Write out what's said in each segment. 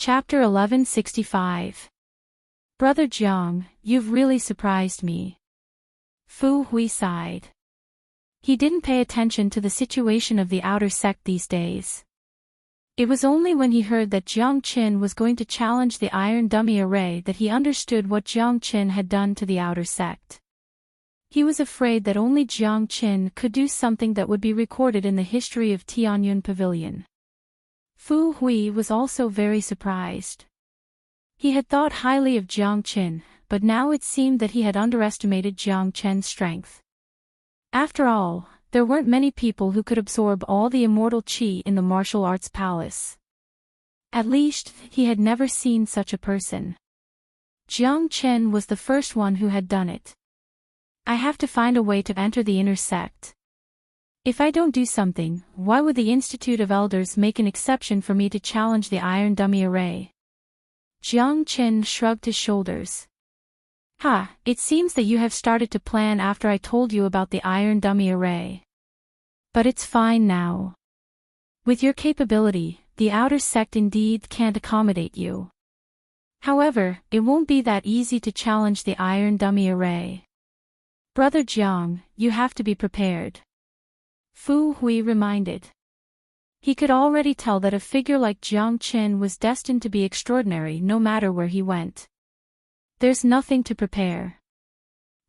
Chapter 1165. Brother Jiang, you've really surprised me. Fu Hui sighed. He didn't pay attention to the situation of the outer sect these days. It was only when he heard that Jiang Qin was going to challenge the iron dummy array that he understood what Jiang Qin had done to the outer sect. He was afraid that only Jiang Qin could do something that would be recorded in the history of Tianyun Pavilion. Fu Hui was also very surprised. He had thought highly of Jiang Qin, but now it seemed that he had underestimated Jiang Qin's strength. After all, there weren't many people who could absorb all the immortal qi in the martial arts palace. At least, he had never seen such a person. Jiang Qin was the first one who had done it. I have to find a way to enter the inner sect. If I don't do something, why would the Institute of Elders make an exception for me to challenge the iron dummy array? Jiang Qin shrugged his shoulders. It seems that you have started to plan after I told you about the iron dummy array. But it's fine now. With your capability, the outer sect indeed can't accommodate you. However, it won't be that easy to challenge the iron dummy array. Brother Jiang, you have to be prepared. Fu Hui reminded. He could already tell that a figure like Jiang Qin was destined to be extraordinary no matter where he went. There's nothing to prepare.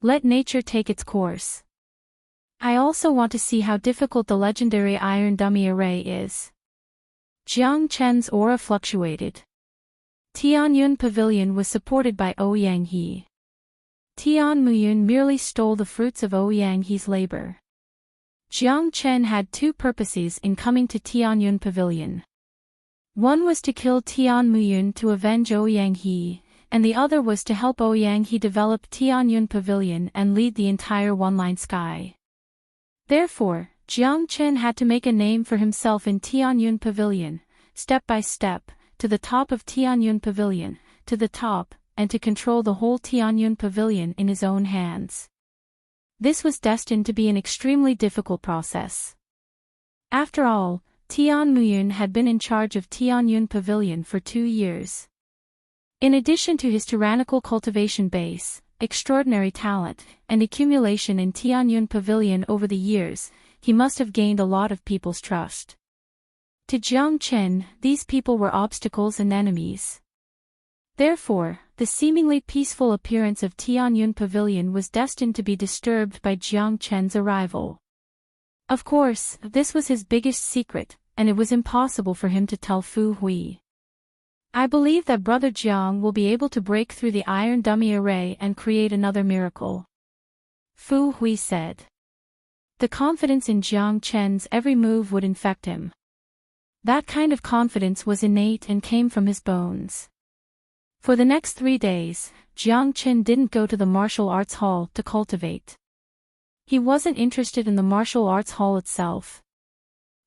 Let nature take its course. I also want to see how difficult the legendary iron dummy array is. Jiang Qin's aura fluctuated. Tianyun Pavilion was supported by Ouyang He. Tian Muyun merely stole the fruits of Ouyang He's labor. Jiang Qin had two purposes in coming to Tianyun Pavilion. One was to kill Tian Muyun to avenge Ouyang He, and the other was to help Ouyang He develop Tianyun Pavilion and lead the entire One-Line Sky. Therefore, Jiang Qin had to make a name for himself in Tianyun Pavilion, step by step, to the top of Tianyun Pavilion, to the top, and to control the whole Tianyun Pavilion in his own hands. This was destined to be an extremely difficult process. After all, Tian Muyun had been in charge of Tianyun Pavilion for 2 years. In addition to his tyrannical cultivation base, extraordinary talent, and accumulation in Tianyun Pavilion over the years, he must have gained a lot of people's trust. To Jiang Qin, these people were obstacles and enemies. Therefore, the seemingly peaceful appearance of Tianyun Pavilion was destined to be disturbed by Jiang Qin's arrival. Of course, this was his biggest secret, and it was impossible for him to tell Fu Hui. I believe that Brother Jiang will be able to break through the iron dummy array and create another miracle. Fu Hui said. The confidence in Jiang Qin's every move would infect him. That kind of confidence was innate and came from his bones. For the next 3 days, Jiang Qin didn't go to the martial arts hall to cultivate. He wasn't interested in the martial arts hall itself.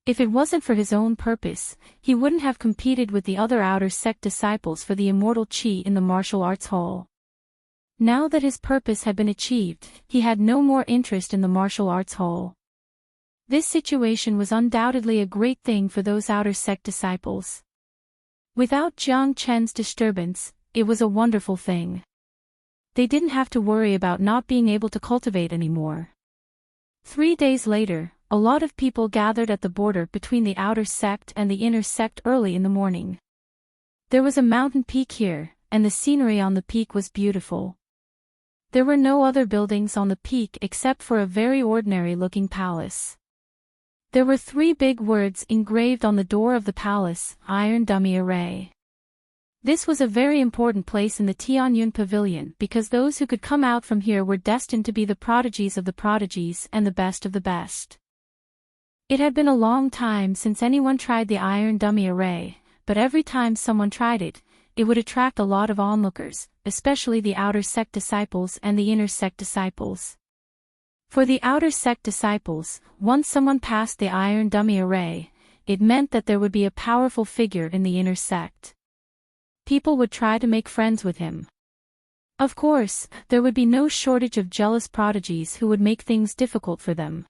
If it wasn't for his own purpose, he wouldn't have competed with the other outer sect disciples for the immortal qi in the martial arts hall. Now that his purpose had been achieved, he had no more interest in the martial arts hall. This situation was undoubtedly a great thing for those outer sect disciples. Without Jiang Qin's disturbance, it was a wonderful thing. They didn't have to worry about not being able to cultivate anymore. 3 days later, a lot of people gathered at the border between the outer sect and the inner sect early in the morning. There was a mountain peak here, and the scenery on the peak was beautiful. There were no other buildings on the peak except for a very ordinary-looking palace. There were 3 big words engraved on the door of the palace, Iron Dummy Array. This was a very important place in the Tianyun Pavilion because those who could come out from here were destined to be the prodigies of the prodigies and the best of the best. It had been a long time since anyone tried the Iron Dummy Array, but every time someone tried it, it would attract a lot of onlookers, especially the outer sect disciples and the inner sect disciples. For the outer sect disciples, once someone passed the Iron Dummy Array, it meant that there would be a powerful figure in the inner sect. People would try to make friends with him. Of course, there would be no shortage of jealous prodigies who would make things difficult for them.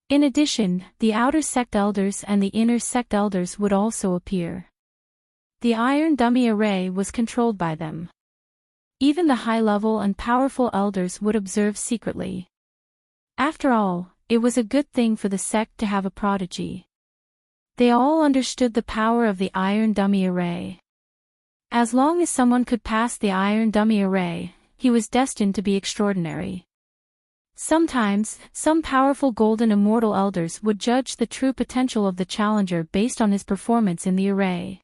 In addition, the outer sect elders and the inner sect elders would also appear. The Iron Dummy Array was controlled by them. Even the high-level and powerful elders would observe secretly. After all, it was a good thing for the sect to have a prodigy. They all understood the power of the Iron Dummy Array. As long as someone could pass the Iron Dummy Array, he was destined to be extraordinary. Sometimes, some powerful golden immortal elders would judge the true potential of the challenger based on his performance in the array.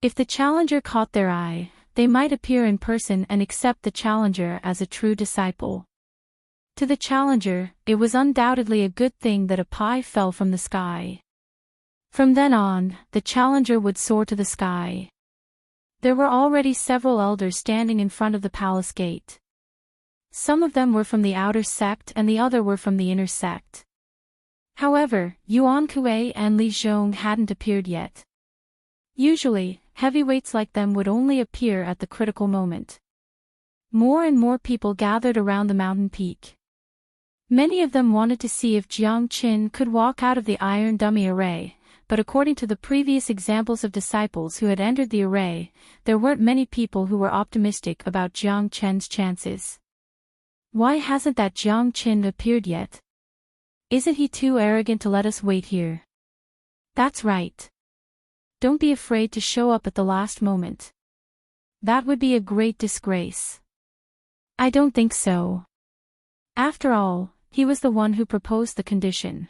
If the challenger caught their eye, they might appear in person and accept the challenger as a true disciple. To the challenger, it was undoubtedly a good thing that a pie fell from the sky. From then on, the challenger would soar to the sky. There were already several elders standing in front of the palace gate. Some of them were from the outer sect and the other were from the inner sect. However, Yuan Kuei and Li Zhong hadn't appeared yet. Usually, heavyweights like them would only appear at the critical moment. More and more people gathered around the mountain peak. Many of them wanted to see if Jiang Qin could walk out of the Iron Dummy Array, but according to the previous examples of disciples who had entered the array, there weren't many people who were optimistic about Jiang Chen's chances. Why hasn't that Jiang Qin appeared yet? Isn't he too arrogant to let us wait here? That's right. Don't be afraid to show up at the last moment. That would be a great disgrace. I don't think so. After all, he was the one who proposed the condition.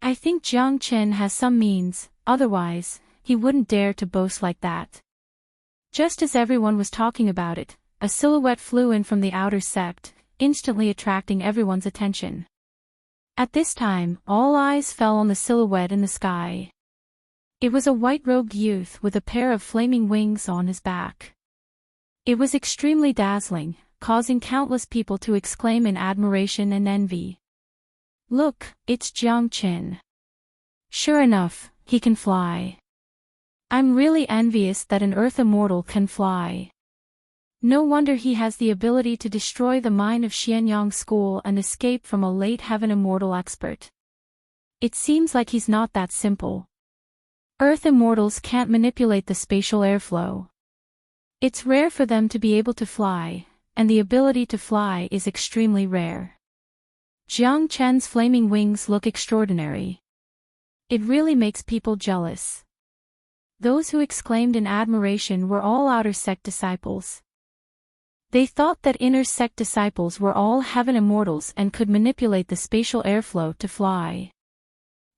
I think Jiang Chen has some means, otherwise, he wouldn't dare to boast like that. Just as everyone was talking about it, a silhouette flew in from the outer sept, instantly attracting everyone's attention. At this time, all eyes fell on the silhouette in the sky. It was a white-robed youth with a pair of flaming wings on his back. It was extremely dazzling, causing countless people to exclaim in admiration and envy. Look, it's Jiang Qin. Sure enough, he can fly. I'm really envious that an Earth Immortal can fly. No wonder he has the ability to destroy the mine of Xianyang School and escape from a late Heaven Immortal expert. It seems like he's not that simple. Earth Immortals can't manipulate the spatial airflow. It's rare for them to be able to fly, and the ability to fly is extremely rare. Jiang Chen's flaming wings look extraordinary. It really makes people jealous. Those who exclaimed in admiration were all outer sect disciples. They thought that inner sect disciples were all heaven immortals and could manipulate the spatial airflow to fly.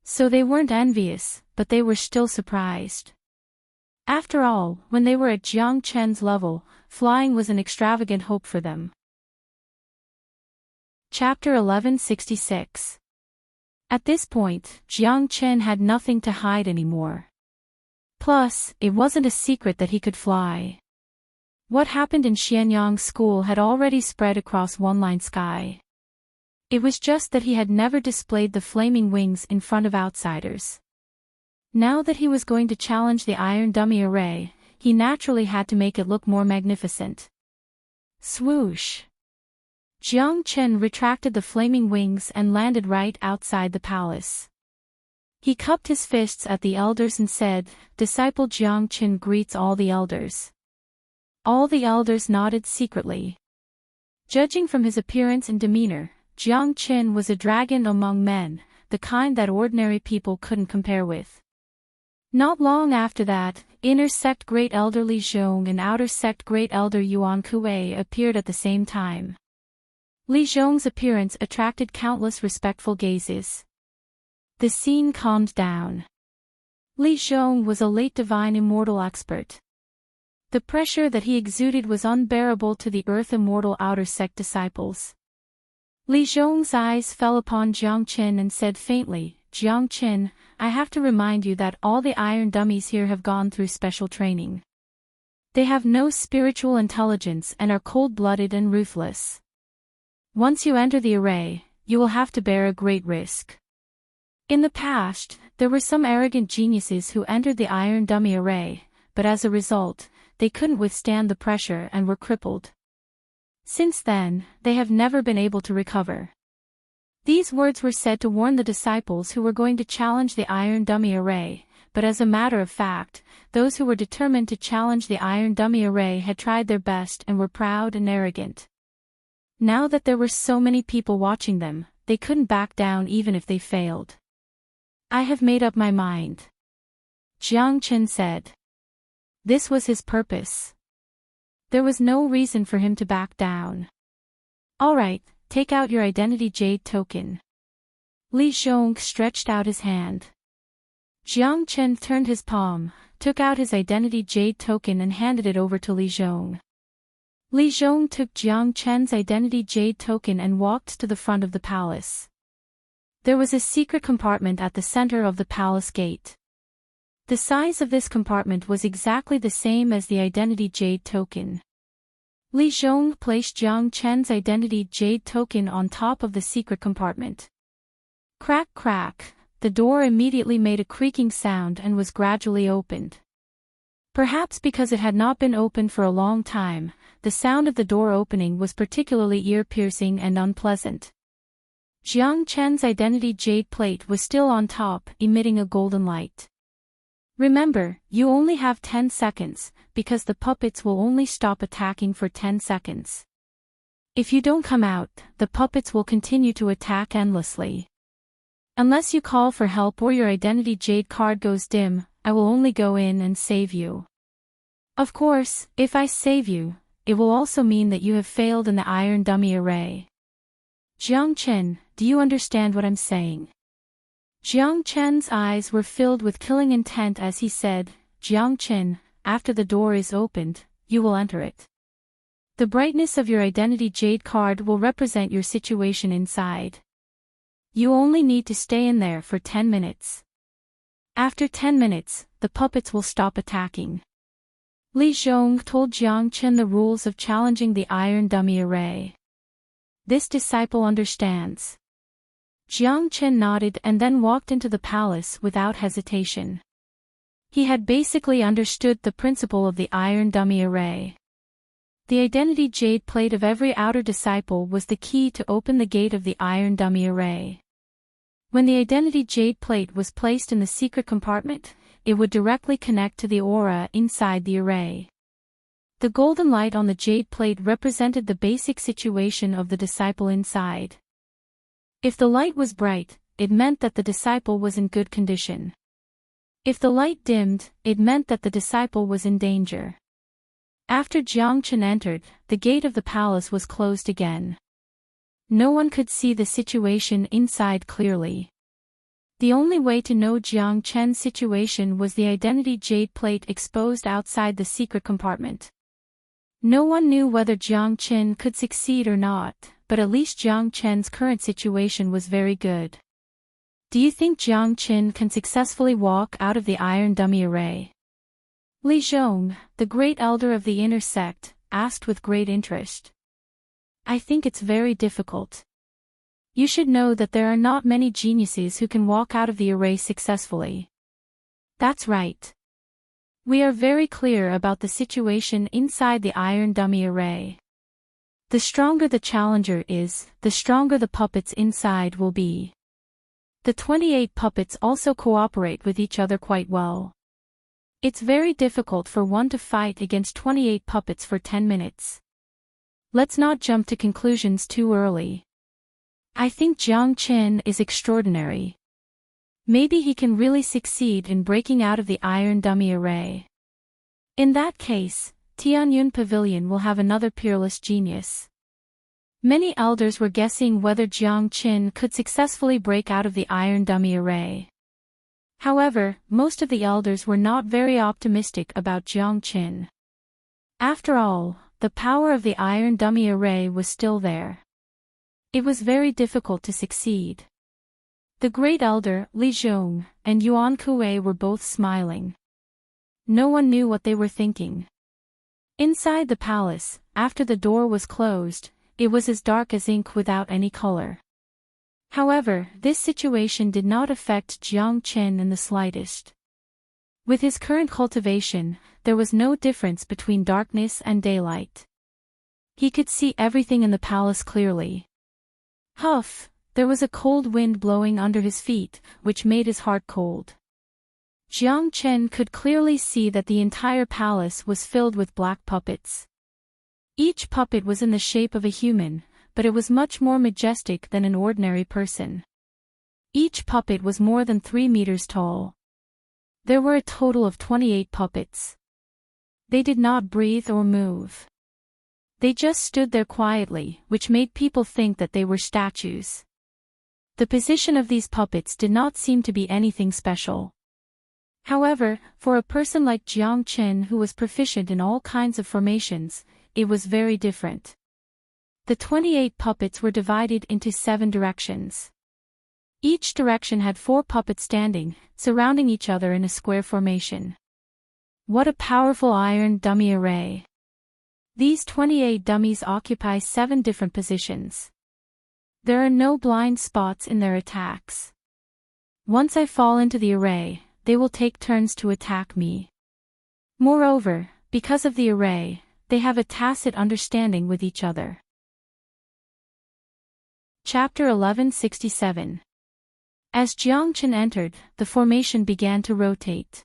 So they weren't envious, but they were still surprised. After all, when they were at Jiang Chen's level, flying was an extravagant hope for them. Chapter 1166. At this point, Jiang Chen had nothing to hide anymore. Plus, it wasn't a secret that he could fly. What happened in Xianyang School had already spread across one-line sky. It was just that he had never displayed the flaming wings in front of outsiders. Now that he was going to challenge the Iron Dummy Array, he naturally had to make it look more magnificent. Swoosh! Jiang Chen retracted the flaming wings and landed right outside the palace. He cupped his fists at the elders and said, "Disciple Jiang Chen greets all the elders." All the elders nodded secretly. Judging from his appearance and demeanor, Jiang Chen was a dragon among men, the kind that ordinary people couldn't compare with. Not long after that, inner sect Great Elder Li Zhong and outer sect Great Elder Yuan Kuei appeared at the same time. Li Zhong's appearance attracted countless respectful gazes. The scene calmed down. Li Zhong was a late divine immortal expert. The pressure that he exuded was unbearable to the Earth Immortal outer sect disciples. Li Zhong's eyes fell upon Jiang Chen and said faintly, "Jiang Chen, I have to remind you that all the iron dummies here have gone through special training. They have no spiritual intelligence and are cold-blooded and ruthless. Once you enter the array, you will have to bear a great risk." In the past, there were some arrogant geniuses who entered the Iron Dummy Array, but as a result, they couldn't withstand the pressure and were crippled. Since then, they have never been able to recover. These words were said to warn the disciples who were going to challenge the Iron Dummy Array, but as a matter of fact, those who were determined to challenge the iron dummy array had tried their best and were proud and arrogant. Now that there were so many people watching them, they couldn't back down even if they failed. "I have made up my mind," Jiang Chen said. This was his purpose. There was no reason for him to back down. "All right, take out your identity jade token." Li Zhong stretched out his hand. Jiang Chen turned his palm, took out his identity jade token and handed it over to Li Zhong. Li Zhong took Jiang Chen's identity jade token and walked to the front of the palace. There was a secret compartment at the center of the palace gate. The size of this compartment was exactly the same as the identity jade token. Li Zhong placed Jiang Chen's identity jade token on top of the secret compartment. Crack crack, the door immediately made a creaking sound and was gradually opened. Perhaps because it had not been opened for a long time, the sound of the door opening was particularly ear-piercing and unpleasant. Jiang Chen's identity jade plate was still on top, emitting a golden light. Remember, you only have 10 seconds, because the puppets will only stop attacking for 10 seconds. If you don't come out, the puppets will continue to attack endlessly. Unless you call for help or your identity jade card goes dim, I will only go in and save you. Of course, if I save you, it will also mean that you have failed in the iron dummy array. Jiang Chen, do you understand what I'm saying? Jiang Chen's eyes were filled with killing intent as he said, "Jiang Chen, after the door is opened, you will enter it. The brightness of your identity jade card will represent your situation inside. You only need to stay in there for 10 minutes. After 10 minutes, the puppets will stop attacking." Li Zhong told Jiang Chen the rules of challenging the iron dummy array. This disciple understands. Jiang Chen nodded and then walked into the palace without hesitation. He had basically understood the principle of the iron dummy array. The identity jade plate of every outer disciple was the key to open the gate of the iron dummy array. When the identity jade plate was placed in the secret compartment, it would directly connect to the aura inside the array. The golden light on the jade plate represented the basic situation of the disciple inside. If the light was bright, it meant that the disciple was in good condition. If the light dimmed, it meant that the disciple was in danger. After Jiang Chen entered, the gate of the palace was closed again. No one could see the situation inside clearly. The only way to know Jiang Chen's situation was the identity jade plate exposed outside the secret compartment. No one knew whether Jiang Chen could succeed or not, but at least Jiang Chen's current situation was very good. Do you think Jiang Chen can successfully walk out of the iron dummy array? Li Zhong, the great elder of the inner sect, asked with great interest. I think it's very difficult. You should know that there are not many geniuses who can walk out of the array successfully. That's right. We are very clear about the situation inside the iron dummy array. The stronger the challenger is, the stronger the puppets inside will be. The 28 puppets also cooperate with each other quite well. It's very difficult for one to fight against 28 puppets for 10 minutes. Let's not jump to conclusions too early. I think Jiang Chen is extraordinary. Maybe he can really succeed in breaking out of the iron dummy array. In that case, Tianyun Pavilion will have another peerless genius. Many elders were guessing whether Jiang Chen could successfully break out of the iron dummy array. However, most of the elders were not very optimistic about Jiang Chen. After all, the power of the iron dummy array was still there. It was very difficult to succeed. The great elder, Li Zhong, and Yuan Kuei were both smiling. No one knew what they were thinking. Inside the palace, after the door was closed, it was as dark as ink without any color. However, this situation did not affect Jiang Chen in the slightest. With his current cultivation, there was no difference between darkness and daylight. He could see everything in the palace clearly. Huff! There was a cold wind blowing under his feet, which made his heart cold. Jiang Chen could clearly see that the entire palace was filled with black puppets. Each puppet was in the shape of a human, but it was much more majestic than an ordinary person. Each puppet was more than 3 meters tall. There were a total of 28 puppets. They did not breathe or move. They just stood there quietly, which made people think that they were statues. The position of these puppets did not seem to be anything special. However, for a person like Jiang Chen who was proficient in all kinds of formations, it was very different. The 28 puppets were divided into 7 directions. Each direction had 4 puppets standing, surrounding each other in a square formation. What a powerful iron dummy array! These 28 dummies occupy 7 different positions. There are no blind spots in their attacks. Once I fall into the array, they will take turns to attack me. Moreover, because of the array, they have a tacit understanding with each other. Chapter 1167. As Jiang Chen entered, the formation began to rotate.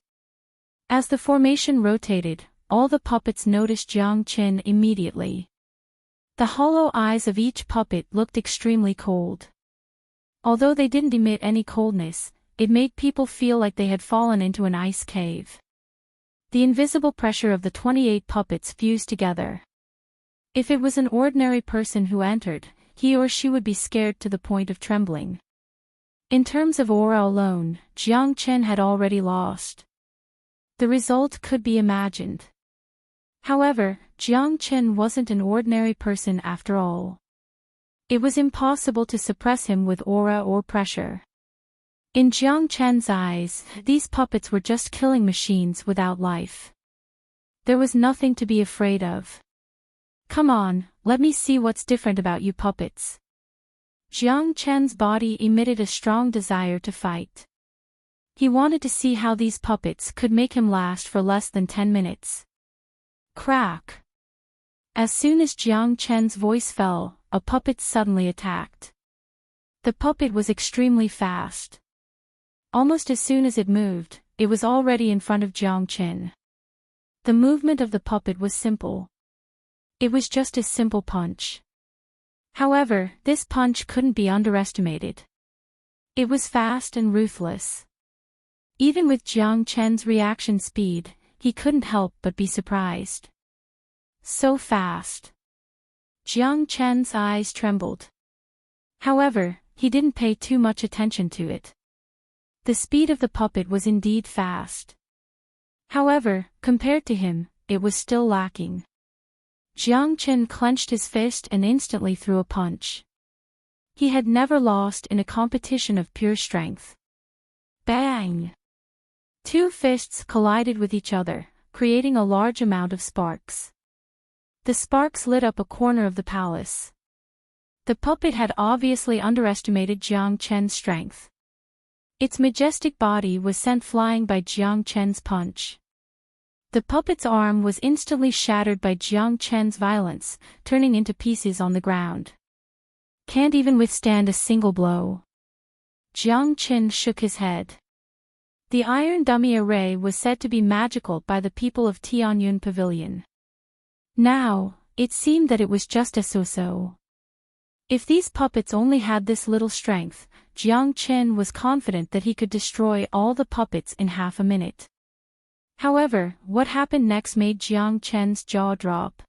As the formation rotated, all the puppets noticed Jiang Chen immediately. The hollow eyes of each puppet looked extremely cold. Although they didn't emit any coldness, it made people feel like they had fallen into an ice cave. The invisible pressure of the 28 puppets fused together. If it was an ordinary person who entered, he or she would be scared to the point of trembling. In terms of aura alone, Jiang Chen had already lost. The result could be imagined. However, Jiang Chen wasn't an ordinary person after all. It was impossible to suppress him with aura or pressure. In Jiang Chen's eyes, these puppets were just killing machines without life. There was nothing to be afraid of. Come on, let me see what's different about you puppets. Jiang Chen's body emitted a strong desire to fight. He wanted to see how these puppets could make him last for less than 10 minutes. Crack! As soon as Jiang Chen's voice fell, a puppet suddenly attacked. The puppet was extremely fast. Almost as soon as it moved, it was already in front of Jiang Chen. The movement of the puppet was simple. It was just a simple punch. However, this punch couldn't be underestimated. It was fast and ruthless. Even with Jiang Chen's reaction speed, he couldn't help but be surprised. So fast. Jiang Chen's eyes trembled. However, he didn't pay too much attention to it. The speed of the puppet was indeed fast. However, compared to him, it was still lacking. Jiang Chen clenched his fist and instantly threw a punch. He had never lost in a competition of pure strength. Bang! 2 fists collided with each other, creating a large amount of sparks. The sparks lit up a corner of the palace. The puppet had obviously underestimated Jiang Chen's strength. Its majestic body was sent flying by Jiang Chen's punch. The puppet's arm was instantly shattered by Jiang Chen's violence, turning into pieces on the ground. Can't even withstand a single blow. Jiang Chen shook his head. The iron dummy array was said to be magical by the people of Tianyun Pavilion. Now, it seemed that it was just a so-so. If these puppets only had this little strength, Jiang Chen was confident that he could destroy all the puppets in half a minute. However, what happened next made Jiang Chen's jaw drop.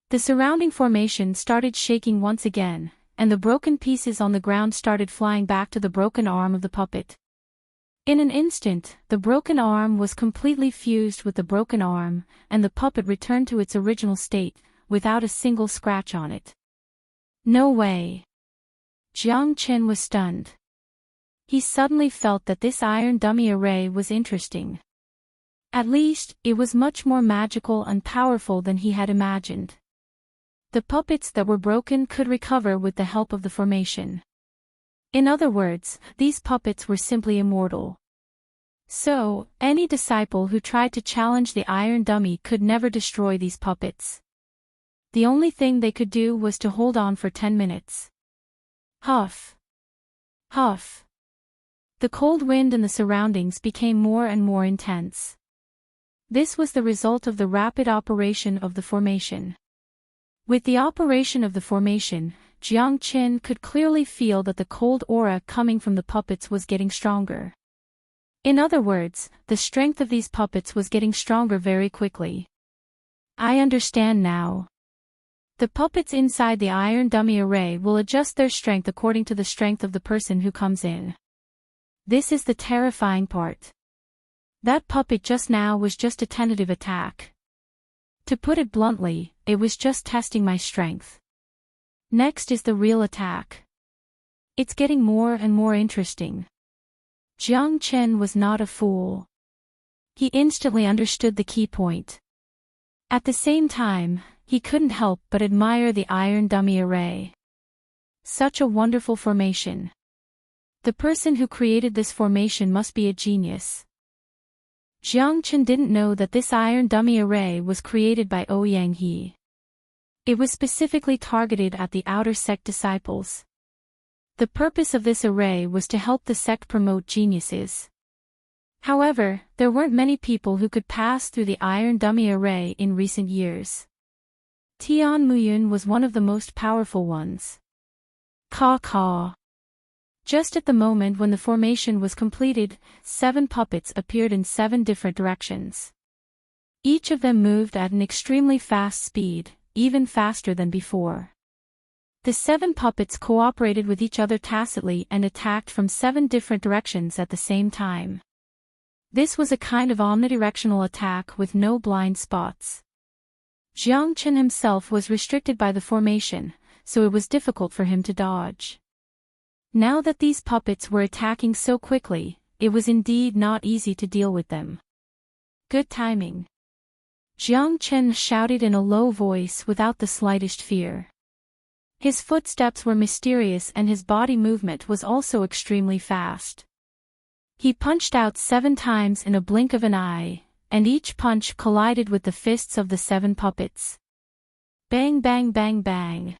The surrounding formation started shaking once again, and the broken pieces on the ground started flying back to the broken arm of the puppet. In an instant, the broken arm was completely fused with the broken arm, and the puppet returned to its original state, without a single scratch on it. No way! Jiang Chen was stunned. He suddenly felt that this iron dummy array was interesting. At least, it was much more magical and powerful than he had imagined. The puppets that were broken could recover with the help of the formation. In other words, these puppets were simply immortal. So, any disciple who tried to challenge the iron dummy could never destroy these puppets. The only thing they could do was to hold on for 10 minutes. Huff! Huff! The cold wind and the surroundings became more and more intense. This was the result of the rapid operation of the formation. With the operation of the formation, Jiang Qin could clearly feel that the cold aura coming from the puppets was getting stronger. In other words, the strength of these puppets was getting stronger very quickly. I understand now. The puppets inside the iron dummy array will adjust their strength according to the strength of the person who comes in. This is the terrifying part. That puppet just now was just a tentative attack. To put it bluntly, it was just testing my strength. Next is the real attack. It's getting more and more interesting. Jiang Chen was not a fool. He instantly understood the key point. At the same time, he couldn't help but admire the iron dummy array. Such a wonderful formation. The person who created this formation must be a genius. Jiang Chen didn't know that this iron dummy array was created by Ouyang He. It was specifically targeted at the outer sect disciples. The purpose of this array was to help the sect promote geniuses. However, there weren't many people who could pass through the iron dummy array in recent years. Tian Muyun was one of the most powerful ones. Caw. Just at the moment when the formation was completed, 7 puppets appeared in 7 different directions. Each of them moved at an extremely fast speed, even faster than before. The 7 puppets cooperated with each other tacitly and attacked from 7 different directions at the same time. This was a kind of omnidirectional attack with no blind spots. Jiang Chen himself was restricted by the formation, so it was difficult for him to dodge. Now that these puppets were attacking so quickly, it was indeed not easy to deal with them. Good timing. Jiang Chen shouted in a low voice without the slightest fear. His footsteps were mysterious and his body movement was also extremely fast. He punched out 7 times in a blink of an eye, and each punch collided with the fists of the 7 puppets. Bang bang bang bang.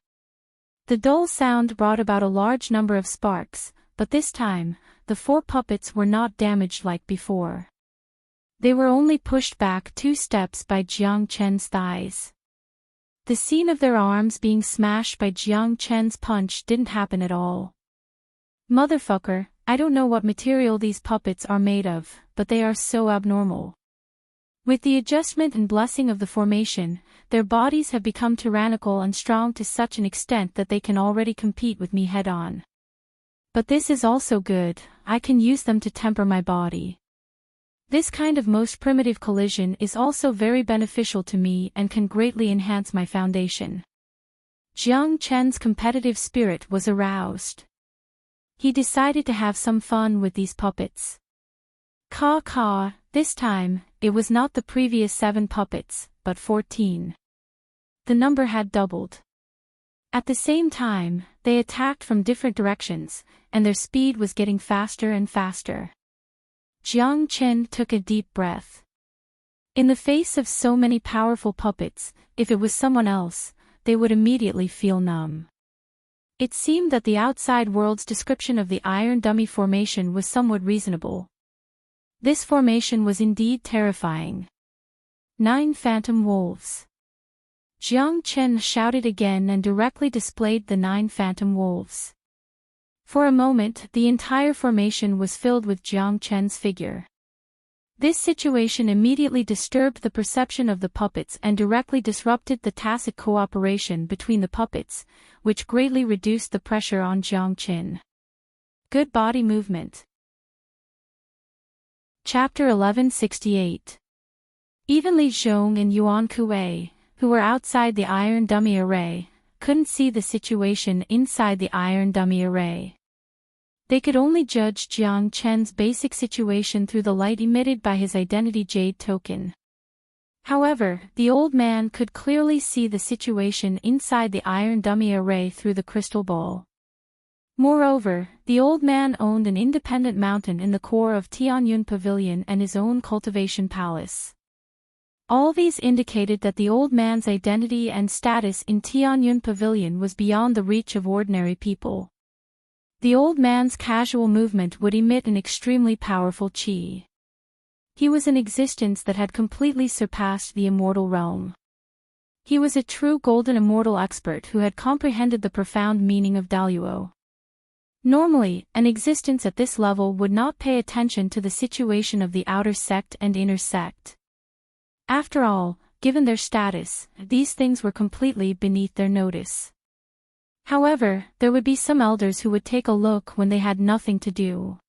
The dull sound brought about a large number of sparks, but this time, the 4 puppets were not damaged like before. They were only pushed back 2 steps by Jiang Chen's thighs. The scene of their arms being smashed by Jiang Chen's punch didn't happen at all. Motherfucker, I don't know what material these puppets are made of, but they are so abnormal. With the adjustment and blessing of the formation, their bodies have become tyrannical and strong to such an extent that they can already compete with me head-on. But this is also good, I can use them to temper my body. This kind of most primitive collision is also very beneficial to me and can greatly enhance my foundation. Jiang Chen's competitive spirit was aroused. He decided to have some fun with these puppets. Caw, this time, it was not the previous 7 puppets, but 14. The number had doubled. At the same time, they attacked from different directions, and their speed was getting faster and faster. Jiang Chen took a deep breath. In the face of so many powerful puppets, if it was someone else, they would immediately feel numb. It seemed that the outside world's description of the iron dummy formation was somewhat reasonable. This formation was indeed terrifying. 9 phantom wolves. Jiang Chen shouted again and directly displayed the 9 phantom wolves. For a moment, the entire formation was filled with Jiang Chen's figure. This situation immediately disturbed the perception of the puppets and directly disrupted the tacit cooperation between the puppets, which greatly reduced the pressure on Jiang Chen. Good body movement. Chapter 1168. Even Li Zhong and Yuan Kuei, who were outside the iron dummy array, couldn't see the situation inside the iron dummy array. They could only judge Jiang Chen's basic situation through the light emitted by his identity jade token. However, the old man could clearly see the situation inside the iron dummy array through the crystal ball. Moreover, the old man owned an independent mountain in the core of Tianyun Pavilion and his own cultivation palace. All these indicated that the old man's identity and status in Tianyun Pavilion was beyond the reach of ordinary people. The old man's casual movement would emit an extremely powerful chi. He was an existence that had completely surpassed the immortal realm. He was a true golden immortal expert who had comprehended the profound meaning of Daluo. Normally, an existence at this level would not pay attention to the situation of the outer sect and inner sect. After all, given their status, these things were completely beneath their notice. However, there would be some elders who would take a look when they had nothing to do.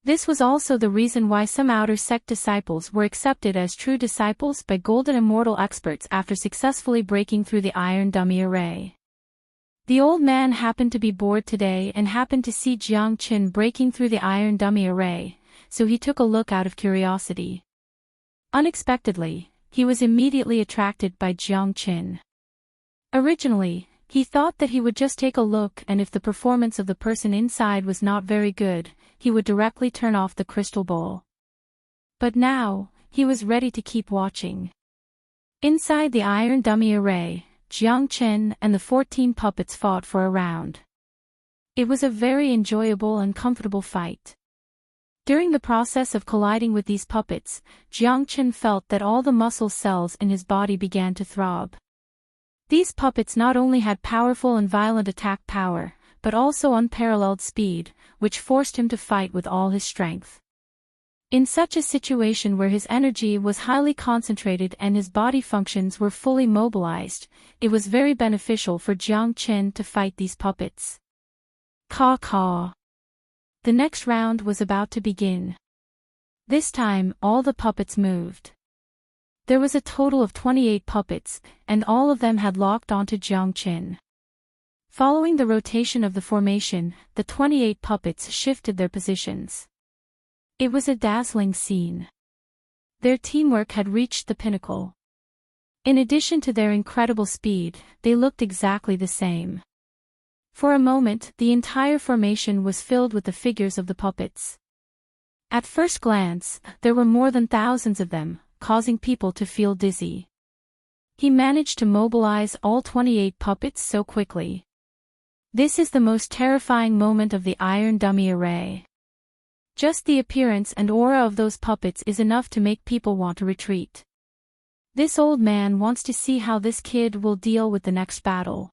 This was also the reason why some outer sect disciples were accepted as true disciples by golden immortal experts after successfully breaking through the iron dummy array. The old man happened to be bored today and happened to see Jiang Qin breaking through the iron dummy array, so he took a look out of curiosity. Unexpectedly, he was immediately attracted by Jiang Qin. Originally, he thought that he would just take a look, and if the performance of the person inside was not very good, he would directly turn off the crystal bowl. But now, he was ready to keep watching. Inside the iron dummy array, Jiang Qin and the 14 puppets fought for a round. It was a very enjoyable and comfortable fight. During the process of colliding with these puppets, Jiang Qin felt that all the muscle cells in his body began to throb. These puppets not only had powerful and violent attack power, but also unparalleled speed, which forced him to fight with all his strength. In such a situation where his energy was highly concentrated and his body functions were fully mobilized, it was very beneficial for Jiang Qin to fight these puppets. Caw. The next round was about to begin. This time, all the puppets moved. There was a total of 28 puppets, and all of them had locked onto Jiang Qin. Following the rotation of the formation, the 28 puppets shifted their positions. It was a dazzling scene. Their teamwork had reached the pinnacle. In addition to their incredible speed, they looked exactly the same. For a moment, the entire formation was filled with the figures of the puppets. At first glance, there were more than thousands of them, causing people to feel dizzy. He managed to mobilize all 28 puppets so quickly. This is the most terrifying moment of the iron dummy array. Just the appearance and aura of those puppets is enough to make people want to retreat. This old man wants to see how this kid will deal with the next battle.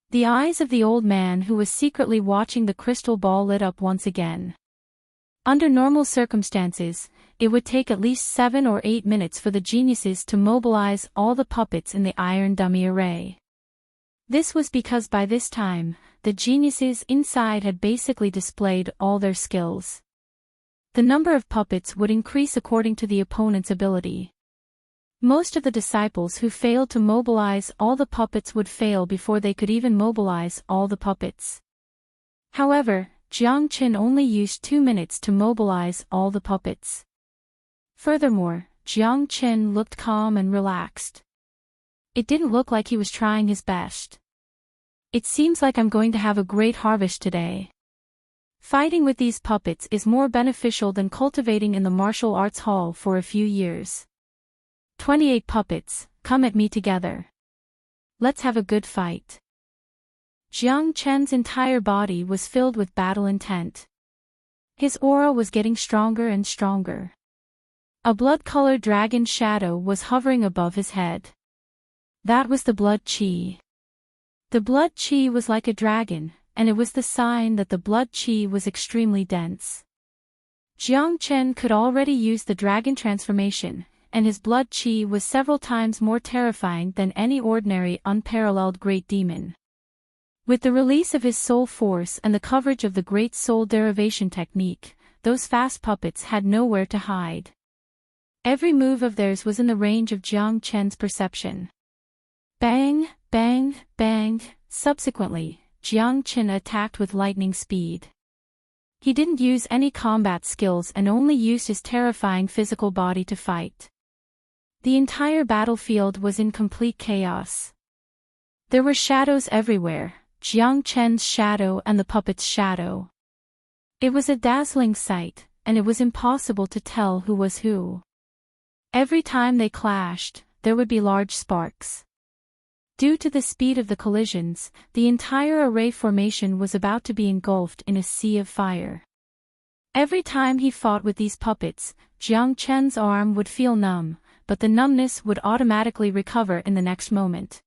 The eyes of the old man who was secretly watching the crystal ball lit up once again. Under normal circumstances, it would take at least 7 or 8 minutes for the geniuses to mobilize all the puppets in the iron dummy array. This was because by this time, the geniuses inside had basically displayed all their skills. The number of puppets would increase according to the opponent's ability. Most of the disciples who failed to mobilize all the puppets would fail before they could even mobilize all the puppets. However, Jiang Qin only used 2 minutes to mobilize all the puppets. Furthermore, Jiang Qin looked calm and relaxed. It didn't look like he was trying his best. It seems like I'm going to have a great harvest today. Fighting with these puppets is more beneficial than cultivating in the martial arts hall for a few years. 28 puppets, come at me together. Let's have a good fight. Jiang Qin's entire body was filled with battle intent. His aura was getting stronger and stronger. A blood-colored dragon shadow was hovering above his head. That was the blood chi. The blood chi was like a dragon, and it was the sign that the blood chi was extremely dense. Jiang Qin could already use the dragon transformation, and his blood chi was several times more terrifying than any ordinary unparalleled great demon. With the release of his soul force and the coverage of the great soul derivation technique, those fast puppets had nowhere to hide. Every move of theirs was in the range of Jiang Qin's perception. Bang, bang, bang. Subsequently, Jiang Qin attacked with lightning speed. He didn't use any combat skills and only used his terrifying physical body to fight. The entire battlefield was in complete chaos. There were shadows everywhere, Jiang Qin's shadow and the puppet's shadow. It was a dazzling sight, and it was impossible to tell who was who. Every time they clashed, there would be large sparks. Due to the speed of the collisions, the entire array formation was about to be engulfed in a sea of fire. Every time he fought with these puppets, Jiang Chen's arm would feel numb, but the numbness would automatically recover in the next moment.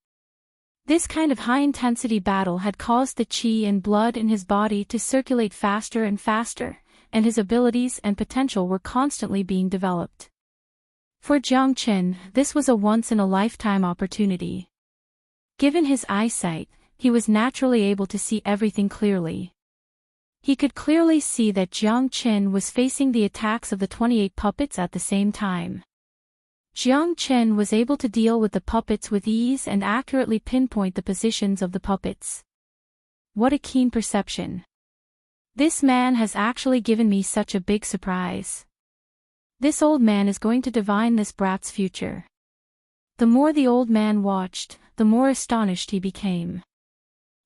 This kind of high-intensity battle had caused the qi and blood in his body to circulate faster and faster, and his abilities and potential were constantly being developed. For Jiang Chen, this was a once-in-a-lifetime opportunity. Given his eyesight, he was naturally able to see everything clearly. He could clearly see that Jiang Chen was facing the attacks of the 28 puppets at the same time. Jiang Chen was able to deal with the puppets with ease and accurately pinpoint the positions of the puppets. What a keen perception. This man has actually given me such a big surprise. This old man is going to divine this brat's future. The more the old man watched, the more astonished he became.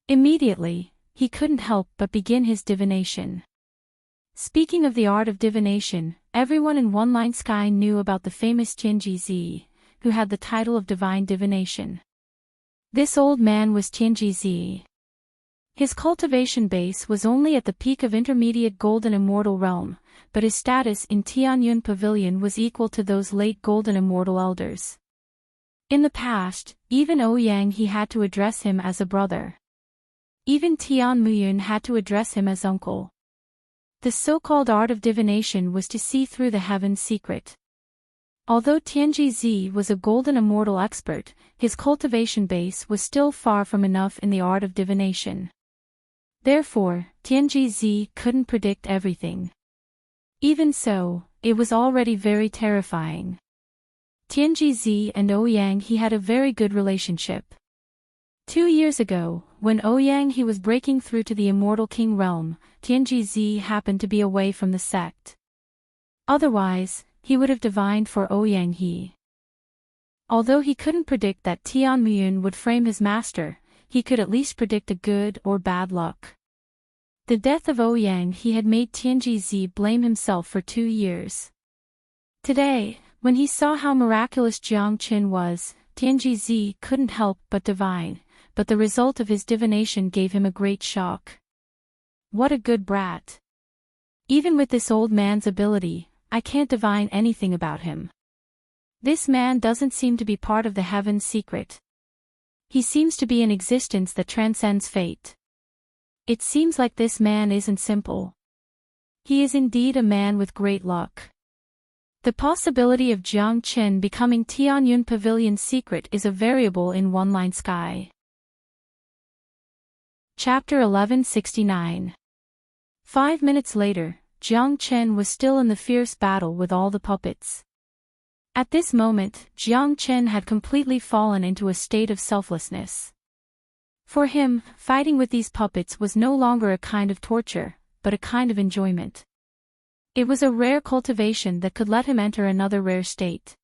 Immediately, he couldn't help but begin his divination. Speaking of the art of divination, everyone in One Line Sky knew about the famous Tianji Zi, who had the title of divine divination. This old man was Tianji Zi. His cultivation base was only at the peak of intermediate golden immortal realm, but his status in Tianyun Pavilion was equal to those late golden immortal elders. In the past, even Ouyang he had to address him as a brother. Even Tian Muyun had to address him as uncle. The so-called art of divination was to see through the heaven's secret. Although Tianji Zi was a golden immortal expert, his cultivation base was still far from enough in the art of divination. Therefore, Tianji Zi couldn't predict everything. Even so, it was already very terrifying. Tianji Zi and Ouyang he had a very good relationship. 2 years ago, when Ouyang he was breaking through to the Immortal King realm, Tianji Zi happened to be away from the sect. Otherwise, he would have divined for Ouyang he. Although he couldn't predict that Tian Muyun would frame his master, he could at least predict a good or bad luck. The death of Ouyang he had made Tianji Zi blame himself for 2 years. Today, when he saw how miraculous Jiang Chen was, Tianji Zi couldn't help but divine, but the result of his divination gave him a great shock. What a good brat. Even with this old man's ability, I can't divine anything about him. This man doesn't seem to be part of the heaven's secret. He seems to be an existence that transcends fate. It seems like this man isn't simple. He is indeed a man with great luck. The possibility of Jiang Chen becoming Tianyun Pavilion's secret is a variable in One Line Sky. Chapter 1169. 5 minutes later, Jiang Chen was still in the fierce battle with all the puppets. At this moment, Jiang Chen had completely fallen into a state of selflessness. For him, fighting with these puppets was no longer a kind of torture, but a kind of enjoyment. It was a rare cultivation that could let him enter another rare state.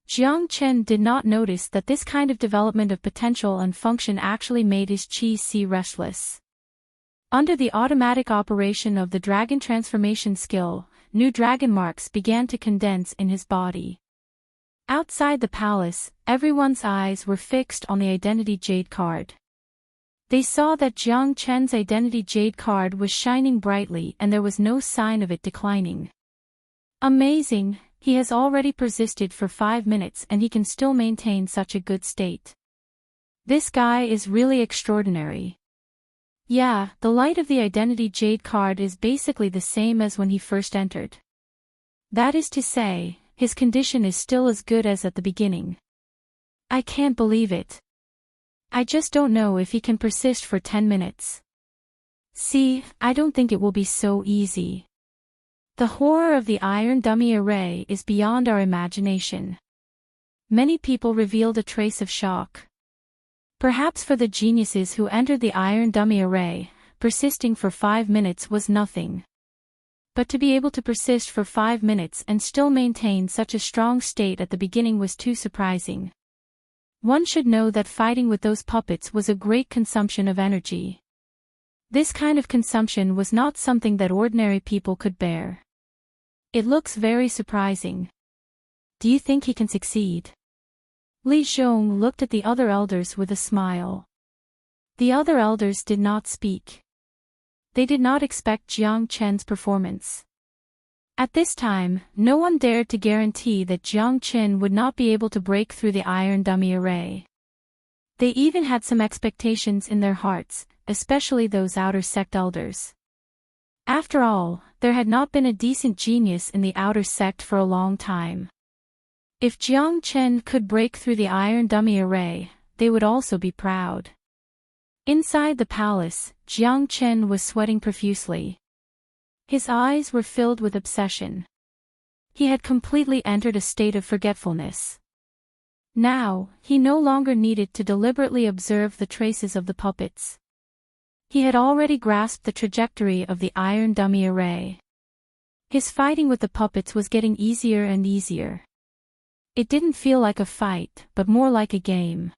Jiang Chen did not notice that this kind of development of potential and function actually made his qi restless. Under the automatic operation of the dragon transformation skill, new dragon marks began to condense in his body. Outside the palace, everyone's eyes were fixed on the identity jade card. They saw that Jiang Chen's identity jade card was shining brightly and there was no sign of it declining. Amazing, he has already persisted for 5 minutes and he can still maintain such a good state. This guy is really extraordinary. Yeah, the light of the identity jade card is basically the same as when he first entered. That is to say, his condition is still as good as at the beginning. I can't believe it. I just don't know if he can persist for 10 minutes. See, I don't think it will be so easy. The horror of the iron dummy array is beyond our imagination. Many people revealed a trace of shock. Perhaps for the geniuses who entered the iron dummy array, persisting for 5 minutes was nothing. But to be able to persist for 5 minutes and still maintain such a strong state at the beginning was too surprising. One should know that fighting with those puppets was a great consumption of energy. This kind of consumption was not something that ordinary people could bear. It looks very surprising. Do you think he can succeed? Li Zhong looked at the other elders with a smile. The other elders did not speak. They did not expect Jiang Chen's performance. At this time, no one dared to guarantee that Jiang Chen would not be able to break through the iron dummy array. They even had some expectations in their hearts, especially those outer sect elders. After all, there had not been a decent genius in the outer sect for a long time. If Jiang Chen could break through the iron dummy array, they would also be proud. Inside the palace, Jiang Chen was sweating profusely. His eyes were filled with obsession. He had completely entered a state of forgetfulness. Now, he no longer needed to deliberately observe the traces of the puppets. He had already grasped the trajectory of the iron dummy array. His fighting with the puppets was getting easier and easier. It didn't feel like a fight, but more like a game.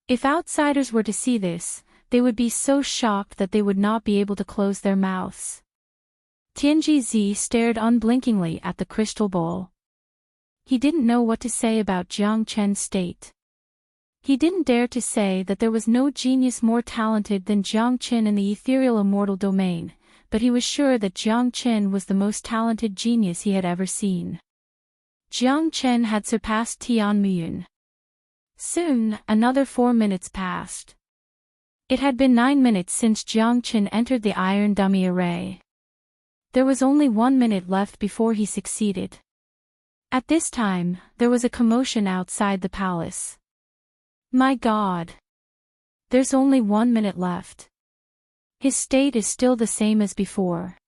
If outsiders were to see this, they would be so shocked that they would not be able to close their mouths. Tianji stared unblinkingly at the crystal bowl. He didn't know what to say about Jiang Chen's state. He didn't dare to say that there was no genius more talented than Jiang Chen in the ethereal immortal domain, but he was sure that Jiang Chen was the most talented genius he had ever seen. Jiang Chen had surpassed Tian Muyun. Soon, another 4 minutes passed. It had been 9 minutes since Jiang Chen entered the iron dummy array. There was only 1 minute left before he succeeded. At this time, there was a commotion outside the palace. My God! There's only 1 minute left. His state is still the same as before.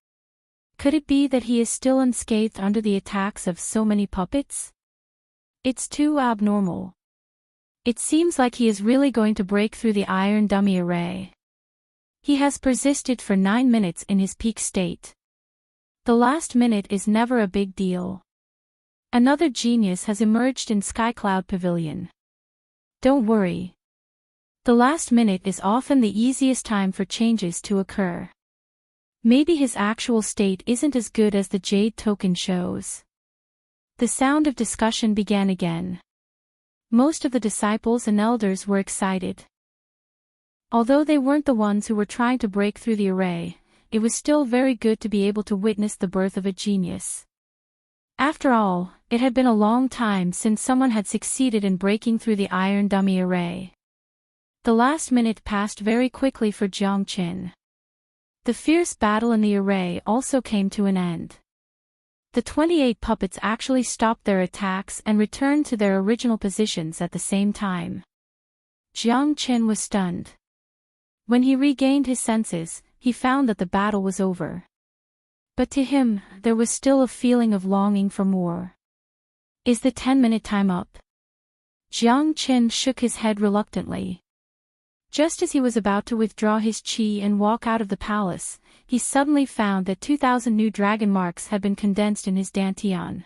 Could it be that he is still unscathed under the attacks of so many puppets? It's too abnormal. It seems like he is really going to break through the iron dummy array. He has persisted for 9 minutes in his peak state. The last minute is never a big deal. Another genius has emerged in Skycloud Pavilion. Don't worry. The last minute is often the easiest time for changes to occur. Maybe his actual state isn't as good as the Jade token shows. The sound of discussion began again. Most of the disciples and elders were excited. Although they weren't the ones who were trying to break through the array, it was still very good to be able to witness the birth of a genius. After all, it had been a long time since someone had succeeded in breaking through the iron dummy array. The last minute passed very quickly for Jiang Chen. The fierce battle in the array also came to an end. The 28 puppets actually stopped their attacks and returned to their original positions at the same time. Jiang Chen was stunned. When he regained his senses, he found that the battle was over. But to him, there was still a feeling of longing for more. Is the 10-minute time up? Jiang Chen shook his head reluctantly. Just as he was about to withdraw his qi and walk out of the palace, he suddenly found that 2,000 new dragon marks had been condensed in his dantian.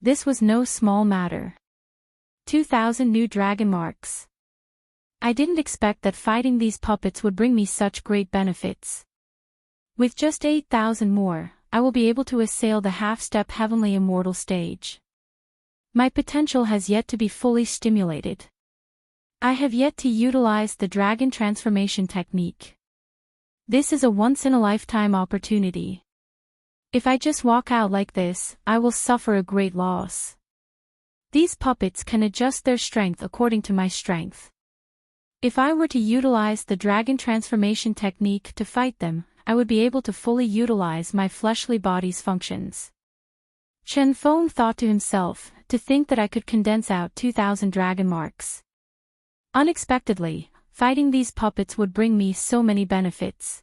This was no small matter. 2,000 new dragon marks. I didn't expect that fighting these puppets would bring me such great benefits. With just 8,000 more, I will be able to assail the half-step heavenly immortal stage. My potential has yet to be fully stimulated. I have yet to utilize the dragon transformation technique. This is a once-in-a-lifetime opportunity. If I just walk out like this, I will suffer a great loss. These puppets can adjust their strength according to my strength. If I were to utilize the dragon transformation technique to fight them, I would be able to fully utilize my fleshly body's functions. Chen Feng thought to himself, to think that I could condense out 2,000 dragon marks. Unexpectedly, fighting these puppets would bring me so many benefits.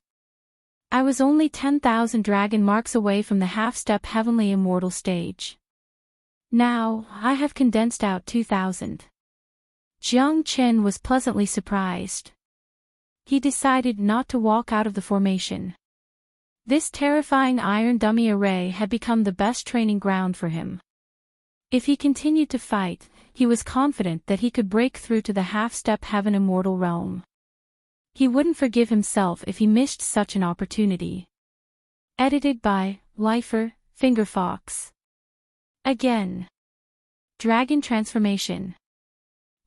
I was only 10,000 dragon marks away from the half-step heavenly immortal stage. Now, I have condensed out 2,000. Jiang Chen was pleasantly surprised. He decided not to walk out of the formation. This terrifying iron dummy array had become the best training ground for him. If he continued to fight, he was confident that he could break through to the half-step heaven immortal realm. He wouldn't forgive himself if he missed such an opportunity. Edited by Lifer, Fingerfox. Again. Dragon transformation.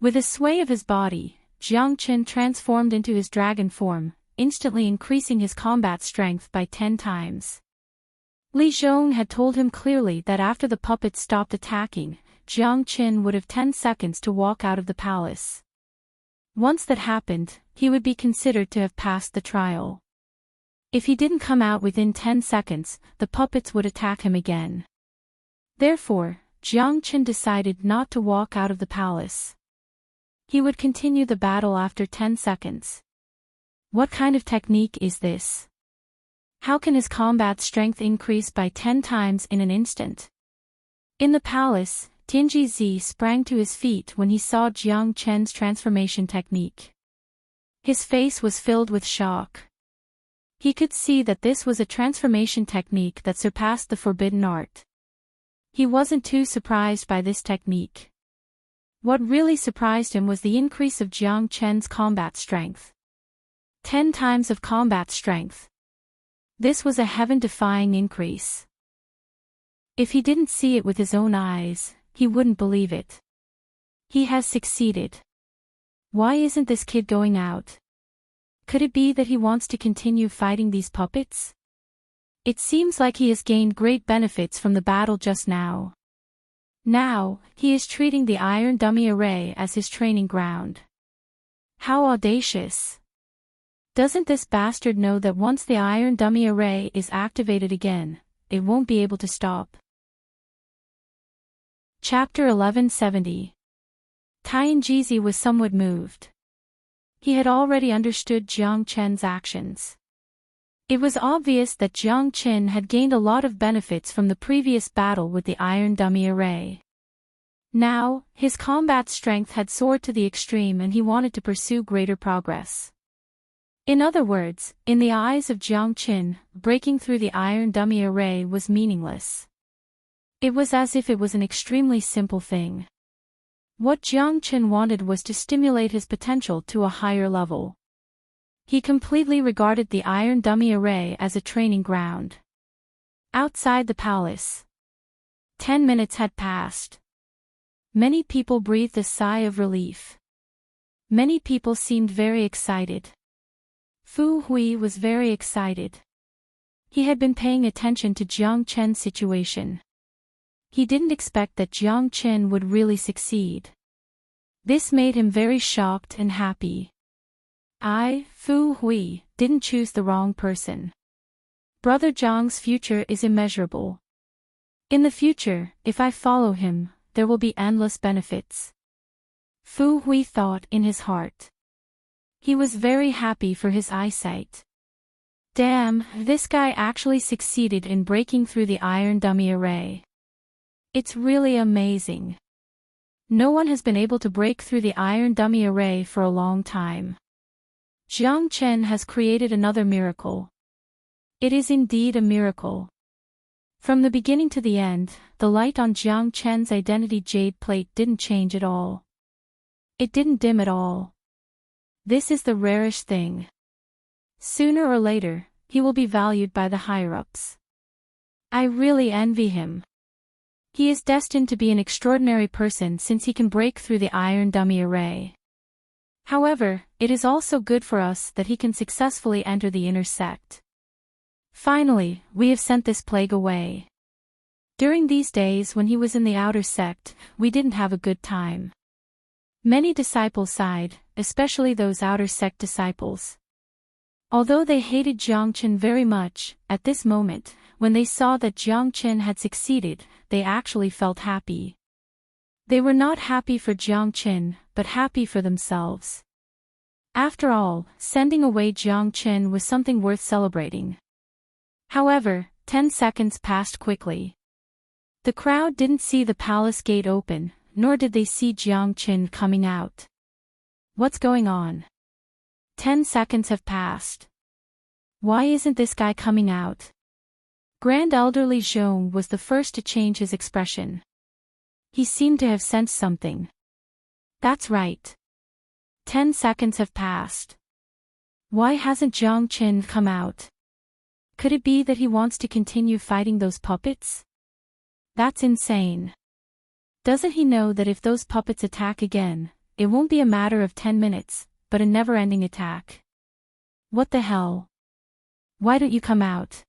With a sway of his body, Jiang Qin transformed into his dragon form, instantly increasing his combat strength by 10 times. Li Zhong had told him clearly that after the puppets stopped attacking, Jiang Qin would have 10 seconds to walk out of the palace. Once that happened, he would be considered to have passed the trial. If he didn't come out within 10 seconds, the puppets would attack him again. Therefore, Jiang Qin decided not to walk out of the palace. He would continue the battle after 10 seconds. What kind of technique is this? How can his combat strength increase by 10 times in an instant? In the palace, Tianji Zi sprang to his feet when he saw Jiang Qin's transformation technique. His face was filled with shock. He could see that this was a transformation technique that surpassed the forbidden art. He wasn't too surprised by this technique. What really surprised him was the increase of Jiang Qin's combat strength. 10 times of combat strength. This was a heaven-defying increase. If he didn't see it with his own eyes, he wouldn't believe it. He has succeeded. Why isn't this kid going out? Could it be that he wants to continue fighting these puppets? It seems like he has gained great benefits from the battle just now. Now, he is treating the iron dummy array as his training ground. How audacious! Doesn't this bastard know that once the iron dummy array is activated again, it won't be able to stop? Chapter 1170. Tianji was somewhat moved. He had already understood Jiang Qin's actions. It was obvious that Jiang Qin had gained a lot of benefits from the previous battle with the iron dummy array. Now, his combat strength had soared to the extreme and he wanted to pursue greater progress. In other words, in the eyes of Jiang Qin, breaking through the iron dummy array was meaningless. It was as if it was an extremely simple thing. What Jiang Qin wanted was to stimulate his potential to a higher level. He completely regarded the iron dummy array as a training ground. Outside the palace. 10 minutes had passed. Many people breathed a sigh of relief. Many people seemed very excited. Fu Hui was very excited. He had been paying attention to Jiang Qin's situation. He didn't expect that Jiang Qin would really succeed. This made him very shocked and happy. Fu Hui, didn't choose the wrong person. Brother Zhang's future is immeasurable. In the future, if I follow him, there will be endless benefits. Fu Hui thought in his heart. He was very happy for his eyesight. Damn, this guy actually succeeded in breaking through the iron dummy array. It's really amazing. No one has been able to break through the iron dummy array for a long time. Jiang Qin has created another miracle. It is indeed a miracle. From the beginning to the end, the light on Jiang Qin's identity jade plate didn't change at all. It didn't dim at all. This is the rarest thing. Sooner or later, he will be valued by the higher-ups. I really envy him. He is destined to be an extraordinary person since he can break through the iron dummy array. However, it is also good for us that he can successfully enter the inner sect. Finally, we have sent this plague away. During these days when he was in the outer sect, we didn't have a good time. Many disciples sighed, especially those outer sect disciples. Although they hated Jiang Qin very much, at this moment, when they saw that Jiang Qin had succeeded, they actually felt happy. They were not happy for Jiang Qin, but happy for themselves. After all, sending away Jiang Qin was something worth celebrating. However, 10 seconds passed quickly. The crowd didn't see the palace gate open, nor did they see Jiang Qin coming out. What's going on? 10 seconds have passed. Why isn't this guy coming out? Grand Elder Li Zhong was the first to change his expression. He seemed to have sensed something. That's right. 10 seconds have passed. Why hasn't Jiang Qin come out? Could it be that he wants to continue fighting those puppets? That's insane. Doesn't he know that if those puppets attack again, it won't be a matter of 10 minutes, but a never-ending attack. What the hell? Why don't you come out?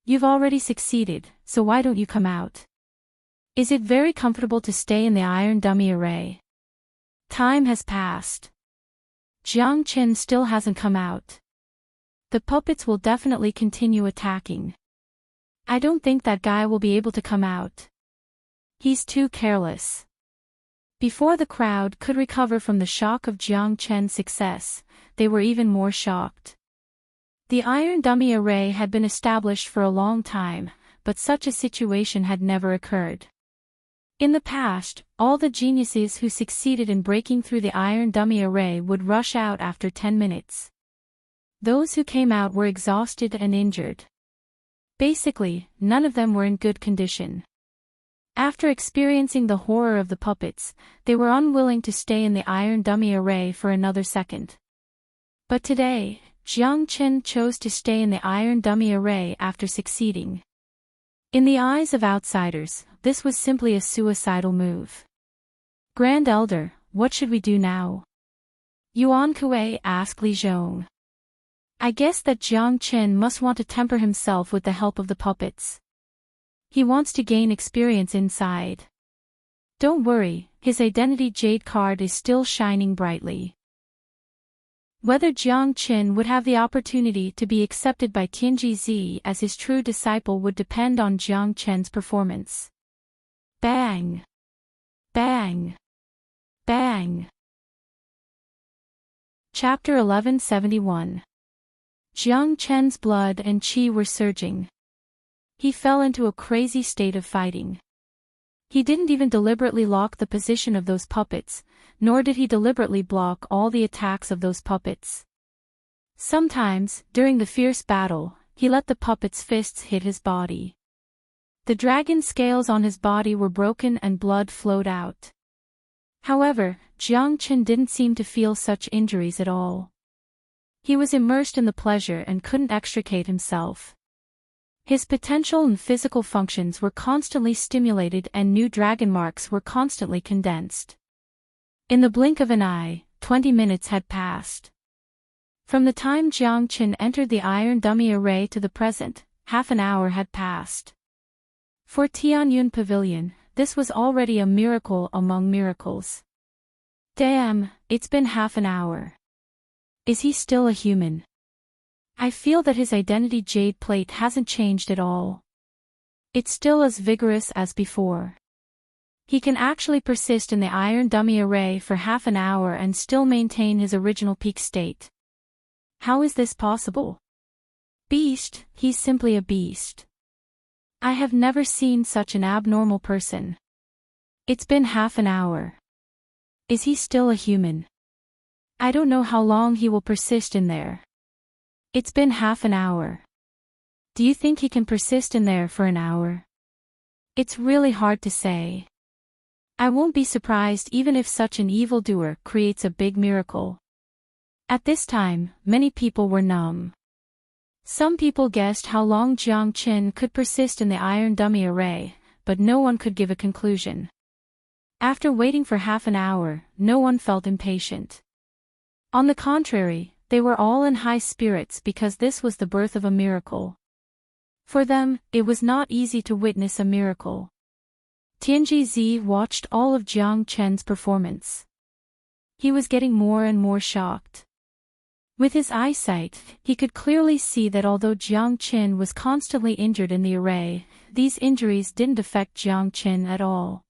You've already succeeded, so why don't you come out? Is it very comfortable to stay in the iron dummy array? Time has passed. Jiang Qin still hasn't come out. The puppets will definitely continue attacking. I don't think that guy will be able to come out. He's too careless. Before the crowd could recover from the shock of Jiang Qin's success, they were even more shocked. The iron dummy array had been established for a long time, but such a situation had never occurred. In the past, all the geniuses who succeeded in breaking through the iron dummy array would rush out after 10 minutes. Those who came out were exhausted and injured. Basically, none of them were in good condition. After experiencing the horror of the puppets, they were unwilling to stay in the iron dummy array for another second. But today, Jiang Qin chose to stay in the iron dummy array after succeeding. In the eyes of outsiders, this was simply a suicidal move. Grand Elder, what should we do now? Yuan Kuei asked Li Zhong. I guess that Jiang Qin must want to temper himself with the help of the puppets. He wants to gain experience inside. Don't worry, his identity jade card is still shining brightly. Whether Jiang Qin would have the opportunity to be accepted by Tianji Zi as his true disciple would depend on Jiang Qin's performance. Bang! Bang! Bang! Chapter 1171. Jiang Qin's blood and qi were surging. He fell into a crazy state of fighting. He didn't even deliberately lock the position of those puppets, nor did he deliberately block all the attacks of those puppets. Sometimes, during the fierce battle, he let the puppets' fists hit his body. The dragon scales on his body were broken and blood flowed out. However, Jiang Qin didn't seem to feel such injuries at all. He was immersed in the pleasure and couldn't extricate himself. His potential and physical functions were constantly stimulated and new dragon marks were constantly condensed. In the blink of an eye, 20 minutes had passed. From the time Jiang Qin entered the iron dummy array to the present, half an hour had passed. For Tianyun Pavilion, this was already a miracle among miracles. Damn, it's been half an hour. Is he still a human? I feel that his identity jade plate hasn't changed at all. It's still as vigorous as before. He can actually persist in the iron dummy array for half an hour and still maintain his original peak state. How is this possible? Beast, he's simply a beast. I have never seen such an abnormal person. It's been half an hour. Is he still a human? I don't know how long he will persist in there. It's been half an hour. Do you think he can persist in there for an hour? It's really hard to say. I won't be surprised even if such an evildoer creates a big miracle. At this time, many people were numb. Some people guessed how long Jiang Qin could persist in the iron dummy array, but no one could give a conclusion. After waiting for half an hour, no one felt impatient. On the contrary, they were all in high spirits because this was the birth of a miracle. For them, it was not easy to witness a miracle. Tianji Zi watched all of Jiang Qin's performance. He was getting more and more shocked. With his eyesight, he could clearly see that although Jiang Qin was constantly injured in the array, these injuries didn't affect Jiang Qin at all.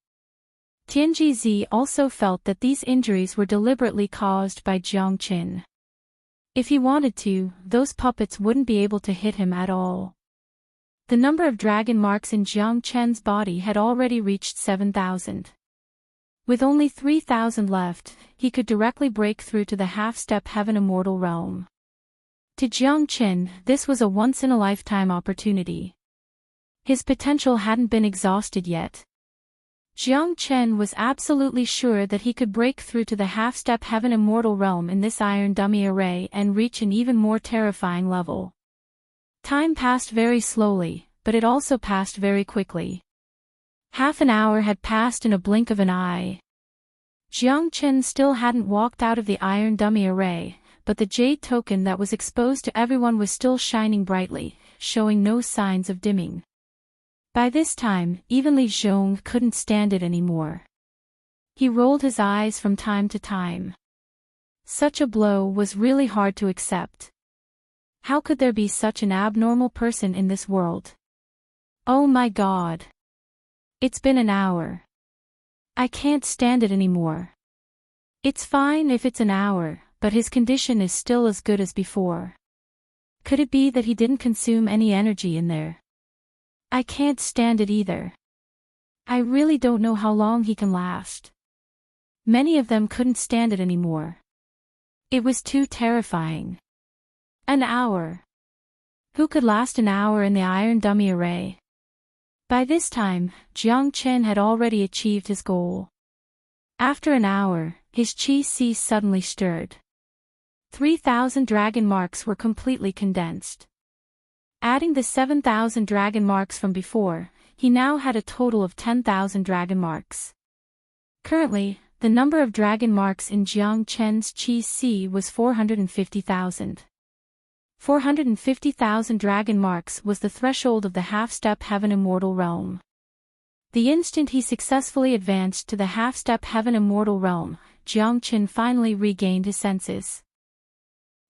Tianji Zi also felt that these injuries were deliberately caused by Jiang Qin. If he wanted to, those puppets wouldn't be able to hit him at all. The number of dragon marks in Jiang Qin's body had already reached 7,000. With only 3,000 left, he could directly break through to the half-step heaven immortal realm. To Jiang Qin, this was a once-in-a-lifetime opportunity. His potential hadn't been exhausted yet. Jiang Qin was absolutely sure that he could break through to the half-step heaven immortal realm in this iron dummy array and reach an even more terrifying level. Time passed very slowly, but it also passed very quickly. Half an hour had passed in a blink of an eye. Jiang Chen still hadn't walked out of the iron dummy array, but the jade token that was exposed to everyone was still shining brightly, showing no signs of dimming. By this time, even Li Zhong couldn't stand it anymore. He rolled his eyes from time to time. Such a blow was really hard to accept. How could there be such an abnormal person in this world? Oh my God! It's been an hour. I can't stand it anymore. It's fine if it's an hour, but his condition is still as good as before. Could it be that he didn't consume any energy in there? I can't stand it either. I really don't know how long he can last. Many of them couldn't stand it anymore. It was too terrifying. An hour. Who could last an hour in the iron dummy array? By this time, Jiang Chen had already achieved his goal. After an hour, his qi suddenly stirred. 3,000 dragon marks were completely condensed. Adding the 7,000 dragon marks from before, he now had a total of 10,000 dragon marks. Currently, the number of dragon marks in Jiang Chen's qi was 450,000. 450,000 dragon marks was the threshold of the half-step heaven immortal realm. The instant he successfully advanced to the half-step heaven immortal realm, Jiang Chen finally regained his senses.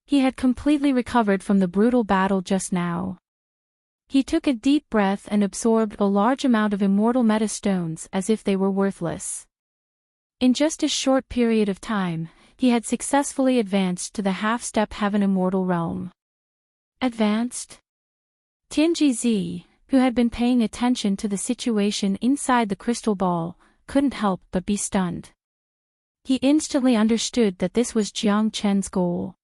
He had completely recovered from the brutal battle just now. He took a deep breath and absorbed a large amount of immortal meta stones as if they were worthless. In just a short period of time, he had successfully advanced to the half-step heaven immortal realm. Advanced? Tianji, who had been paying attention to the situation inside the crystal ball, couldn't help but be stunned. He instantly understood that this was Jiang Chen's goal.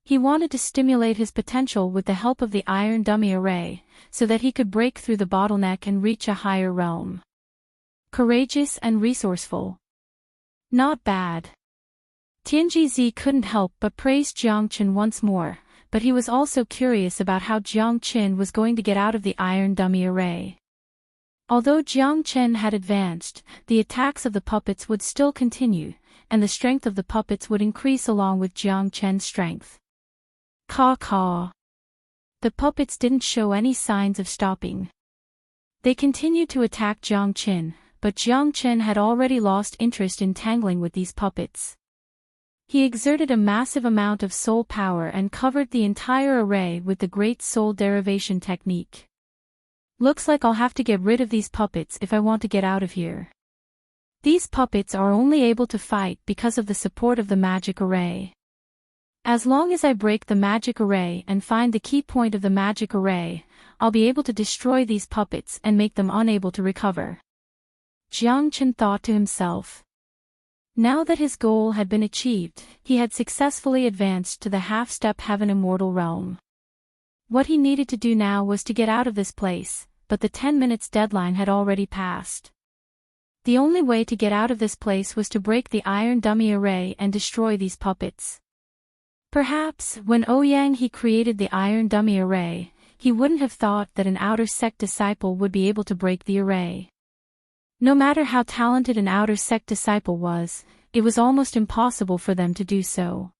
He wanted to stimulate his potential with the help of the iron dummy array, so that he could break through the bottleneck and reach a higher realm. Courageous and resourceful. Not bad. Tianji couldn't help but praise Jiang Chen once more, but he was also curious about how Jiang Chen was going to get out of the iron dummy array. Although Jiang Chen had advanced, the attacks of the puppets would still continue, and the strength of the puppets would increase along with Jiang Chen's strength. Caw. The puppets didn't show any signs of stopping. They continued to attack Jiang Chen, but Jiang Chen had already lost interest in tangling with these puppets. He exerted a massive amount of soul power and covered the entire array with the Great Soul Derivation technique. Looks like I'll have to get rid of these puppets if I want to get out of here. These puppets are only able to fight because of the support of the magic array. As long as I break the magic array and find the key point of the magic array, I'll be able to destroy these puppets and make them unable to recover. Jiang Chen thought to himself. Now that his goal had been achieved, he had successfully advanced to the half-step heaven immortal realm. What he needed to do now was to get out of this place, but the 10 minutes deadline had already passed. The only way to get out of this place was to break the iron dummy array and destroy these puppets. Perhaps, when Ouyang he created the iron dummy array, he wouldn't have thought that an outer sect disciple would be able to break the array. No matter how talented an outer sect disciple was, it was almost impossible for them to do so.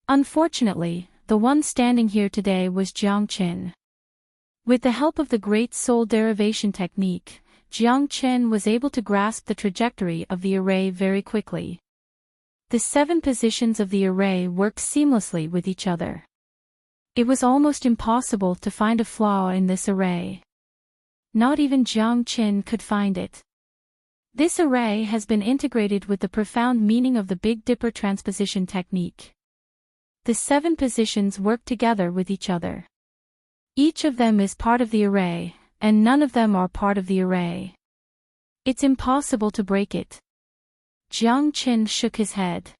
Unfortunately, the one standing here today was Jiang Chen. With the help of the Great Soul Derivation technique, Jiang Chen was able to grasp the trajectory of the array very quickly. The 7 positions of the array worked seamlessly with each other. It was almost impossible to find a flaw in this array. Not even Jiang Chen could find it. This array has been integrated with the profound meaning of the Big Dipper transposition technique. The 7 positions work together with each other. Each of them is part of the array, and none of them are part of the array. It's impossible to break it. Jiang Chen shook his head.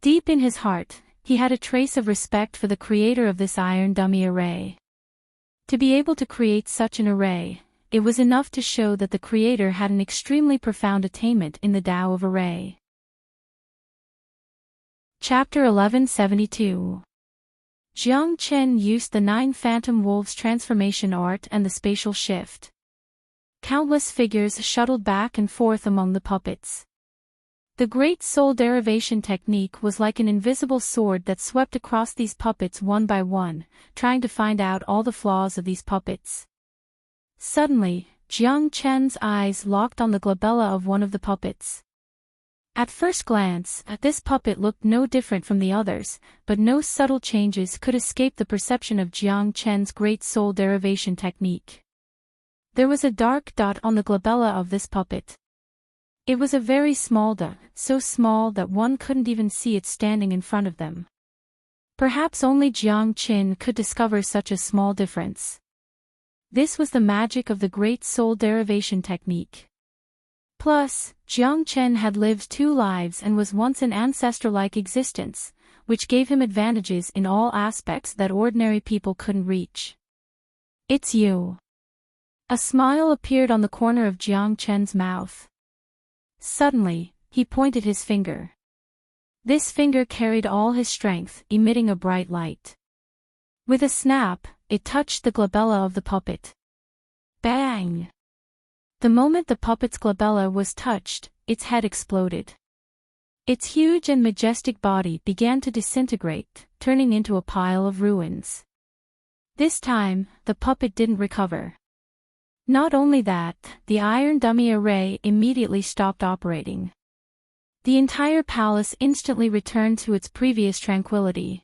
Deep in his heart, he had a trace of respect for the creator of this iron dummy array. To be able to create such an array, it was enough to show that the creator had an extremely profound attainment in the Tao of Array. Chapter 1172. Jiang Chen used the 9 Phantom Wolves transformation art and the spatial shift. Countless figures shuttled back and forth among the puppets. The Great Soul Derivation technique was like an invisible sword that swept across these puppets one by one, trying to find out all the flaws of these puppets. Suddenly, Jiang Chen's eyes locked on the glabella of one of the puppets. At first glance, this puppet looked no different from the others, but no subtle changes could escape the perception of Jiang Chen's Great Soul Derivation technique. There was a dark dot on the glabella of this puppet. It was a very small dot, so small that one couldn't even see it standing in front of them. Perhaps only Jiang Chen could discover such a small difference. This was the magic of the Great Soul Derivation technique. Plus, Jiang Chen had lived 2 lives and was once an ancestor-like existence, which gave him advantages in all aspects that ordinary people couldn't reach. "It's you." A smile appeared on the corner of Jiang Chen's mouth. Suddenly, he pointed his finger. This finger carried all his strength, emitting a bright light. With a snap, it touched the glabella of the puppet. Bang! The moment the puppet's glabella was touched, its head exploded. Its huge and majestic body began to disintegrate, turning into a pile of ruins. This time, the puppet didn't recover. Not only that, the iron dummy array immediately stopped operating. The entire palace instantly returned to its previous tranquility.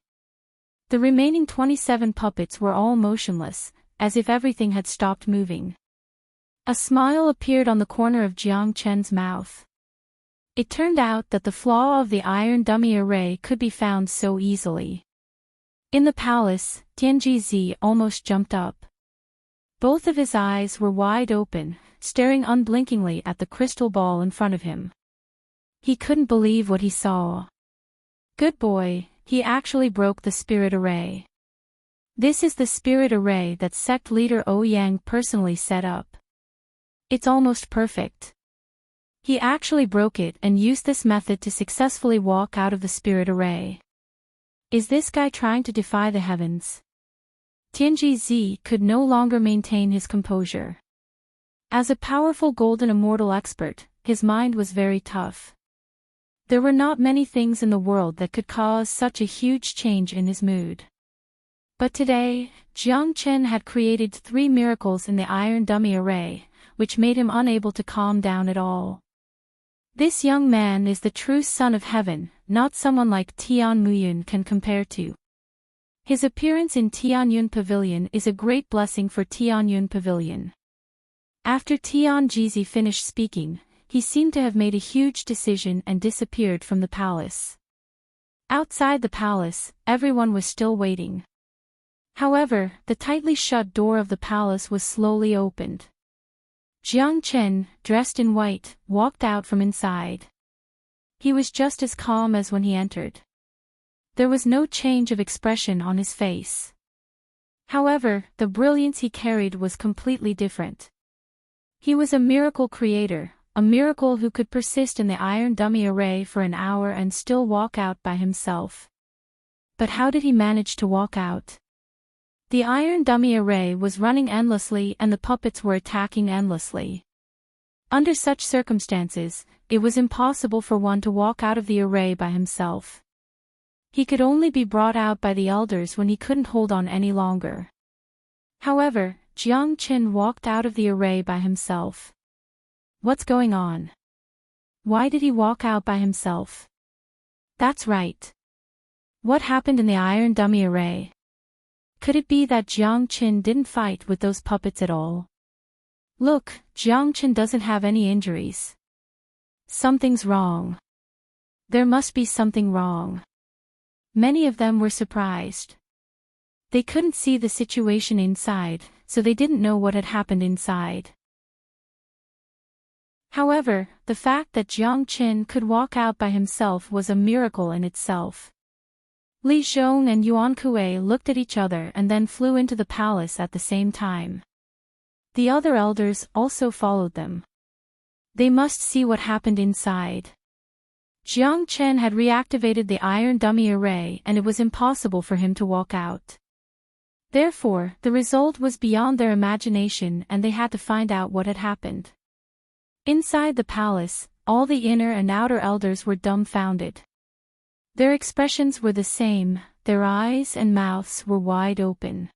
The remaining 27 puppets were all motionless, as if everything had stopped moving. A smile appeared on the corner of Jiang Chen's mouth. It turned out that the flaw of the iron dummy array could be found so easily. In the palace, Tianji almost jumped up. Both of his eyes were wide open, staring unblinkingly at the crystal ball in front of him. He couldn't believe what he saw. Good boy, he actually broke the spirit array. This is the spirit array that sect leader Ouyang personally set up. It's almost perfect. He actually broke it and used this method to successfully walk out of the spirit array. Is this guy trying to defy the heavens? Tianji could no longer maintain his composure. As a powerful golden immortal expert, his mind was very tough. There were not many things in the world that could cause such a huge change in his mood. But today, Jiang Chen had created 3 miracles in the iron dummy array, which made him unable to calm down at all. This young man is the true son of heaven, not someone like Tian Muyun can compare to. His appearance in Tianyun Pavilion is a great blessing for Tianyun Pavilion. After Tianji finished speaking, he seemed to have made a huge decision and disappeared from the palace. Outside the palace, everyone was still waiting. However, the tightly shut door of the palace was slowly opened. Jiang Chen, dressed in white, walked out from inside. He was just as calm as when he entered. There was no change of expression on his face. However, the brilliance he carried was completely different. He was a miracle creator, a miracle who could persist in the iron dummy array for an hour and still walk out by himself. But how did he manage to walk out? The iron dummy array was running endlessly and the puppets were attacking endlessly. Under such circumstances, it was impossible for one to walk out of the array by himself. He could only be brought out by the elders when he couldn't hold on any longer. However, Jiang Chen walked out of the array by himself. What's going on? Why did he walk out by himself? That's right. What happened in the iron dummy array? Could it be that Jiang Chen didn't fight with those puppets at all? Look, Jiang Chen doesn't have any injuries. Something's wrong. There must be something wrong. Many of them were surprised. They couldn't see the situation inside, so they didn't know what had happened inside. However, the fact that Jiang Chen could walk out by himself was a miracle in itself. Li Zhong and Yuan Kuei looked at each other and then flew into the palace at the same time. The other elders also followed them. They must see what happened inside. Jiang Chen had reactivated the iron dummy array and it was impossible for him to walk out. Therefore, the result was beyond their imagination and they had to find out what had happened. Inside the palace, all the inner and outer elders were dumbfounded. Their expressions were the same, their eyes and mouths were wide open.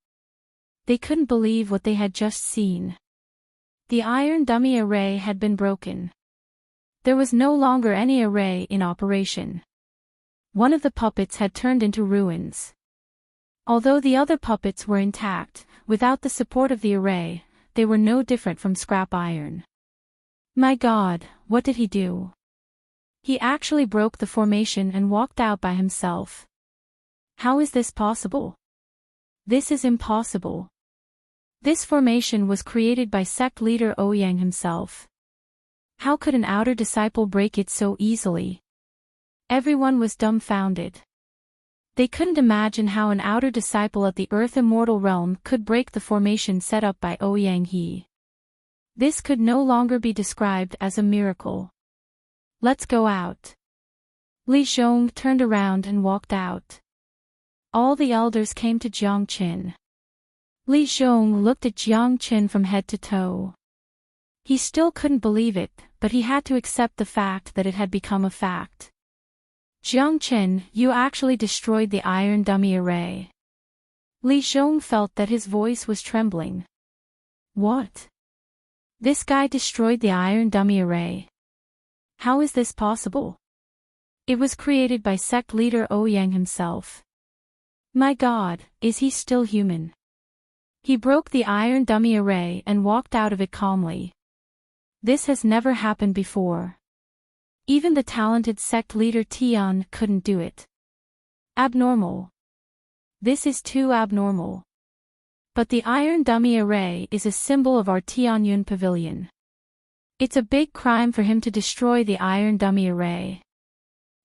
They couldn't believe what they had just seen. The iron dummy array had been broken. There was no longer any array in operation. One of the puppets had turned into ruins. Although the other puppets were intact, without the support of the array, they were no different from scrap iron. My God, what did he do? He actually broke the formation and walked out by himself. How is this possible? This is impossible. This formation was created by sect leader Ouyang himself. How could an outer disciple break it so easily? Everyone was dumbfounded. They couldn't imagine how an outer disciple of the Earth Immortal Realm could break the formation set up by Ouyang He. This could no longer be described as a miracle. Let's go out. Li Zhong turned around and walked out. All the elders came to Jiang Qin. Li Zhong looked at Jiang Qin from head to toe. He still couldn't believe it, but he had to accept the fact that it had become a fact. Jiang Qin, you actually destroyed the iron dummy array. Li Zhong felt that his voice was trembling. What? This guy destroyed the iron dummy array. How is this possible? It was created by sect leader Ouyang himself. My God, is he still human? He broke the iron dummy array and walked out of it calmly. This has never happened before. Even the talented sect leader Tian couldn't do it. Abnormal. This is too abnormal. But the iron dummy array is a symbol of our Tianyun pavilion. It's a big crime for him to destroy the iron dummy array.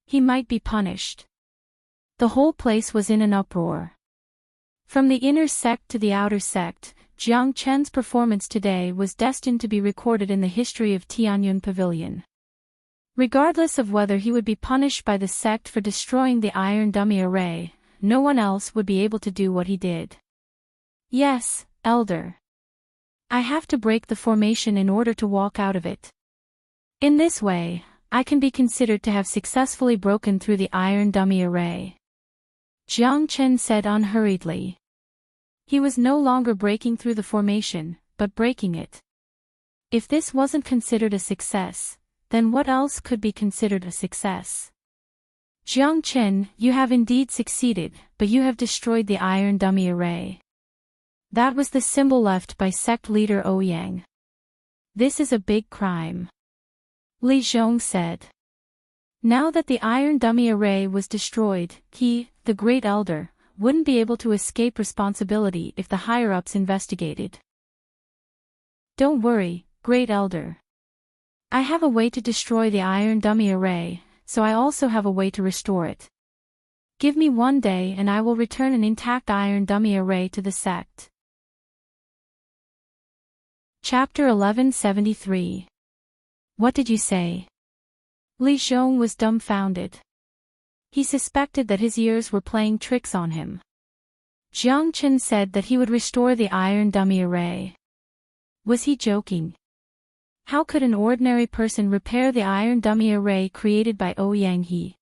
He might be punished. The whole place was in an uproar. From the inner sect to the outer sect, Jiang Chen's performance today was destined to be recorded in the history of Tianyun Pavilion. Regardless of whether he would be punished by the sect for destroying the iron dummy array, no one else would be able to do what he did. Yes, Elder. I have to break the formation in order to walk out of it. In this way, I can be considered to have successfully broken through the iron dummy array. Jiang Chen said unhurriedly. He was no longer breaking through the formation, but breaking it. If this wasn't considered a success, then what else could be considered a success? Jiang Chen, you have indeed succeeded, but you have destroyed the iron dummy array. That was the symbol left by sect leader Ouyang. This is a big crime. Li Zhong said. Now that the iron dummy array was destroyed, he, the Great Elder, wouldn't be able to escape responsibility if the higher-ups investigated. Don't worry, Great Elder. I have a way to destroy the iron dummy array, so I also have a way to restore it. Give me 1 day and I will return an intact iron dummy array to the sect. Chapter 1173. What did you say? Li Zhong was dumbfounded. He suspected that his ears were playing tricks on him. Jiang Chen said that he would restore the iron dummy array. Was he joking? How could an ordinary person repair the iron dummy array created by Ouyang He?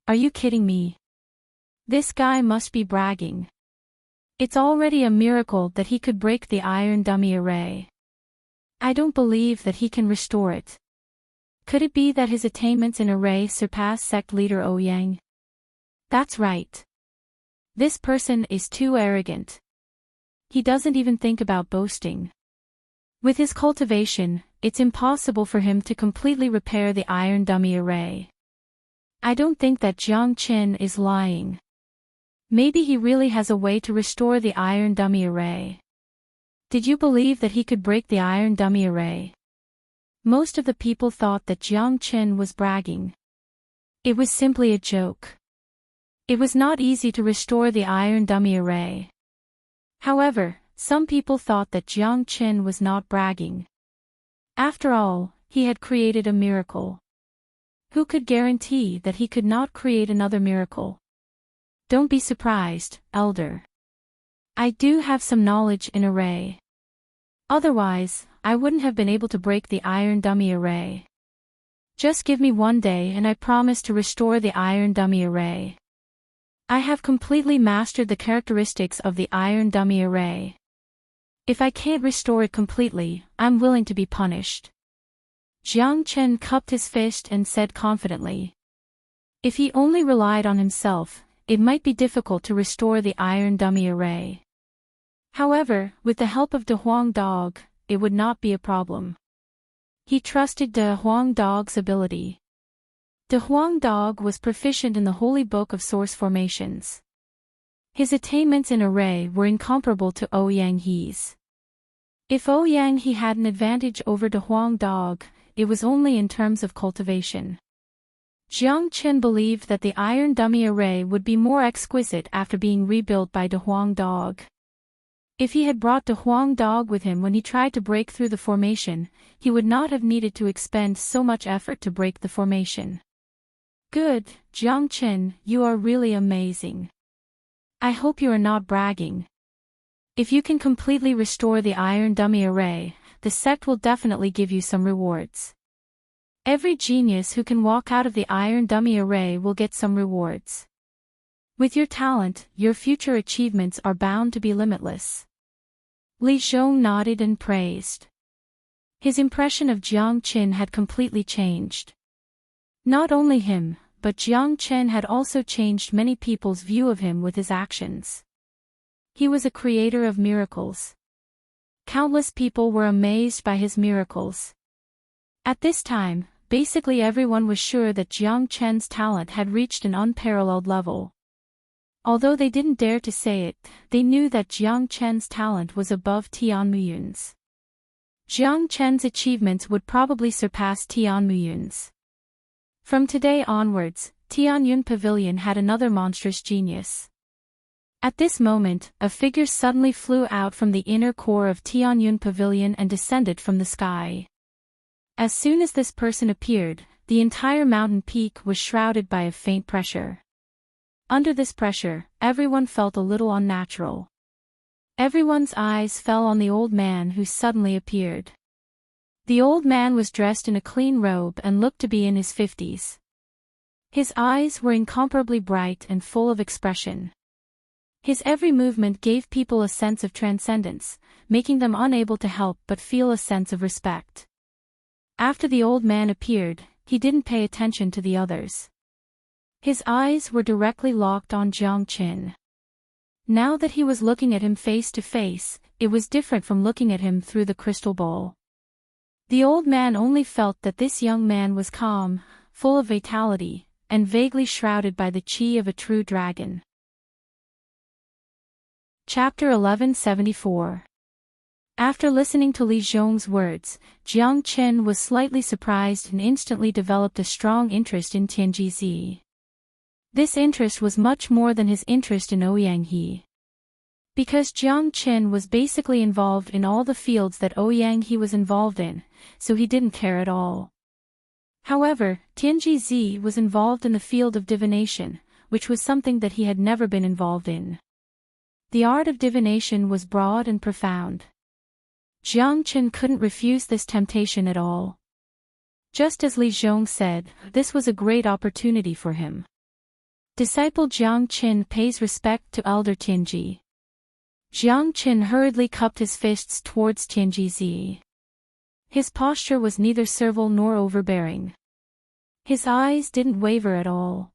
Are you kidding me? This guy must be bragging. It's already a miracle that he could break the iron dummy array. I don't believe that he can restore it. Could it be that his attainments in array surpass sect leader Ouyang? That's right. This person is too arrogant. He doesn't even think about boasting. With his cultivation, it's impossible for him to completely repair the iron dummy array. I don't think that Jiang Qin is lying. Maybe he really has a way to restore the iron dummy array. Did you believe that he could break the iron dummy array? Most of the people thought that Jiang Qin was bragging. It was simply a joke. It was not easy to restore the iron dummy array. However, some people thought that Jiang Qin was not bragging. After all, he had created a miracle. Who could guarantee that he could not create another miracle? Don't be surprised, Elder. I do have some knowledge in array. Otherwise, I wouldn't have been able to break the iron dummy array. Just give me one day and I promise to restore the iron dummy array. I have completely mastered the characteristics of the iron dummy array. If I can't restore it completely, I'm willing to be punished. Jiang Chen cupped his fist and said confidently. If he only relied on himself, it might be difficult to restore the iron dummy array. However, with the help of De Huang Dog, it would not be a problem. He trusted De Huang Dog's ability. De Huang Dog was proficient in the Holy Book of Source Formations. His attainments in array were incomparable to Ouyang He's. If Ouyang He had an advantage over De Huang Dog, it was only in terms of cultivation. Jiang Chen believed that the iron dummy array would be more exquisite after being rebuilt by De Huang Dog. If he had brought De Huang Dog with him when he tried to break through the formation, he would not have needed to expend so much effort to break the formation. Good, Jiang Chen, you are really amazing. I hope you are not bragging. If you can completely restore the iron dummy array, the sect will definitely give you some rewards. Every genius who can walk out of the iron dummy array will get some rewards. With your talent, your future achievements are bound to be limitless. Li Zhong nodded and praised. His impression of Jiang Chen had completely changed. Not only him, but Jiang Chen had also changed many people's view of him with his actions. He was a creator of miracles. Countless people were amazed by his miracles. At this time, basically everyone was sure that Jiang Chen's talent had reached an unparalleled level. Although they didn't dare to say it, they knew that Jiang Chen's talent was above Tian Muyun's. Jiang Chen's achievements would probably surpass Tian Muyun's. From today onwards, Tianyun Pavilion had another monstrous genius. At this moment, a figure suddenly flew out from the inner core of Tianyun Pavilion and descended from the sky. As soon as this person appeared, the entire mountain peak was shrouded by a faint pressure. Under this pressure, everyone felt a little unnatural. Everyone's eyes fell on the old man who suddenly appeared. The old man was dressed in a clean robe and looked to be in his 50s. His eyes were incomparably bright and full of expression. His every movement gave people a sense of transcendence, making them unable to help but feel a sense of respect. After the old man appeared, he didn't pay attention to the others. His eyes were directly locked on Jiang Chen. Now that he was looking at him face to face, it was different from looking at him through the crystal ball. The old man only felt that this young man was calm, full of vitality, and vaguely shrouded by the qi of a true dragon. Chapter 1174. After listening to Li Zhong's words, Jiang Chen was slightly surprised and instantly developed a strong interest in Tianji. This interest was much more than his interest in Ouyang He. Because Jiang Chen was basically involved in all the fields that Ouyang He was involved in, so he didn't care at all. However, Tianji was involved in the field of divination, which was something that he had never been involved in. The art of divination was broad and profound. Jiang Chen couldn't refuse this temptation at all. Just as Li Zhong said, this was a great opportunity for him. Disciple Jiang Chen pays respect to Elder Tianji. Jiang Chen hurriedly cupped his fists towards Tianji. His posture was neither servile nor overbearing. His eyes didn't waver at all.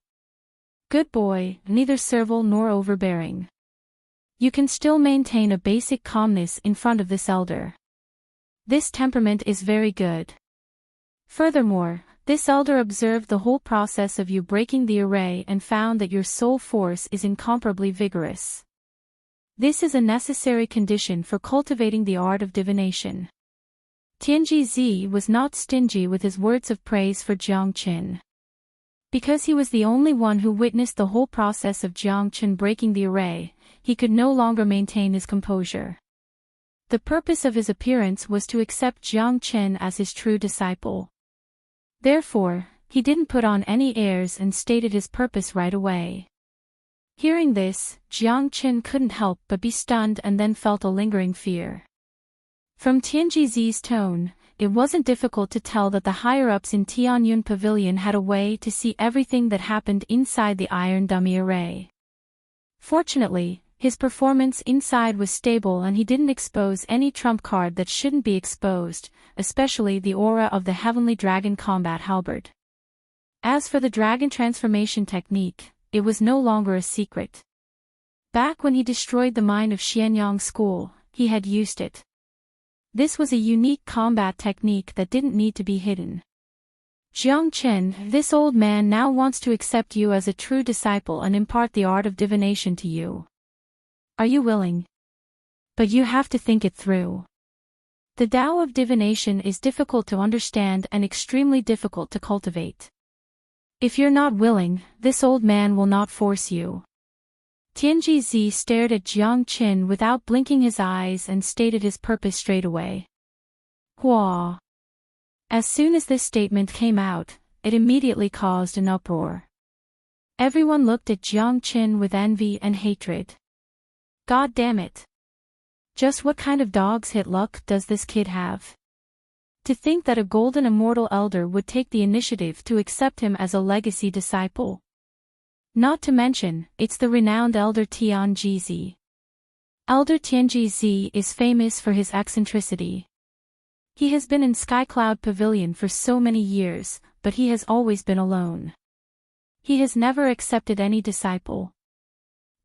Good boy, neither servile nor overbearing. You can still maintain a basic calmness in front of this elder. This temperament is very good. Furthermore, this elder observed the whole process of you breaking the array and found that your soul force is incomparably vigorous. This is a necessary condition for cultivating the art of divination. Tianji was not stingy with his words of praise for Jiang Chen. Because he was the only one who witnessed the whole process of Jiang Chen breaking the array, he could no longer maintain his composure. The purpose of his appearance was to accept Jiang Chen as his true disciple. Therefore, he didn't put on any airs and stated his purpose right away. Hearing this, Jiang Chen couldn't help but be stunned and then felt a lingering fear. From Tianji's tone, it wasn't difficult to tell that the higher-ups in Tianyun Pavilion had a way to see everything that happened inside the iron dummy array. Fortunately, his performance inside was stable and he didn't expose any trump card that shouldn't be exposed, especially the aura of the Heavenly Dragon Combat Halberd. As for the dragon transformation technique, it was no longer a secret. Back when he destroyed the mine of Xianyang School, he had used it. This was a unique combat technique that didn't need to be hidden. Jiang Chen, this old man now wants to accept you as a true disciple and impart the art of divination to you. Are you willing? But you have to think it through. The Tao of divination is difficult to understand and extremely difficult to cultivate. If you're not willing, this old man will not force you. Tianji Zi stared at Jiang Qin without blinking his eyes and stated his purpose straight away. Hua. As soon as this statement came out, it immediately caused an uproar. Everyone looked at Jiang Qin with envy and hatred. God damn it. Just what kind of dog's hit luck does this kid have? To think that a golden immortal elder would take the initiative to accept him as a legacy disciple. Not to mention, it's the renowned Elder Tianji Zi. Elder Tianji Zi is famous for his eccentricity. He has been in Skycloud Pavilion for so many years, but he has always been alone. He has never accepted any disciple.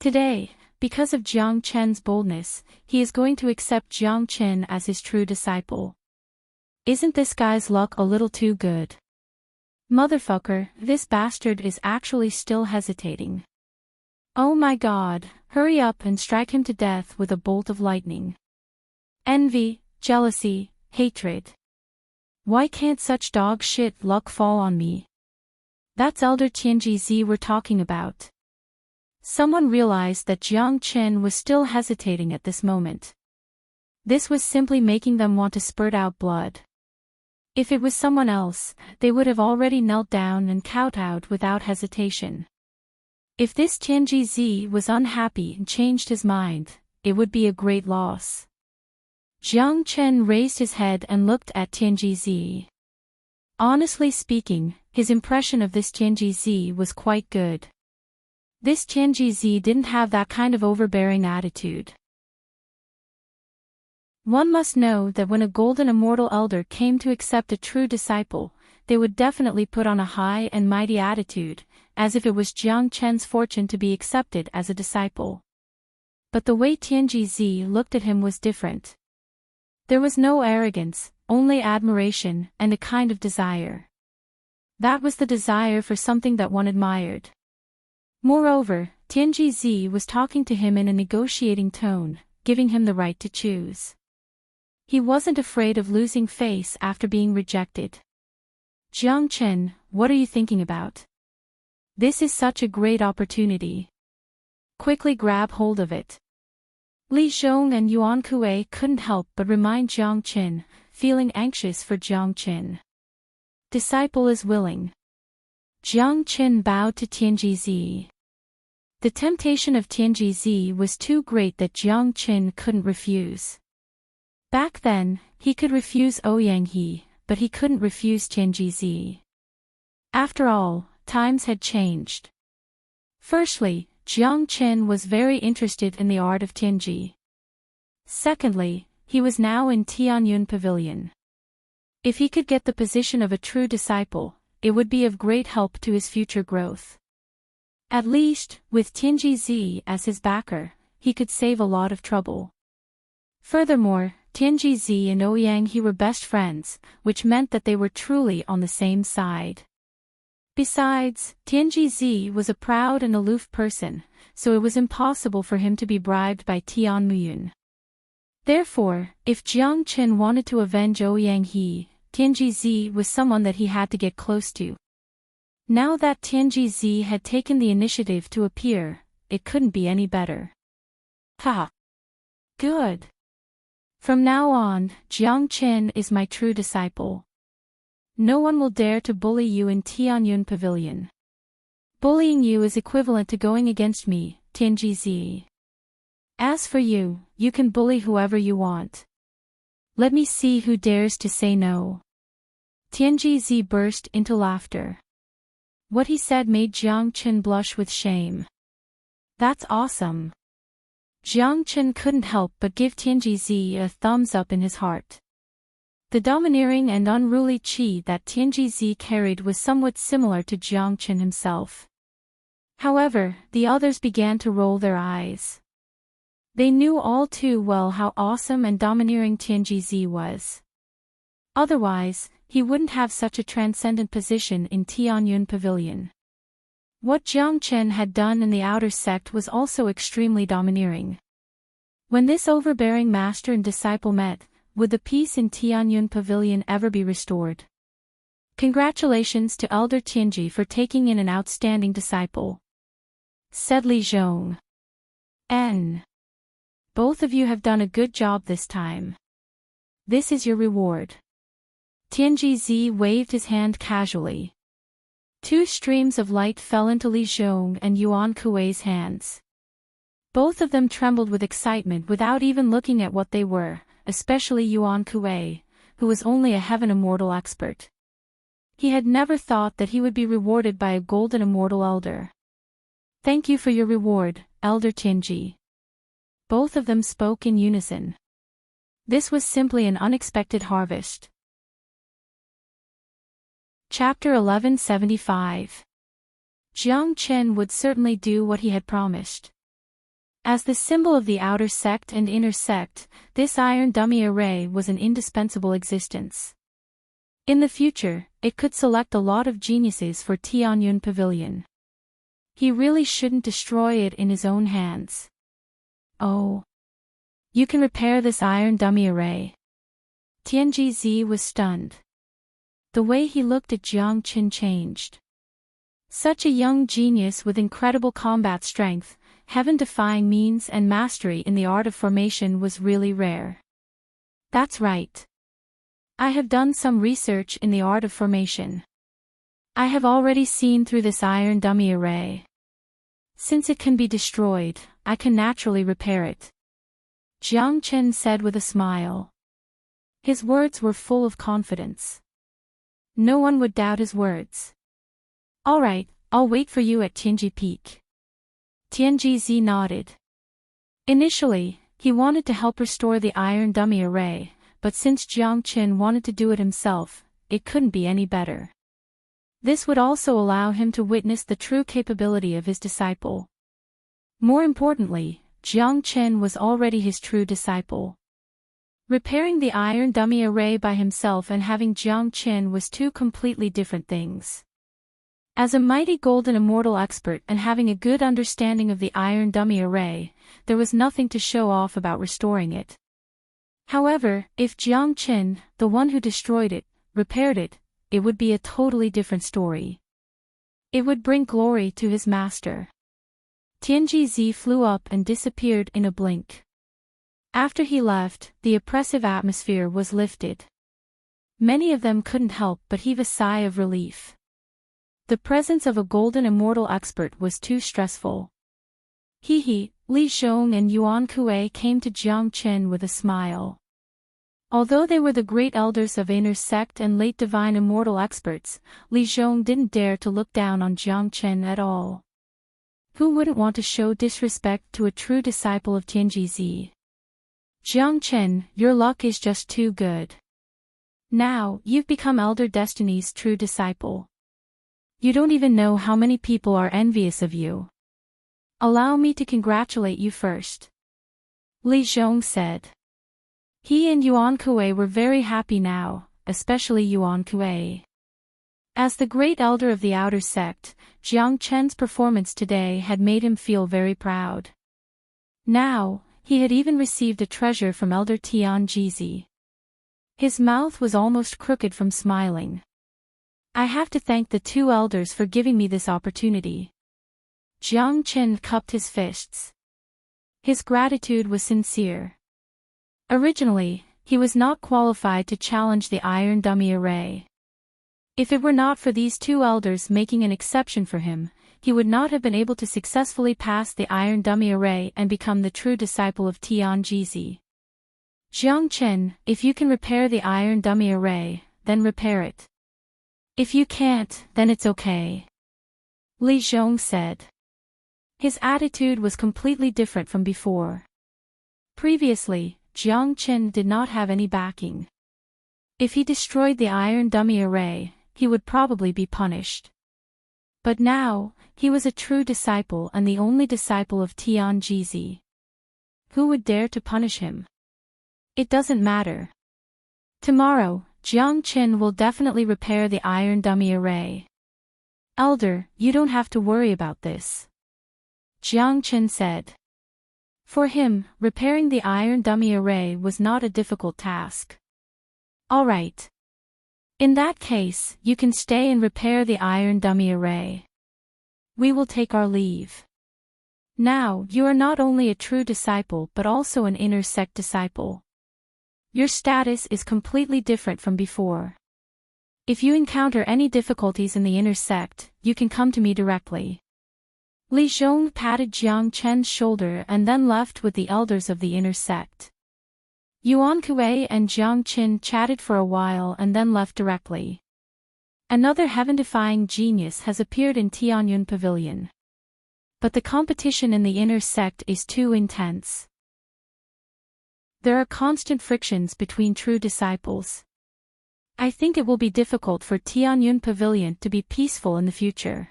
Today, because of Jiang Chen's boldness, he is going to accept Jiang Chen as his true disciple. Isn't this guy's luck a little too good? Motherfucker, this bastard is actually still hesitating. Oh my god, hurry up and strike him to death with a bolt of lightning. Envy, jealousy, hatred. Why can't such dog shit luck fall on me? That's Elder Tianji Zi we're talking about. Someone realized that Jiang Chen was still hesitating at this moment. This was simply making them want to spurt out blood. If it was someone else, they would have already knelt down and kowtowed without hesitation. If this Tianji Zi was unhappy and changed his mind, it would be a great loss. Jiang Chen raised his head and looked at Tianji Zi. Honestly speaking, his impression of this Tianji Zi was quite good. This Tianji Zi didn't have that kind of overbearing attitude. One must know that when a golden immortal elder came to accept a true disciple, they would definitely put on a high and mighty attitude, as if it was Jiang Chen's fortune to be accepted as a disciple. But the way Tianji Zi looked at him was different. There was no arrogance, only admiration and a kind of desire. That was the desire for something that one admired. Moreover, Tianji Zi was talking to him in a negotiating tone, giving him the right to choose. He wasn't afraid of losing face after being rejected. Jiang Chen, what are you thinking about? This is such a great opportunity. Quickly grab hold of it. Li Zhong and Yuan Kuei couldn't help but remind Jiang Chen, feeling anxious for Jiang Chen. Disciple is willing. Jiang Chen bowed to Tianji Zi. The temptation of Tianji Zi was too great that Jiang Chen couldn't refuse. Back then, he could refuse Ouyang He, but he couldn't refuse Tianji Zi. After all, times had changed. Firstly, Jiang Chen was very interested in the art of Tianji. Secondly, he was now in Tianyun Pavilion. If he could get the position of a true disciple, it would be of great help to his future growth. At least, with Tianji Zi as his backer, he could save a lot of trouble. Furthermore, Tianji Zi and Ouyang He were best friends, which meant that they were truly on the same side. Besides, Tianji Zi was a proud and aloof person, so it was impossible for him to be bribed by Tian Muyun. Therefore, if Jiang Chen wanted to avenge Ouyang He, Tianji Zi was someone that he had to get close to. Now that Tianji Zi had taken the initiative to appear, it couldn't be any better. Ha! Good. From now on, Jiang Chen is my true disciple. No one will dare to bully you in Tianyun Pavilion. Bullying you is equivalent to going against me, Tianji Zi. As for you, you can bully whoever you want. Let me see who dares to say no. Tianji burst into laughter. What he said made Jiang Chen blush with shame. That's awesome. Jiang Chen couldn't help but give Tianji a thumbs up in his heart. The domineering and unruly qi that Tianji carried was somewhat similar to Jiang Chen himself. However, the others began to roll their eyes. They knew all too well how awesome and domineering Tianji was. Otherwise, he wouldn't have such a transcendent position in Tianyun Pavilion. What Jiang Chen had done in the outer sect was also extremely domineering. When this overbearing master and disciple met, would the peace in Tianyun Pavilion ever be restored? Congratulations to Elder Tianji for taking in an outstanding disciple, said Li Zhong. Both of you have done a good job this time. This is your reward. Tianji waved his hand casually. Two streams of light fell into Li Zhong and Yuan Kuei's hands. Both of them trembled with excitement without even looking at what they were, especially Yuan Kuei, who was only a heaven immortal expert. He had never thought that he would be rewarded by a golden immortal elder. Thank you for your reward, Elder Tianji. Both of them spoke in unison. This was simply an unexpected harvest. Chapter 1175. Jiang Chen would certainly do what he had promised. As the symbol of the outer sect and inner sect, this iron dummy array was an indispensable existence. In the future, it could select a lot of geniuses for Tianyun Pavilion. He really shouldn't destroy it in his own hands. Oh. You can repair this iron dummy array. Tianji was stunned. The way he looked at Jiang Chen changed. Such a young genius with incredible combat strength, heaven-defying means and mastery in the art of formation was really rare. That's right. I have done some research in the art of formation. I have already seen through this iron dummy array. Since it can be destroyed, I can naturally repair it. Jiang Chen said with a smile. His words were full of confidence. No one would doubt his words. All right, I'll wait for you at Tianji Peak. Tianji nodded. Initially, he wanted to help restore the iron dummy array, but since Jiang Chen wanted to do it himself, it couldn't be any better. This would also allow him to witness the true capability of his disciple. More importantly, Jiang Chen was already his true disciple. Repairing the iron dummy array by himself and having Jiang Chen was two completely different things. As a mighty golden immortal expert and having a good understanding of the iron dummy array, there was nothing to show off about restoring it. However, if Jiang Chen, the one who destroyed it, repaired it, it would be a totally different story. It would bring glory to his master. Tianji flew up and disappeared in a blink. After he left, the oppressive atmosphere was lifted. Many of them couldn't help but heave a sigh of relief. The presence of a golden immortal expert was too stressful. Li Zhong and Yuan Kuei came to Jiang Chen with a smile. Although they were the great elders of inner sect and late divine immortal experts, Li Zhong didn't dare to look down on Jiang Chen at all. Who wouldn't want to show disrespect to a true disciple of Tianji? Jiang Chen, your luck is just too good. Now, you've become Elder Destiny's true disciple. You don't even know how many people are envious of you. Allow me to congratulate you first. Li Zhong said. He and Yuan Kuei were very happy now, especially Yuan Kuei. As the great elder of the outer sect, Jiang Chen's performance today had made him feel very proud. Now, he had even received a treasure from Elder Tianji. His mouth was almost crooked from smiling. I have to thank the two elders for giving me this opportunity. Jiang Chen cupped his fists. His gratitude was sincere. Originally, he was not qualified to challenge the iron dummy array. If it were not for these two elders making an exception for him, he would not have been able to successfully pass the iron dummy array and become the true disciple of Tianji. Jiang Chen, if you can repair the iron dummy array, then repair it. If you can't, then it's okay. Li Zhong said. His attitude was completely different from before. Previously, Jiang Chen did not have any backing. If he destroyed the iron dummy array, he would probably be punished. But now, he was a true disciple and the only disciple of Tian Jizi. Who would dare to punish him? It doesn't matter. Tomorrow, Jiang Chen will definitely repair the iron dummy array. Elder, you don't have to worry about this. Jiang Chen said. For him, repairing the iron dummy array was not a difficult task. All right. In that case, you can stay and repair the iron dummy array. We will take our leave. Now, you are not only a true disciple but also an inner sect disciple. Your status is completely different from before. If you encounter any difficulties in the inner sect, you can come to me directly. Li Zhong patted Jiang Chen's shoulder and then left with the elders of the inner sect. Yuan Kuei and Jiang Qin chatted for a while and then left directly. Another heaven-defying genius has appeared in Tianyun Pavilion. But the competition in the inner sect is too intense. There are constant frictions between true disciples. I think it will be difficult for Tianyun Pavilion to be peaceful in the future.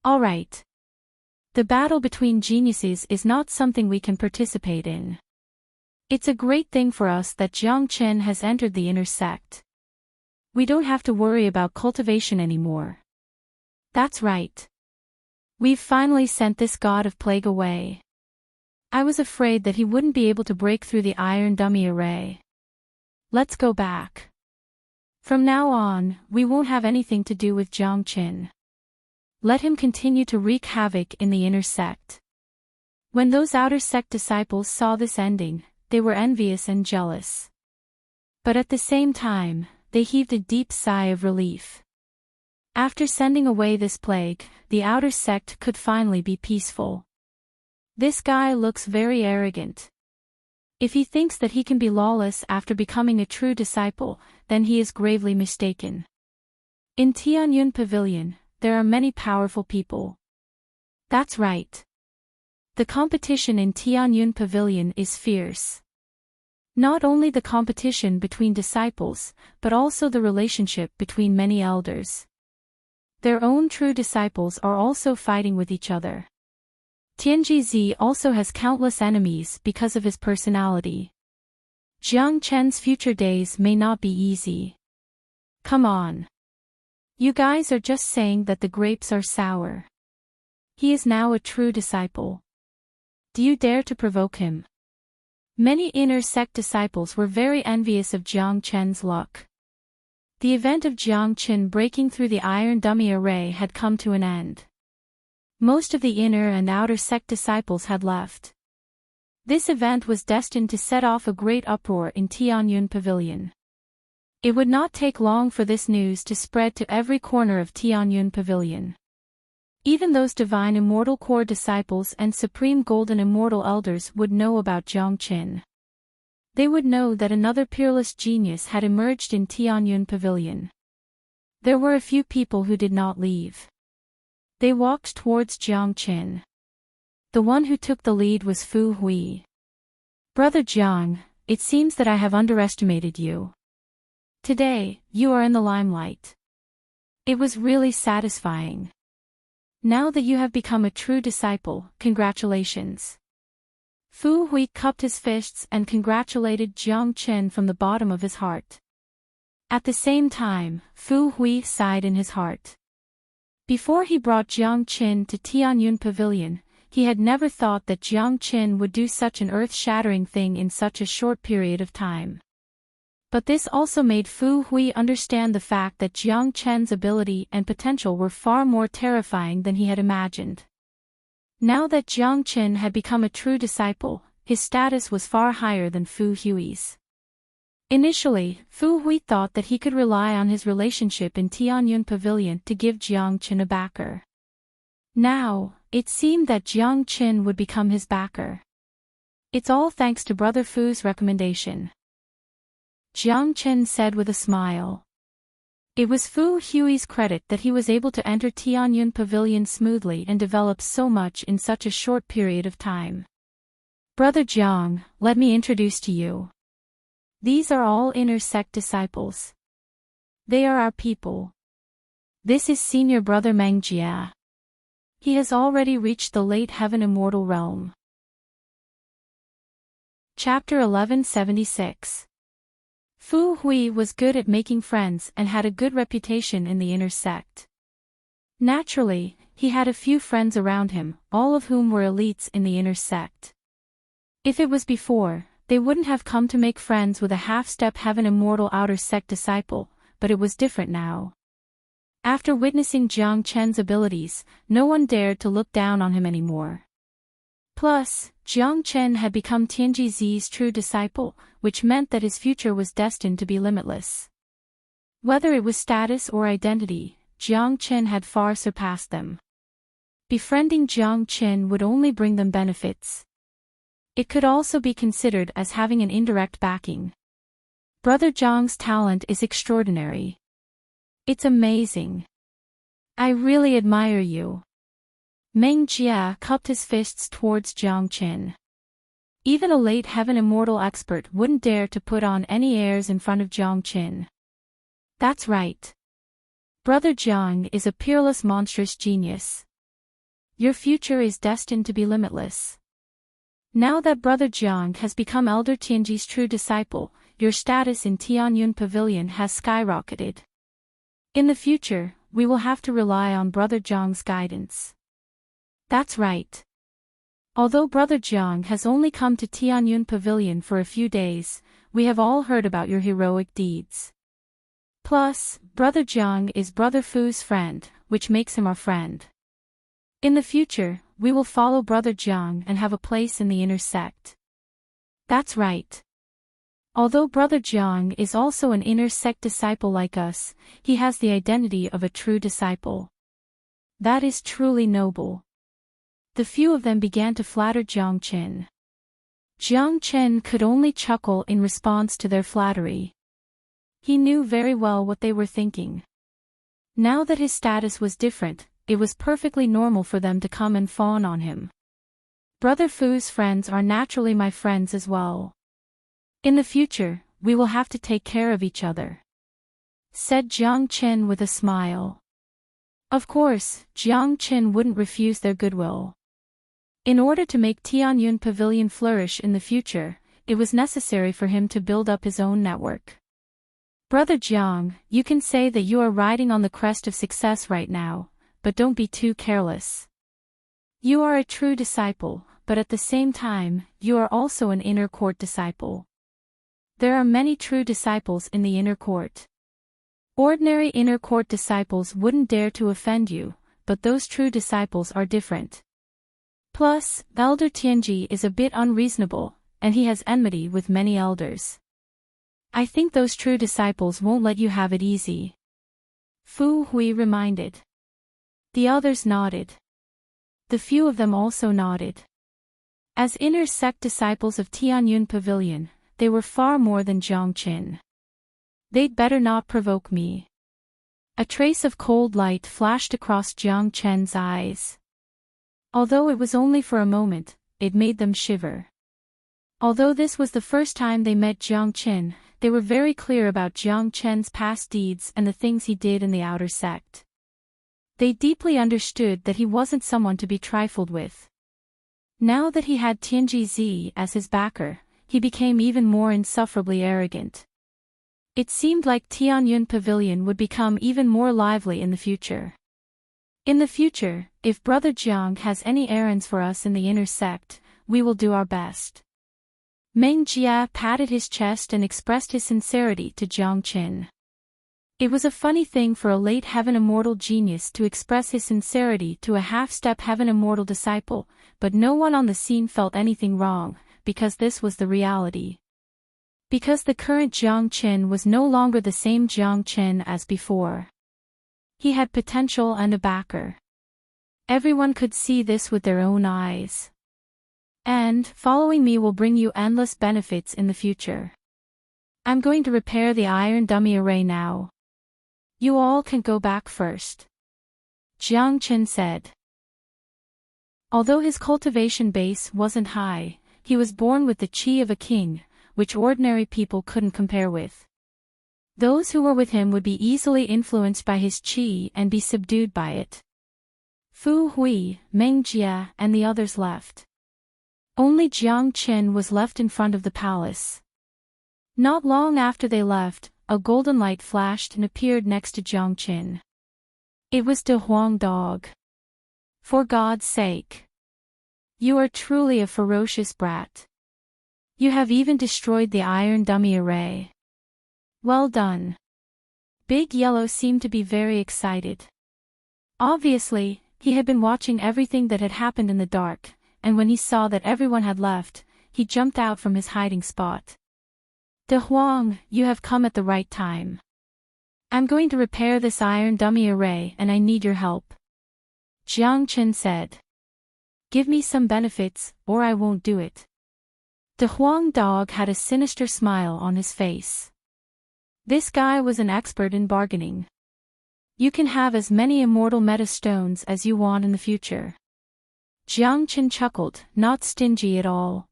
All right. The battle between geniuses is not something we can participate in. It's a great thing for us that Jiang Chen has entered the inner sect. We don't have to worry about cultivation anymore. That's right. We've finally sent this god of plague away. I was afraid that he wouldn't be able to break through the iron dummy array. Let's go back. From now on, we won't have anything to do with Jiang Chen. Let him continue to wreak havoc in the inner sect. When those outer sect disciples saw this ending, they were envious and jealous. But at the same time, they heaved a deep sigh of relief. After sending away this plague, the outer sect could finally be peaceful. This guy looks very arrogant. If he thinks that he can be lawless after becoming a true disciple, then he is gravely mistaken. In Tianyun Pavilion, there are many powerful people. That's right. The competition in Tianyun Pavilion is fierce. Not only the competition between disciples, but also the relationship between many elders. Their own true disciples are also fighting with each other. Tianjizi also has countless enemies because of his personality. Jiang Chen's future days may not be easy. Come on. You guys are just saying that the grapes are sour. He is now a true disciple. Do you dare to provoke him? Many inner sect disciples were very envious of Jiang Chen's luck. The event of Jiang Chen breaking through the iron dummy array had come to an end. Most of the inner and outer sect disciples had left. This event was destined to set off a great uproar in Tianyun Pavilion. It would not take long for this news to spread to every corner of Tianyun Pavilion. Even those divine immortal core disciples and supreme golden immortal elders would know about Jiang Chen. They would know that another peerless genius had emerged in Tianyun Pavilion. There were a few people who did not leave. They walked towards Jiang Chen. The one who took the lead was Fu Hui. Brother Jiang, it seems that I have underestimated you. Today, you are in the limelight. It was really satisfying. Now that you have become a true disciple, congratulations. Fu Hui cupped his fists and congratulated Jiang Chen from the bottom of his heart. At the same time, Fu Hui sighed in his heart. Before he brought Jiang Chen to Tianyun Pavilion, he had never thought that Jiang Chen would do such an earth-shattering thing in such a short period of time. But this also made Fu Hui understand the fact that Jiang Chen's ability and potential were far more terrifying than he had imagined. Now that Jiang Chen had become a true disciple, his status was far higher than Fu Hui's. Initially, Fu Hui thought that he could rely on his relationship in Tianyun Pavilion to give Jiang Chen a backer. Now, it seemed that Jiang Chen would become his backer. It's all thanks to Brother Fu's recommendation, Jiang Chen said with a smile. It was Fu Hui's credit that he was able to enter Tianyun Pavilion smoothly and develop so much in such a short period of time. Brother Jiang, let me introduce to you. These are all inner sect disciples. They are our people. This is Senior Brother Meng Jia. He has already reached the late heaven immortal realm. Chapter 1176. Fu Hui was good at making friends and had a good reputation in the inner sect. Naturally, he had a few friends around him, all of whom were elites in the inner sect. If it was before, they wouldn't have come to make friends with a half-step heaven immortal outer sect disciple, but it was different now. After witnessing Jiang Chen's abilities, no one dared to look down on him anymore. Plus, Jiang Chen had become Tianji Zi's true disciple, which meant that his future was destined to be limitless. Whether it was status or identity, Jiang Chen had far surpassed them. Befriending Jiang Chen would only bring them benefits. It could also be considered as having an indirect backing. Brother Jiang's talent is extraordinary. It's amazing. I really admire you. Meng Jia cupped his fists towards Jiang Chen. Even a late heaven immortal expert wouldn't dare to put on any airs in front of Jiang Chen. That's right. Brother Jiang is a peerless monstrous genius. Your future is destined to be limitless. Now that Brother Jiang has become Elder Tianji's true disciple, your status in Tianyun Pavilion has skyrocketed. In the future, we will have to rely on Brother Jiang's guidance. That's right. Although Brother Jiang has only come to Tianyun Pavilion for a few days, we have all heard about your heroic deeds. Plus, Brother Jiang is Brother Fu's friend, which makes him our friend. In the future, we will follow Brother Jiang and have a place in the inner sect. That's right. Although Brother Jiang is also an inner sect disciple like us, he has the identity of a true disciple. That is truly noble. The few of them began to flatter Jiang Chen. Jiang Chen could only chuckle in response to their flattery. He knew very well what they were thinking. Now that his status was different, it was perfectly normal for them to come and fawn on him. Brother Fu's friends are naturally my friends as well. In the future, we will have to take care of each other, said Jiang Chen with a smile. Of course, Jiang Chen wouldn't refuse their goodwill. In order to make Tianyun Pavilion flourish in the future, it was necessary for him to build up his own network. Brother Jiang, you can say that you are riding on the crest of success right now, but don't be too careless. You are a true disciple, but at the same time, you are also an inner court disciple. There are many true disciples in the inner court. Ordinary inner court disciples wouldn't dare to offend you, but those true disciples are different. Plus, Elder Tianji is a bit unreasonable, and he has enmity with many elders. I think those true disciples won't let you have it easy. Fu Hui reminded. The others nodded. The few of them also nodded. As inner sect disciples of Tianyun Pavilion, they were far more than Jiang Chen. They'd better not provoke me. A trace of cold light flashed across Jiang Chen's eyes. Although it was only for a moment, it made them shiver. Although this was the first time they met Jiang Chen, they were very clear about Jiang Chen's past deeds and the things he did in the outer sect. They deeply understood that he wasn't someone to be trifled with. Now that he had Tianji Zi as his backer, he became even more insufferably arrogant. It seemed like Tianyun Pavilion would become even more lively in the future. In the future, if Brother Jiang has any errands for us in the inner sect, we will do our best. Meng Jia patted his chest and expressed his sincerity to Jiang Chen. It was a funny thing for a late heaven immortal genius to express his sincerity to a half-step heaven immortal disciple, but no one on the scene felt anything wrong, because this was the reality. Because the current Jiang Chen was no longer the same Jiang Chen as before. He had potential and a backer. Everyone could see this with their own eyes. And following me will bring you endless benefits in the future. I'm going to repair the iron dummy array now. You all can go back first. Jiang Qin said. Although his cultivation base wasn't high, he was born with the qi of a king, which ordinary people couldn't compare with. Those who were with him would be easily influenced by his qi and be subdued by it. Fu Hui, Meng Jie, and the others left. Only Jiang Qin was left in front of the palace. Not long after they left, a golden light flashed and appeared next to Jiang Qin. It was De Huang Dog. For God's sake. You are truly a ferocious brat. You have even destroyed the iron dummy array. Well done. Big Yellow seemed to be very excited. Obviously, he had been watching everything that had happened in the dark, and when he saw that everyone had left, he jumped out from his hiding spot. De Huang, you have come at the right time. I'm going to repair this iron dummy array and I need your help. Jiang Qin said. Give me some benefits, or I won't do it. De Huang Dog had a sinister smile on his face. This guy was an expert in bargaining. You can have as many immortal meta stones as you want in the future. Jiang Qin chuckled, not stingy at all.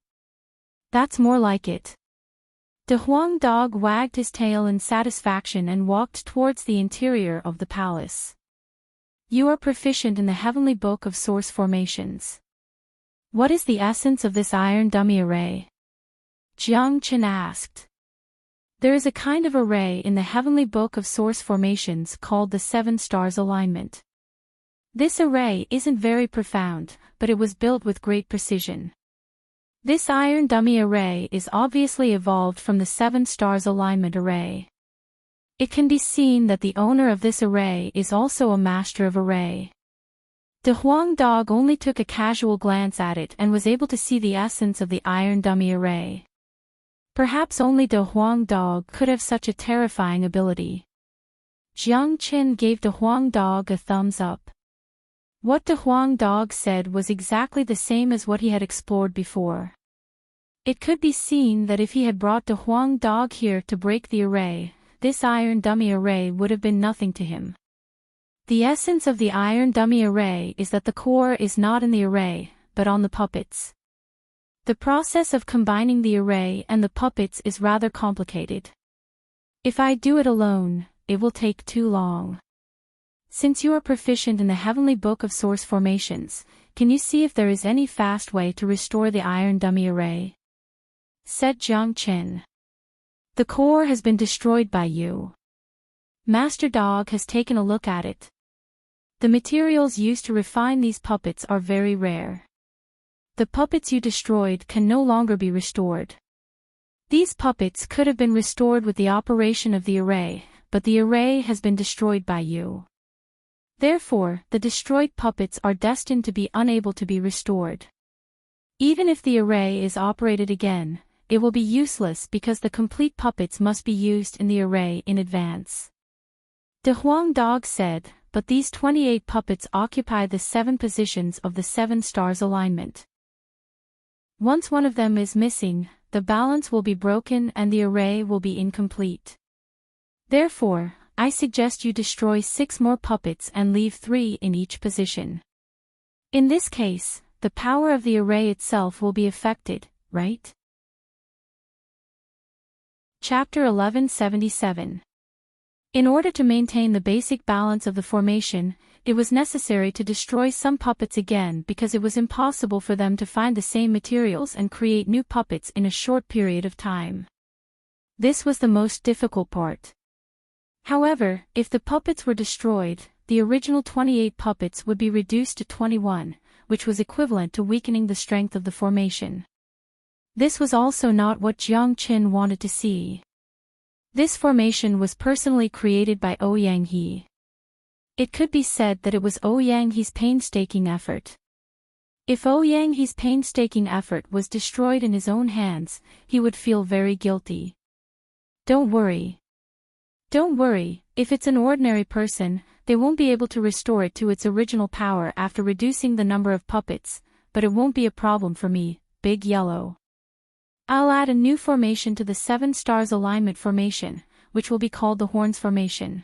That's more like it. De Huang Dog wagged his tail in satisfaction and walked towards the interior of the palace. You are proficient in the heavenly book of source formations. What is the essence of this iron dummy array? Jiang Qin asked. There is a kind of array in the heavenly book of source formations called the 7 stars alignment. This array isn't very profound, but it was built with great precision. This iron dummy array is obviously evolved from the 7 stars alignment array. It can be seen that the owner of this array is also a master of array. De Huang Dog only took a casual glance at it and was able to see the essence of the iron dummy array. Perhaps only De Huang Dog could have such a terrifying ability. Jiang Qin gave De Huang Dog a thumbs up. What De Huang Dog said was exactly the same as what he had explored before. It could be seen that if he had brought De Huang Dog here to break the array, this iron dummy array would have been nothing to him. The essence of the iron dummy array is that the core is not in the array, but on the puppets. The process of combining the array and the puppets is rather complicated. If I do it alone, it will take too long. Since you are proficient in the heavenly book of source formations, can you see if there is any fast way to restore the iron dummy array? Said Jiang Qin. The core has been destroyed by you. Master Dog has taken a look at it. The materials used to refine these puppets are very rare. The puppets you destroyed can no longer be restored. These puppets could have been restored with the operation of the array, but the array has been destroyed by you. Therefore, the destroyed puppets are destined to be unable to be restored. Even if the array is operated again, it will be useless because the complete puppets must be used in the array in advance. De Huang Dog said, but these 28 puppets occupy the 7 positions of the 7 stars alignment. Once one of them is missing, the balance will be broken and the array will be incomplete. Therefore, I suggest you destroy 6 more puppets and leave 3 in each position. In this case, the power of the array itself will be affected, right? Chapter 1177. In order to maintain the basic balance of the formation, it was necessary to destroy some puppets again because it was impossible for them to find the same materials and create new puppets in a short period of time. This was the most difficult part. However, if the puppets were destroyed, the original 28 puppets would be reduced to 21, which was equivalent to weakening the strength of the formation. This was also not what Jiang Qin wanted to see. This formation was personally created by Ouyang He. It could be said that it was Ouyang He's painstaking effort. If Ouyang He's painstaking effort was destroyed in his own hands, he would feel very guilty. Don't worry. Don't worry, if it's an ordinary person, they won't be able to restore it to its original power after reducing the number of puppets, but it won't be a problem for me, Big Yellow. I'll add a new formation to the 7 stars alignment formation, which will be called the Horns formation.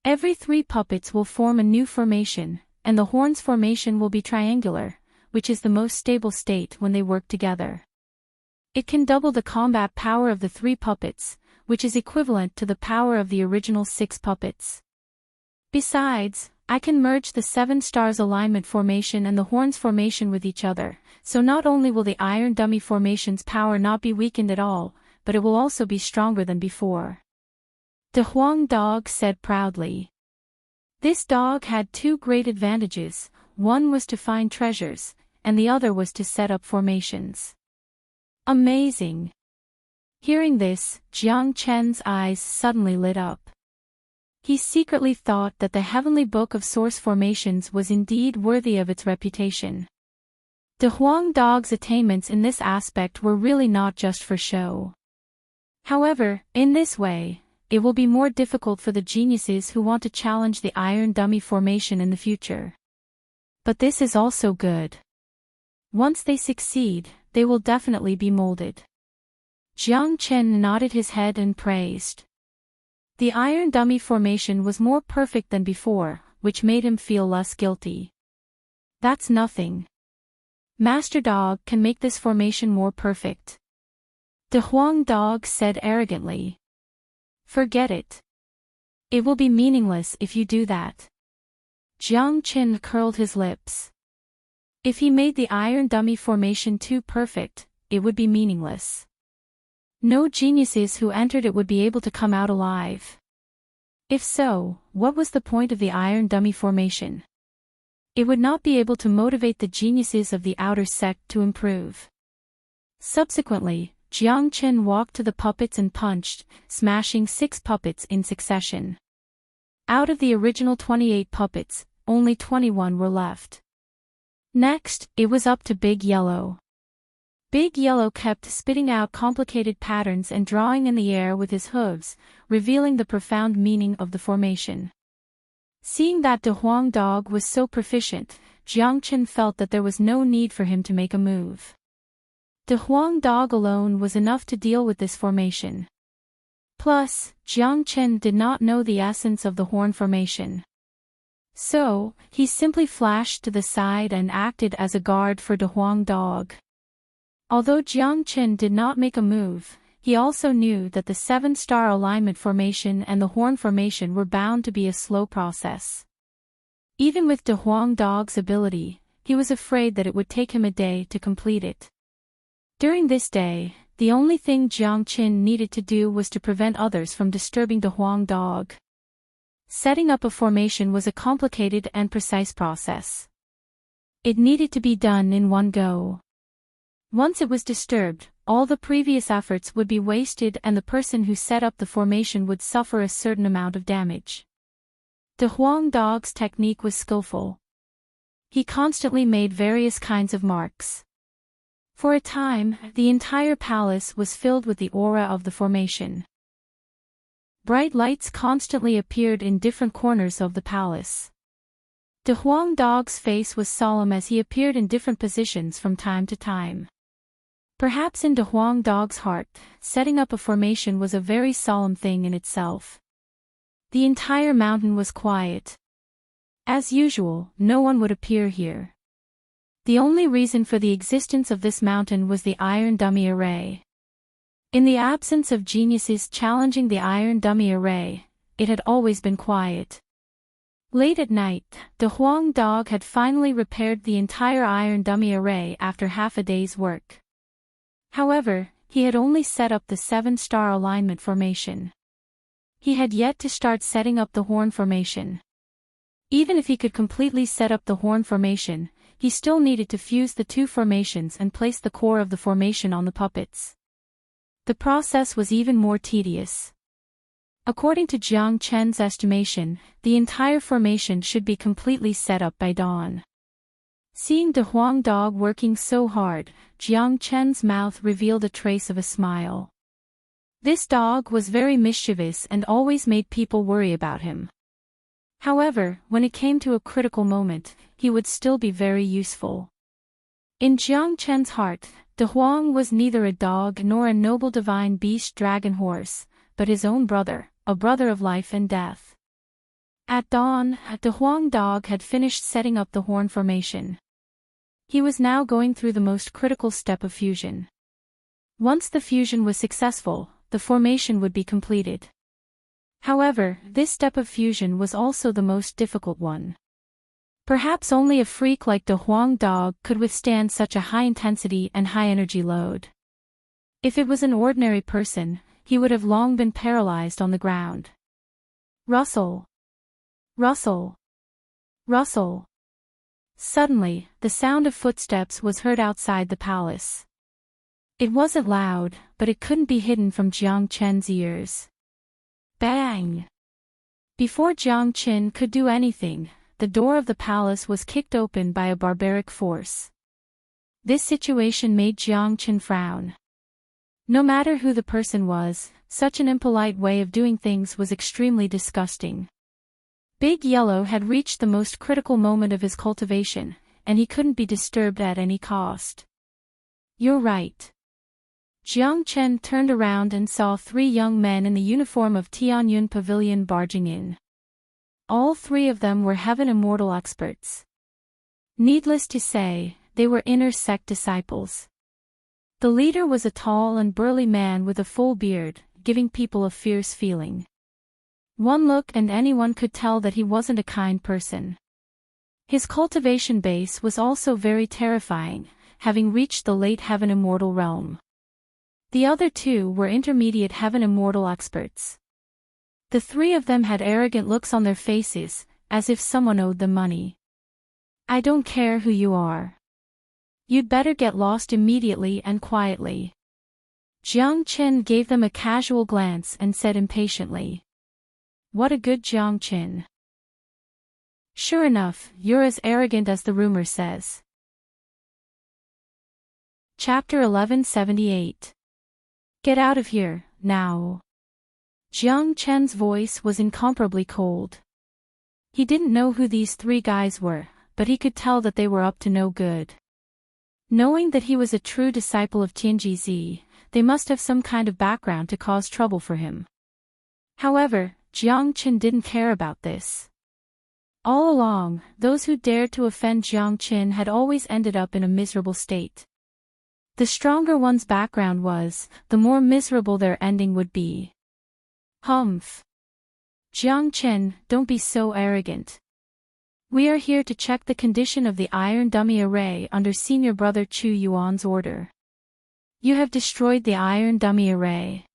Every 3 puppets will form a new formation, and the Horns formation will be triangular, which is the most stable state when they work together. It can double the combat power of the 3 puppets, which is equivalent to the power of the original 6 puppets. Besides, I can merge the 7 stars alignment formation and the Horns formation with each other, so not only will the Iron Dummy formation's power not be weakened at all, but it will also be stronger than before. The Huang dog said proudly. This dog had 2 great advantages, one was to find treasures, and the other was to set up formations. Amazing! Hearing this, Jiang Chen's eyes suddenly lit up. He secretly thought that the Heavenly Book of Source Formations was indeed worthy of its reputation. The Huang dog's attainments in this aspect were really not just for show. However, in this way, it will be more difficult for the geniuses who want to challenge the Iron Dummy formation in the future. But this is also good. Once they succeed, they will definitely be molded. Jiang Chen nodded his head and praised. The Iron Dummy formation was more perfect than before, which made him feel less guilty. That's nothing. Master Dog can make this formation more perfect. The Huang dog said arrogantly. Forget it. It will be meaningless if you do that. Jiang Chen curled his lips. If he made the Iron Dummy formation too perfect, it would be meaningless. No geniuses who entered it would be able to come out alive. If so, what was the point of the Iron Dummy formation? It would not be able to motivate the geniuses of the outer sect to improve. Subsequently, Jiang Chen walked to the puppets and punched, smashing 6 puppets in succession. Out of the original 28 puppets, only 21 were left. Next, it was up to Big Yellow. Big Yellow kept spitting out complicated patterns and drawing in the air with his hooves, revealing the profound meaning of the formation. Seeing that De Huang dog was so proficient, Jiang Chen felt that there was no need for him to make a move. De Huang dog alone was enough to deal with this formation. Plus, Jiang Chen did not know the essence of the horn formation. So, he simply flashed to the side and acted as a guard for De Huang dog. Although Jiang Chen did not make a move, he also knew that the 7-star alignment formation and the horn formation were bound to be a slow process. Even with De Huang dog's ability, he was afraid that it would take him a day to complete it. During this day, the only thing Jiang Chen needed to do was to prevent others from disturbing De Huang dog. Setting up a formation was a complicated and precise process. It needed to be done in one go. Once it was disturbed, all the previous efforts would be wasted and the person who set up the formation would suffer a certain amount of damage. De Huang dog's technique was skillful. He constantly made various kinds of marks. For a time, the entire palace was filled with the aura of the formation. Bright lights constantly appeared in different corners of the palace. De Huang dog's face was solemn as he appeared in different positions from time to time. Perhaps in De Huang dog's heart, setting up a formation was a very solemn thing in itself. The entire mountain was quiet. As usual, no one would appear here. The only reason for the existence of this mountain was the Iron Dummy Array. In the absence of geniuses challenging the Iron Dummy Array, it had always been quiet. Late at night, De Huang dog had finally repaired the entire Iron Dummy Array after half a day's work. However, he had only set up the 7-star alignment formation. He had yet to start setting up the horn formation. Even if he could completely set up the horn formation, he still needed to fuse the 2 formations and place the core of the formation on the puppets. The process was even more tedious. According to Jiang Chen's estimation, the entire formation should be completely set up by dawn. Seeing De Huang dog working so hard, Jiang Chen's mouth revealed a trace of a smile. This dog was very mischievous and always made people worry about him. However, when it came to a critical moment, he would still be very useful. In Jiang Chen's heart, De Huang was neither a dog nor a noble divine beast dragon horse, but his own brother, a brother of life and death. At dawn, De Huang dog had finished setting up the horn formation. He was now going through the most critical step of fusion. Once the fusion was successful, the formation would be completed. However, this step of fusion was also the most difficult one. Perhaps only a freak like De Huang dog could withstand such a high intensity and high energy load. If it was an ordinary person, he would have long been paralyzed on the ground. Rustle. Rustle. Rustle. Suddenly, the sound of footsteps was heard outside the palace. It wasn't loud, but it couldn't be hidden from Jiang Chen's ears. Bang! Before Jiang Chen could do anything, the door of the palace was kicked open by a barbaric force. This situation made Jiang Chen frown. No matter who the person was, such an impolite way of doing things was extremely disgusting. Big Yellow had reached the most critical moment of his cultivation, and he couldn't be disturbed at any cost. You're right. Jiang Chen turned around and saw 3 young men in the uniform of Tianyun Pavilion barging in. All 3 of them were heaven immortal experts. Needless to say, they were inner sect disciples. The leader was a tall and burly man with a full beard, giving people a fierce feeling. One look and anyone could tell that he wasn't a kind person. His cultivation base was also very terrifying, having reached the late heaven immortal realm. The other 2 were intermediate heaven immortal experts. The 3 of them had arrogant looks on their faces, as if someone owed them money. I don't care who you are. You'd better get lost immediately and quietly. Jiang Chen gave them a casual glance and said impatiently. What a good Jiang Chen. Sure enough, you're as arrogant as the rumor says. Chapter 1178. Get out of here, now. Jiang Chen's voice was incomparably cold. He didn't know who these 3 guys were, but he could tell that they were up to no good. Knowing that he was a true disciple of Tianjizi, they must have some kind of background to cause trouble for him. However, Jiang Chen didn't care about this. All along, those who dared to offend Jiang Chen had always ended up in a miserable state. The stronger one's background was, the more miserable their ending would be. Humph. Jiang Chen, don't be so arrogant. We are here to check the condition of the iron dummy array under Senior Brother Chu Yuan's order. You have destroyed the iron dummy array.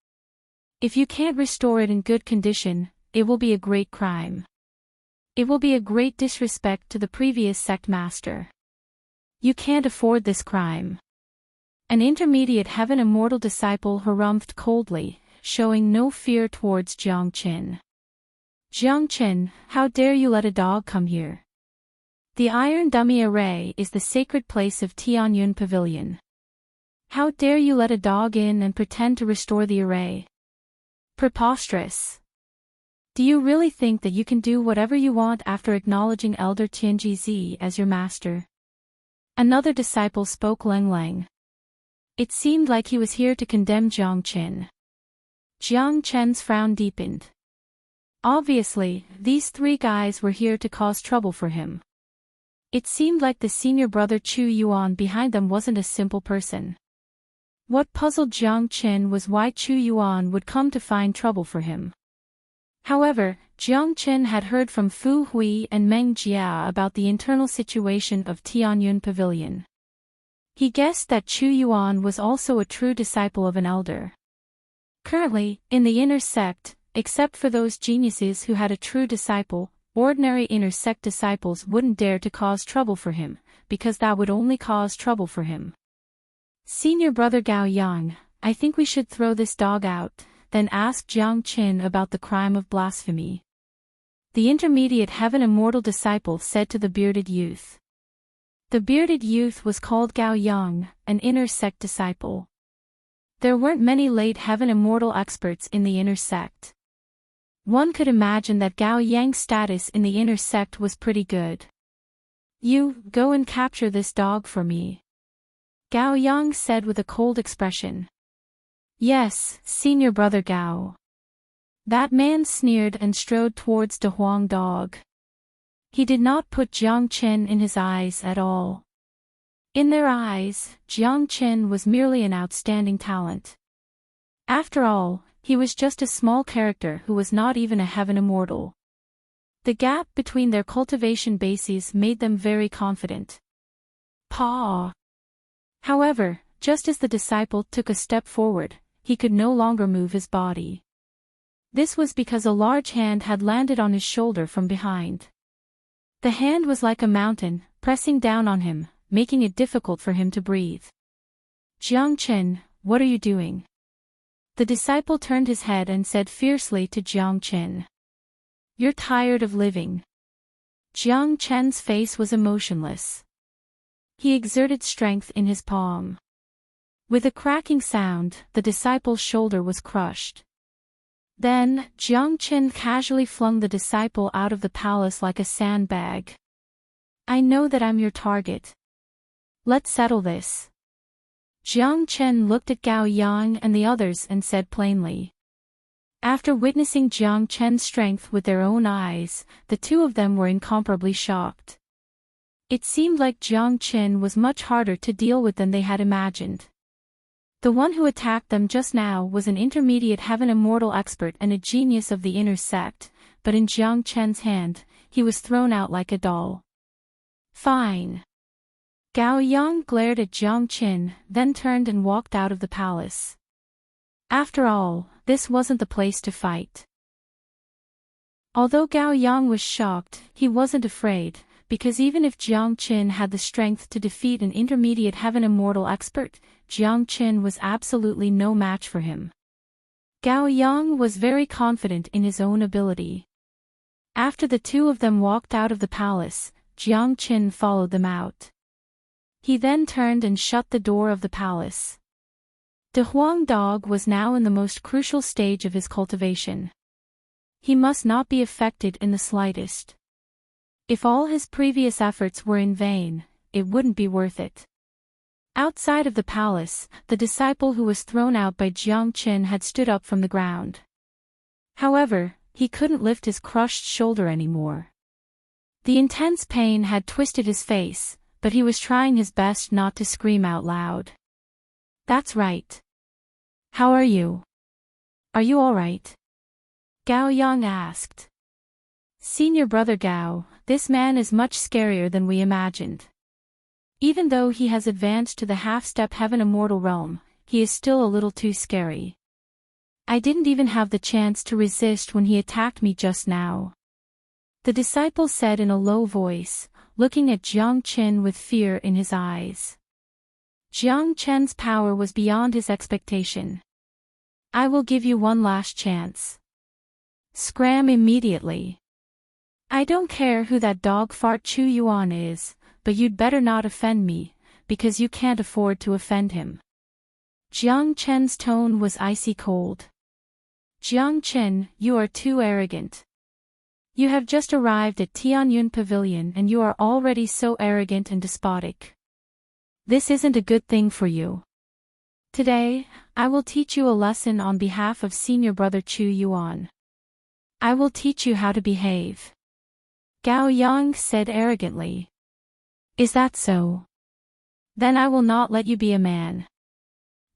If you can't restore it in good condition, it will be a great crime. It will be a great disrespect to the previous sect master. You can't afford this crime. An intermediate heaven immortal disciple harumphed coldly, showing no fear towards Jiang Chen. Jiang Chen, how dare you let a dog come here? The iron dummy array is the sacred place of Tianyun Pavilion. How dare you let a dog in and pretend to restore the array? Preposterous. Do you really think that you can do whatever you want after acknowledging Elder Tianjizi as your master? Another disciple spoke Leng Leng. It seemed like he was here to condemn Jiang Chen. Jiang Chen's frown deepened. Obviously, these 3 guys were here to cause trouble for him. It seemed like the senior brother Chu Yuan behind them wasn't a simple person. What puzzled Jiang Chen was why Chu Yuan would come to find trouble for him. However, Jiang Chen had heard from Fu Hui and Meng Jia about the internal situation of Tianyun Pavilion. He guessed that Chu Yuan was also a true disciple of an elder. Currently, in the inner sect, except for those geniuses who had a true disciple, ordinary inner sect disciples wouldn't dare to cause trouble for him, because that would only cause trouble for him. Senior brother Gao Yang, I think we should throw this dog out, then ask Jiang Chen about the crime of blasphemy. The intermediate heaven immortal disciple said to the bearded youth. The bearded youth was called Gao Yang, an inner sect disciple. There weren't many late heaven immortal experts in the inner sect. One could imagine that Gao Yang's status in the inner sect was pretty good. You, go and capture this dog for me. Gao Yang said with a cold expression. Yes, senior brother Gao. That man sneered and strode towards De Huang Dog. He did not put Jiang Chen in his eyes at all. In their eyes, Jiang Chen was merely an outstanding talent. After all, he was just a small character who was not even a heaven immortal. The gap between their cultivation bases made them very confident. Paw. However, just as the disciple took a step forward, he could no longer move his body. This was because a large hand had landed on his shoulder from behind. The hand was like a mountain, pressing down on him, making it difficult for him to breathe. Jiang Chen, what are you doing? The disciple turned his head and said fiercely to Jiang Chen. You're tired of living. Jiang Chen's face was emotionless. He exerted strength in his palm. With a cracking sound, the disciple's shoulder was crushed. Then, Jiang Chen casually flung the disciple out of the palace like a sandbag. I know that I'm your target. Let's settle this. Jiang Chen looked at Gao Yang and the others and said plainly. After witnessing Jiang Chen's strength with their own eyes, the two of them were incomparably shocked. It seemed like Jiang Chen was much harder to deal with than they had imagined. The one who attacked them just now was an intermediate heaven immortal expert and a genius of the inner sect, but in Jiang Chen's hand, he was thrown out like a doll. Fine. Gao Yang glared at Jiang Chen, then turned and walked out of the palace. After all, this wasn't the place to fight. Although Gao Yang was shocked, he wasn't afraid, because even if Jiang Chen had the strength to defeat an intermediate heaven immortal expert, Jiang Chen was absolutely no match for him. Gao Yang was very confident in his own ability. After the two of them walked out of the palace, Jiang Chen followed them out. He then turned and shut the door of the palace. De Huang Dog was now in the most crucial stage of his cultivation. He must not be affected in the slightest. If all his previous efforts were in vain, it wouldn't be worth it. Outside of the palace, the disciple who was thrown out by Jiang Chen had stood up from the ground. However, he couldn't lift his crushed shoulder anymore. The intense pain had twisted his face, but he was trying his best not to scream out loud. That's right. How are you? Are you all right? Gao Yang asked. Senior brother Gao, this man is much scarier than we imagined. Even though he has advanced to the half-step heaven immortal realm, he is still a little too scary. I didn't even have the chance to resist when he attacked me just now. The disciple said in a low voice, looking at Jiang Chen with fear in his eyes. Jiang Chen's power was beyond his expectation. I will give you one last chance. Scram immediately. I don't care who that dog fart Chu Yuan is, but you'd better not offend me, because you can't afford to offend him. Jiang Chen's tone was icy cold. Jiang Chen, you are too arrogant. You have just arrived at Tianyun Pavilion and you are already so arrogant and despotic. This isn't a good thing for you. Today, I will teach you a lesson on behalf of senior brother Chu Yuan. I will teach you how to behave. Gao Yang said arrogantly. Is that so? Then I will not let you be a man.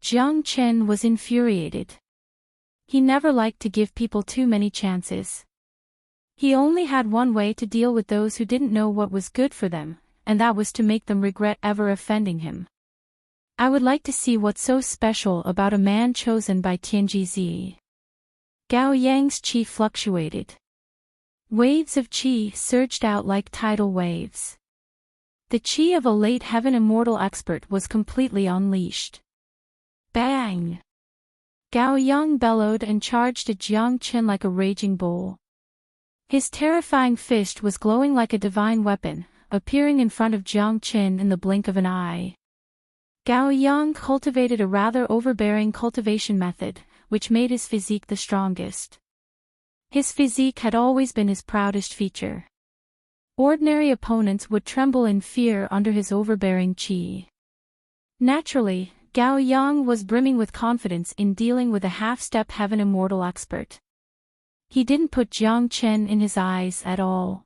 Jiang Chen was infuriated. He never liked to give people too many chances. He only had one way to deal with those who didn't know what was good for them, and that was to make them regret ever offending him. I would like to see what's so special about a man chosen by Tianji. Gao Yang's qi fluctuated. Waves of qi surged out like tidal waves. The qi of a late heaven immortal expert was completely unleashed. Bang! Gao Yang bellowed and charged at Jiang Chen like a raging bull. His terrifying fist was glowing like a divine weapon, appearing in front of Jiang Chen in the blink of an eye. Gao Yang cultivated a rather overbearing cultivation method, which made his physique the strongest. His physique had always been his proudest feature. Ordinary opponents would tremble in fear under his overbearing qi. Naturally, Gao Yang was brimming with confidence in dealing with a half-step heaven immortal expert. He didn't put Jiang Chen in his eyes at all.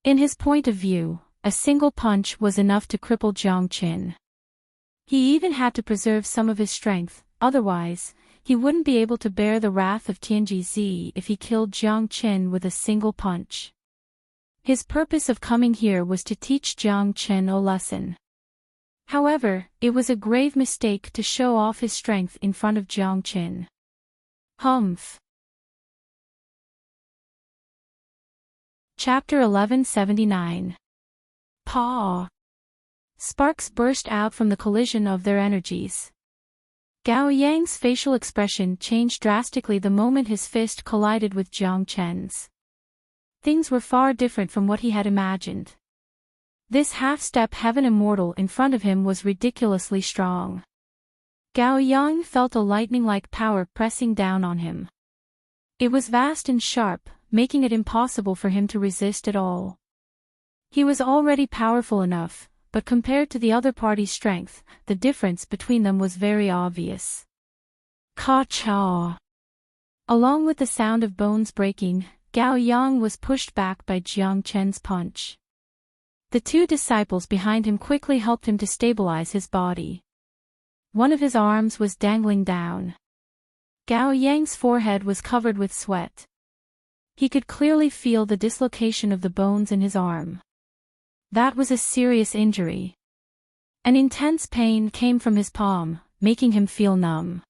In his point of view, a single punch was enough to cripple Jiang Chen. He even had to preserve some of his strength, otherwise, he wouldn't be able to bear the wrath of Tianji if he killed Jiang Chen with a single punch. His purpose of coming here was to teach Jiang Chen a lesson. However, it was a grave mistake to show off his strength in front of Jiang Chen. Humph. Chapter 1179. Paw. Sparks burst out from the collision of their energies. Gao Yang's facial expression changed drastically the moment his fist collided with Jiang Chen's. Things were far different from what he had imagined. This half-step heaven immortal in front of him was ridiculously strong. Gao Yang felt a lightning-like power pressing down on him. It was vast and sharp, making it impossible for him to resist at all. He was already powerful enough, but compared to the other party's strength, the difference between them was very obvious. Ka-cha! Along with the sound of bones breaking, Gao Yang was pushed back by Jiang Chen's punch. The two disciples behind him quickly helped him to stabilize his body. One of his arms was dangling down. Gao Yang's forehead was covered with sweat. He could clearly feel the dislocation of the bones in his arm. That was a serious injury. An intense pain came from his palm, making him feel numb.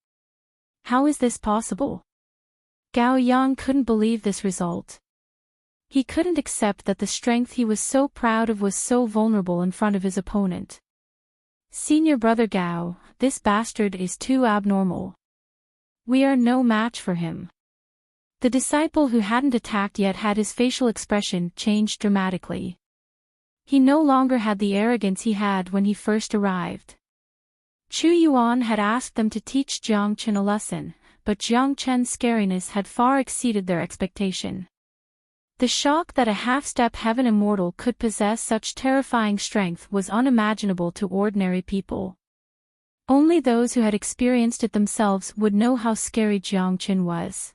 How is this possible? Gao Yang couldn't believe this result. He couldn't accept that the strength he was so proud of was so vulnerable in front of his opponent. Senior brother Gao, this bastard is too abnormal. We are no match for him. The disciple who hadn't attacked yet had his facial expression changed dramatically. He no longer had the arrogance he had when he first arrived. Chu Yuan had asked them to teach Jiang Chen a lesson, but Jiang Chen's scariness had far exceeded their expectation. The shock that a half-step heaven immortal could possess such terrifying strength was unimaginable to ordinary people. Only those who had experienced it themselves would know how scary Jiang Chen was.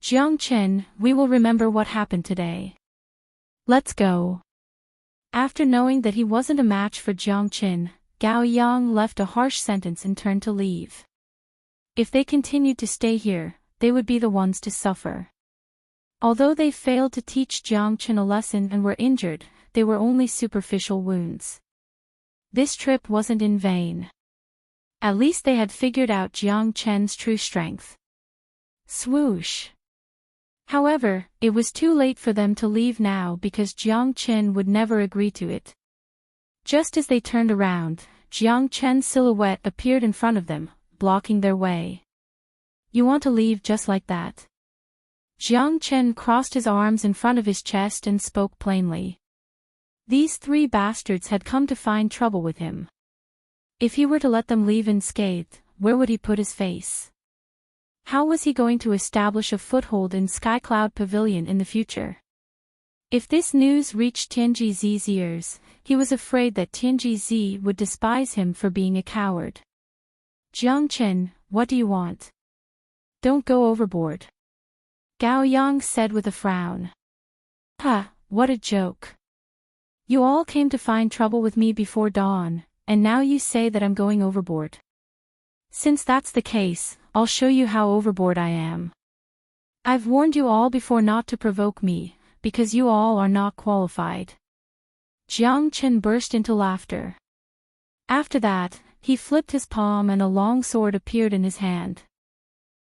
Jiang Chen, we will remember what happened today. Let's go. After knowing that he wasn't a match for Jiang Chen, Gao Yang left a harsh sentence and turned to leave. If they continued to stay here, they would be the ones to suffer. Although they failed to teach Jiang Chen a lesson and were injured, they were only superficial wounds. This trip wasn't in vain. At least they had figured out Jiang Chen's true strength. Swoosh. However, it was too late for them to leave now because Jiang Chen would never agree to it. Just as they turned around, Jiang Chen's silhouette appeared in front of them, blocking their way. You want to leave just like that? Jiang Chen crossed his arms in front of his chest and spoke plainly. These three bastards had come to find trouble with him. If he were to let them leave unscathed, where would he put his face? How was he going to establish a foothold in Skycloud Pavilion in the future? If this news reached Tianji Zi's ears, he was afraid that Tianji Zi would despise him for being a coward. Jiang Chen, what do you want? Don't go overboard. Gao Yang said with a frown. Ha, what a joke. You all came to find trouble with me before dawn, and now you say that I'm going overboard. Since that's the case, I'll show you how overboard I am. I've warned you all before not to provoke me, because you all are not qualified. Jiang Chen burst into laughter. After that, he flipped his palm and a long sword appeared in his hand.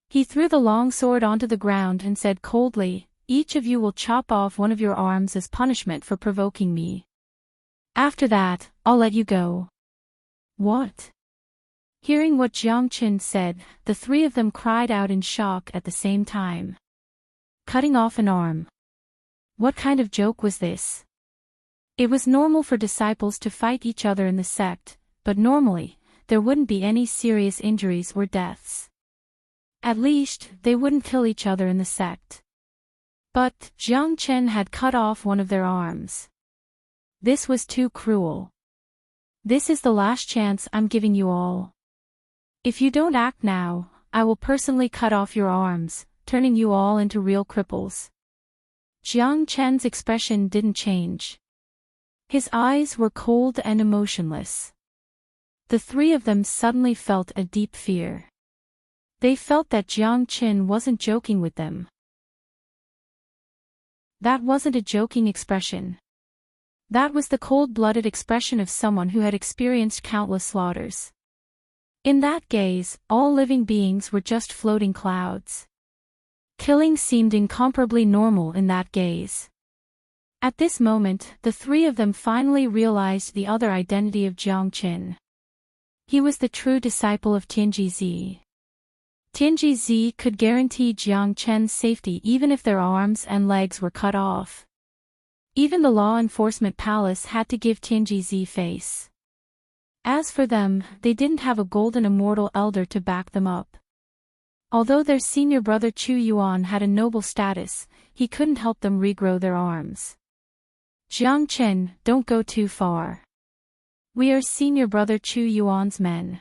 He threw the long sword onto the ground and said coldly, each of you will chop off one of your arms as punishment for provoking me. After that, I'll let you go. What? Hearing what Jiang Chen said, the three of them cried out in shock at the same time. Cutting off an arm. What kind of joke was this? It was normal for disciples to fight each other in the sect, but normally, there wouldn't be any serious injuries or deaths. At least, they wouldn't kill each other in the sect. But Jiang Chen had cut off one of their arms. This was too cruel. This is the last chance I'm giving you all. If you don't act now, I will personally cut off your arms, turning you all into real cripples. Jiang Chen's expression didn't change. His eyes were cold and emotionless. The three of them suddenly felt a deep fear. They felt that Jiang Chen wasn't joking with them. That wasn't a joking expression. That was the cold-blooded expression of someone who had experienced countless slaughters. In that gaze, all living beings were just floating clouds. Killing seemed incomparably normal in that gaze. At this moment, the three of them finally realized the other identity of Jiang Chen. He was the true disciple of Tianji Zi. Tianji Zi could guarantee Jiang Chen's safety even if their arms and legs were cut off. Even the law enforcement palace had to give Tianji Zi face. As for them, they didn't have a golden immortal elder to back them up. Although their senior brother Chu Yuan had a noble status, he couldn't help them regrow their arms. Jiang Chen, don't go too far. We are senior brother Chu Yuan's men.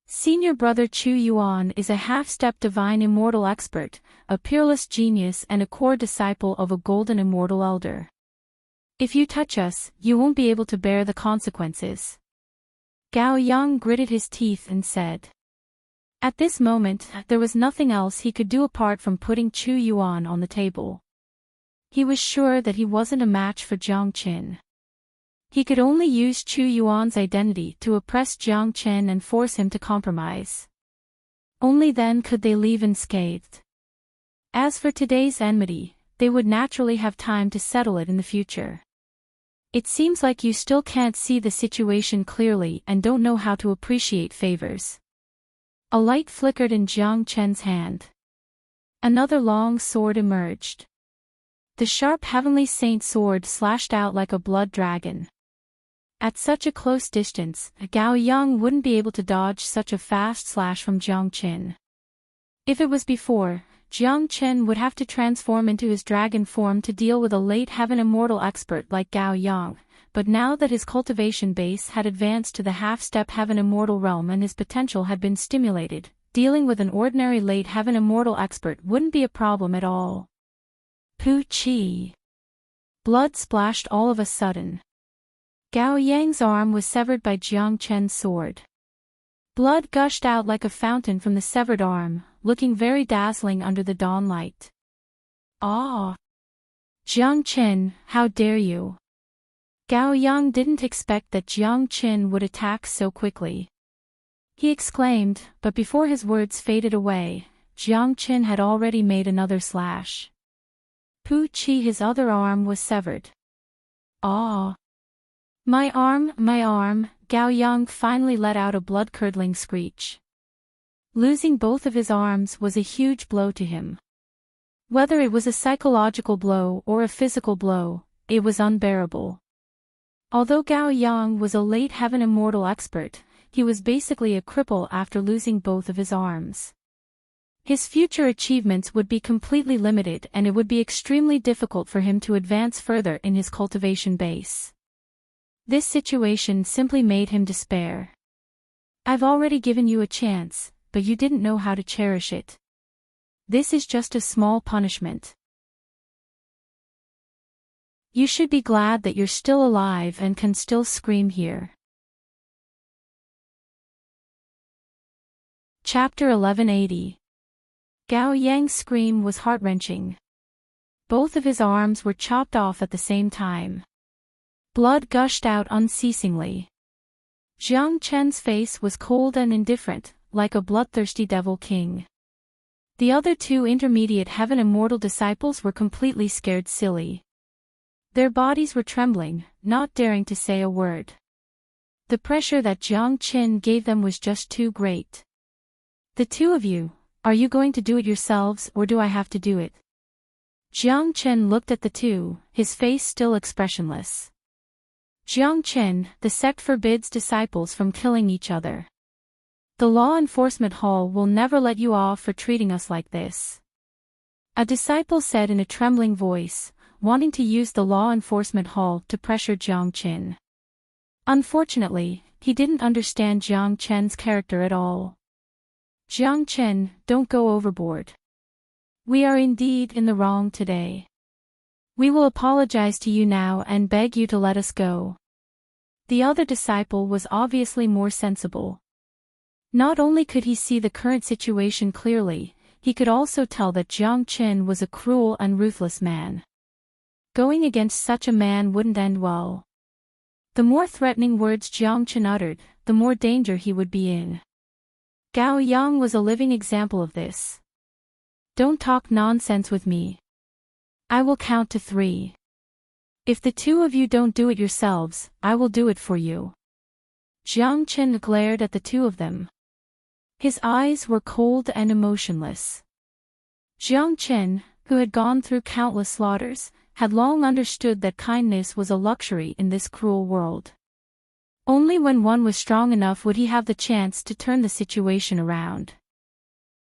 Senior brother Chu Yuan is a half-step divine immortal expert, a peerless genius and a core disciple of a golden immortal elder. If you touch us, you won't be able to bear the consequences. Gao Yang gritted his teeth and said. At this moment, there was nothing else he could do apart from putting Chu Yuan on the table. He was sure that he wasn't a match for Jiang Chen. He could only use Chu Yuan's identity to oppress Jiang Chen and force him to compromise. Only then could they leave unscathed. As for today's enmity, they would naturally have time to settle it in the future. It seems like you still can't see the situation clearly and don't know how to appreciate favors. A light flickered in Jiang Chen's hand. Another long sword emerged. The sharp heavenly saint sword slashed out like a blood dragon. At such a close distance, Gao Yang wouldn't be able to dodge such a fast slash from Jiang Chen. If it was before, Jiang Chen would have to transform into his dragon form to deal with a late heaven immortal expert like Gao Yang, but now that his cultivation base had advanced to the half-step heaven immortal realm and his potential had been stimulated, dealing with an ordinary late heaven immortal expert wouldn't be a problem at all. Pu Chi. Blood splashed all of a sudden. Gao Yang's arm was severed by Jiang Chen's sword. Blood gushed out like a fountain from the severed arm, looking very dazzling under the dawn light. Ah! Jiang Chen, how dare you! Gao Yang didn't expect that Jiang Chen would attack so quickly. He exclaimed, but before his words faded away, Jiang Chen had already made another slash. Pu Chi, his other arm was severed. Ah! My arm, Gao Yang finally let out a blood-curdling screech. Losing both of his arms was a huge blow to him. Whether it was a psychological blow or a physical blow, it was unbearable. Although Gao Yang was a late heaven immortal expert, he was basically a cripple after losing both of his arms. His future achievements would be completely limited and it would be extremely difficult for him to advance further in his cultivation base. This situation simply made him despair. I've already given you a chance, but you didn't know how to cherish it. This is just a small punishment. You should be glad that you're still alive and can still scream here. Chapter 1180. Gao Yang's scream was heart-wrenching. Both of his arms were chopped off at the same time. Blood gushed out unceasingly. Jiang Chen's face was cold and indifferent, like a bloodthirsty devil king. The other two intermediate heaven immortal disciples were completely scared silly. Their bodies were trembling, not daring to say a word. The pressure that Jiang Chen gave them was just too great. The two of you, are you going to do it yourselves or do I have to do it? Jiang Chen looked at the two, his face still expressionless. Jiang Chen, the sect forbids disciples from killing each other. The law enforcement hall will never let you off for treating us like this. A disciple said in a trembling voice, wanting to use the law enforcement hall to pressure Jiang Chen. Unfortunately, he didn't understand Jiang Chen's character at all. Jiang Chen, don't go overboard. We are indeed in the wrong today. We will apologize to you now and beg you to let us go. The other disciple was obviously more sensible. Not only could he see the current situation clearly, he could also tell that Jiang Chen was a cruel and ruthless man. Going against such a man wouldn't end well. The more threatening words Jiang Chen uttered, the more danger he would be in. Gao Yang was a living example of this. Don't talk nonsense with me. I will count to 3. If the two of you don't do it yourselves, I will do it for you. Jiang Chen glared at the two of them. His eyes were cold and emotionless. Jiang Chen, who had gone through countless slaughters, had long understood that kindness was a luxury in this cruel world. Only when one was strong enough would he have the chance to turn the situation around.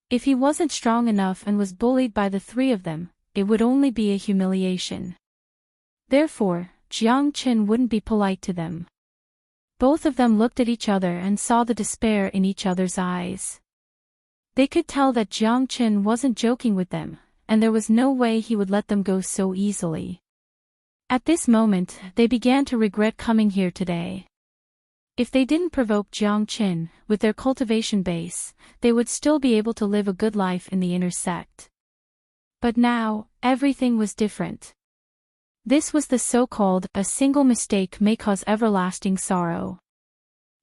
If he wasn't strong enough and was bullied by the 3 of them, it would only be a humiliation. Therefore, Jiang Chen wouldn't be polite to them. Both of them looked at each other and saw the despair in each other's eyes. They could tell that Jiang Chen wasn't joking with them, and there was no way he would let them go so easily. At this moment, they began to regret coming here today. If they didn't provoke Jiang Chen, with their cultivation base, they would still be able to live a good life in the inner sect. But now, everything was different. This was the so-called, a single mistake may cause everlasting sorrow.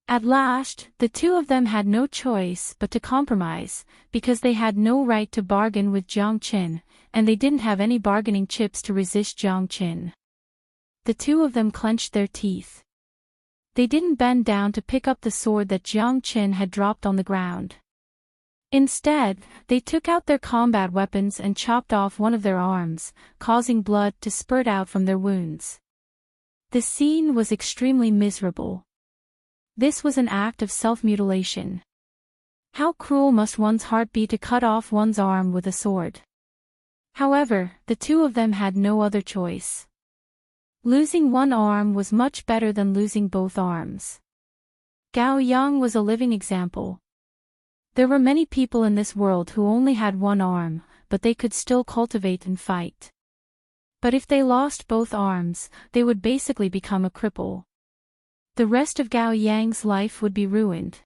At last, the two of them had no choice but to compromise, because they had no right to bargain with Jiang Chen, and they didn't have any bargaining chips to resist Jiang Chen. The two of them clenched their teeth. They didn't bend down to pick up the sword that Jiang Chen had dropped on the ground. Instead, they took out their combat weapons and chopped off one of their arms, causing blood to spurt out from their wounds. The scene was extremely miserable. This was an act of self-mutilation. How cruel must one's heart be to cut off one's arm with a sword? However, the two of them had no other choice. Losing one arm was much better than losing both arms. Gao Yang was a living example. There were many people in this world who only had one arm, but they could still cultivate and fight. But if they lost both arms, they would basically become a cripple. The rest of Gao Yang's life would be ruined.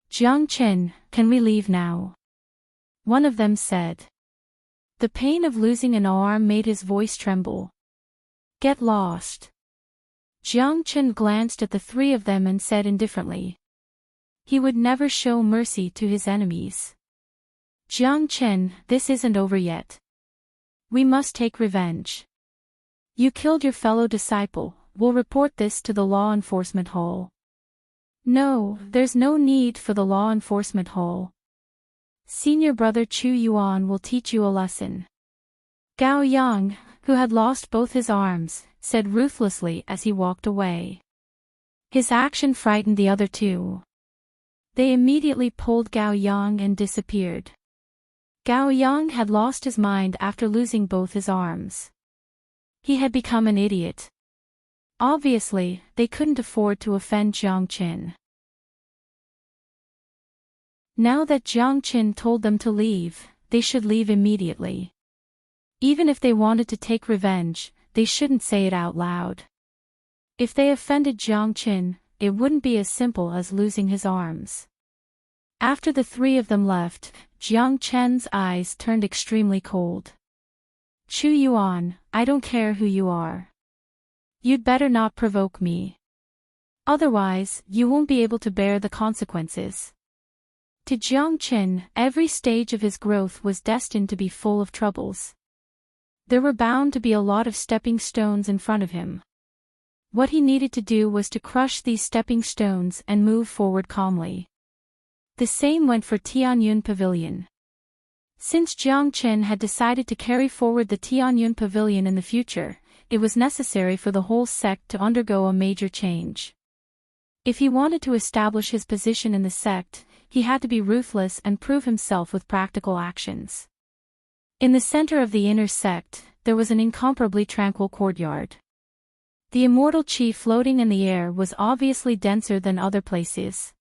Jiang Chen, can we leave now? One of them said. The pain of losing an arm made his voice tremble. Get lost. Jiang Chen glanced at the 3 of them and said indifferently. He would never show mercy to his enemies. Jiang Chen, this isn't over yet. We must take revenge. You killed your fellow disciple. We'll report this to the law enforcement hall. No, there's no need for the law enforcement hall. Senior brother Chu Yuan will teach you a lesson. Gao Yang, who had lost both his arms, said ruthlessly as he walked away. His action frightened the other 2. They immediately pulled Gao Yang and disappeared. Gao Yang had lost his mind after losing both his arms. He had become an idiot. Obviously, they couldn't afford to offend Jiang Chen. Now that Jiang Chen told them to leave, they should leave immediately. Even if they wanted to take revenge, they shouldn't say it out loud. If they offended Jiang Chen, it wouldn't be as simple as losing his arms. After the 3 of them left, Jiang Chen's eyes turned extremely cold. Chu Yuan, I don't care who you are. You'd better not provoke me. Otherwise, you won't be able to bear the consequences. To Jiang Chen, every stage of his growth was destined to be full of troubles. There were bound to be a lot of stepping stones in front of him. What he needed to do was to crush these stepping stones and move forward calmly. The same went for Tianyun Pavilion. Since Jiang Chen had decided to carry forward the Tianyun Pavilion in the future, it was necessary for the whole sect to undergo a major change. If he wanted to establish his position in the sect, he had to be ruthless and prove himself with practical actions. In the center of the inner sect, there was an incomparably tranquil courtyard. The immortal chi floating in the air was obviously denser than other places.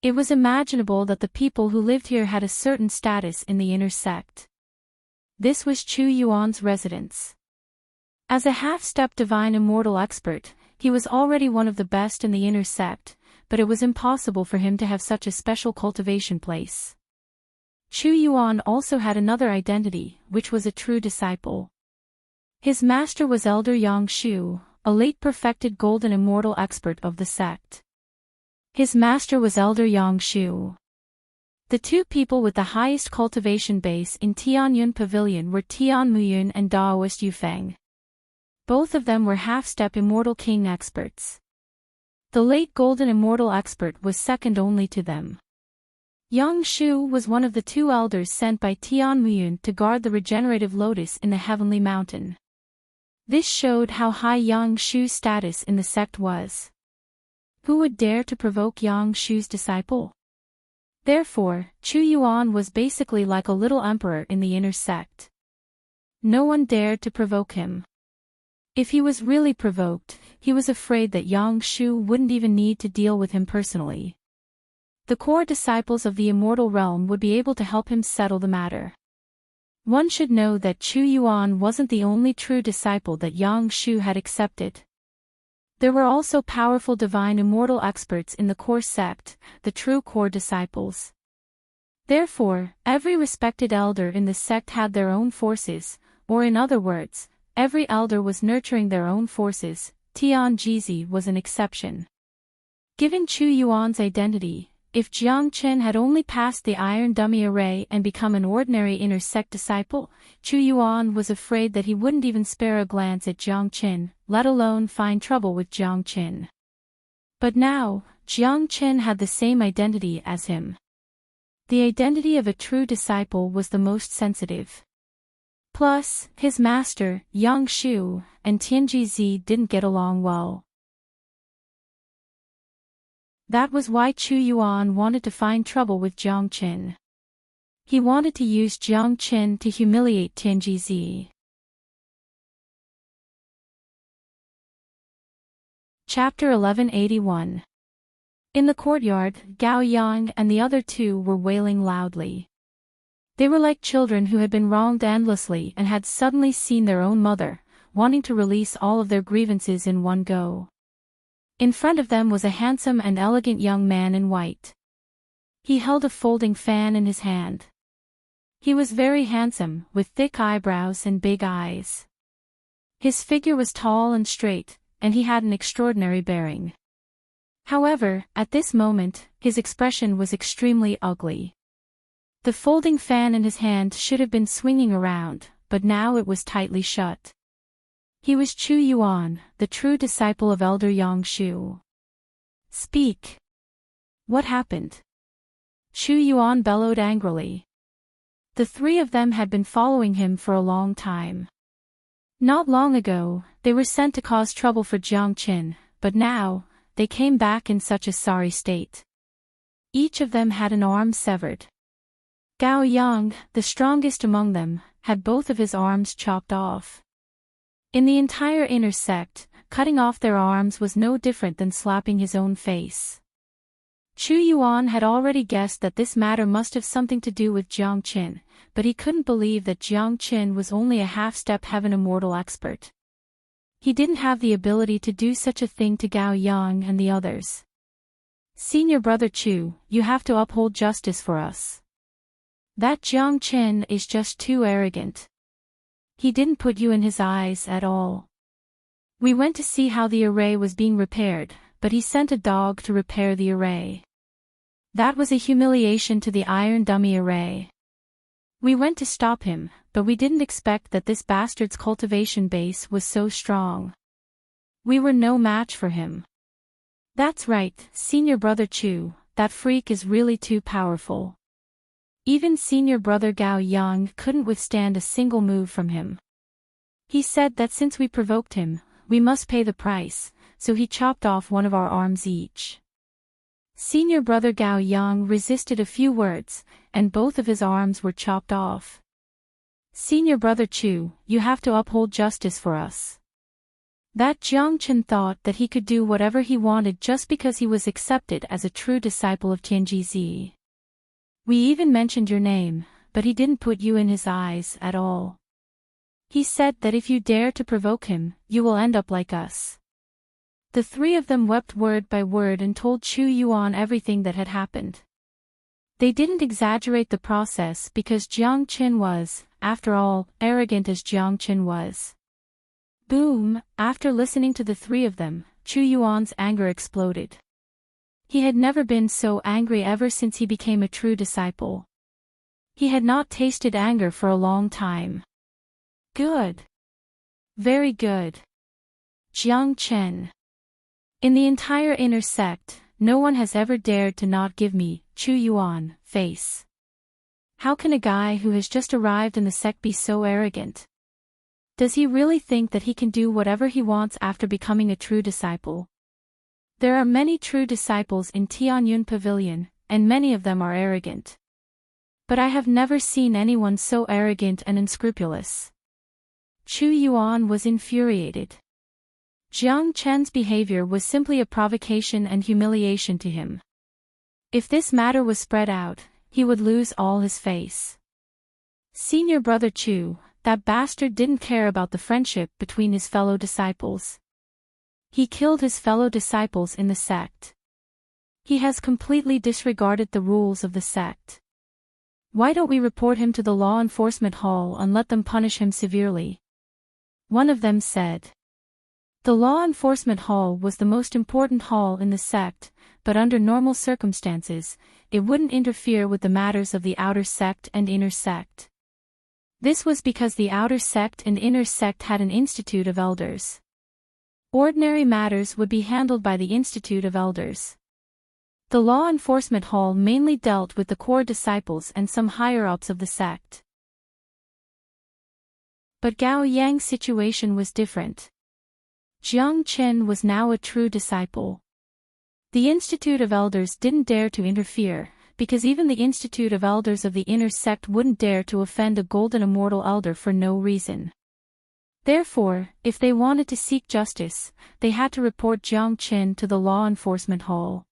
It was imaginable that the people who lived here had a certain status in the inner sect. This was Chu Yuan's residence. As a half-step divine immortal expert, he was already one of the best in the inner sect, but it was impossible for him to have such a special cultivation place. Chu Yuan also had another identity, which was a true disciple. His master was Elder Yang Shu, a late perfected golden immortal expert of the sect. His master was Elder Yang Shu. The two people with the highest cultivation base in Tianyun Pavilion were Tian Muyun and Daoist Yufeng. Both of them were half-step immortal king experts. The late golden immortal expert was second only to them. Yang Shu was one of the two elders sent by Tian Muyun to guard the regenerative lotus in the heavenly mountain. This showed how high Yang Shu's status in the sect was. Who would dare to provoke Yang Shu's disciple? Therefore, Chu Yuan was basically like a little emperor in the inner sect. No one dared to provoke him. If he was really provoked, he was afraid that Yang Shu wouldn't even need to deal with him personally. The core disciples of the immortal realm would be able to help him settle the matter. One should know that Chu Yuan wasn't the only true disciple that Yang Shu had accepted. There were also powerful divine immortal experts in the core sect, the true core disciples. Therefore, every respected elder in the sect had their own forces, or in other words, every elder was nurturing their own forces. Tian Jizi was an exception. Given Chu Yuan's identity, if Jiang Qin had only passed the iron dummy array and become an ordinary inner sect disciple, Chu Yuan was afraid that he wouldn't even spare a glance at Jiang Qin, let alone find trouble with Jiang Qin. But now, Jiang Qin had the same identity as him. The identity of a true disciple was the most sensitive. Plus, his master, Yang Shu, and Tianjizi didn't get along well. That was why Chu Yuan wanted to find trouble with Jiang Qin. He wanted to use Jiang Qin to humiliate Tianjizi. Chapter 1181. In the courtyard, Gao Yang and the other two were wailing loudly. They were like children who had been wronged endlessly and had suddenly seen their own mother, wanting to release all of their grievances in one go. In front of them was a handsome and elegant young man in white. He held a folding fan in his hand. He was very handsome, with thick eyebrows and big eyes. His figure was tall and straight, and he had an extraordinary bearing. However, at this moment, his expression was extremely ugly. The folding fan in his hand should have been swinging around, but now it was tightly shut. He was Chu Yuan, the true disciple of Elder Yang Shu. Speak. What happened? Chu Yuan bellowed angrily. The three of them had been following him for a long time. Not long ago, they were sent to cause trouble for Jiang Qin, but now, they came back in such a sorry state. Each of them had an arm severed. Gao Yang, the strongest among them, had both of his arms chopped off. In the entire inner sect, cutting off their arms was no different than slapping his own face. Chu Yuan had already guessed that this matter must have something to do with Jiang Qin, but he couldn't believe that Jiang Qin was only a half-step heaven immortal expert. He didn't have the ability to do such a thing to Gao Yang and the others. Senior brother Chu, you have to uphold justice for us. That Jiang Qin is just too arrogant. He didn't put you in his eyes at all. We went to see how the array was being repaired, but he sent a dog to repair the array. That was a humiliation to the iron dummy array. We went to stop him, but we didn't expect that this bastard's cultivation base was so strong. We were no match for him. That's right, senior brother Chu, that freak is really too powerful. Even senior brother Gao Yang couldn't withstand a single move from him. He said that since we provoked him, we must pay the price, so he chopped off one of our arms each. Senior brother Gao Yang resisted a few words, and both of his arms were chopped off. Senior brother Chu, you have to uphold justice for us. That Jiang Chen thought that he could do whatever he wanted just because he was accepted as a true disciple of Tianjizi. We even mentioned your name, but he didn't put you in his eyes at all. He said that if you dare to provoke him, you will end up like us. The three of them wept word by word and told Chu Yuan everything that had happened. They didn't exaggerate the process because Jiang Chen was, after all, arrogant as Jiang Chen was. Boom! After listening to the three of them, Chu Yuan's anger exploded. He had never been so angry ever since he became a true disciple. He had not tasted anger for a long time. Good. Very good. Jiang Chen. In the entire inner sect, no one has ever dared to not give me, Chu Yuan, face. How can a guy who has just arrived in the sect be so arrogant? Does he really think that he can do whatever he wants after becoming a true disciple? There are many true disciples in Tianyun Pavilion, and many of them are arrogant. But I have never seen anyone so arrogant and unscrupulous. Chu Yuan was infuriated. Jiang Chen's behavior was simply a provocation and humiliation to him. If this matter was spread out, he would lose all his face. Senior brother Chu, that bastard didn't care about the friendship between his fellow disciples. He killed his fellow disciples in the sect. He has completely disregarded the rules of the sect. Why don't we report him to the law enforcement hall and let them punish him severely? One of them said. The law enforcement hall was the most important hall in the sect, but under normal circumstances, it wouldn't interfere with the matters of the outer sect and inner sect. This was because the outer sect and inner sect had an institute of elders. Ordinary matters would be handled by the institute of elders. The law enforcement hall mainly dealt with the core disciples and some higher-ups of the sect. But Gao Yang's situation was different. Jiang Chen was now a true disciple. The Institute of Elders didn't dare to interfere, because even the Institute of Elders of the inner sect wouldn't dare to offend a golden immortal elder for no reason. Therefore, if they wanted to seek justice, they had to report Jiang Chen to the law enforcement hall.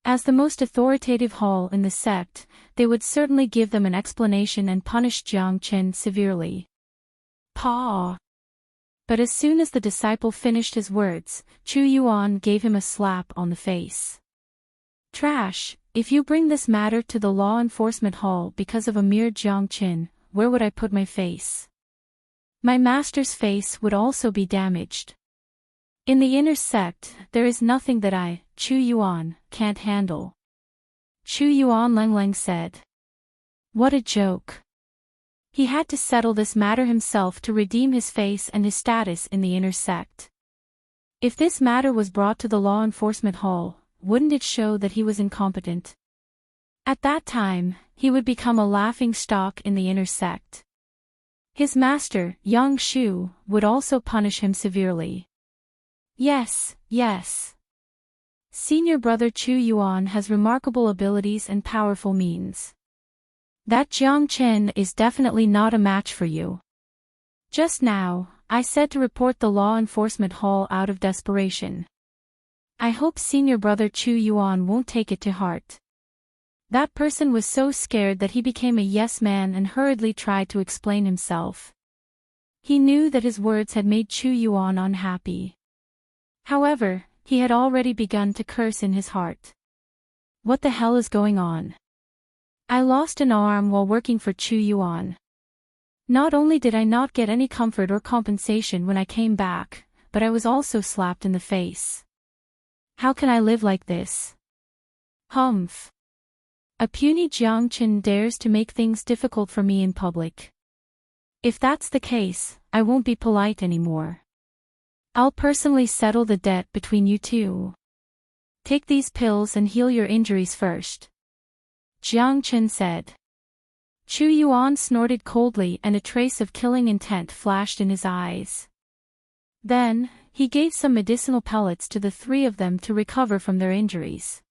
As the most authoritative hall in the sect, they would certainly give them an explanation and punish Jiang Chen severely. Paw! But as soon as the disciple finished his words, Chu Yuan gave him a slap on the face. Trash, if you bring this matter to the law enforcement hall because of a mere Jiang Chen, where would I put my face? My master's face would also be damaged. In the inner sect, there is nothing that I, Chu Yuan, can't handle. Chu Yuan Lengleng said. What a joke. He had to settle this matter himself to redeem his face and his status in the inner sect. If this matter was brought to the law enforcement hall, wouldn't it show that he was incompetent? At that time, he would become a laughing stock in the inner sect. His master, Yang Shu, would also punish him severely. Yes, yes. Senior brother Chu Yuan has remarkable abilities and powerful means. That Jiang Chen is definitely not a match for you. Just now, I said to report the law enforcement hall out of desperation. I hope senior brother Chu Yuan won't take it to heart. That person was so scared that he became a yes man and hurriedly tried to explain himself. He knew that his words had made Chu Yuan unhappy. However, he had already begun to curse in his heart. What the hell is going on? I lost an arm while working for Chu Yuan. Not only did I not get any comfort or compensation when I came back, but I was also slapped in the face. How can I live like this? Humph. A puny Jiang Chen dares to make things difficult for me in public. If that's the case, I won't be polite anymore. I'll personally settle the debt between you two. Take these pills and heal your injuries first. Jiang Chen said. Chu Yuan snorted coldly and a trace of killing intent flashed in his eyes. Then, he gave some medicinal pellets to the three of them to recover from their injuries.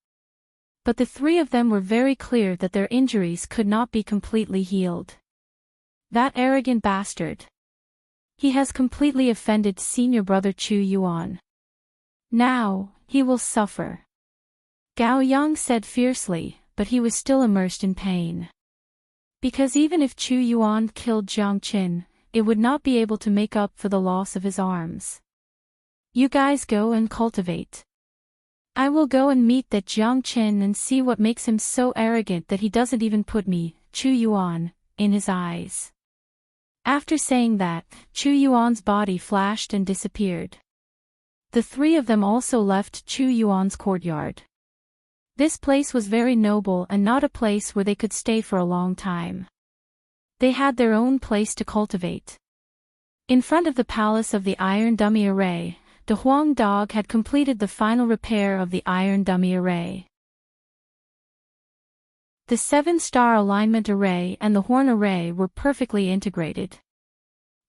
But the three of them were very clear that their injuries could not be completely healed. That arrogant bastard. He has completely offended senior brother Chu Yuan. Now, he will suffer. Gao Yang said fiercely, but he was still immersed in pain. Because even if Chu Yuan killed Jiang Qin, it would not be able to make up for the loss of his arms. You guys go and cultivate. I will go and meet that Jiang Qin and see what makes him so arrogant that he doesn't even put me, Chu Yuan, in his eyes. After saying that, Chu Yuan's body flashed and disappeared. The three of them also left Chu Yuan's courtyard. This place was very noble and not a place where they could stay for a long time. They had their own place to cultivate. In front of the palace of the iron dummy array, the Huang dog had completed the final repair of the iron dummy array. The 7-star alignment array and the horn array were perfectly integrated.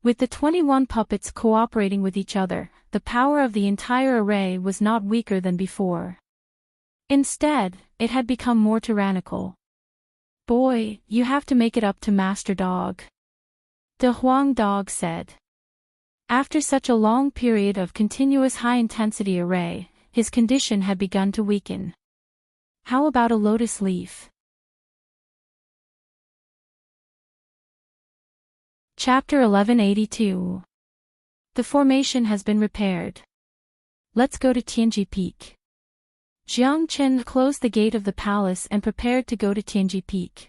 With the 21 puppets cooperating with each other, the power of the entire array was not weaker than before. Instead, it had become more tyrannical. Boy, you have to make it up to Master Dog. The Huang dog said. After such a long period of continuous high-intensity array, his condition had begun to weaken. How about a lotus leaf? Chapter 1182. The formation has been repaired. Let's go to Tianji Peak. Jiang Qin closed the gate of the palace and prepared to go to Tianji Peak.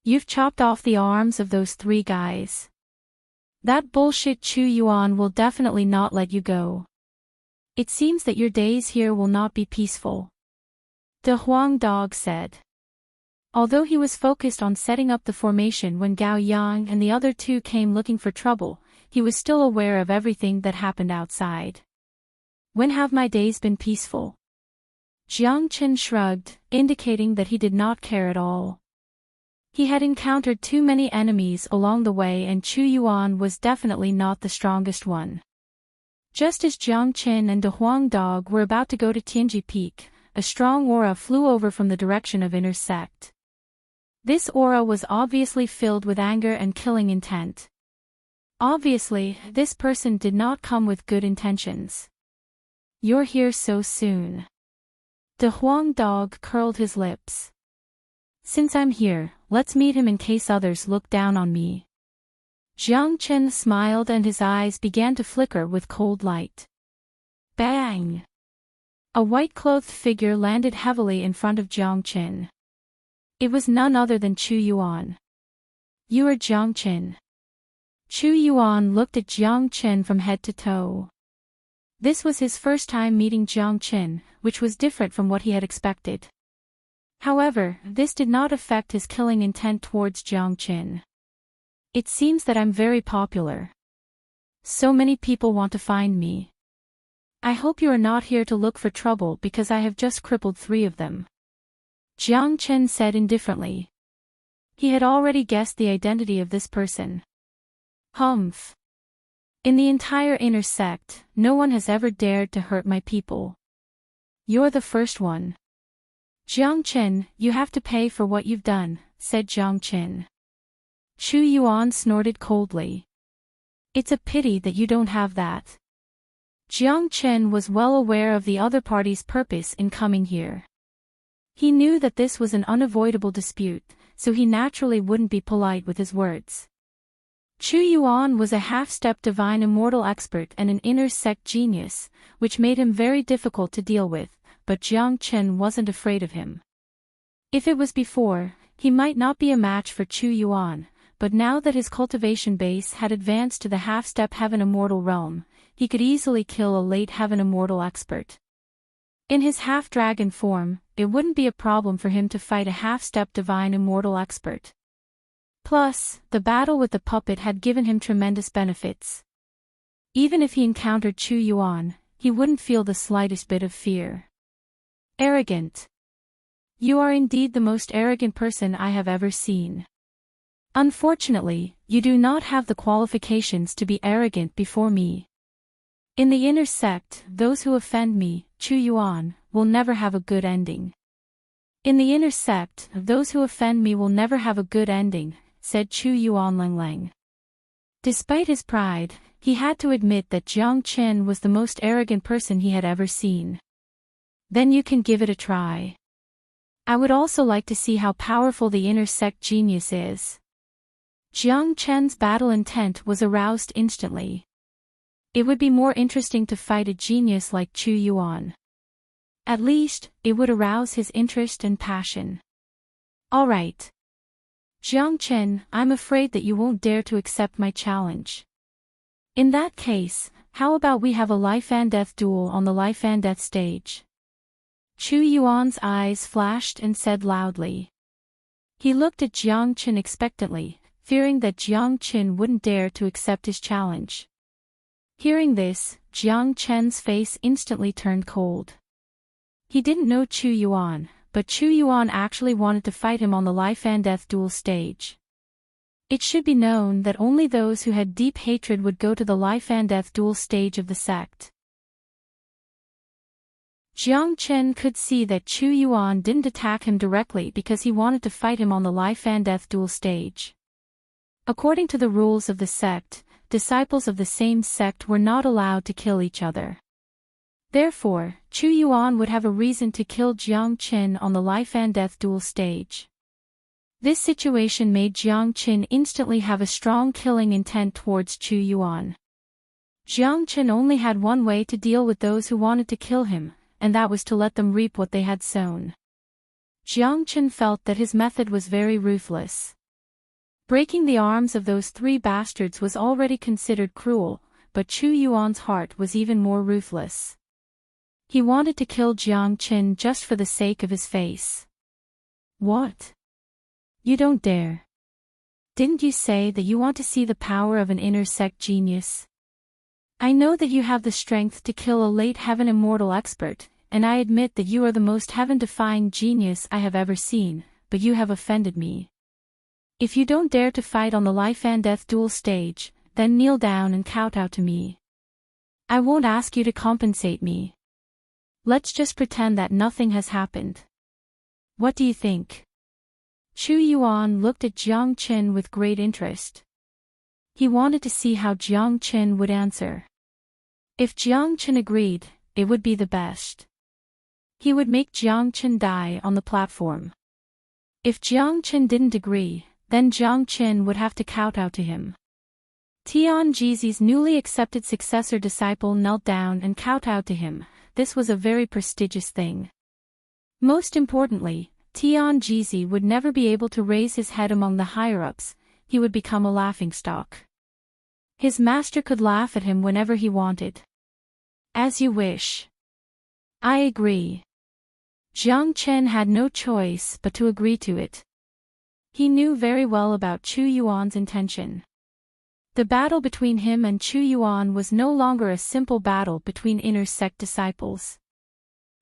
You've chopped off the arms of those 3 guys. That bullshit Chu Yuan will definitely not let you go. It seems that your days here will not be peaceful. The Huang dog said. Although he was focused on setting up the formation when Gao Yang and the other 2 came looking for trouble, he was still aware of everything that happened outside. When have my days been peaceful? Jiang Qin shrugged, indicating that he did not care at all. He had encountered too many enemies along the way and Chu Yuan was definitely not the strongest one. Just as Jiang Qin and De Huang Dog were about to go to Tianji Peak, a strong aura flew over from the direction of Inner Sect. This aura was obviously filled with anger and killing intent. Obviously, this person did not come with good intentions. You're here so soon. The Huang Dog curled his lips. Since I'm here, let's meet him in case others look down on me. Jiang Qin smiled and his eyes began to flicker with cold light. Bang! A white-clothed figure landed heavily in front of Jiang Qin. It was none other than Chu Yuan. You are Jiang Qin. Chu Yuan looked at Jiang Qin from head to toe. This was his first time meeting Jiang Qin, which was different from what he had expected. However, this did not affect his killing intent towards Jiang Qin. It seems that I'm very popular. So many people want to find me. I hope you are not here to look for trouble because I have just crippled 3 of them. Jiang Qin said indifferently. He had already guessed the identity of this person. Humph. In the entire Inner Sect, no one has ever dared to hurt my people. You're the first one. Jiang Qin, you have to pay for what you've done, said Jiang Qin. Chu Yuan snorted coldly. It's a pity that you don't have that. Jiang Qin was well aware of the other party's purpose in coming here. He knew that this was an unavoidable dispute, so he naturally wouldn't be polite with his words. Chu Yuan was a half-step divine immortal expert and an Inner Sect genius, which made him very difficult to deal with, but Jiang Qin wasn't afraid of him. If it was before, he might not be a match for Chu Yuan, but now that his cultivation base had advanced to the half-step Heaven Immortal realm, he could easily kill a late Heaven Immortal expert. In his half-dragon form, it wouldn't be a problem for him to fight a half-step divine immortal expert. Plus, the battle with the puppet had given him tremendous benefits. Even if he encountered Chu Yuan, he wouldn't feel the slightest bit of fear. Arrogant. You are indeed the most arrogant person I have ever seen. Unfortunately, you do not have the qualifications to be arrogant before me. In the Inner Sect, those who offend me, Chu Yuan, will never have a good ending. In the Inner Sect, those who offend me will never have a good ending, said Chu Yuan Lang Lang. Despite his pride, he had to admit that Jiang Chen was the most arrogant person he had ever seen. Then you can give it a try. I would also like to see how powerful the inner sect genius is. Jiang Chen's battle intent was aroused instantly. It would be more interesting to fight a genius like Chu Yuan. At least, it would arouse his interest and passion. All right. Jiang Chen, I'm afraid that you won't dare to accept my challenge. In that case, how about we have a life and death duel on the life and death stage? Chu Yuan's eyes flashed and said loudly. He looked at Jiang Chen expectantly, fearing that Jiang Chen wouldn't dare to accept his challenge. Hearing this, Jiang Chen's face instantly turned cold. He didn't know Chu Yuan, but Chu Yuan actually wanted to fight him on the life and death duel stage. It should be known that only those who had deep hatred would go to the life and death duel stage of the sect. Jiang Chen could see that Chu Yuan didn't attack him directly because he wanted to fight him on the life and death duel stage. According to the rules of the sect, disciples of the same sect were not allowed to kill each other. Therefore, Chu Yuan would have a reason to kill Jiang Chen on the life and death duel stage. This situation made Jiang Chen instantly have a strong killing intent towards Chu Yuan. Jiang Chen only had one way to deal with those who wanted to kill him, and that was to let them reap what they had sown. Jiang Chen felt that his method was very ruthless. Breaking the arms of those three bastards was already considered cruel, but Chu Yuan's heart was even more ruthless. He wanted to kill Jiang Chen just for the sake of his face. What? You don't dare. Didn't you say that you want to see the power of an inner sect genius? I know that you have the strength to kill a late heaven immortal expert, and I admit that you are the most heaven-defying genius I have ever seen, but you have offended me. If you don't dare to fight on the life and death duel stage, then kneel down and kowtow to me. I won't ask you to compensate me. Let's just pretend that nothing has happened. What do you think? Chu Yuan looked at Jiang Chen with great interest. He wanted to see how Jiang Chen would answer. If Jiang Chen agreed, it would be the best. He would make Jiang Chen die on the platform. If Jiang Chen didn't agree, then Jiang Chen would have to kowtow to him. Tian Jizi's newly accepted successor disciple knelt down and kowtowed to him. This was a very prestigious thing. Most importantly, Tian Jizi would never be able to raise his head among the higher-ups. He would become a laughingstock. His master could laugh at him whenever he wanted. As you wish. I agree. Jiang Chen had no choice but to agree to it. He knew very well about Chu Yuan's intention. The battle between him and Chu Yuan was no longer a simple battle between inner sect disciples.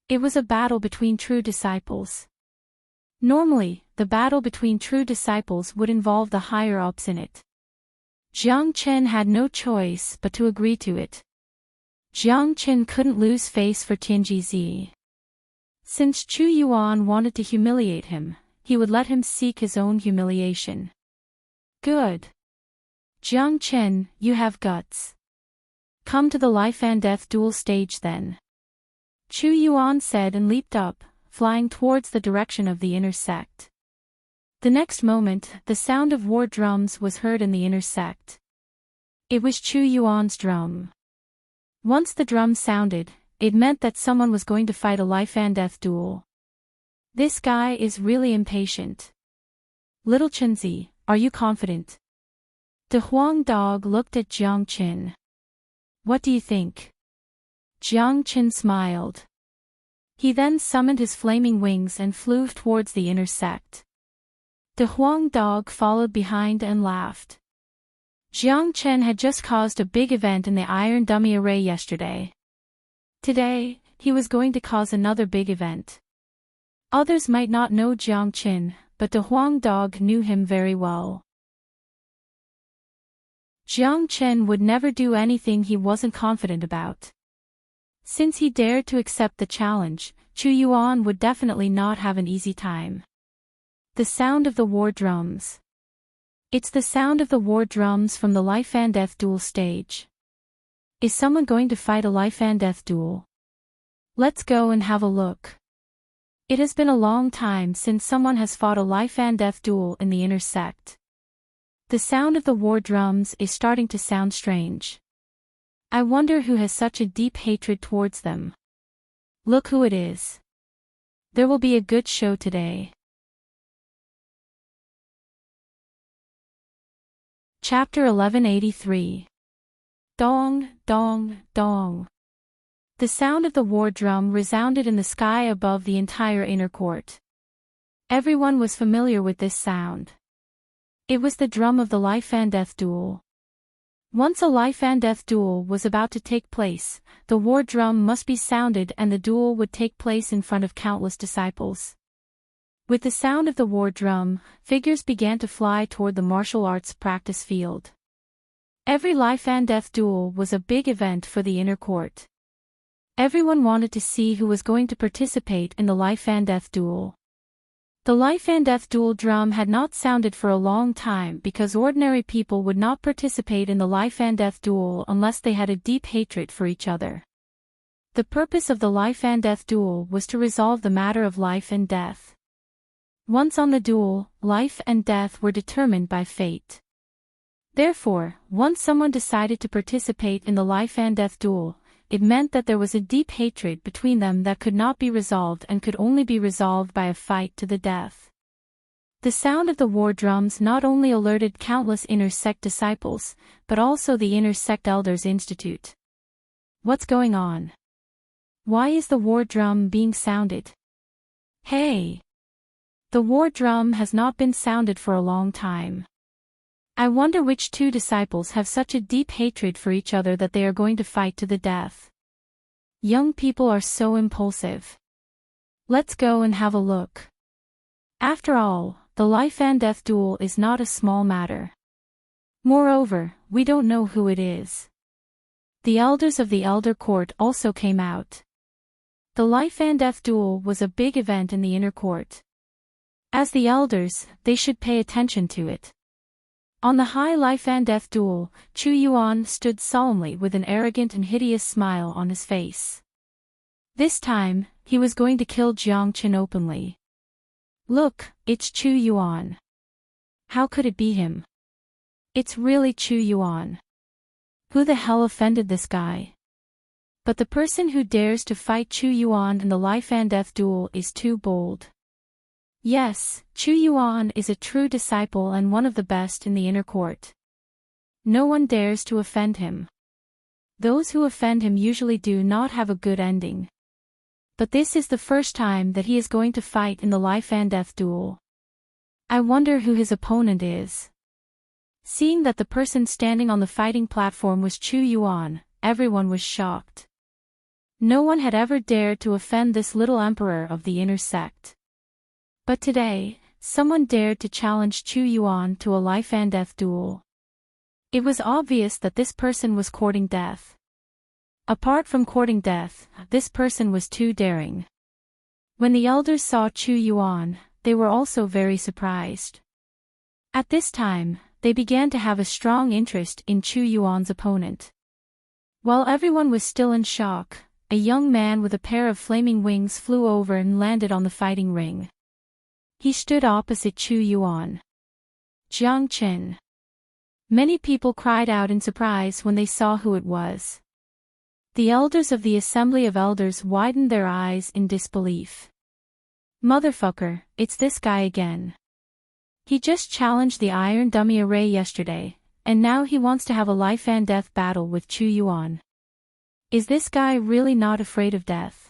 It was a battle between true disciples. Normally, the battle between true disciples would involve the higher-ups in it. Jiang Chen had no choice but to agree to it. Jiang Chen couldn't lose face for Tianjizi. Since Chu Yuan wanted to humiliate him, he would let him seek his own humiliation. Good. Jiang Chen, you have guts. Come to the life and death duel stage then. Chu Yuan said and leaped up, flying towards the direction of the inner sect. The next moment, the sound of war drums was heard in the inner sect. It was Chu Yuan's drum. Once the drum sounded, it meant that someone was going to fight a life and death duel. This guy is really impatient. Little Chenzi, are you confident? The Huang dog looked at Jiang Chen. What do you think? Jiang Chen smiled. He then summoned his flaming wings and flew towards the inner sect. The Huang dog followed behind and laughed. Jiang Chen had just caused a big event in the Iron Dummy Array yesterday. Today, he was going to cause another big event. Others might not know Jiang Chen, but the Huang dog knew him very well. Jiang Chen would never do anything he wasn't confident about. Since he dared to accept the challenge, Chu Yuan would definitely not have an easy time. The sound of the war drums. It's the sound of the war drums from the life and death duel stage. Is someone going to fight a life and death duel? Let's go and have a look. It has been a long time since someone has fought a life and death duel in the inner sect. The sound of the war drums is starting to sound strange. I wonder who has such a deep hatred towards them. Look who it is. There will be a good show today. Chapter 1183. Dong, dong, dong. The sound of the war drum resounded in the sky above the entire inner court. Everyone was familiar with this sound. It was the drum of the life and death duel. Once a life and death duel was about to take place, the war drum must be sounded and the duel would take place in front of countless disciples. With the sound of the war drum, figures began to fly toward the martial arts practice field. Every life and death duel was a big event for the inner court. Everyone wanted to see who was going to participate in the life and death duel. The life and death duel drum had not sounded for a long time because ordinary people would not participate in the life and death duel unless they had a deep hatred for each other. The purpose of the life and death duel was to resolve the matter of life and death. Once on the duel, life and death were determined by fate. Therefore, once someone decided to participate in the life and death duel, it meant that there was a deep hatred between them that could not be resolved and could only be resolved by a fight to the death. The sound of the war drums not only alerted countless inner sect disciples, but also the inner sect elders institute. What's going on? Why is the war drum being sounded? Hey! The war drum has not been sounded for a long time. I wonder which two disciples have such a deep hatred for each other that they are going to fight to the death. Young people are so impulsive. Let's go and have a look. After all, the life and death duel is not a small matter. Moreover, we don't know who it is. The elders of the elder court also came out. The life and death duel was a big event in the inner court. As the elders, they should pay attention to it. On the high life and death duel, Chu Yuan stood solemnly with an arrogant and hideous smile on his face. This time, he was going to kill Jiang Chen openly. Look, it's Chu Yuan. How could it be him? It's really Chu Yuan. Who the hell offended this guy? But the person who dares to fight Chu Yuan in the life and death duel is too bold. Yes, Chu Yuan is a true disciple and one of the best in the inner court. No one dares to offend him. Those who offend him usually do not have a good ending. But this is the first time that he is going to fight in the life and death duel. I wonder who his opponent is. Seeing that the person standing on the fighting platform was Chu Yuan, everyone was shocked. No one had ever dared to offend this little emperor of the inner sect. But today, someone dared to challenge Chu Yuan to a life and death duel. It was obvious that this person was courting death. Apart from courting death, this person was too daring. When the elders saw Chu Yuan, they were also very surprised. At this time, they began to have a strong interest in Chu Yuan's opponent. While everyone was still in shock, a young man with a pair of flaming wings flew over and landed on the fighting ring. He stood opposite Chu Yuan. Jiang Chen. Many people cried out in surprise when they saw who it was. The elders of the Assembly of Elders widened their eyes in disbelief. Motherfucker, it's this guy again. He just challenged the Iron Dummy Array yesterday, and now he wants to have a life and death battle with Chu Yuan. Is this guy really not afraid of death?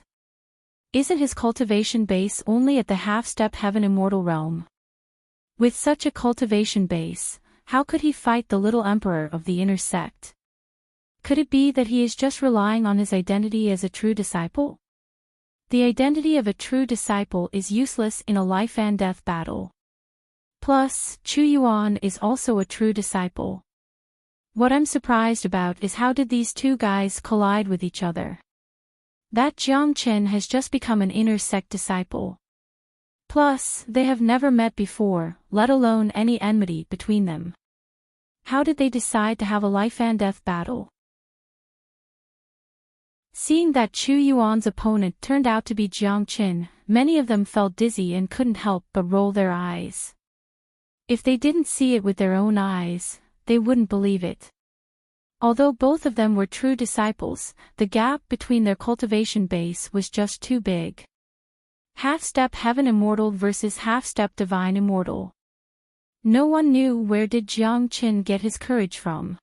Isn't his cultivation base only at the half-step heaven immortal realm? With such a cultivation base, how could he fight the little emperor of the inner sect? Could it be that he is just relying on his identity as a true disciple? The identity of a true disciple is useless in a life and death battle. Plus, Chu Yuan is also a true disciple. What I'm surprised about is how did these two guys collide with each other? That Jiang Chen has just become an inner sect disciple. Plus, they have never met before, let alone any enmity between them. How did they decide to have a life-and-death battle? Seeing that Chu Yuan's opponent turned out to be Jiang Qin, many of them felt dizzy and couldn't help but roll their eyes. If they didn't see it with their own eyes, they wouldn't believe it. Although both of them were true disciples, the gap between their cultivation base was just too big. Half-step heaven immortal versus half-step divine immortal. No one knew where did Jiang Qin get his courage from.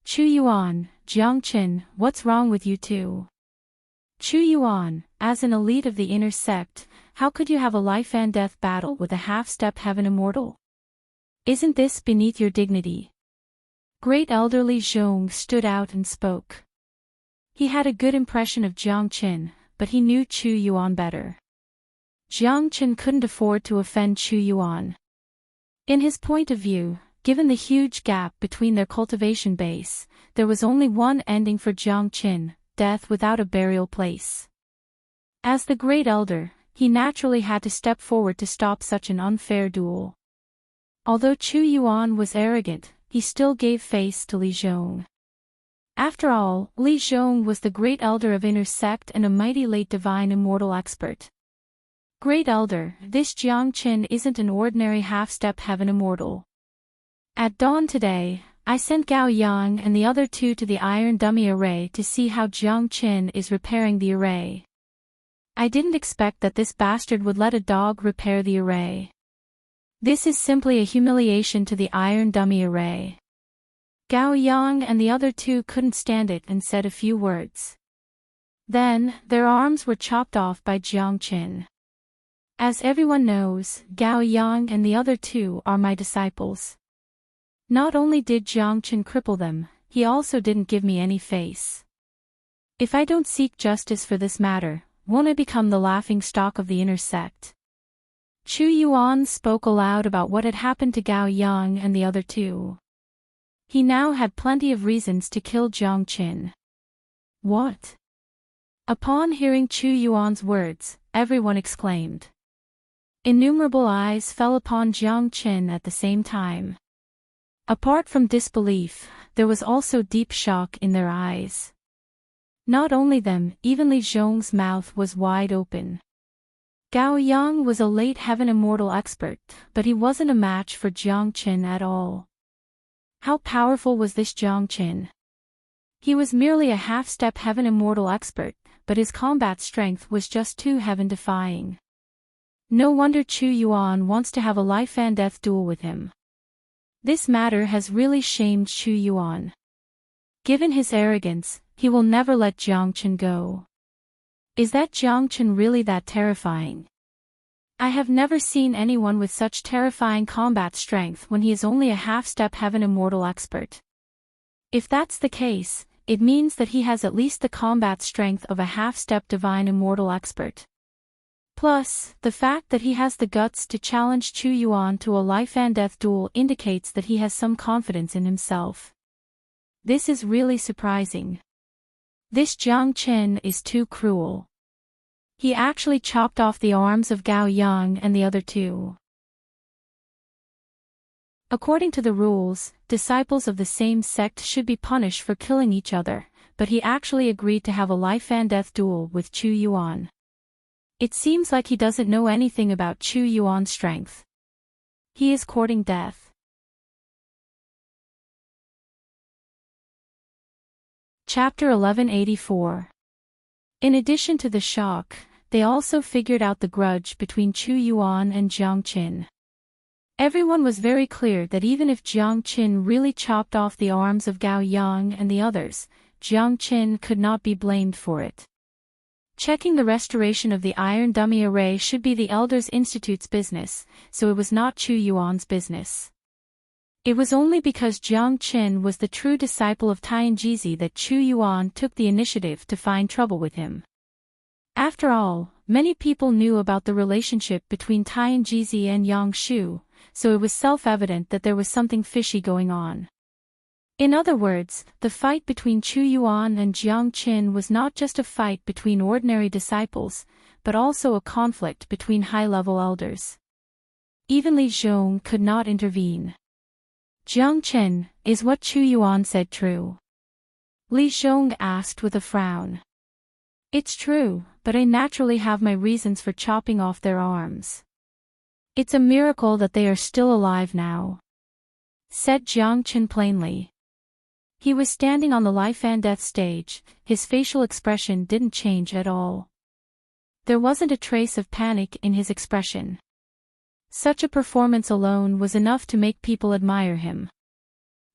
Chu Yuan, Jiang Qin, what's wrong with you two? Chu Yuan, as an elite of the inner sect, how could you have a life-and-death battle with a half-step heaven immortal? Isn't this beneath your dignity? Great Elder Li Zhong stood out and spoke. He had a good impression of Jiang Qin, but he knew Chu Yuan better. Jiang Qin couldn't afford to offend Chu Yuan. In his point of view, given the huge gap between their cultivation base, there was only one ending for Jiang Qin, death without a burial place. As the great elder, he naturally had to step forward to stop such an unfair duel. Although Chu Yuan was arrogant, he still gave face to Li Zhong. After all, Li Zhong was the great elder of inner sect and a mighty late divine immortal expert. Great elder, this Jiang Qin isn't an ordinary half-step heaven immortal. At dawn today, I sent Gao Yang and the other two to the iron dummy array to see how Jiang Qin is repairing the array. I didn't expect that this bastard would let a dog repair the array. This is simply a humiliation to the iron dummy array. Gao Yang and the other two couldn't stand it and said a few words. Then, their arms were chopped off by Jiang Qin. As everyone knows, Gao Yang and the other two are my disciples. Not only did Jiang Qin cripple them, he also didn't give me any face. If I don't seek justice for this matter, won't I become the laughing stock of the inner sect? Chu Yuan spoke aloud about what had happened to Gao Yang and the other two. He now had plenty of reasons to kill Jiang Qin. What? Upon hearing Chu Yuan's words, everyone exclaimed. Innumerable eyes fell upon Jiang Qin at the same time. Apart from disbelief, there was also deep shock in their eyes. Not only them, even Li Zhong's mouth was wide open. Gao Yang was a late heaven immortal expert, but he wasn't a match for Jiang Qin at all. How powerful was this Jiang Qin? He was merely a half-step heaven immortal expert, but his combat strength was just too heaven-defying. No wonder Chu Yuan wants to have a life-and-death duel with him. This matter has really shamed Chu Yuan. Given his arrogance, he will never let Jiang Qin go. Is that Jiang Qin really that terrifying? I have never seen anyone with such terrifying combat strength when he is only a half-step heaven immortal expert. If that's the case, it means that he has at least the combat strength of a half-step divine immortal expert. Plus, the fact that he has the guts to challenge Chu Yuan to a life-and-death duel indicates that he has some confidence in himself. This is really surprising. This Jiang Qin is too cruel. He actually chopped off the arms of Gao Yang and the other two. According to the rules, disciples of the same sect should be punished for killing each other, but he actually agreed to have a life-and-death duel with Chu Yuan. It seems like he doesn't know anything about Chu Yuan's strength. He is courting death. Chapter 1184. In addition to the shock, they also figured out the grudge between Chu Yuan and Jiang Qin. Everyone was very clear that even if Jiang Qin really chopped off the arms of Gao Yang and the others, Jiang Qin could not be blamed for it. Checking the restoration of the iron dummy array should be the Elders Institute's business, so it was not Chu Yuan's business. It was only because Jiang Qin was the true disciple of Tianjizi that Chu Yuan took the initiative to find trouble with him. After all, many people knew about the relationship between Tianjizi and Yang Shu, so it was self-evident that there was something fishy going on. In other words, the fight between Chu Yuan and Jiang Qin was not just a fight between ordinary disciples, but also a conflict between high-level elders. Even Li Zhong could not intervene. Jiang Chen, is what Chu Yuan said true? Li Zhong asked with a frown. It's true, but I naturally have my reasons for chopping off their arms. It's a miracle that they are still alive now, said Jiang Chen plainly. He was standing on the life and death stage, his facial expression didn't change at all. There wasn't a trace of panic in his expression. Such a performance alone was enough to make people admire him.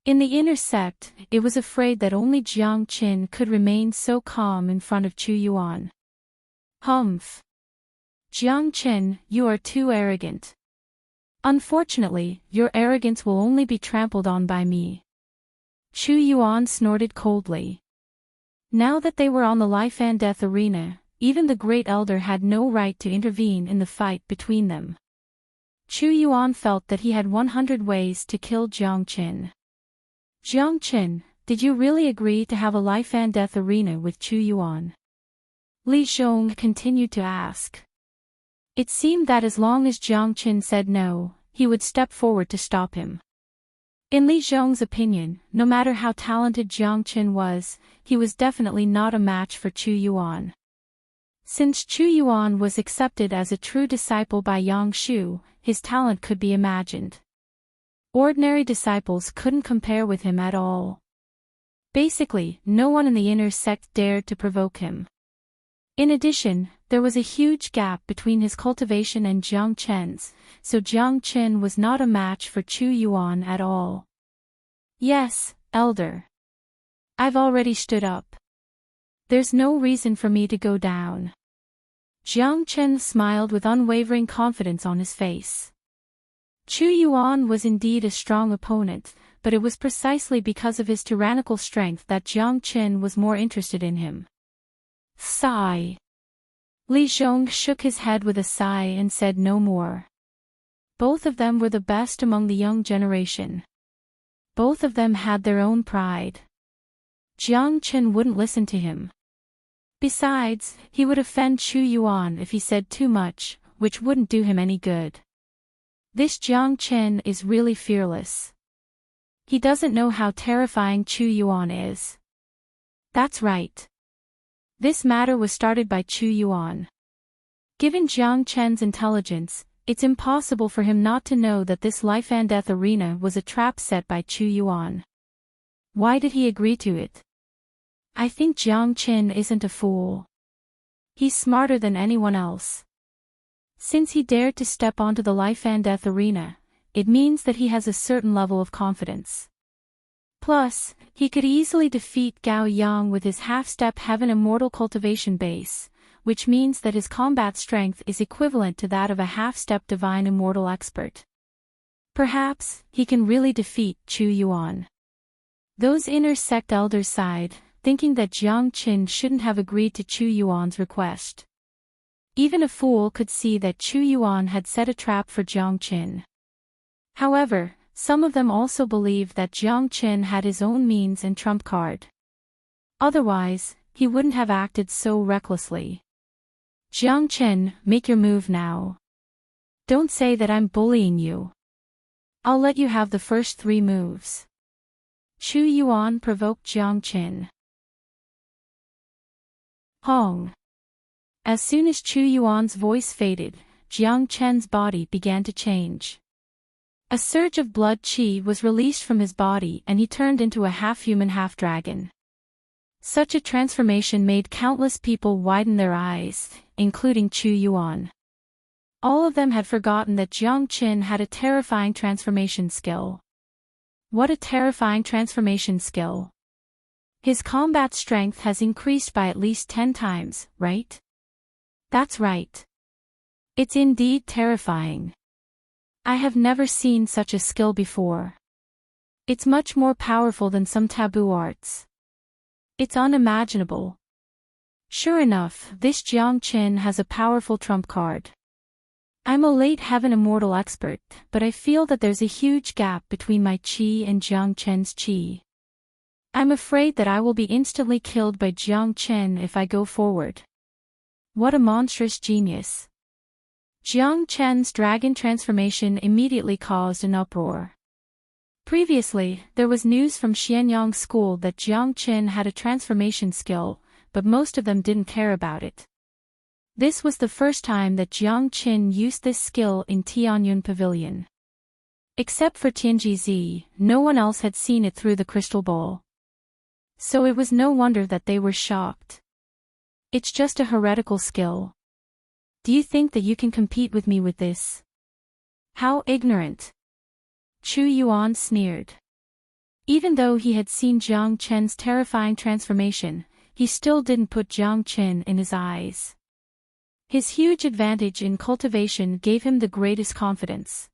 In the inner sect, it was afraid that only Jiang Chen could remain so calm in front of Chu Yuan. Humph. Jiang Chen, you are too arrogant. Unfortunately, your arrogance will only be trampled on by me. Chu Yuan snorted coldly. Now that they were on the life and death arena, even the great elder had no right to intervene in the fight between them. Chu Yuan felt that he had 100 ways to kill Jiang Chen. Jiang Chen, did you really agree to have a life and death arena with Chu Yuan? Li Zhong continued to ask. It seemed that as long as Jiang Chen said no, he would step forward to stop him. In Li Zhong's opinion, no matter how talented Jiang Chen was, he was definitely not a match for Chu Yuan. Since Chu Yuan was accepted as a true disciple by Yang Shu, his talent could be imagined. Ordinary disciples couldn't compare with him at all. Basically, no one in the inner sect dared to provoke him. In addition, there was a huge gap between his cultivation and Jiang Chen's, so Jiang Chen was not a match for Chu Yuan at all. Yes, elder. I've already stood up. There's no reason for me to go down. Jiang Chen smiled with unwavering confidence on his face. Chu Yuan was indeed a strong opponent, but it was precisely because of his tyrannical strength that Jiang Chen was more interested in him. Sigh. Li Zhong shook his head with a sigh and said no more. Both of them were the best among the young generation. Both of them had their own pride. Jiang Chen wouldn't listen to him. Besides, he would offend Chu Yuan if he said too much, which wouldn't do him any good. This Jiang Chen is really fearless. He doesn't know how terrifying Chu Yuan is. That's right. This matter was started by Chu Yuan. Given Jiang Chen's intelligence, it's impossible for him not to know that this life and death arena was a trap set by Chu Yuan. Why did he agree to it? I think Jiang Chen isn't a fool. He's smarter than anyone else. Since he dared to step onto the life and death arena, it means that he has a certain level of confidence. Plus, he could easily defeat Gao Yang with his half-step heaven immortal cultivation base, which means that his combat strength is equivalent to that of a half-step divine immortal expert. Perhaps, he can really defeat Chu Yuan. Those inner sect elders sighed, thinking that Jiang Chen shouldn't have agreed to Chu Yuan's request. Even a fool could see that Chu Yuan had set a trap for Jiang Chen. However, some of them also believed that Jiang Chen had his own means and trump card. Otherwise, he wouldn't have acted so recklessly. Jiang Chen, make your move now. Don't say that I'm bullying you. I'll let you have the first 3 moves. Chu Yuan provoked Jiang Chen. Hong. As soon as Chu Yuan's voice faded, Jiang Chen's body began to change. A surge of blood qi was released from his body and he turned into a half-human half-dragon. Such a transformation made countless people widen their eyes, including Chu Yuan. All of them had forgotten that Jiang Chen had a terrifying transformation skill. What a terrifying transformation skill. His combat strength has increased by at least 10 times, right? That's right. It's indeed terrifying. I have never seen such a skill before. It's much more powerful than some taboo arts. It's unimaginable. Sure enough, this Jiang Chen has a powerful trump card. I'm a late heaven immortal expert, but I feel that there's a huge gap between my qi and Jiang Chen's qi. I'm afraid that I will be instantly killed by Jiang Chen if I go forward. What a monstrous genius. Jiang Chen's dragon transformation immediately caused an uproar. Previously, there was news from Xianyang's school that Jiang Chen had a transformation skill, but most of them didn't care about it. This was the first time that Jiang Chen used this skill in Tianyun Pavilion. Except for Tianji, no one else had seen it through the crystal bowl. So it was no wonder that they were shocked. It's just a heretical skill. Do you think that you can compete with me with this? How ignorant! Chu Yuan sneered. Even though he had seen Jiang Chen's terrifying transformation, he still didn't put Jiang Chen in his eyes. His huge advantage in cultivation gave him the greatest confidence.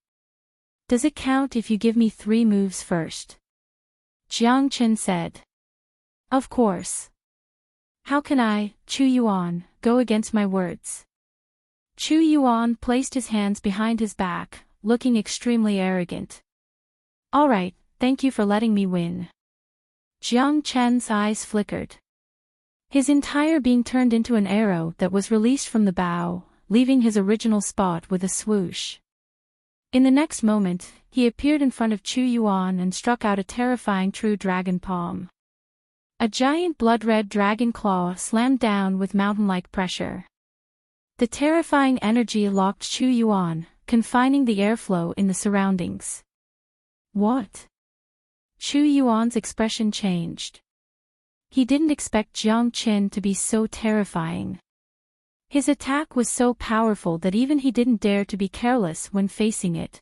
Does it count if you give me 3 moves first? Jiang Chen said. Of course. How can I, Chu Yuan, go against my words? Chu Yuan placed his hands behind his back, looking extremely arrogant. All right, thank you for letting me win. Jiang Chen's eyes flickered. His entire being turned into an arrow that was released from the bow, leaving his original spot with a swoosh. In the next moment, he appeared in front of Chu Yuan and struck out a terrifying true dragon palm. A giant blood-red dragon claw slammed down with mountain-like pressure. The terrifying energy locked Chu Yuan, confining the airflow in the surroundings. What? Chu Yuan's expression changed. He didn't expect Jiang Chen to be so terrifying. His attack was so powerful that even he didn't dare to be careless when facing it.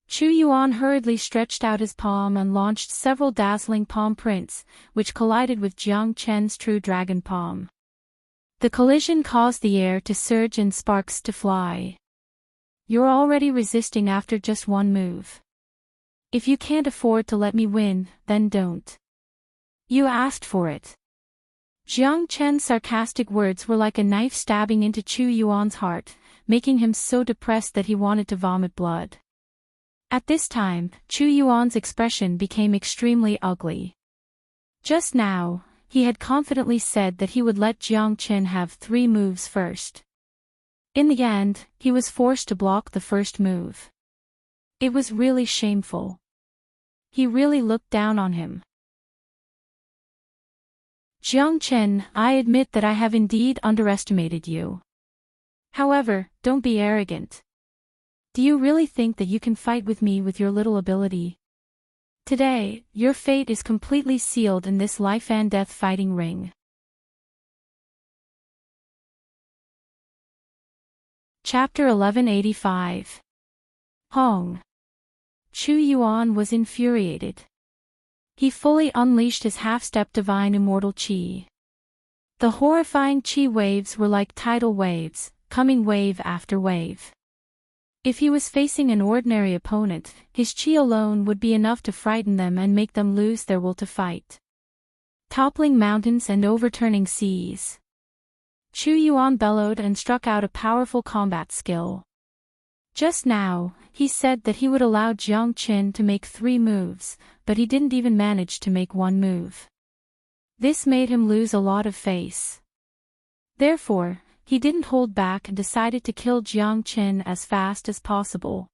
Chu Yuan hurriedly stretched out his palm and launched several dazzling palm prints, which collided with Jiang Chen's true dragon palm. The collision caused the air to surge and sparks to fly. You're already resisting after just one move. If you can't afford to let me win, then don't. You asked for it. Jiang Chen's sarcastic words were like a knife stabbing into Chu Yuan's heart, making him so depressed that he wanted to vomit blood. At this time, Chu Yuan's expression became extremely ugly. Just now, he had confidently said that he would let Jiang Chen have 3 moves first. In the end, he was forced to block the first move. It was really shameful. He really looked down on him. Jiang Chen, I admit that I have indeed underestimated you. However, don't be arrogant. Do you really think that you can fight with me with your little ability? Today, your fate is completely sealed in this life and death fighting ring. Chapter 1185. Hong. Chu Yuan was infuriated. He fully unleashed his half-step divine immortal qi. The horrifying qi waves were like tidal waves, coming wave after wave. If he was facing an ordinary opponent, his qi alone would be enough to frighten them and make them lose their will to fight. Toppling mountains and overturning seas. Chu Yuan bellowed and struck out a powerful combat skill. Just now, he said that he would allow Jiang Chen to make 3 moves, but he didn't even manage to make 1 move. This made him lose a lot of face. Therefore, he didn't hold back and decided to kill Jiang Chen as fast as possible.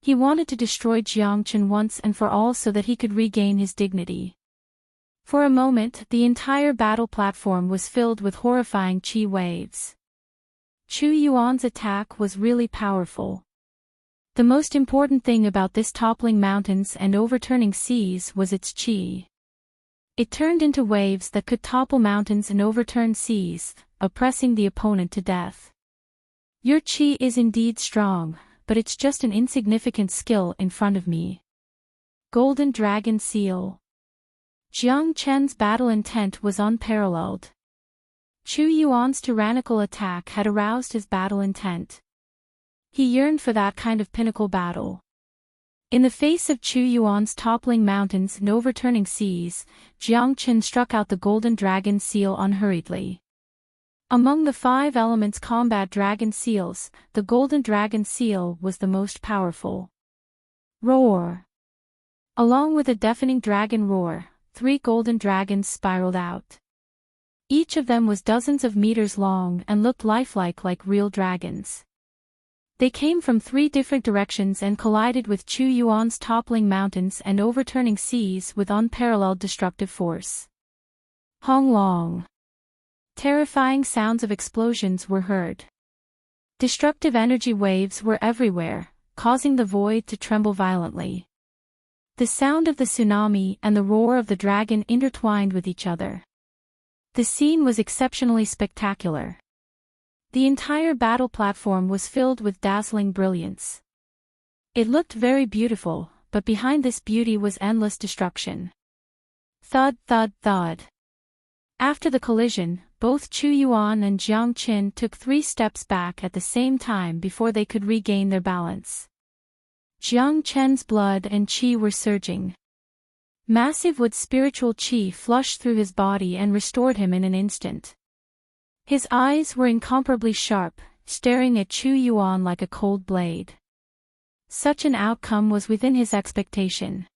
He wanted to destroy Jiang Chen once and for all so that he could regain his dignity. For a moment, the entire battle platform was filled with horrifying qi waves. Chu Yuan's attack was really powerful. The most important thing about this toppling mountains and overturning seas was its qi. It turned into waves that could topple mountains and overturn seas, oppressing the opponent to death. Your qi is indeed strong, but it's just an insignificant skill in front of me. Golden Dragon Seal. Jiang Chen's battle intent was unparalleled. Chu Yuan's tyrannical attack had aroused his battle intent. He yearned for that kind of pinnacle battle. In the face of Chu Yuan's toppling mountains and overturning seas, Jiang Chen struck out the Golden Dragon Seal unhurriedly. Among the 5 elements combat dragon seals, the Golden Dragon Seal was the most powerful. Roar! Along with a deafening dragon roar, 3 golden dragons spiraled out. Each of them was dozens of meters long and looked lifelike like real dragons. They came from 3 different directions and collided with Chu Yuan's toppling mountains and overturning seas with unparalleled destructive force. Hong long. Terrifying sounds of explosions were heard. Destructive energy waves were everywhere, causing the void to tremble violently. The sound of the tsunami and the roar of the dragon intertwined with each other. The scene was exceptionally spectacular. The entire battle platform was filled with dazzling brilliance. It looked very beautiful, but behind this beauty was endless destruction. Thud, thud, thud. After the collision, both Chu Yuan and Jiang Qin took 3 steps back at the same time before they could regain their balance. Jiang Qin's blood and qi were surging. Massive wood spiritual qi flushed through his body and restored him in an instant. His eyes were incomparably sharp, staring at Chu Yuan like a cold blade. Such an outcome was within his expectation.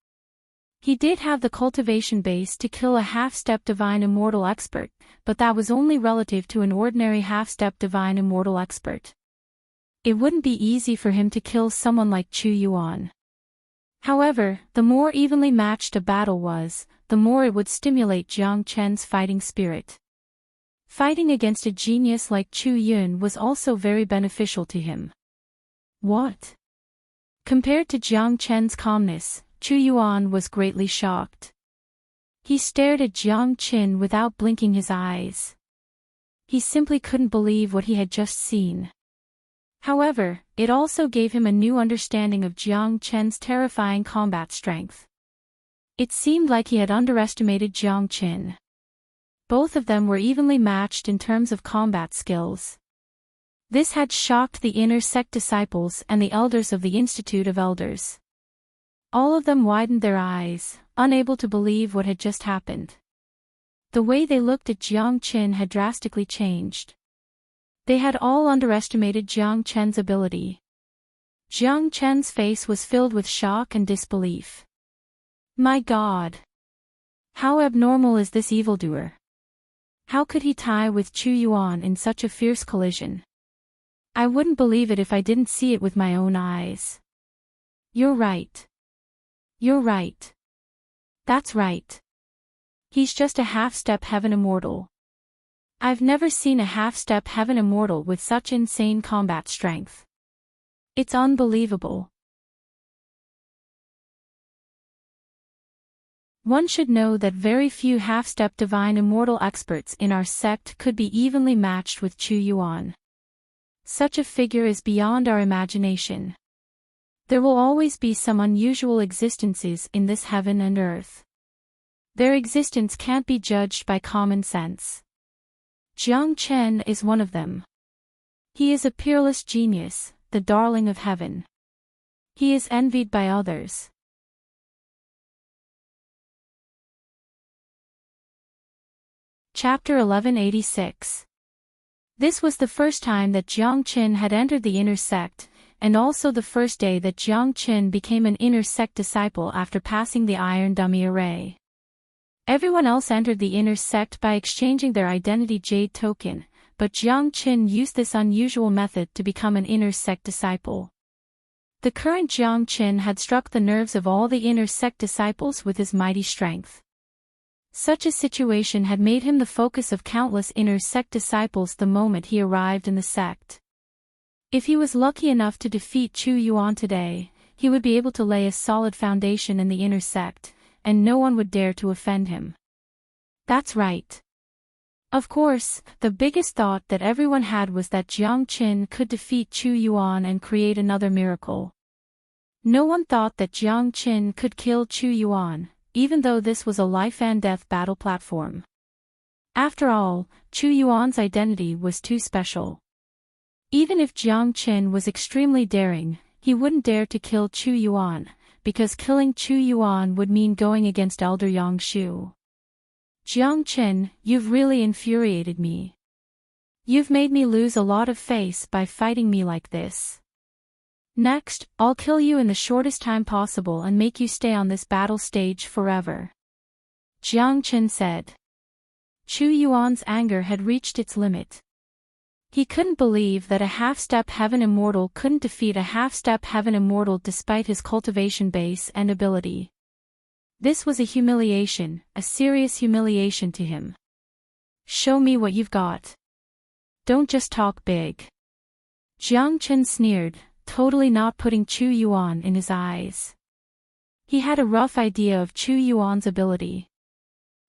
He did have the cultivation base to kill a half-step divine immortal expert, but that was only relative to an ordinary half-step divine immortal expert. It wouldn't be easy for him to kill someone like Chu Yuan. However, the more evenly matched a battle was, the more it would stimulate Jiang Qin's fighting spirit. Fighting against a genius like Chu Yun was also very beneficial to him. What? Compared to Jiang Qin's calmness, Chu Yuan was greatly shocked. He stared at Jiang Qin without blinking his eyes. He simply couldn't believe what he had just seen. However, it also gave him a new understanding of Jiang Qin's terrifying combat strength. It seemed like he had underestimated Jiang Qin. Both of them were evenly matched in terms of combat skills. This had shocked the inner sect disciples and the elders of the Institute of Elders. All of them widened their eyes, unable to believe what had just happened. The way they looked at Jiang Qin had drastically changed. They had all underestimated Jiang Qin's ability. Jiang Qin's face was filled with shock and disbelief. My God! How abnormal is this evildoer? How could he tie with Chu Yuan in such a fierce collision? I wouldn't believe it if I didn't see it with my own eyes. You're right. You're right. That's right. He's just a half-step heaven immortal. I've never seen a half-step heaven immortal with such insane combat strength. It's unbelievable. One should know that very few half-step divine immortal experts in our sect could be evenly matched with Chu Yuan. Such a figure is beyond our imagination. There will always be some unusual existences in this heaven and earth. Their existence can't be judged by common sense. Jiang Qin is one of them. He is a peerless genius, the darling of heaven. He is envied by others. Chapter 1186. This was the first time that Jiang Qin had entered the inner sect, and also the first day that Jiang Qin became an inner sect disciple after passing the iron dummy array. Everyone else entered the inner sect by exchanging their identity jade token, but Jiang Qin used this unusual method to become an inner sect disciple. The current Jiang Qin had struck the nerves of all the inner sect disciples with his mighty strength. Such a situation had made him the focus of countless inner sect disciples the moment he arrived in the sect. If he was lucky enough to defeat Chu Yuan today, he would be able to lay a solid foundation in the inner sect, and no one would dare to offend him. That's right. Of course, the biggest thought that everyone had was that Jiang Qin could defeat Chu Yuan and create another miracle. No one thought that Jiang Qin could kill Chu Yuan, even though this was a life-and-death battle platform. After all, Chu Yuan's identity was too special. Even if Jiang Qin was extremely daring, he wouldn't dare to kill Chu Yuan, because killing Chu Yuan would mean going against Elder Yang Shu. Jiang Qin, you've really infuriated me. You've made me lose a lot of face by fighting me like this. Next, I'll kill you in the shortest time possible and make you stay on this battle stage forever. Jiang Qin said. Chu Yuan's anger had reached its limit. He couldn't believe that a half-step heaven immortal couldn't defeat a half-step heaven immortal despite his cultivation base and ability. This was a humiliation, a serious humiliation to him. Show me what you've got. Don't just talk big. Jiang Chen sneered, totally not putting Chu Yuan in his eyes. He had a rough idea of Chu Yuan's ability.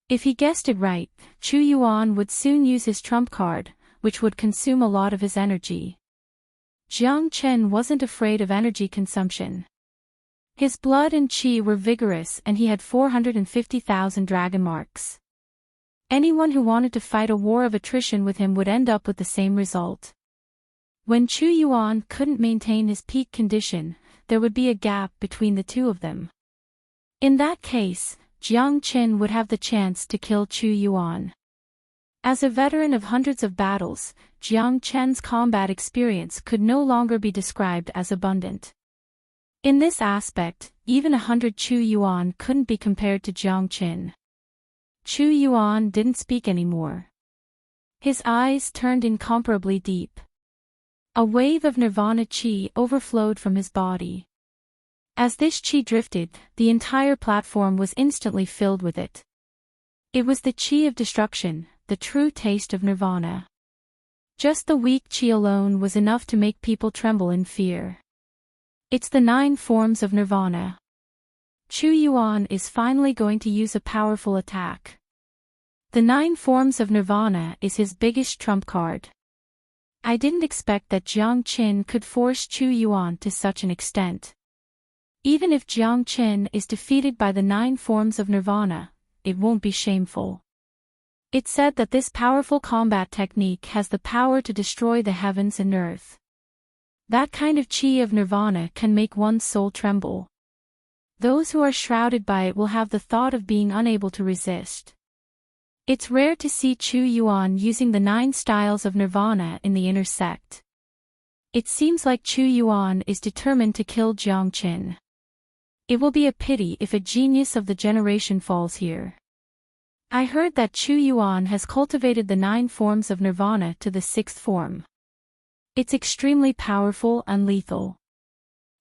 If he guessed it right, Chu Yuan would soon use his trump card, which would consume a lot of his energy. Jiang Chen wasn't afraid of energy consumption. His blood and qi were vigorous and he had 450,000 dragon marks. Anyone who wanted to fight a war of attrition with him would end up with the same result. When Chu Yuan couldn't maintain his peak condition, there would be a gap between the two of them. In that case, Jiang Chen would have the chance to kill Chu Yuan. As a veteran of hundreds of battles, Jiang Chen's combat experience could no longer be described as abundant. In this aspect, even 100 Chu Yuan couldn't be compared to Jiang Chen. Chu Yuan didn't speak anymore. His eyes turned incomparably deep. A wave of nirvana qi overflowed from his body. As this qi drifted, the entire platform was instantly filled with it. It was the qi of destruction, the true taste of nirvana. Just the weak qi alone was enough to make people tremble in fear. It's the 9 forms of nirvana. Chu Yuan is finally going to use a powerful attack. The 9 forms of nirvana is his biggest trump card. I didn't expect that Jiang Chen could force Chu Yuan to such an extent. Even if Jiang Chen is defeated by the 9 forms of nirvana, it won't be shameful. It's said that this powerful combat technique has the power to destroy the heavens and earth. That kind of qi of nirvana can make one's soul tremble. Those who are shrouded by it will have the thought of being unable to resist. It's rare to see Chu Yuan using the 9 styles of nirvana in the inner sect. It seems like Chu Yuan is determined to kill Jiang Chen. It will be a pity if a genius of the generation falls here. I heard that Chu Yuan has cultivated the 9 forms of nirvana to the 6th form. It's extremely powerful and lethal.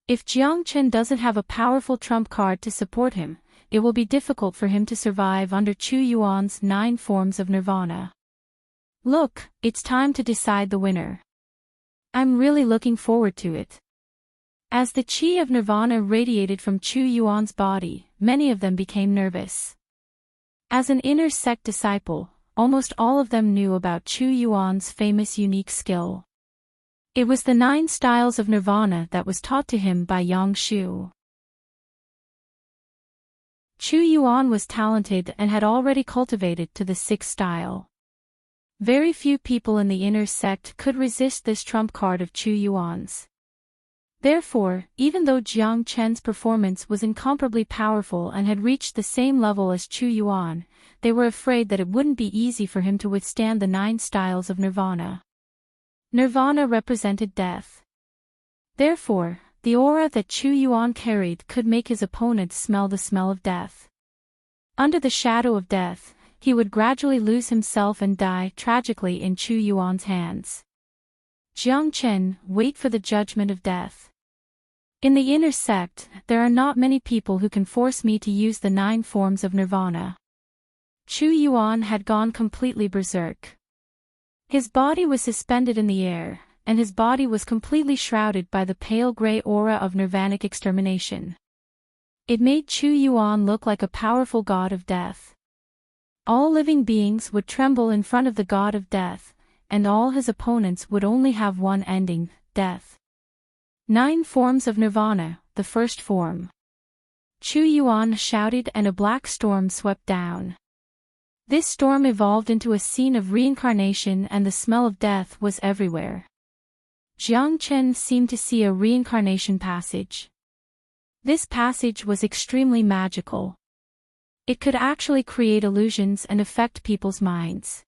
If Jiang Chen doesn't have a powerful trump card to support him, it will be difficult for him to survive under Chu Yuan's 9 forms of nirvana. Look, it's time to decide the winner. I'm really looking forward to it. As the qi of nirvana radiated from Chu Yuan's body, many of them became nervous. As an inner sect disciple, almost all of them knew about Chu Yuan's famous unique skill. It was the 9 styles of nirvana that was taught to him by Yang Shu. Chu Yuan was talented and had already cultivated to the 6th style. Very few people in the inner sect could resist this trump card of Chu Yuan's. Therefore, even though Jiang Chen's performance was incomparably powerful and had reached the same level as Chu Yuan, they were afraid that it wouldn't be easy for him to withstand the 9 styles of nirvana. Nirvana represented death. Therefore, the aura that Chu Yuan carried could make his opponents smell the smell of death. Under the shadow of death, he would gradually lose himself and die tragically in Chu Yuan's hands. Jiang Chen, wait for the judgment of death. In the inner sect, there are not many people who can force me to use the 9 forms of nirvana. Chu Yuan had gone completely berserk. His body was suspended in the air, and his body was completely shrouded by the pale gray aura of nirvanic extermination. It made Chu Yuan look like a powerful god of death. All living beings would tremble in front of the god of death, and all his opponents would only have one ending, death. 9 forms of nirvana, the 1st form. Chu Yuan shouted and a black storm swept down. This storm evolved into a scene of reincarnation and the smell of death was everywhere. Jiang Chen seemed to see a reincarnation passage. This passage was extremely magical. It could actually create illusions and affect people's minds.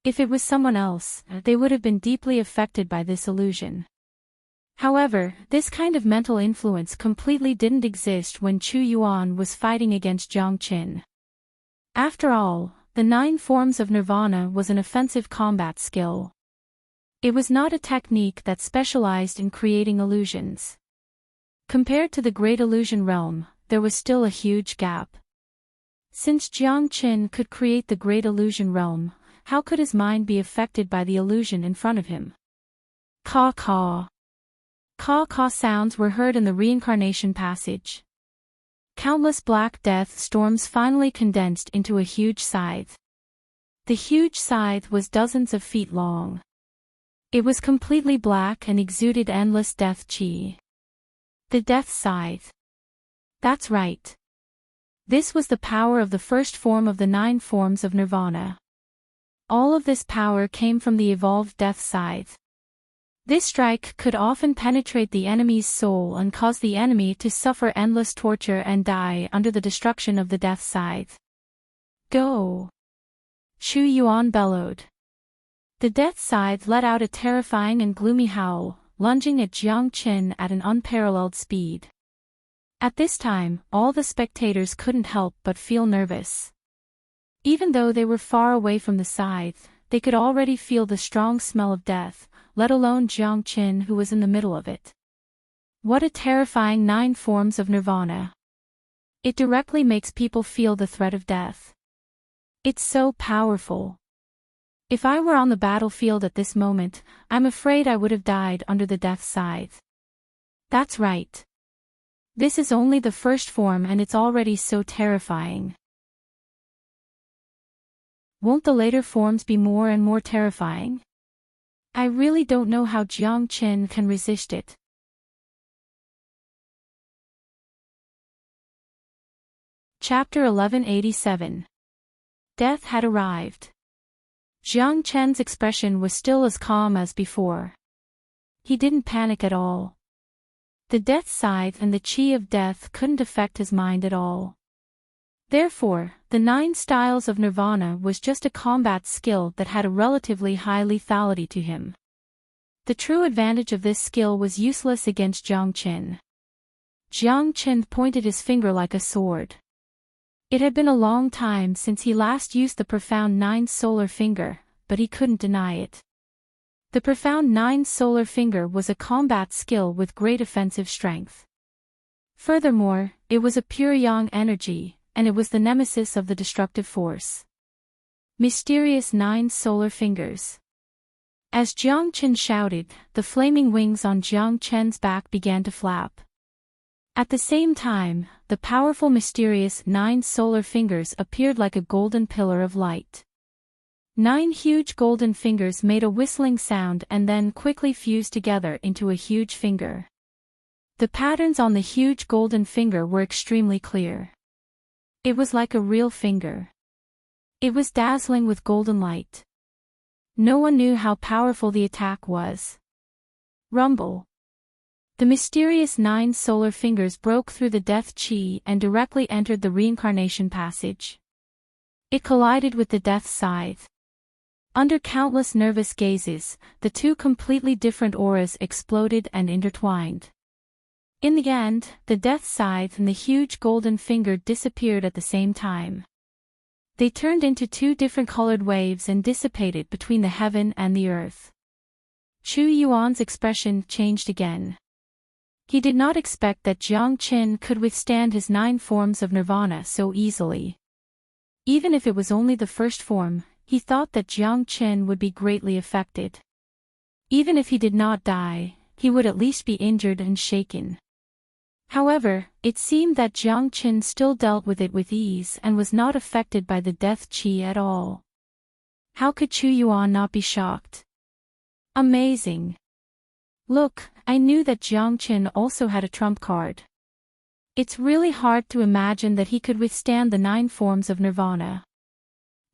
If it was someone else, they would have been deeply affected by this illusion. However, this kind of mental influence completely didn't exist when Chu Yuan was fighting against Jiang Chen. After all, the 9 forms of nirvana was an offensive combat skill. It was not a technique that specialized in creating illusions. Compared to the Great Illusion Realm, there was still a huge gap. Since Jiang Qin could create the Great Illusion Realm, how could his mind be affected by the illusion in front of him? Caw-caw. Caw-caw sounds were heard in the reincarnation passage. Countless black death storms finally condensed into a huge scythe. The huge scythe was dozens of feet long. It was completely black and exuded endless death chi. The death scythe. That's right. This was the power of the first form of the 9 forms of nirvana. All of this power came from the evolved death scythe. This strike could often penetrate the enemy's soul and cause the enemy to suffer endless torture and die under the destruction of the death scythe. Go! Chu Yuan bellowed. The death scythe let out a terrifying and gloomy howl, lunging at Jiang Qin at an unparalleled speed. At this time, all the spectators couldn't help but feel nervous. Even though they were far away from the scythe, they could already feel the strong smell of death, let alone Jiang Qin who was in the middle of it. What a terrifying 9 forms of nirvana. It directly makes people feel the threat of death. It's so powerful. If I were on the battlefield at this moment, I'm afraid I would have died under the death scythe. That's right. This is only the first form and it's already so terrifying. Won't the later forms be more and more terrifying? I really don't know how Jiang Qin can resist it. Chapter 1187. Death had arrived. Jiang Qin's expression was still as calm as before. He didn't panic at all. The death scythe and the chi of death couldn't affect his mind at all. Therefore, the 9 styles of nirvana was just a combat skill that had a relatively high lethality to him. The true advantage of this skill was useless against Jiang Qin. Jiang Qin pointed his finger like a sword. It had been a long time since he last used the profound 9 solar finger, but he couldn't deny it. The profound 9 solar finger was a combat skill with great offensive strength. Furthermore, it was a pure yang energy, and it was the nemesis of the destructive force. Mysterious 9 solar fingers. As Jiang Qin shouted, the flaming wings on Jiang Qin's back began to flap. At the same time, the powerful mysterious 9 solar fingers appeared like a golden pillar of light. 9 huge golden fingers made a whistling sound and then quickly fused together into a huge finger. The patterns on the huge golden finger were extremely clear. It was like a real finger. It was dazzling with golden light. No one knew how powerful the attack was. Rumble. The mysterious 9 solar fingers broke through the death chi and directly entered the reincarnation passage. It collided with the death scythe. Under countless nervous gazes, the 2 completely different auras exploded and intertwined. In the end, the death scythe and the huge golden finger disappeared at the same time. They turned into 2 different colored waves and dissipated between the heaven and the earth. Chu Yuan's expression changed again. He did not expect that Jiang Qin could withstand his 9 forms of nirvana so easily. Even if it was only the first form, he thought that Jiang Qin would be greatly affected. Even if he did not die, he would at least be injured and shaken. However, it seemed that Jiang Qin still dealt with it with ease and was not affected by the death chi at all. How could Chu Yuan not be shocked? Amazing! Look, I knew that Jiang Qin also had a trump card. It's really hard to imagine that he could withstand the 9 forms of nirvana.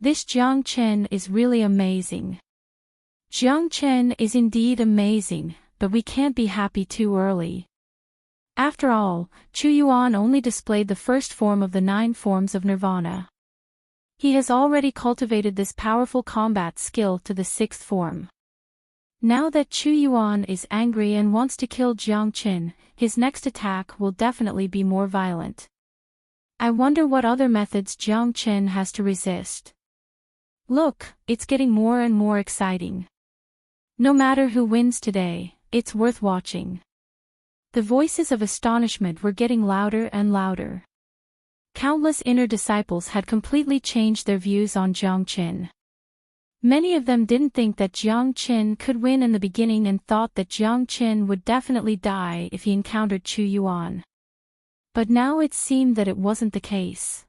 This Jiang Qin is really amazing. Jiang Qin is indeed amazing, but we can't be happy too early. After all, Chu Yuan only displayed the first form of the 9 forms of nirvana. He has already cultivated this powerful combat skill to the 6th form. Now that Chu Yuan is angry and wants to kill Jiang Qin, his next attack will definitely be more violent. I wonder what other methods Jiang Qin has to resist. Look, it's getting more and more exciting. No matter who wins today, it's worth watching. The voices of astonishment were getting louder and louder. Countless inner disciples had completely changed their views on Jiang Qin. Many of them didn't think that Jiang Qin could win in the beginning and thought that Jiang Qin would definitely die if he encountered Chu Yuan. But now it seemed that it wasn't the case.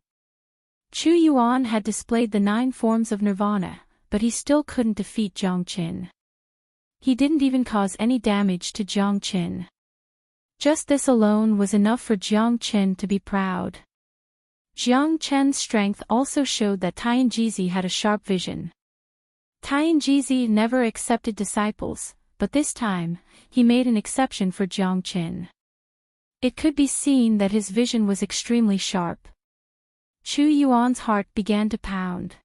Chu Yuan had displayed the 9 forms of nirvana, but he still couldn't defeat Jiang Qin. He didn't even cause any damage to Jiang Qin. Just this alone was enough for Jiang Qin to be proud. Jiang Qin's strength also showed that Tianjizi had a sharp vision. Tianjizi never accepted disciples, but this time, he made an exception for Jiang Qin. It could be seen that his vision was extremely sharp. Chu Yuan's heart began to pound.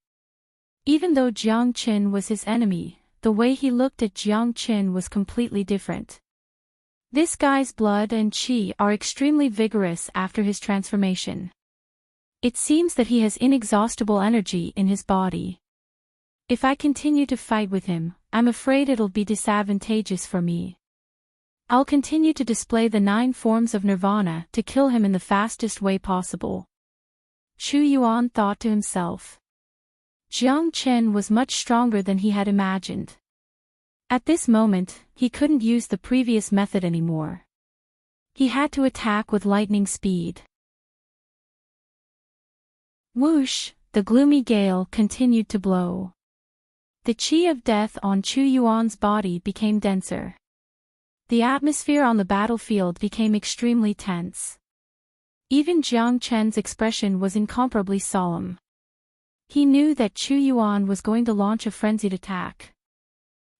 Even though Jiang Qin was his enemy, the way he looked at Jiang Qin was completely different. This guy's blood and qi are extremely vigorous after his transformation. It seems that he has inexhaustible energy in his body. If I continue to fight with him, I'm afraid it'll be disadvantageous for me. I'll continue to display the 9 forms of nirvana to kill him in the fastest way possible. Chu Yuan thought to himself. Jiang Qin was much stronger than he had imagined. At this moment, he couldn't use the previous method anymore. He had to attack with lightning speed. Whoosh, the gloomy gale continued to blow. The qi of death on Chu Yuan's body became denser. The atmosphere on the battlefield became extremely tense. Even Jiang Qin's expression was incomparably solemn. He knew that Chu Yuan was going to launch a frenzied attack.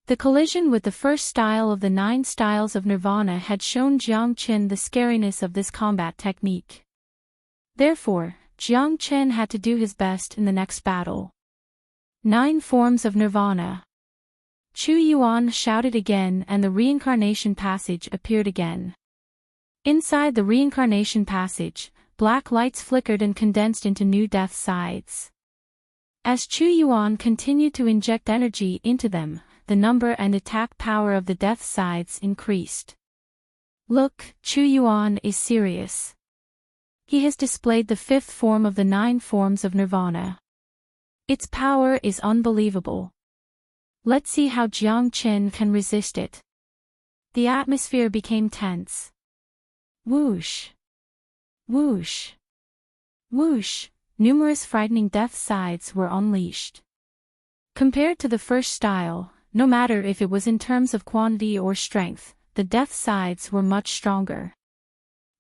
The collision with the first style of the 9 styles of nirvana had shown Jiang Qin the scariness of this combat technique. Therefore, Jiang Qin had to do his best in the next battle. 9 forms of nirvana. Chu Yuan shouted again and the reincarnation passage appeared again. Inside the reincarnation passage, black lights flickered and condensed into new death sides. As Chu Yuan continued to inject energy into them, the number and attack power of the death sides increased. Look, Chu Yuan is serious. He has displayed the 5th form of the 9 forms of nirvana. Its power is unbelievable. Let's see how Jiang Qin can resist it. The atmosphere became tense. Whoosh! Whoosh! Whoosh! Numerous frightening death sides were unleashed. Compared to the first style, no matter if it was in terms of quantity or strength, the death sides were much stronger.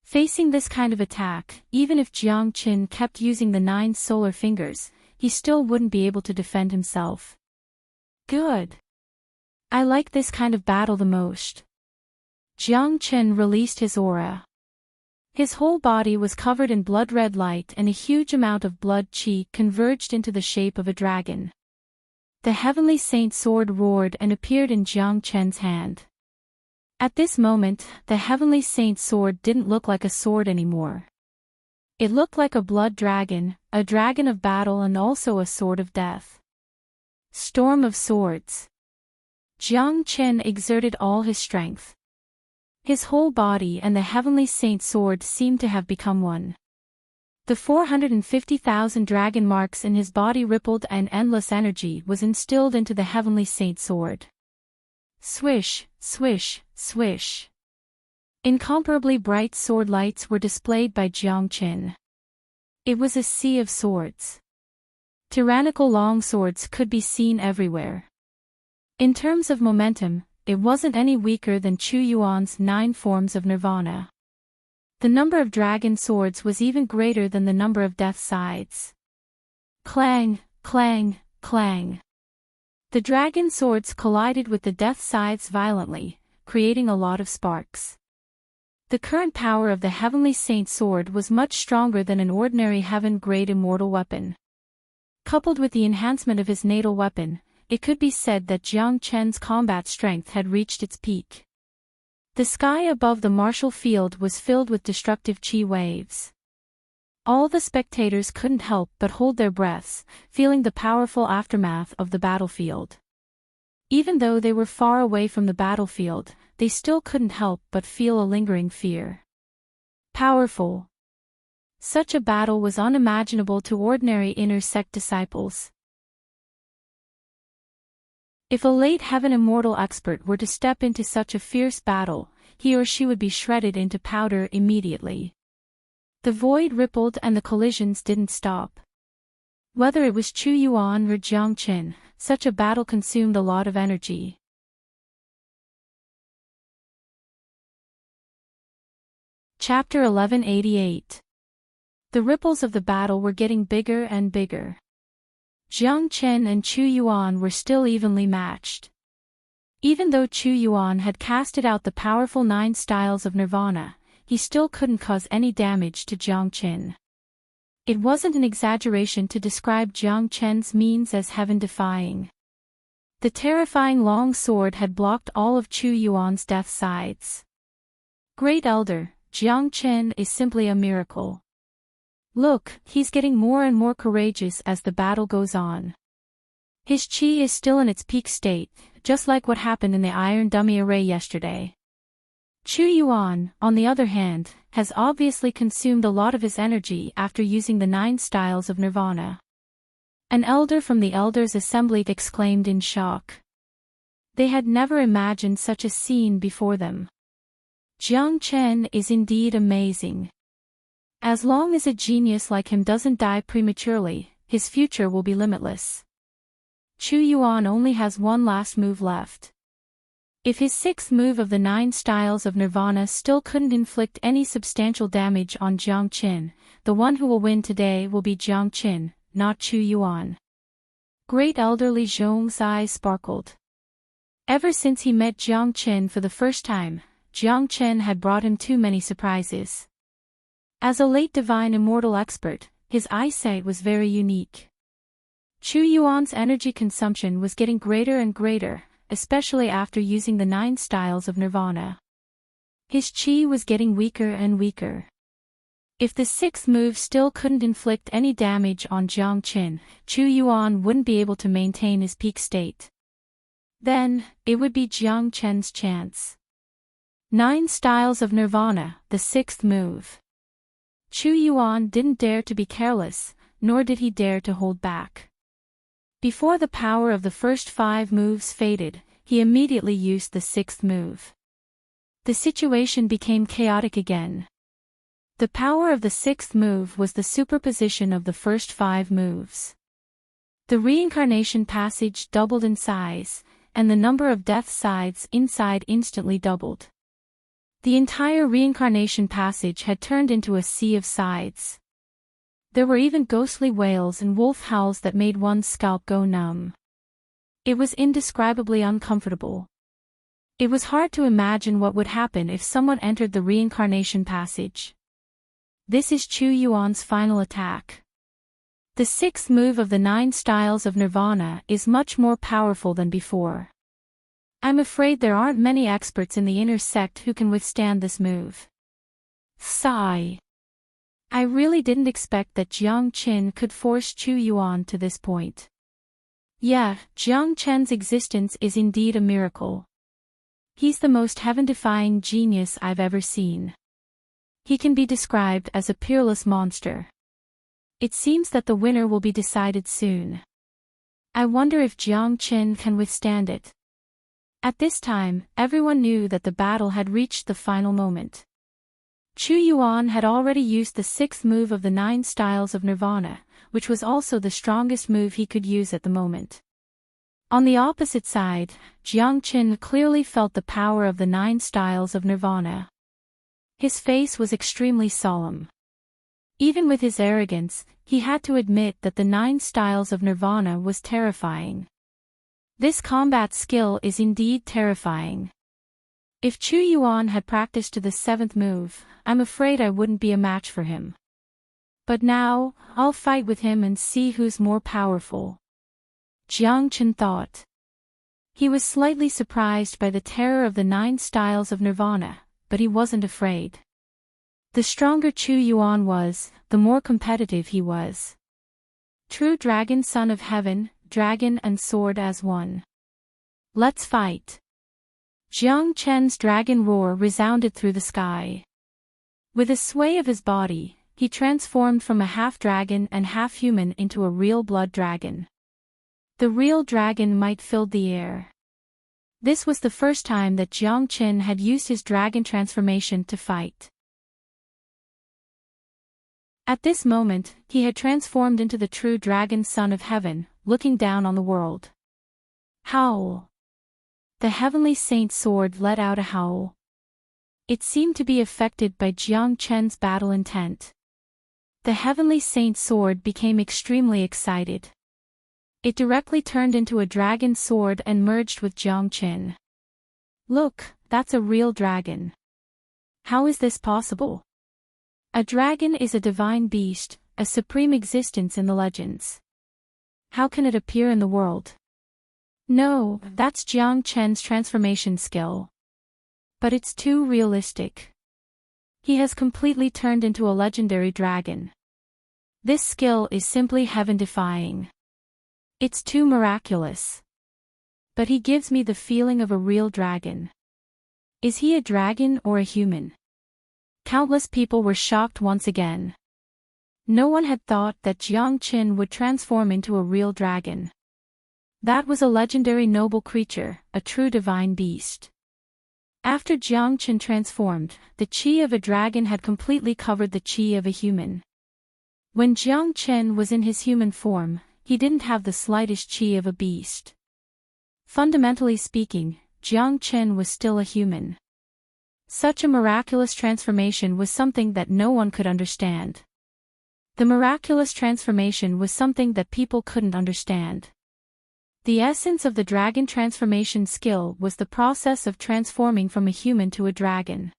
Facing this kind of attack, even if Jiang Qin kept using the 9 solar fingers, he still wouldn't be able to defend himself. Good. I like this kind of battle the most. Jiang Qin released his aura. His whole body was covered in blood-red light and a huge amount of blood qi converged into the shape of a dragon. The heavenly saint sword roared and appeared in Jiang Qin's hand. At this moment, the heavenly saint sword didn't look like a sword anymore. It looked like a blood dragon, a dragon of battle and also a sword of death. Storm of swords. Jiang Qin exerted all his strength. His whole body and the heavenly saint sword seemed to have become one. The 450,000 dragon marks in his body rippled and endless energy was instilled into the heavenly saint sword. Swish, swish, swish. Incomparably bright sword lights were displayed by Jiang Qin. It was a sea of swords. Tyrannical long swords could be seen everywhere. In terms of momentum, it wasn't any weaker than Chu Yuan's 9 forms of nirvana. The number of dragon swords was even greater than the number of death sides. Clang, clang, clang. The dragon swords collided with the death sides violently, creating a lot of sparks. The current power of the heavenly saint sword was much stronger than an ordinary heaven-grade immortal weapon. Coupled with the enhancement of his natal weapon, it could be said that Jiang Qin's combat strength had reached its peak. The sky above the martial field was filled with destructive qi waves. All the spectators couldn't help but hold their breaths, feeling the powerful aftermath of the battlefield. Even though they were far away from the battlefield, they still couldn't help but feel a lingering fear. Powerful. Such a battle was unimaginable to ordinary inner sect disciples. If a late heaven immortal expert were to step into such a fierce battle, he or she would be shredded into powder immediately. The void rippled and the collisions didn't stop. Whether it was Chu Yuan or Jiang Qin, such a battle consumed a lot of energy. Chapter 1188. The ripples of the battle were getting bigger and bigger. Jiang Qin and Chu Yuan were still evenly matched. Even though Chu Yuan had casted out the powerful 9 styles of nirvana, he still couldn't cause any damage to Jiang Qin. It wasn't an exaggeration to describe Jiang Qin's means as heaven-defying. The terrifying long sword had blocked all of Chu Yuan's death sides. Great Elder, Jiang Qin is simply a miracle. Look, he's getting more and more courageous as the battle goes on. His chi is still in its peak state, just like what happened in the iron dummy array yesterday. Chu Yuan, on the other hand, has obviously consumed a lot of his energy after using the 9 styles of nirvana. An elder from the elders' assembly exclaimed in shock. They had never imagined such a scene before them. Jiang Qin is indeed amazing. As long as a genius like him doesn't die prematurely, his future will be limitless. Chu Yuan only has one last move left. If his 6th move of the 9 styles of nirvana still couldn't inflict any substantial damage on Jiang Qin, the one who will win today will be Jiang Qin, not Chu Yuan. Great Elder Li Zhong's eyes sparkled. Ever since he met Jiang Qin for the first time, Jiang Qin had brought him too many surprises. As a late divine immortal expert, his eyesight was very unique. Chu Yuan's energy consumption was getting greater and greater, especially after using the 9 styles of nirvana. His chi was getting weaker and weaker. If the 6th move still couldn't inflict any damage on Jiang Qin, Chu Yuan wouldn't be able to maintain his peak state. Then, it would be Jiang Qin's chance. 9 styles of nirvana, the 6th move. Chu Yuan didn't dare to be careless, nor did he dare to hold back. Before the power of the first 5 moves faded, he immediately used the 6th move. The situation became chaotic again. The power of the 6th move was the superposition of the first 5 moves. The reincarnation passage doubled in size, and the number of death sides inside instantly doubled. The entire reincarnation passage had turned into a sea of sides. There were even ghostly wails and wolf howls that made one's scalp go numb. It was indescribably uncomfortable. It was hard to imagine what would happen if someone entered the reincarnation passage. This is Chu Yuan's final attack. The 6th move of the 9 styles of nirvana is much more powerful than before. I'm afraid there aren't many experts in the inner sect who can withstand this move. Sigh. I really didn't expect that Jiang Qin could force Chu Yuan to this point. Yeah, Jiang Qin's existence is indeed a miracle. He's the most heaven-defying genius I've ever seen. He can be described as a peerless monster. It seems that the winner will be decided soon. I wonder if Jiang Qin can withstand it. At this time, everyone knew that the battle had reached the final moment. Chu Yuan had already used the 6th move of the 9 styles of nirvana, which was also the strongest move he could use at the moment. On the opposite side, Jiang Qin clearly felt the power of the 9 styles of nirvana. His face was extremely solemn. Even with his arrogance, he had to admit that the 9 styles of nirvana was terrifying. This combat skill is indeed terrifying. If Chu Yuan had practiced to the 7th move, I'm afraid I wouldn't be a match for him. But now, I'll fight with him and see who's more powerful. Jiang Qin thought. He was slightly surprised by the terror of the 9 styles of nirvana, but he wasn't afraid. The stronger Chu Yuan was, the more competitive he was. True dragon, son of heaven, dragon and sword as one. Let's fight. Jiang Chen's dragon roar resounded through the sky. With a sway of his body, he transformed from a half-dragon and half-human into a real blood dragon. The real dragon might filled the air. This was the first time that Jiang Chen had used his dragon transformation to fight. At this moment, he had transformed into the true dragon son of heaven, looking down on the world. Howl! The heavenly saint sword let out a howl. It seemed to be affected by Jiang Chen's battle intent. The heavenly saint sword became extremely excited. It directly turned into a dragon sword and merged with Jiang Chen. Look, that's a real dragon. How is this possible? A dragon is a divine beast, a supreme existence in the legends. How can it appear in the world? No, that's Jiang Chen's transformation skill. But it's too realistic. He has completely turned into a legendary dragon. This skill is simply heaven-defying. It's too miraculous. But he gives me the feeling of a real dragon. Is he a dragon or a human? Countless people were shocked once again. No one had thought that Jiang Chen would transform into a real dragon. That was a legendary noble creature, a true divine beast. After Jiang Chen transformed, the chi of a dragon had completely covered the chi of a human. When Jiang Chen was in his human form, he didn't have the slightest chi of a beast. Fundamentally speaking, Jiang Chen was still a human. Such a miraculous transformation was something that no one could understand. The miraculous transformation was something that people couldn't understand. The essence of the dragon transformation skill was the process of transforming from a human to a dragon.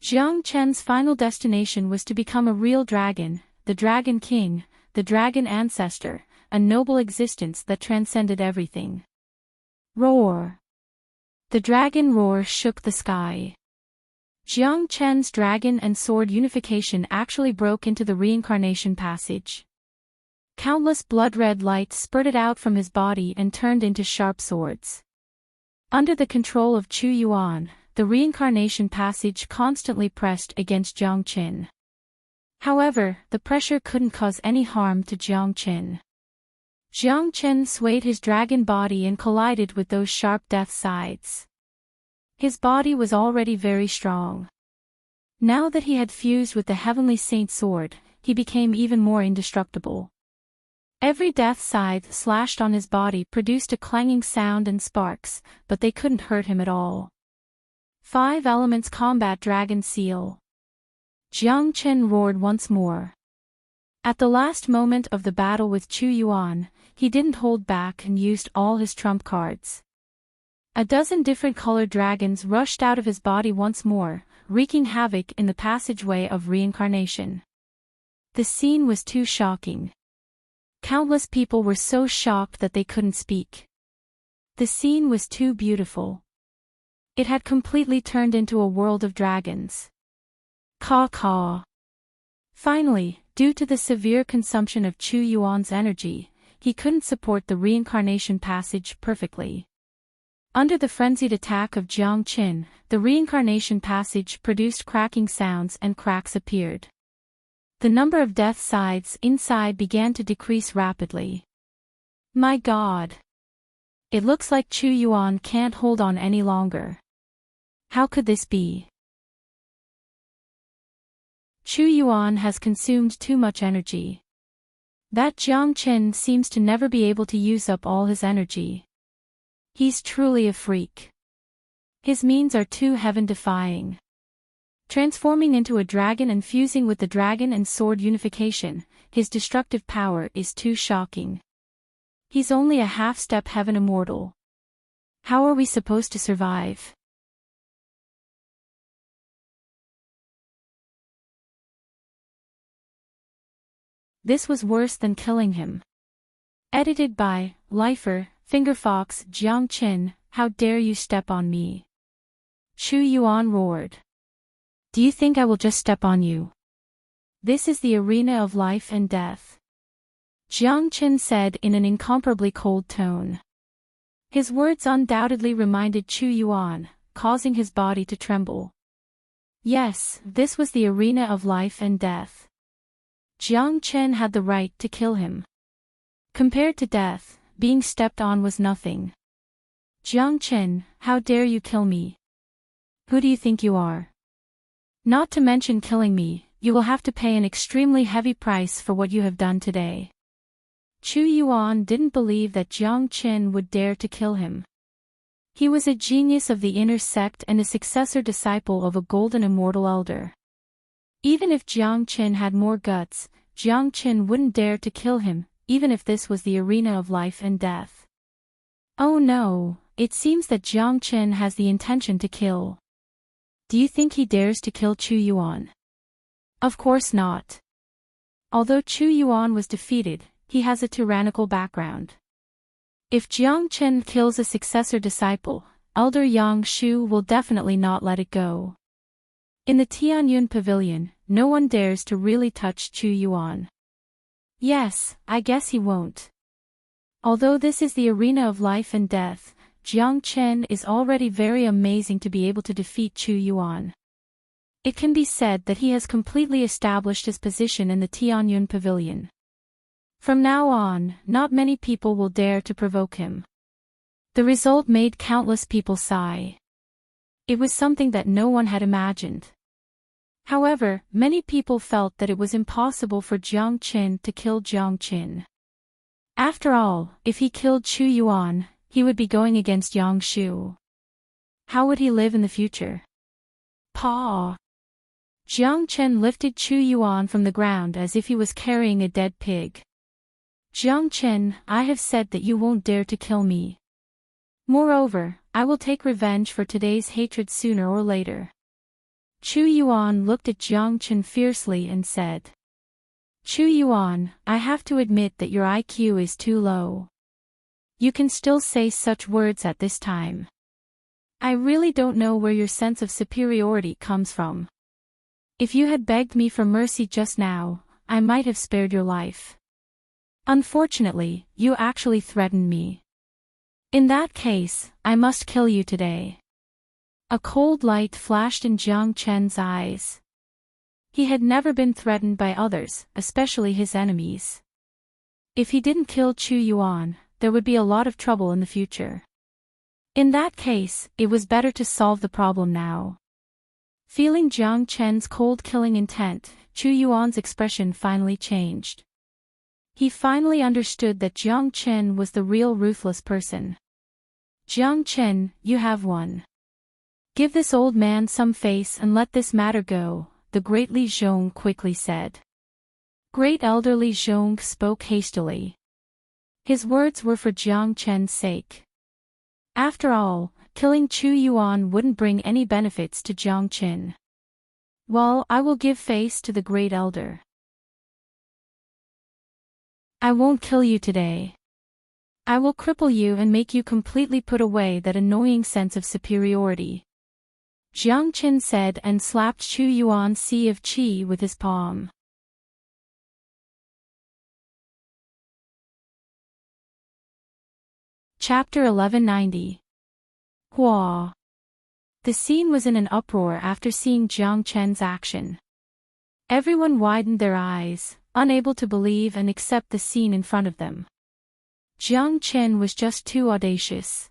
Jiang Chen's final destination was to become a real dragon, the Dragon King, the Dragon Ancestor, a noble existence that transcended everything. Roar! The dragon roar shook the sky. Jiang Chen's dragon and sword unification actually broke into the reincarnation passage. Countless blood-red light spurted out from his body and turned into sharp swords. Under the control of Chu Yuan, the reincarnation passage constantly pressed against Jiang Chen. However, the pressure couldn't cause any harm to Jiang Chen. Jiang Chen swayed his dragon body and collided with those sharp death sides. His body was already very strong. Now that he had fused with the heavenly saint sword, he became even more indestructible. Every death scythe slashed on his body produced a clanging sound and sparks, but they couldn't hurt him at all. 5 Elements Combat Dragon Seal. Jiang Chen roared once more. At the last moment of the battle with Chu Yuan, he didn't hold back and used all his trump cards. A dozen different colored dragons rushed out of his body once more, wreaking havoc in the passageway of reincarnation. The scene was too shocking. Countless people were so shocked that they couldn't speak. The scene was too beautiful. It had completely turned into a world of dragons. Caw. Finally, due to the severe consumption of Chu Yuan's energy, he couldn't support the reincarnation passage perfectly. Under the frenzied attack of Jiang Chen, the reincarnation passage produced cracking sounds and cracks appeared. The number of death scythes inside began to decrease rapidly. My God! It looks like Chu Yuan can't hold on any longer. How could this be? Chu Yuan has consumed too much energy. That Jiang Chen seems to never be able to use up all his energy. He's truly a freak. His means are too heaven-defying. Transforming into a dragon and fusing with the dragon and sword unification, his destructive power is too shocking. He's only a half-step heaven immortal. How are we supposed to survive? This was worse than killing him. Edited by Lifer, Fingerfox, Jiang Chen, how dare you step on me? Chu Yuan roared. Do you think I will just step on you? This is the arena of life and death. Jiang Qin said in an incomparably cold tone. His words undoubtedly reminded Chu Yuan, causing his body to tremble. Yes, this was the arena of life and death. Jiang Chen had the right to kill him. Compared to death, being stepped on was nothing. Jiang Chen, how dare you kill me? Who do you think you are? Not to mention killing me, you will have to pay an extremely heavy price for what you have done today. Chu Yuan didn't believe that Jiang Chen would dare to kill him. He was a genius of the inner sect and a successor disciple of a golden immortal elder. Even if Jiang Chen had more guts, Jiang Chen wouldn't dare to kill him, even if this was the arena of life and death. Oh no, it seems that Jiang Chen has the intention to kill. Do you think he dares to kill Chu Yuan? Of course not. Although Chu Yuan was defeated, he has a tyrannical background. If Jiang Chen kills a successor disciple, Elder Yang Shu will definitely not let it go. In the Tianyun Pavilion, no one dares to really touch Chu Yuan. Yes, I guess he won't. Although this is the arena of life and death, Jiang Chen is already very amazing to be able to defeat Chu Yuan. It can be said that he has completely established his position in the Tianyun Pavilion. From now on, not many people will dare to provoke him. The result made countless people sigh. It was something that no one had imagined. However, many people felt that it was impossible for Jiang Chen to kill Jiang Qin. After all, if he killed Chu Yuan, he would be going against Yang Shu. How would he live in the future? Paw! Jiang Chen lifted Chu Yuan from the ground as if he was carrying a dead pig. Jiang Chen, I have said that you won't dare to kill me. Moreover, I will take revenge for today's hatred sooner or later. Chu Yuan looked at Jiang Chen fiercely and said. Chu Yuan, I have to admit that your IQ is too low. You can still say such words at this time. I really don't know where your sense of superiority comes from. If you had begged me for mercy just now, I might have spared your life. Unfortunately, you actually threatened me. In that case, I must kill you today. A cold light flashed in Jiang Chen's eyes. He had never been threatened by others, especially his enemies. If he didn't kill Chu Yuan, there would be a lot of trouble in the future. In that case, it was better to solve the problem now. Feeling Jiang Chen's cold killing intent, Chu Yuan's expression finally changed. He finally understood that Jiang Chen was the real ruthless person. Jiang Chen, you have won. Give this old man some face and let this matter go, the great Li Zhong quickly said. Great elder Li Zhong spoke hastily. His words were for Jiang Chen's sake. After all, killing Chu Yuan wouldn't bring any benefits to Jiang Chen. Well, I will give face to the great elder. I won't kill you today. I will cripple you and make you completely put away that annoying sense of superiority. Jiang Chen said and slapped Chu Yuan's sea of qi with his palm. Chapter 1190. Hua. The scene was in an uproar after seeing Jiang Chen's action. Everyone widened their eyes, unable to believe and accept the scene in front of them. Jiang Chen was just too audacious.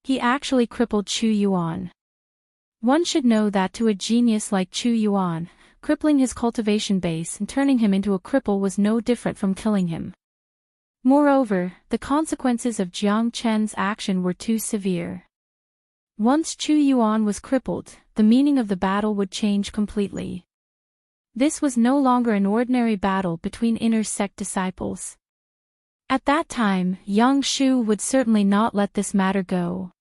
He actually crippled Chu Yuan. One should know that to a genius like Chu Yuan, crippling his cultivation base and turning him into a cripple was no different from killing him. Moreover, the consequences of Jiang Chen's action were too severe. Once Chu Yuan was crippled, the meaning of the battle would change completely. This was no longer an ordinary battle between inner sect disciples. At that time, Yang Shu would certainly not let this matter go.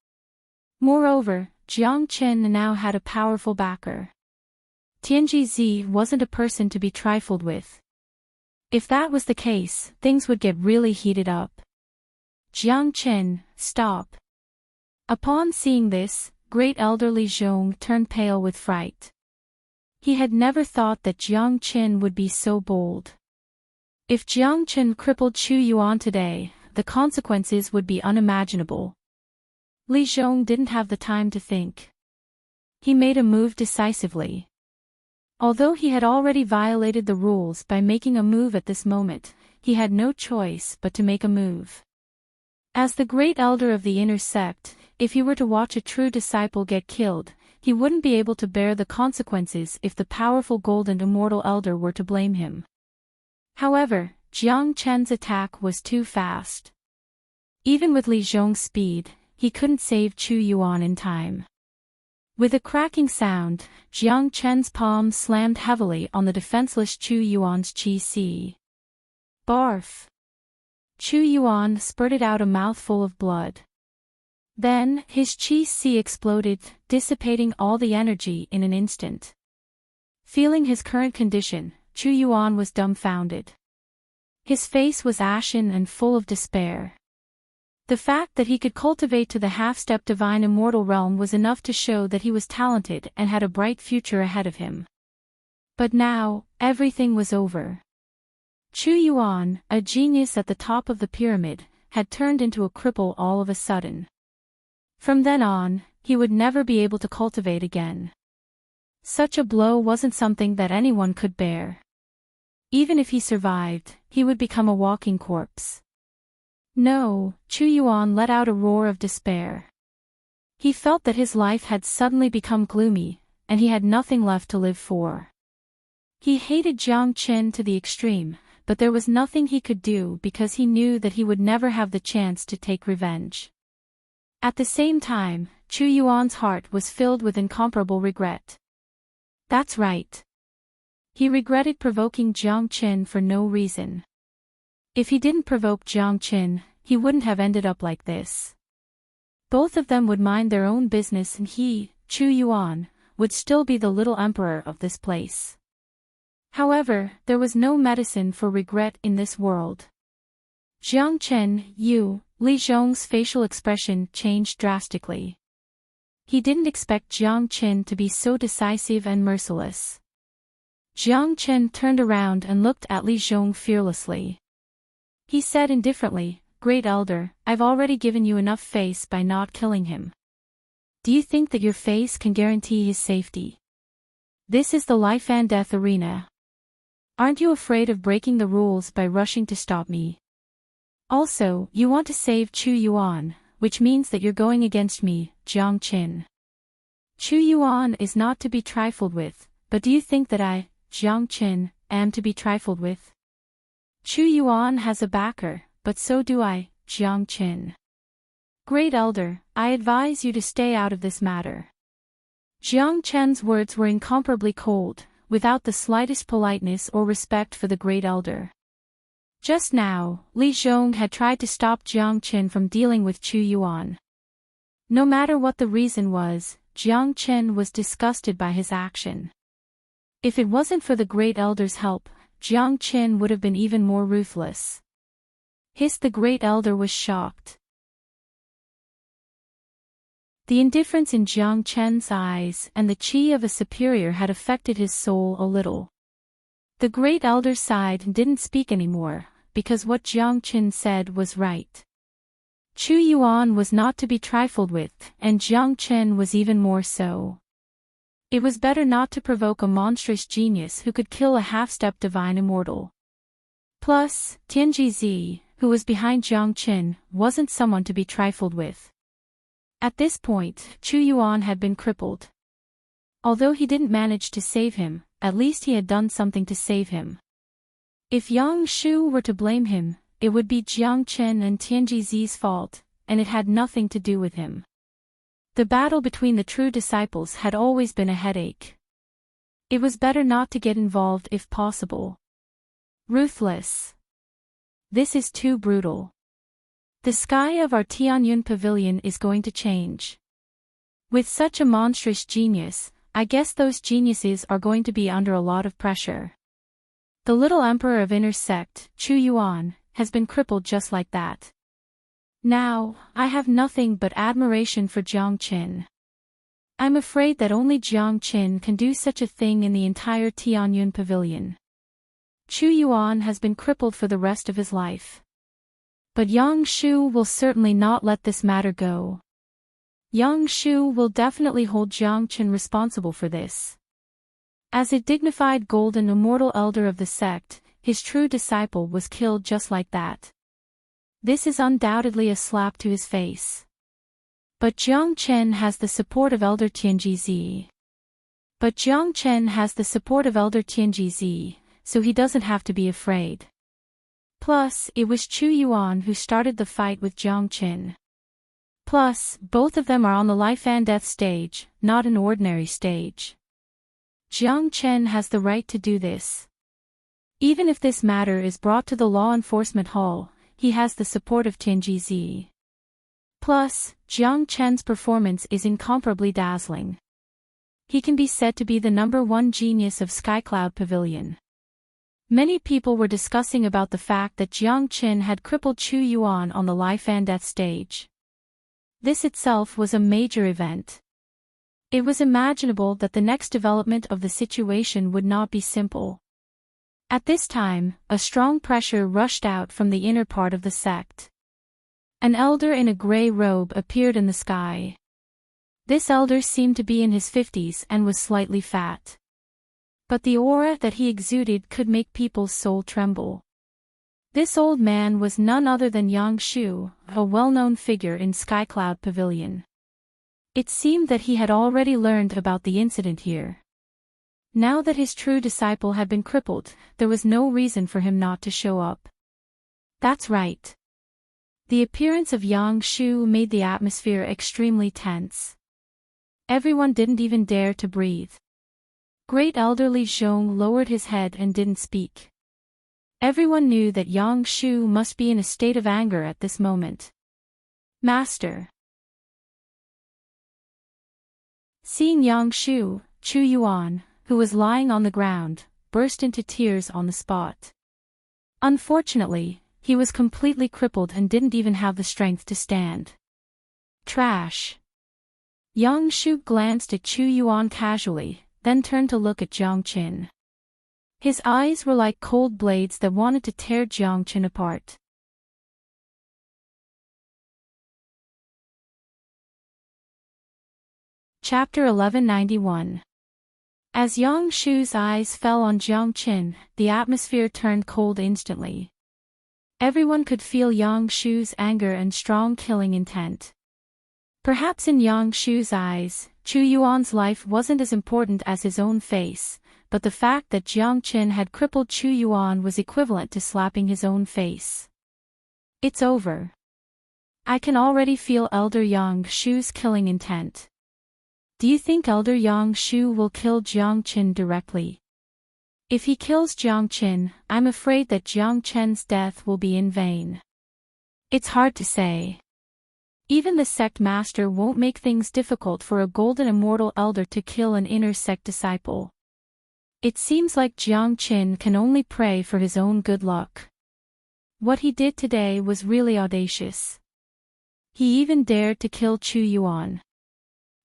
Moreover, Jiang Chen now had a powerful backer. Tianji Zi wasn't a person to be trifled with. If that was the case, things would get really heated up. Jiang Chen, stop. Upon seeing this, great elder Li Zhong turned pale with fright. He had never thought that Jiang Qin would be so bold. If Jiang Qin crippled Chu Yuan today, the consequences would be unimaginable. Li Zhong didn't have the time to think. He made a move decisively. Although he had already violated the rules by making a move at this moment, he had no choice but to make a move. As the great elder of the inner sect, if he were to watch a true disciple get killed, he wouldn't be able to bear the consequences if the powerful golden immortal elder were to blame him. However, Jiang Chen's attack was too fast. Even with Li Zhong's speed, he couldn't save Chu Yuan in time. With a cracking sound, Jiang Chen's palm slammed heavily on the defenseless Chu Yuan's qi. Barf! Chu Yuan spurted out a mouthful of blood. Then, his qi exploded, dissipating all the energy in an instant. Feeling his current condition, Chu Yuan was dumbfounded. His face was ashen and full of despair. The fact that he could cultivate to the half-step divine immortal realm was enough to show that he was talented and had a bright future ahead of him. But now, everything was over. Chu Yuan, a genius at the top of the pyramid, had turned into a cripple all of a sudden. From then on, he would never be able to cultivate again. Such a blow wasn't something that anyone could bear. Even if he survived, he would become a walking corpse. No, Chu Yuan let out a roar of despair. He felt that his life had suddenly become gloomy, and he had nothing left to live for. He hated Jiang Qin to the extreme, but there was nothing he could do because he knew that he would never have the chance to take revenge. At the same time, Chu Yuan's heart was filled with incomparable regret. That's right. He regretted provoking Jiang Qin for no reason. If he didn't provoke Jiang Qin, he wouldn't have ended up like this. Both of them would mind their own business and he, Chu Yuan, would still be the little emperor of this place. However, there was no medicine for regret in this world. Jiang Qin, Li Zhong's facial expression changed drastically. He didn't expect Jiang Qin to be so decisive and merciless. Jiang Qin turned around and looked at Li Zhong fearlessly. He said indifferently, "Great Elder, I've already given you enough face by not killing him. Do you think that your face can guarantee his safety? This is the life and death arena. Aren't you afraid of breaking the rules by rushing to stop me? Also, you want to save Chu Yuan, which means that you're going against me, Jiang Qin. Chu Yuan is not to be trifled with, but do you think that I, Jiang Qin, am to be trifled with? Chu Yuan has a backer, but so do I, Jiang Qin. Great Elder, I advise you to stay out of this matter." Jiang Qin's words were incomparably cold, without the slightest politeness or respect for the Great Elder. Just now, Li Zhong had tried to stop Jiang Qin from dealing with Chu Yuan. No matter what the reason was, Jiang Qin was disgusted by his action. If it wasn't for the Great Elder's help, Jiang Qin would have been even more ruthless. The Great Elder was shocked. The indifference in Jiang Qin's eyes and the qi of a superior had affected his soul a little. The Great Elder sighed and didn't speak anymore, because what Jiang Qin said was right. Chu Yuan was not to be trifled with, and Jiang Qin was even more so. It was better not to provoke a monstrous genius who could kill a half-step divine immortal. Plus, Tianji, who was behind Jiang Qin, wasn't someone to be trifled with. At this point, Chu Yuan had been crippled. Although he didn't manage to save him, at least he had done something to save him. If Yang Shu were to blame him, it would be Jiang Qin and Tianji's fault, and it had nothing to do with him. The battle between the true disciples had always been a headache. It was better not to get involved if possible. Ruthless. This is too brutal. The sky of our Tianyun pavilion is going to change. With such a monstrous genius, I guess those geniuses are going to be under a lot of pressure. The little emperor of inner sect, Chu Yuan, has been crippled just like that. Now, I have nothing but admiration for Jiang Qin. I'm afraid that only Jiang Qin can do such a thing in the entire Tianyun pavilion. Chu Yuan has been crippled for the rest of his life. But Yang Shu will certainly not let this matter go. Yang Shu will definitely hold Jiang Qin responsible for this. As a dignified golden immortal elder of the sect, his true disciple was killed just like that. This is undoubtedly a slap to his face. But Jiang Chen has the support of Elder Tianjizi. So he doesn't have to be afraid. Plus, it was Chu Yuan who started the fight with Jiang Qin. Plus, both of them are on the life and death stage, not an ordinary stage. Jiang Chen has the right to do this. Even if this matter is brought to the law enforcement hall, he has the support of Tianjizi. Plus, Jiang Chen's performance is incomparably dazzling. He can be said to be the #1 genius of Skycloud Pavilion. Many people were discussing about the fact that Jiang Qin had crippled Chu Yuan on the life and death stage. This itself was a major event. It was imaginable that the next development of the situation would not be simple. At this time, a strong pressure rushed out from the inner part of the sect. An elder in a gray robe appeared in the sky. This elder seemed to be in his 50s and was slightly fat. But the aura that he exuded could make people's soul tremble. This old man was none other than Yang Shu, a well-known figure in Skycloud Pavilion. It seemed that he had already learned about the incident here. Now that his true disciple had been crippled, there was no reason for him not to show up. That's right. The appearance of Yang Shu made the atmosphere extremely tense. Everyone didn't even dare to breathe. Great elderly Zhong lowered his head and didn't speak. Everyone knew that Yang Shu must be in a state of anger at this moment. Master. Seeing Yang Shu, Chu Yuan, who was lying on the ground, burst into tears on the spot. Unfortunately, he was completely crippled and didn't even have the strength to stand. Trash. Yang Shu glanced at Chu Yuan casually, then turned to look at Jiang Qin. His eyes were like cold blades that wanted to tear Jiang Qin apart. Chapter 1191. As Yang Shu's eyes fell on Jiang Qin, the atmosphere turned cold instantly. Everyone could feel Yang Shu's anger and strong killing intent. Perhaps in Yang Shu's eyes, Chu Yuan's life wasn't as important as his own face, but the fact that Jiang Qin had crippled Chu Yuan was equivalent to slapping his own face. It's over. I can already feel Elder Yang Shu's killing intent. Do you think Elder Yang Shu will kill Jiang Qin directly? If he kills Jiang Qin, I'm afraid that Jiang Qin's death will be in vain. It's hard to say. Even the sect master won't make things difficult for a golden immortal elder to kill an inner sect disciple. It seems like Jiang Qin can only pray for his own good luck. What he did today was really audacious. He even dared to kill Chu Yuan.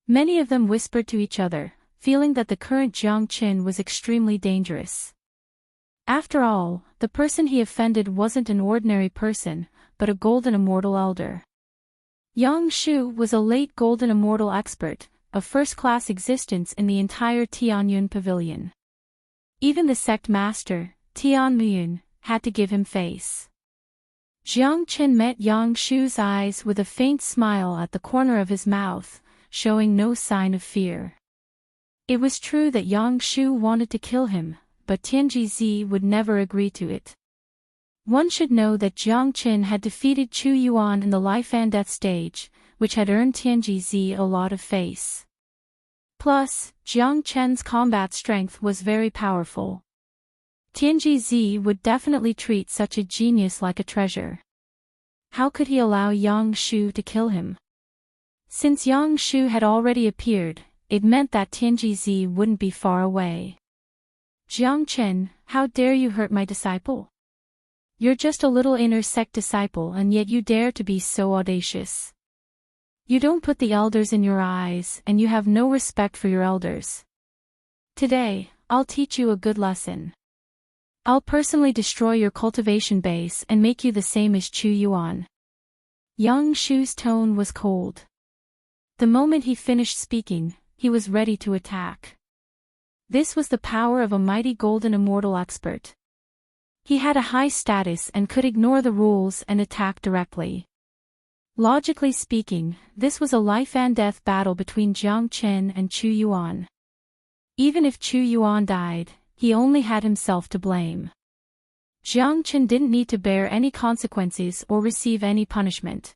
Many of them whispered to each other, feeling that the current Jiang Qin was extremely dangerous. After all, the person he offended wasn't an ordinary person, but a golden immortal elder. Yang Shu was a late golden immortal expert, of first-class existence in the entire Tianyun pavilion. Even the sect master, Tian Muyun, had to give him face. Jiang Qin met Yang Shu's eyes with a faint smile at the corner of his mouth, showing no sign of fear. It was true that Yang Shu wanted to kill him, but Tianjizi would never agree to it. One should know that Jiang Qin had defeated Chu Yuan in the life and death stage, which had earned Tianjizi a lot of face. Plus, Jiang Chen's combat strength was very powerful. Tianjizi would definitely treat such a genius like a treasure. How could he allow Yang Shu to kill him? Since Yang Shu had already appeared, it meant that Tianjizi wouldn't be far away. Jiang Chen, how dare you hurt my disciple? You're just a little inner sect disciple and yet you dare to be so audacious. You don't put the elders in your eyes and you have no respect for your elders. Today, I'll teach you a good lesson. I'll personally destroy your cultivation base and make you the same as Chu Yuan. Yang Shu's tone was cold. The moment he finished speaking, he was ready to attack. This was the power of a mighty golden immortal expert. He had a high status and could ignore the rules and attack directly. Logically speaking, this was a life-and-death battle between Jiang Qin and Chu Yuan. Even if Chu Yuan died, he only had himself to blame. Jiang Qin didn't need to bear any consequences or receive any punishment.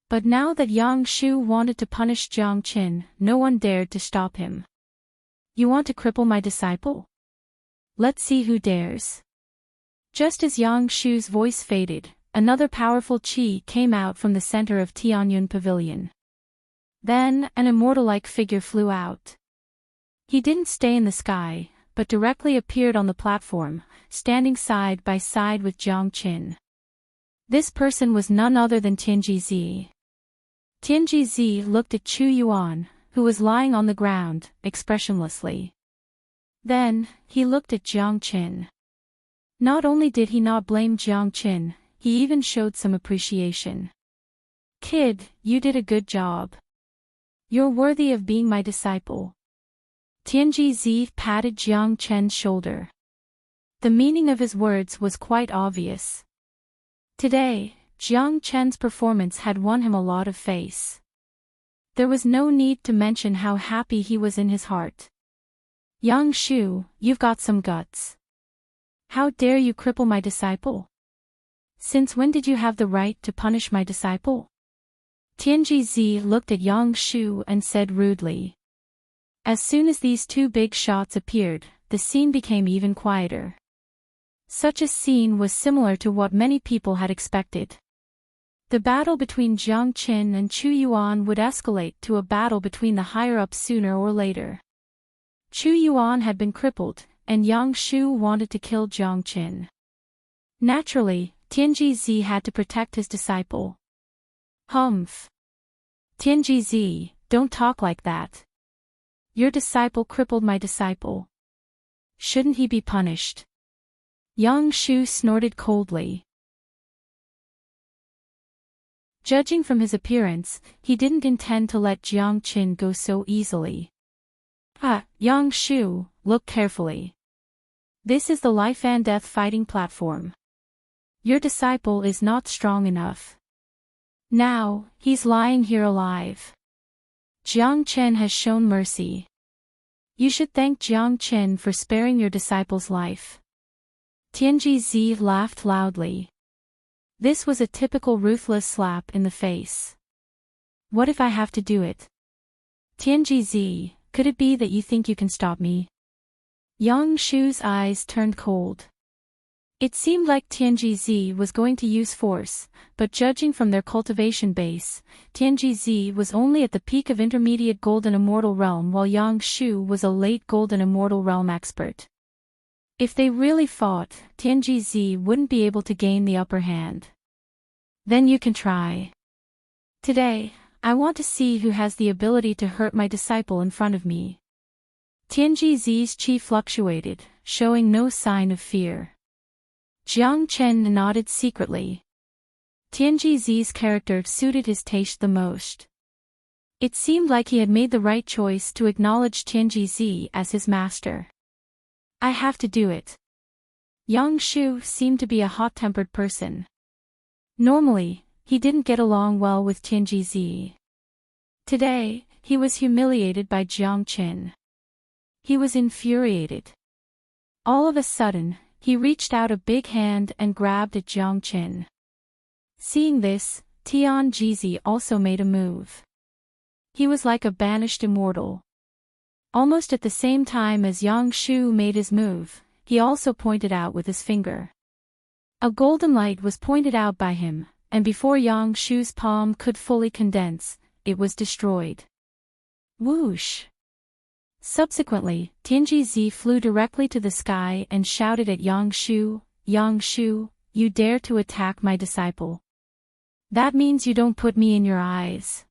But now that Yang Shu wanted to punish Jiang Qin, no one dared to stop him. You want to cripple my disciple? Let's see who dares. Just as Yang Shu's voice faded, another powerful qi came out from the center of Tianyun Pavilion. Then, an immortal-like figure flew out. He didn't stay in the sky, but directly appeared on the platform, standing side by side with Jiang Qin. This person was none other than Tianji Zi. Tianji Zi looked at Chu Yuan, who was lying on the ground, expressionlessly. Then, he looked at Jiang Qin. Not only did he not blame Jiang Qin, he even showed some appreciation. Kid, you did a good job. You're worthy of being my disciple. Tianji Zi patted Jiang Qin's shoulder. The meaning of his words was quite obvious. Today, Jiang Qin's performance had won him a lot of face. There was no need to mention how happy he was in his heart. Yang Shu, you've got some guts. How dare you cripple my disciple? Since when did you have the right to punish my disciple? Tianji Zi looked at Yang Shu and said rudely. As soon as these two big shots appeared, the scene became even quieter. Such a scene was similar to what many people had expected. The battle between Jiang Qin and Chu Yuan would escalate to a battle between the higher-ups sooner or later. Chu Yuan had been crippled, and Yang Shu wanted to kill Jiang Qin. Naturally, Tianji Zi had to protect his disciple. Humph. Tianji Zi, don't talk like that. Your disciple crippled my disciple. Shouldn't he be punished? Yang Shu snorted coldly. Judging from his appearance, he didn't intend to let Jiang Qin go so easily. Yang Shu, look carefully. This is the life-and-death fighting platform. Your disciple is not strong enough. Now, he's lying here alive. Jiang Qin has shown mercy. You should thank Jiang Qin for sparing your disciple's life. Tianji Zi laughed loudly. This was a typical ruthless slap in the face. What if I have to do it? Tianji Zi, could it be that you think you can stop me? Yang Shu's eyes turned cold. It seemed like Tianji Zi was going to use force, but judging from their cultivation base, Tianji Zi was only at the peak of intermediate Golden Immortal Realm while Yang Shu was a late Golden Immortal Realm expert. If they really fought, Tianji Zi wouldn't be able to gain the upper hand. Then you can try. Today, I want to see who has the ability to hurt my disciple in front of me. Tianji Zi's chi fluctuated, showing no sign of fear. Jiang Qin nodded secretly. Tianji Zi's character suited his taste the most. It seemed like he had made the right choice to acknowledge Tianji Zi as his master. I have to do it. Yang Shu seemed to be a hot-tempered person. Normally, he didn't get along well with Tianji Zi. Today, he was humiliated by Jiang Qin. He was infuriated. All of a sudden, he reached out a big hand and grabbed at Jiang Qin. Seeing this, Tianji Zi also made a move. He was like a banished immortal. Almost at the same time as Yang Shu made his move, he also pointed out with his finger. A golden light was pointed out by him, and before Yang Shu's palm could fully condense, it was destroyed. Whoosh! Subsequently, Tianji Zi flew directly to the sky and shouted at Yang Shu, "Yang Shu, you dare to attack my disciple. That means you don't put me in your eyes.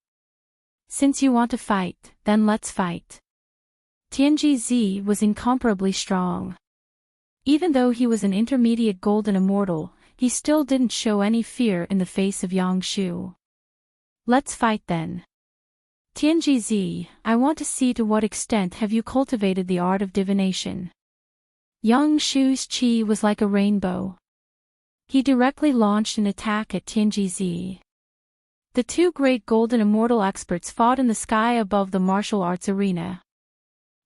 Since you want to fight, then let's fight. Tianji was incomparably strong. Even though he was an intermediate golden immortal, he still didn't show any fear in the face of Yang Shu. Let's fight then. Tianji, I want to see to what extent have you cultivated the art of divination. Yang Shu's qi was like a rainbow. He directly launched an attack at Tianji. The two great golden immortal experts fought in the sky above the martial arts arena.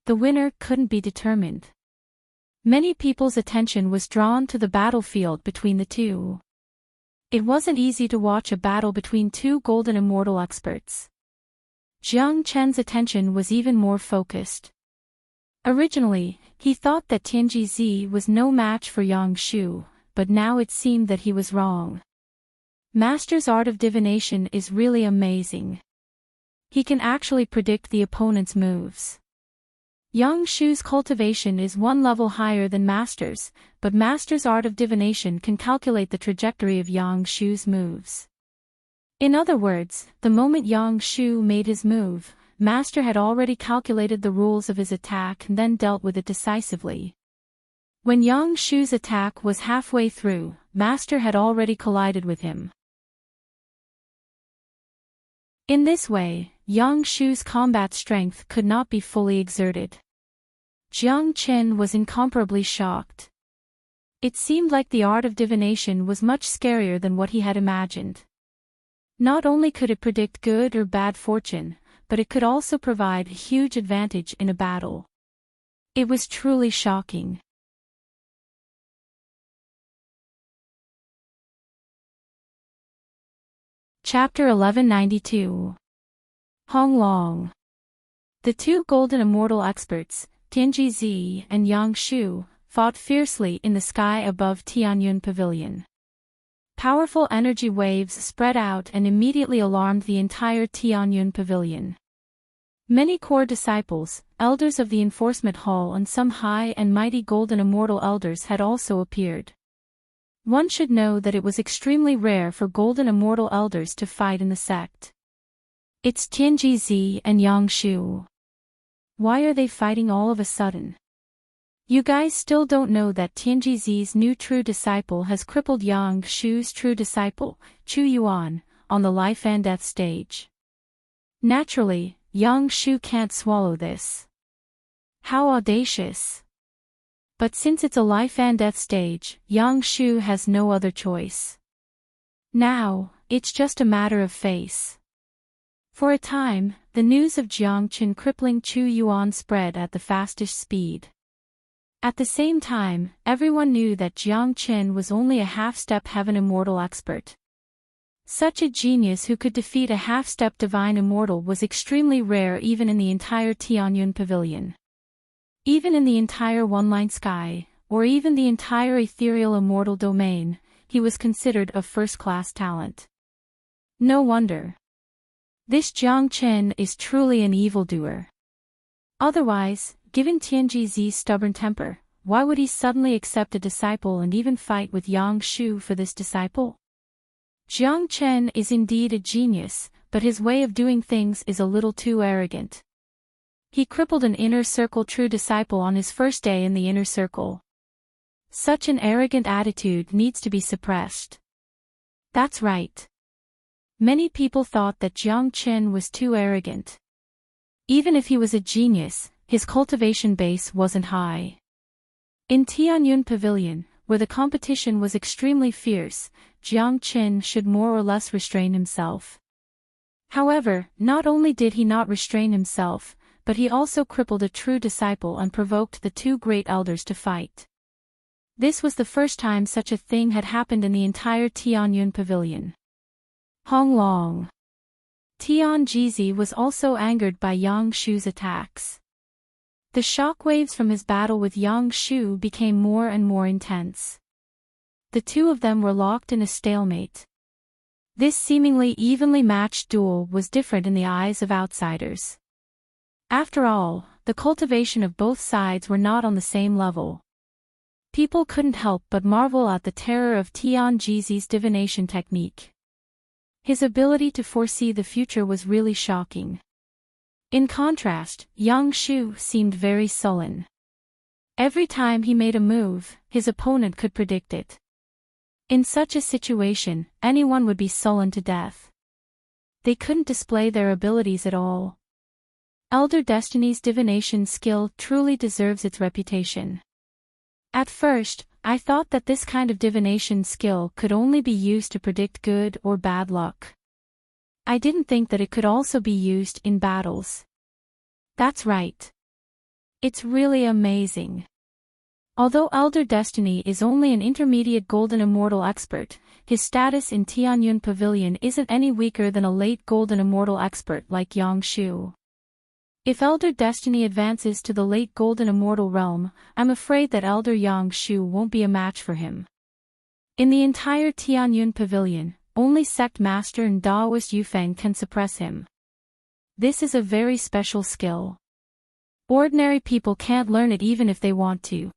The winner couldn't be determined. Many people's attention was drawn to the battlefield between the two. It wasn't easy to watch a battle between two golden immortal experts. Jiang Chen's attention was even more focused. Originally, he thought that Tianji was no match for Yang Shu, but now it seemed that he was wrong. Master's art of divination is really amazing. He can actually predict the opponent's moves. Yang Shu's cultivation is one level higher than Master's, but Master's art of divination can calculate the trajectory of Yang Shu's moves. In other words, the moment Yang Shu made his move, Master had already calculated the rules of his attack and then dealt with it decisively. When Yang Shu's attack was halfway through, Master had already collided with him. In this way, Yang Shu's combat strength could not be fully exerted. Jiang Chen was incomparably shocked. It seemed like the art of divination was much scarier than what he had imagined. Not only could it predict good or bad fortune, but it could also provide a huge advantage in a battle. It was truly shocking. Chapter 1192. Hong Long. The two golden immortal experts, Tianji and Yang Shu, fought fiercely in the sky above Tianyun Pavilion. Powerful energy waves spread out and immediately alarmed the entire Tianyun Pavilion. Many core disciples, elders of the enforcement hall and some high and mighty golden immortal elders had also appeared. One should know that it was extremely rare for golden immortal elders to fight in the sect. It's Tianji and Yang Shu. Why are they fighting all of a sudden? You guys still don't know that Tianji's new true disciple has crippled Yang Shu's true disciple, Chu Yuan, on the life and death stage. Naturally, Yang Shu can't swallow this. How audacious! But since it's a life and death stage, Yang Shu has no other choice. Now, it's just a matter of face. For a time, the news of Jiang Chen crippling Chu Yuan spread at the fastest speed. At the same time, everyone knew that Jiang Chen was only a half-step heaven immortal expert. Such a genius who could defeat a half-step divine immortal was extremely rare even in the entire Tianyun Pavilion. Even in the entire one-line sky, or even the entire ethereal immortal domain, he was considered a first-class talent. No wonder. This Jiang Chen is truly an evildoer. Otherwise, given Tianji's stubborn temper, why would he suddenly accept a disciple and even fight with Yang Shu for this disciple? Jiang Chen is indeed a genius, but his way of doing things is a little too arrogant. He crippled an inner circle true disciple on his first day in the inner circle. Such an arrogant attitude needs to be suppressed. That's right. Many people thought that Jiang Chen was too arrogant. Even if he was a genius, his cultivation base wasn't high. In Tianyun Pavilion, where the competition was extremely fierce, Jiang Chen should more or less restrain himself. However, not only did he not restrain himself, but he also crippled a true disciple and provoked the two great elders to fight. This was the first time such a thing had happened in the entire Tianyun Pavilion. Hong Long. Tianji was also angered by Yang Shu's attacks. The shockwaves from his battle with Yang Shu became more and more intense. The two of them were locked in a stalemate. This seemingly evenly matched duel was different in the eyes of outsiders. After all, the cultivation of both sides were not on the same level. People couldn't help but marvel at the terror of Tianji's divination technique. His ability to foresee the future was really shocking. In contrast, Yang Shu seemed very sullen. Every time he made a move, his opponent could predict it. In such a situation, anyone would be sullen to death. They couldn't display their abilities at all. Elder Destiny's divination skill truly deserves its reputation. At first, I thought that this kind of divination skill could only be used to predict good or bad luck. I didn't think that it could also be used in battles. That's right. It's really amazing. Although Elder Destiny is only an intermediate Golden Immortal expert, his status in Tianyun Pavilion isn't any weaker than a late Golden Immortal expert like Yang Shu. If Elder Destiny advances to the late Golden Immortal realm, I'm afraid that Elder Yang Shu won't be a match for him. In the entire Tianyun Pavilion, only Sect Master and Daoist Yufeng can suppress him. This is a very special skill. Ordinary people can't learn it even if they want to.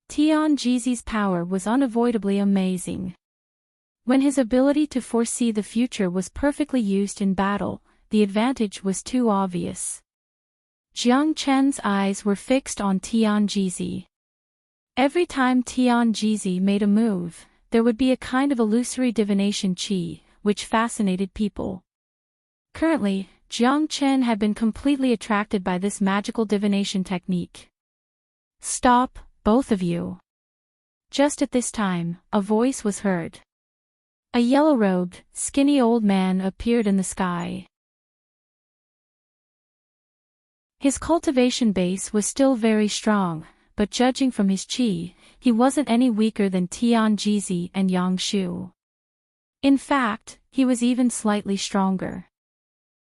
Tian Jizi's power was unavoidably amazing. When his ability to foresee the future was perfectly used in battle, the advantage was too obvious. Jiang Chen's eyes were fixed on Tian Jizi. Every time Tian Jizi made a move, there would be a kind of illusory divination qi, which fascinated people. Currently, Jiang Chen had been completely attracted by this magical divination technique. "Stop, both of you." Just at this time, a voice was heard. A yellow-robed, skinny old man appeared in the sky. His cultivation base was still very strong, but judging from his qi, he wasn't any weaker than Tian Jizi and Yang Shu. In fact, he was even slightly stronger.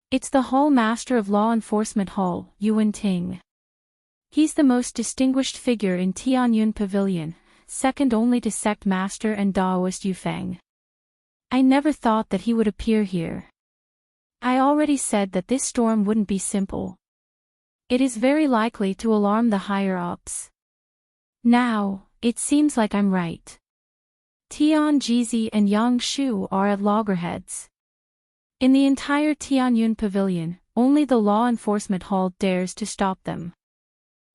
It's the Hall Master of Law Enforcement Hall, Yuan Ting. He's the most distinguished figure in Tianyun Pavilion, second only to Sect Master and Daoist Yufeng. I never thought that he would appear here. I already said that this storm wouldn't be simple. It is very likely to alarm the higher-ups. Now, it seems like I'm right. Tian Jizi and Yang Shu are at loggerheads. In the entire Tianyun Pavilion, only the Law Enforcement Hall dares to stop them.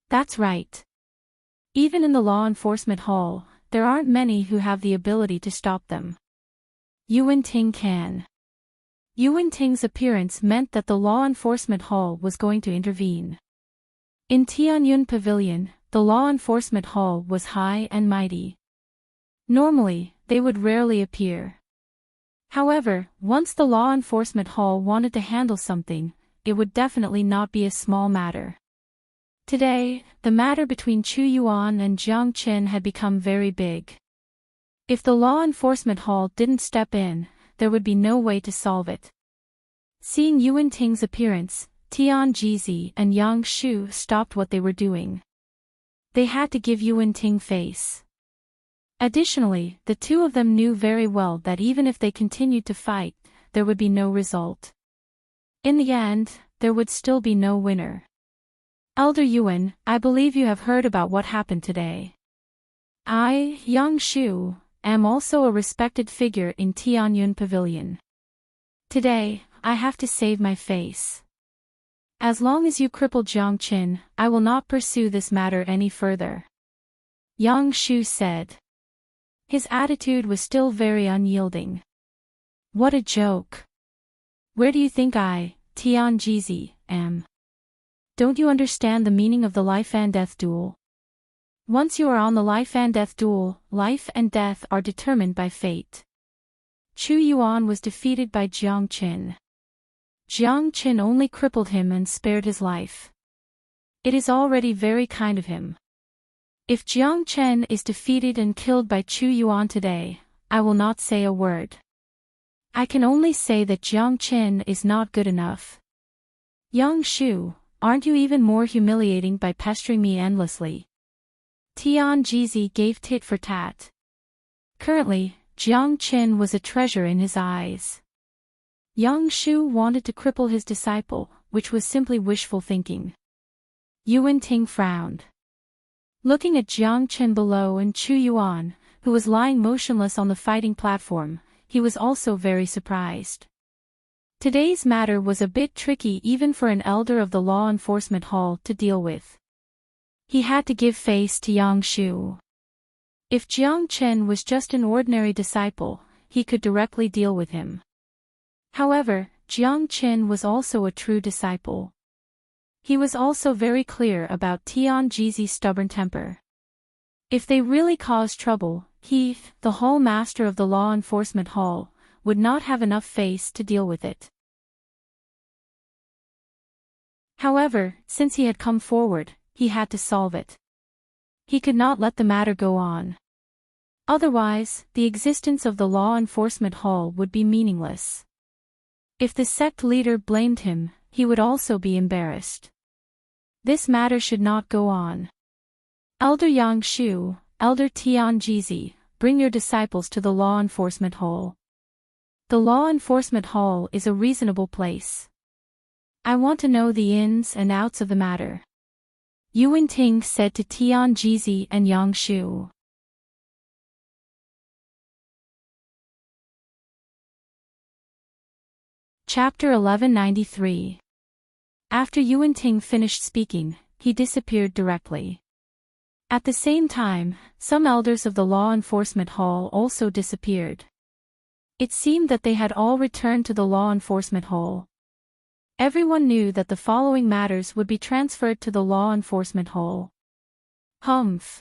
That's right. Even in the Law Enforcement Hall, there aren't many who have the ability to stop them. Yuan Ting can. Yuan Ting's appearance meant that the Law Enforcement Hall was going to intervene. In Tianyun Pavilion, the Law Enforcement Hall was high and mighty. Normally, they would rarely appear. However, once the Law Enforcement Hall wanted to handle something, it would definitely not be a small matter. Today, the matter between Chu Yuan and Jiang Qin had become very big. If the Law Enforcement Hall didn't step in, there would be no way to solve it. Seeing Yuan Ting's appearance, Tian Jizi and Yang Shu stopped what they were doing. They had to give Yuan Ting face. Additionally, the two of them knew very well that even if they continued to fight, there would be no result. In the end, there would still be no winner. Elder Yuan, I believe you have heard about what happened today. I, Yang Shu, am also a respected figure in Tianyun Pavilion. Today, I have to save my face. As long as you cripple Jiang Qin, I will not pursue this matter any further. Yang Shu said. His attitude was still very unyielding. What a joke. Where do you think I, Tian Jizi, am? Don't you understand the meaning of the life and death duel? Once you are on the life and death duel, life and death are determined by fate. Chu Yuan was defeated by Jiang Qin. Jiang Qin only crippled him and spared his life. It is already very kind of him. If Jiang Chen is defeated and killed by Chu Yuan today, I will not say a word. I can only say that Jiang Qin is not good enough. Yang Shu, aren't you even more humiliating by pestering me endlessly? Tian Jizi gave tit for tat. Currently, Jiang Qin was a treasure in his eyes. Yang Shu wanted to cripple his disciple, which was simply wishful thinking. Yuan Ting frowned. Looking at Jiang Qin below and Chu Yuan, who was lying motionless on the fighting platform, he was also very surprised. Today's matter was a bit tricky even for an elder of the law enforcement hall to deal with. He had to give face to Yang Shu. If Jiang Chen was just an ordinary disciple, he could directly deal with him. However, Jiang Chen was also a true disciple. He was also very clear about Tianji's stubborn temper. If they really caused trouble, he, the hall master of the law enforcement hall, would not have enough face to deal with it. However, since he had come forward, he had to solve it. He could not let the matter go on. Otherwise, the existence of the law enforcement hall would be meaningless. If the sect leader blamed him, he would also be embarrassed. This matter should not go on. Elder Yang Shu, Elder Tianji, bring your disciples to the law enforcement hall. The law enforcement hall is a reasonable place. I want to know the ins and outs of the matter. Yuan Ting said to Tianji and Yang Shu. Chapter 1193. After Yuan Ting finished speaking, he disappeared directly. At the same time, some elders of the law enforcement hall also disappeared. It seemed that they had all returned to the law enforcement hall. Everyone knew that the following matters would be transferred to the law enforcement hall. Humph.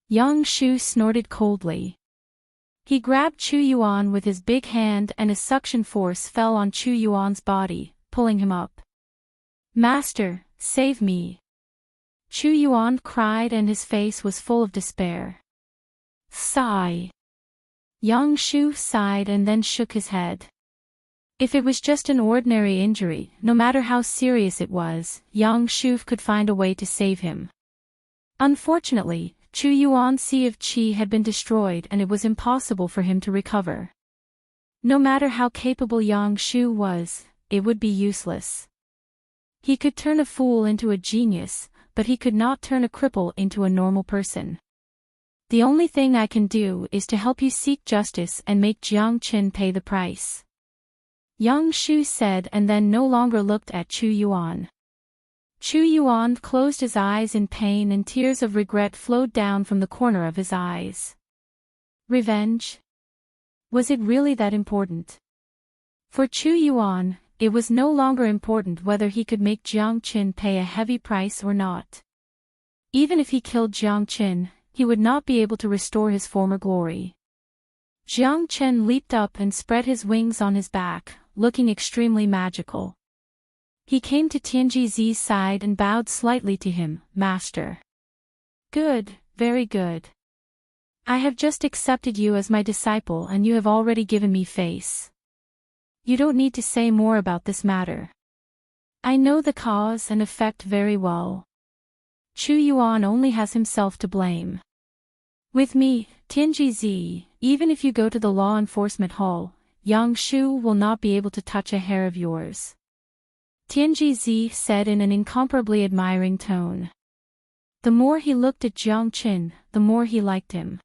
Yang Shu snorted coldly. He grabbed Chu Yuan with his big hand and a suction force fell on Chu Yuan's body, pulling him up. Master, save me. Chu Yuan cried and his face was full of despair. Sigh. Yang Shu sighed and then shook his head. If it was just an ordinary injury, no matter how serious it was, Yang Shu could find a way to save him. Unfortunately, Chu Yuan's Sea of Qi had been destroyed and it was impossible for him to recover. No matter how capable Yang Shu was, it would be useless. He could turn a fool into a genius, but he could not turn a cripple into a normal person. The only thing I can do is to help you seek justice and make Jiang Qin pay the price. Yang Shu said and then no longer looked at Chu Yuan. Chu Yuan closed his eyes in pain and tears of regret flowed down from the corner of his eyes. Revenge? Was it really that important? For Chu Yuan, it was no longer important whether he could make Jiang Qin pay a heavy price or not. Even if he killed Jiang Qin, he would not be able to restore his former glory. Jiang Qin leaped up and spread his wings on his back, looking extremely magical. He came to Tianji's side and bowed slightly to him, Master. Good, very good. I have just accepted you as my disciple and you have already given me face. You don't need to say more about this matter. I know the cause and effect very well. Chu Yuan only has himself to blame. With me, Tianji, even if you go to the law enforcement hall, Yang Shu will not be able to touch a hair of yours. Tianji said in an incomparably admiring tone. The more he looked at Jiang Qin, the more he liked him.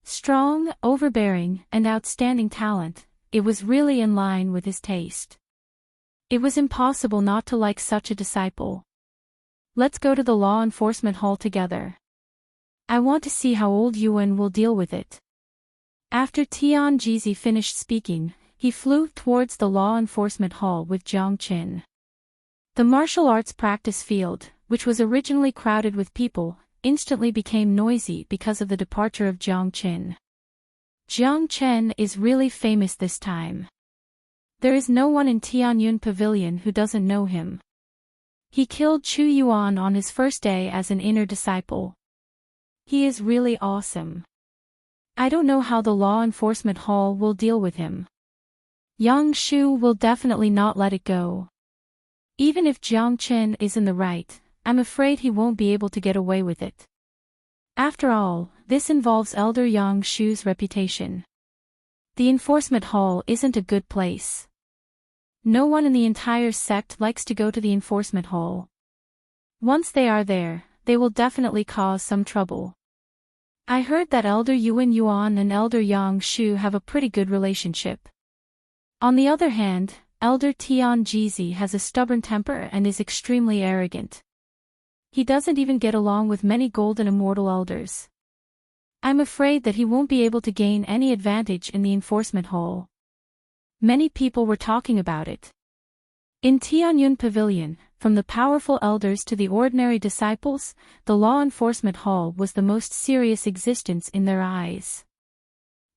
Strong, overbearing, and outstanding talent, it was really in line with his taste. It was impossible not to like such a disciple. Let's go to the law enforcement hall together. I want to see how old Yuan will deal with it. After Tianji finished speaking, he flew towards the law enforcement hall with Jiang Qin. The martial arts practice field, which was originally crowded with people, instantly became noisy because of the departure of Jiang Qin. Jiang Qin is really famous this time. There is no one in Tianyun Pavilion who doesn't know him. He killed Chu Yuan on his first day as an inner disciple. He is really awesome. I don't know how the law enforcement hall will deal with him. Yang Shu will definitely not let it go. Even if Jiang Qin is in the right, I'm afraid he won't be able to get away with it. After all, this involves Elder Yang Shu's reputation. The enforcement hall isn't a good place. No one in the entire sect likes to go to the enforcement hall. Once they are there, they will definitely cause some trouble. I heard that Elder Yuan and Elder Yang Shu have a pretty good relationship. On the other hand, Elder Tian Jizi has a stubborn temper and is extremely arrogant. He doesn't even get along with many golden immortal elders. I'm afraid that he won't be able to gain any advantage in the enforcement hall. Many people were talking about it. In Tianyun Pavilion, from the powerful elders to the ordinary disciples, the law enforcement hall was the most serious existence in their eyes.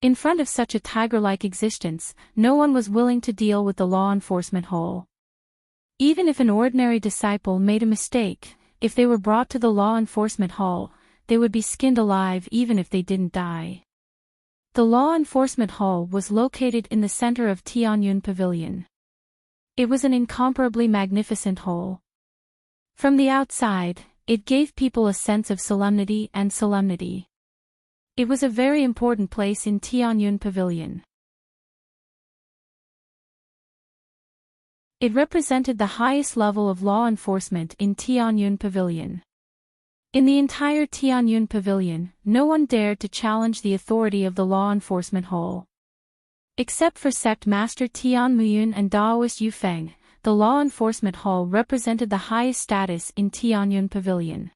In front of such a tiger-like existence, no one was willing to deal with the law enforcement hall. Even if an ordinary disciple made a mistake, if they were brought to the law enforcement hall, they would be skinned alive even if they didn't die. The law enforcement hall was located in the center of Tianyun Pavilion. It was an incomparably magnificent hall. From the outside, it gave people a sense of solemnity and solemnity. It was a very important place in Tianyun Pavilion. It represented the highest level of law enforcement in Tianyun Pavilion. In the entire Tianyun Pavilion, no one dared to challenge the authority of the law enforcement hall. Except for sect master Tian Muyun and Daoist Yu Feng, the law enforcement hall represented the highest status in Tianyun Pavilion.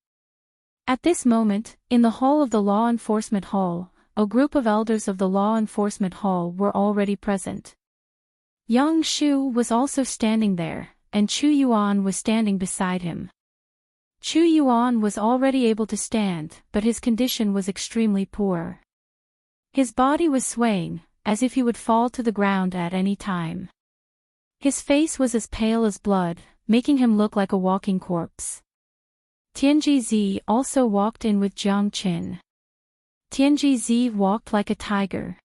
At this moment, in the hall of the law enforcement hall, a group of elders of the law enforcement hall were already present. Yang Shu was also standing there, and Chu Yuan was standing beside him. Chu Yuan was already able to stand, but his condition was extremely poor. His body was swaying, as if he would fall to the ground at any time. His face was as pale as blood, making him look like a walking corpse. Tianji also walked in with Jiang Qin. Tianji walked like a tiger.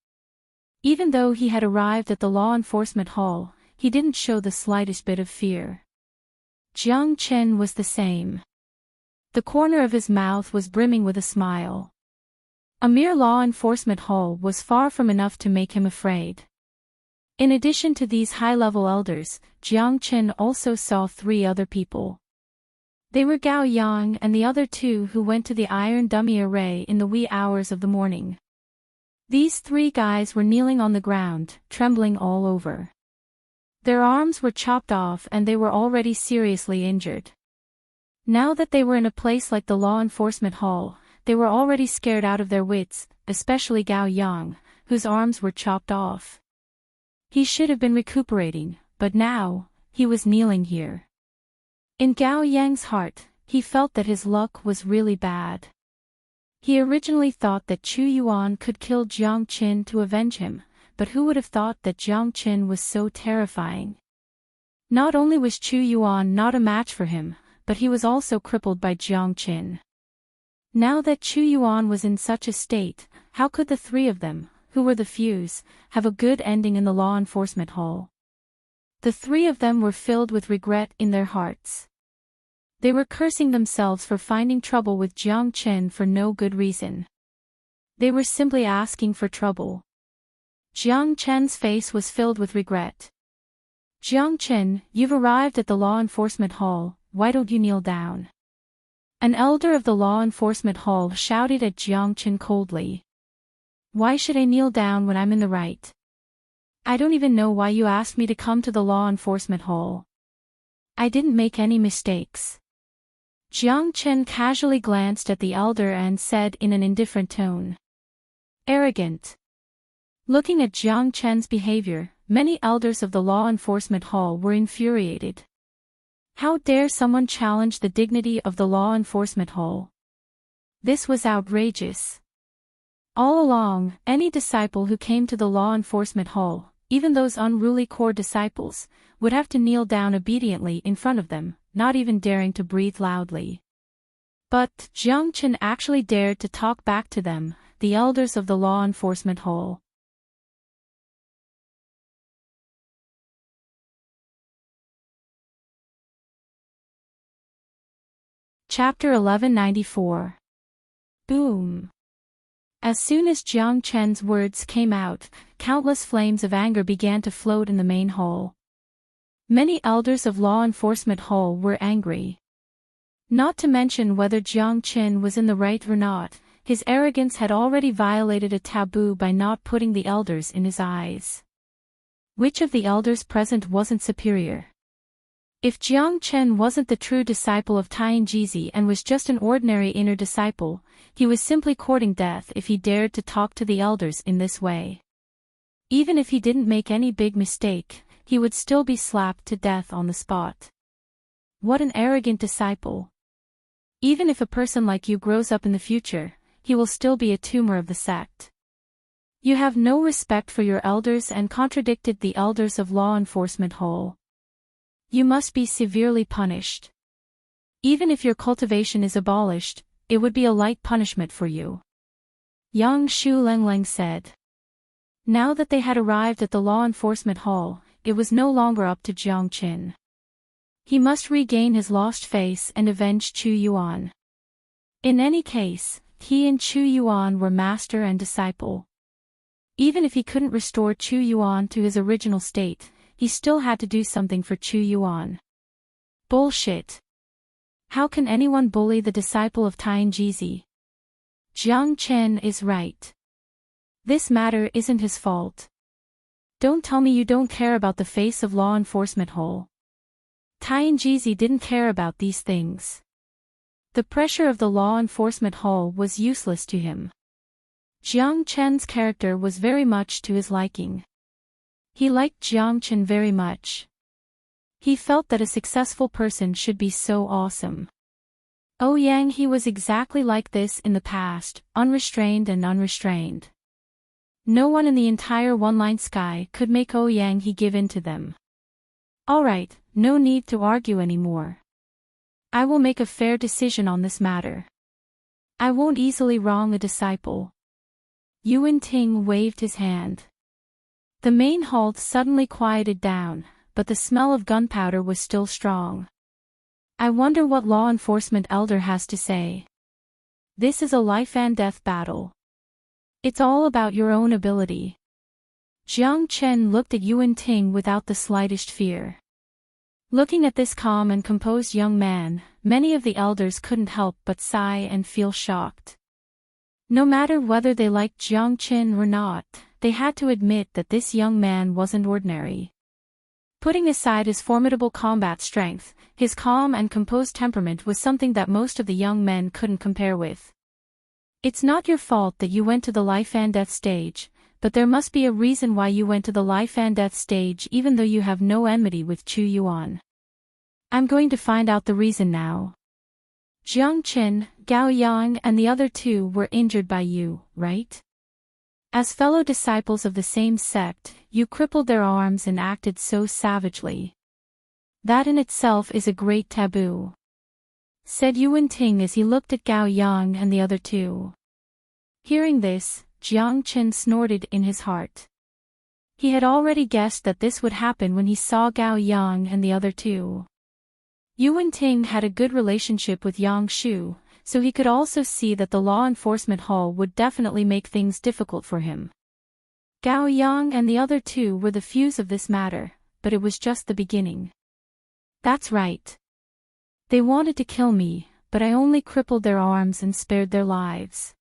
Even though he had arrived at the law enforcement hall, he didn't show the slightest bit of fear. Jiang Qin was the same. The corner of his mouth was brimming with a smile. A mere law enforcement hall was far from enough to make him afraid. In addition to these high-level elders, Jiang Qin also saw 3 other people. They were Gao Yang and the other 2 who went to the iron dummy array in the wee hours of the morning. These 3 guys were kneeling on the ground, trembling all over. Their arms were chopped off and they were already seriously injured. Now that they were in a place like the law enforcement hall, they were already scared out of their wits, especially Gao Yang, whose arms were chopped off. He should have been recuperating, but now, he was kneeling here. In Gao Yang's heart, he felt that his luck was really bad. He originally thought that Chu Yuan could kill Jiang Qin to avenge him, but who would have thought that Jiang Qin was so terrifying? Not only was Chu Yuan not a match for him, but he was also crippled by Jiang Qin. Now that Chu Yuan was in such a state, how could the 3 of them, who were the Fuse, have a good ending in the law enforcement hall? The 3 of them were filled with regret in their hearts. They were cursing themselves for finding trouble with Jiang Qin for no good reason. They were simply asking for trouble. Jiang Qin's face was filled with regret. Jiang Qin, you've arrived at the law enforcement hall, why don't you kneel down? An elder of the law enforcement hall shouted at Jiang Qin coldly. Why should I kneel down when I'm in the right? I don't even know why you asked me to come to the law enforcement hall. I didn't make any mistakes. Jiang Qin casually glanced at the elder and said in an indifferent tone. Arrogant. Looking at Jiang Qin's behavior, many elders of the law enforcement hall were infuriated. How dare someone challenge the dignity of the law enforcement hall? This was outrageous. All along, any disciple who came to the law enforcement hall, even those unruly core disciples, would have to kneel down obediently in front of them, not even daring to breathe loudly. But Jiang Qin actually dared to talk back to them, the elders of the law enforcement hall. Chapter 1194. Boom. As soon as Jiang Qin's words came out, countless flames of anger began to float in the main hall. Many elders of law enforcement hall were angry. Not to mention whether Jiang Qin was in the right or not, his arrogance had already violated a taboo by not putting the elders in his eyes. Which of the elders present wasn't superior? If Jiang Chen wasn't the true disciple of Tianjizi and was just an ordinary inner disciple, he was simply courting death if he dared to talk to the elders in this way. Even if he didn't make any big mistake, he would still be slapped to death on the spot. What an arrogant disciple. Even if a person like you grows up in the future, he will still be a tumor of the sect. You have no respect for your elders and contradicted the elders of law enforcement whole. You must be severely punished. Even if your cultivation is abolished, it would be a light punishment for you. Yang Shu Lengleng said. Now that they had arrived at the law enforcement hall, it was no longer up to Jiang Qin. He must regain his lost face and avenge Chu Yuan. In any case, he and Chu Yuan were master and disciple. Even if he couldn't restore Chu Yuan to his original state, he still had to do something for Chu Yuan. Bullshit. How can anyone bully the disciple of Tianjizi? Jiang Chen is right. This matter isn't his fault. Don't tell me you don't care about the face of law enforcement whole. Tianjizi didn't care about these things. The pressure of the law enforcement hall was useless to him. Jiang Chen's character was very much to his liking. He liked Jiang Chen very much. He felt that a successful person should be so awesome. Ouyang he was exactly like this in the past, unrestrained and unrestrained. No one in the entire one-line sky could make Ouyang he give in to them. Alright, no need to argue anymore. I will make a fair decision on this matter. I won't easily wrong a disciple. Yuan Ting waved his hand. The main halt suddenly quieted down, but the smell of gunpowder was still strong. I wonder what law enforcement elder has to say. This is a life and death battle. It's all about your own ability. Jiang Chen looked at Yuan Ting without the slightest fear. Looking at this calm and composed young man, many of the elders couldn't help but sigh and feel shocked. No matter whether they liked Jiang Chen or not, they had to admit that this young man wasn't ordinary. Putting aside his formidable combat strength, his calm and composed temperament was something that most of the young men couldn't compare with. It's not your fault that you went to the life and death stage, but there must be a reason why you went to the life and death stage even though you have no enmity with Chu Yuan. I'm going to find out the reason now. Jiang Chen, Gao Yang and the other two were injured by you, right? As fellow disciples of the same sect, you crippled their arms and acted so savagely. That in itself is a great taboo, said Yuan Ting as he looked at Gao Yang and the other two. Hearing this, Jiang Chen snorted in his heart. He had already guessed that this would happen when he saw Gao Yang and the other two. Yuan Ting had a good relationship with Yang Shu, so he could also see that the law enforcement hall would definitely make things difficult for him. Gao Yang and the other two were the fuse of this matter, but it was just the beginning. That's right. They wanted to kill me, but I only crippled their arms and spared their lives.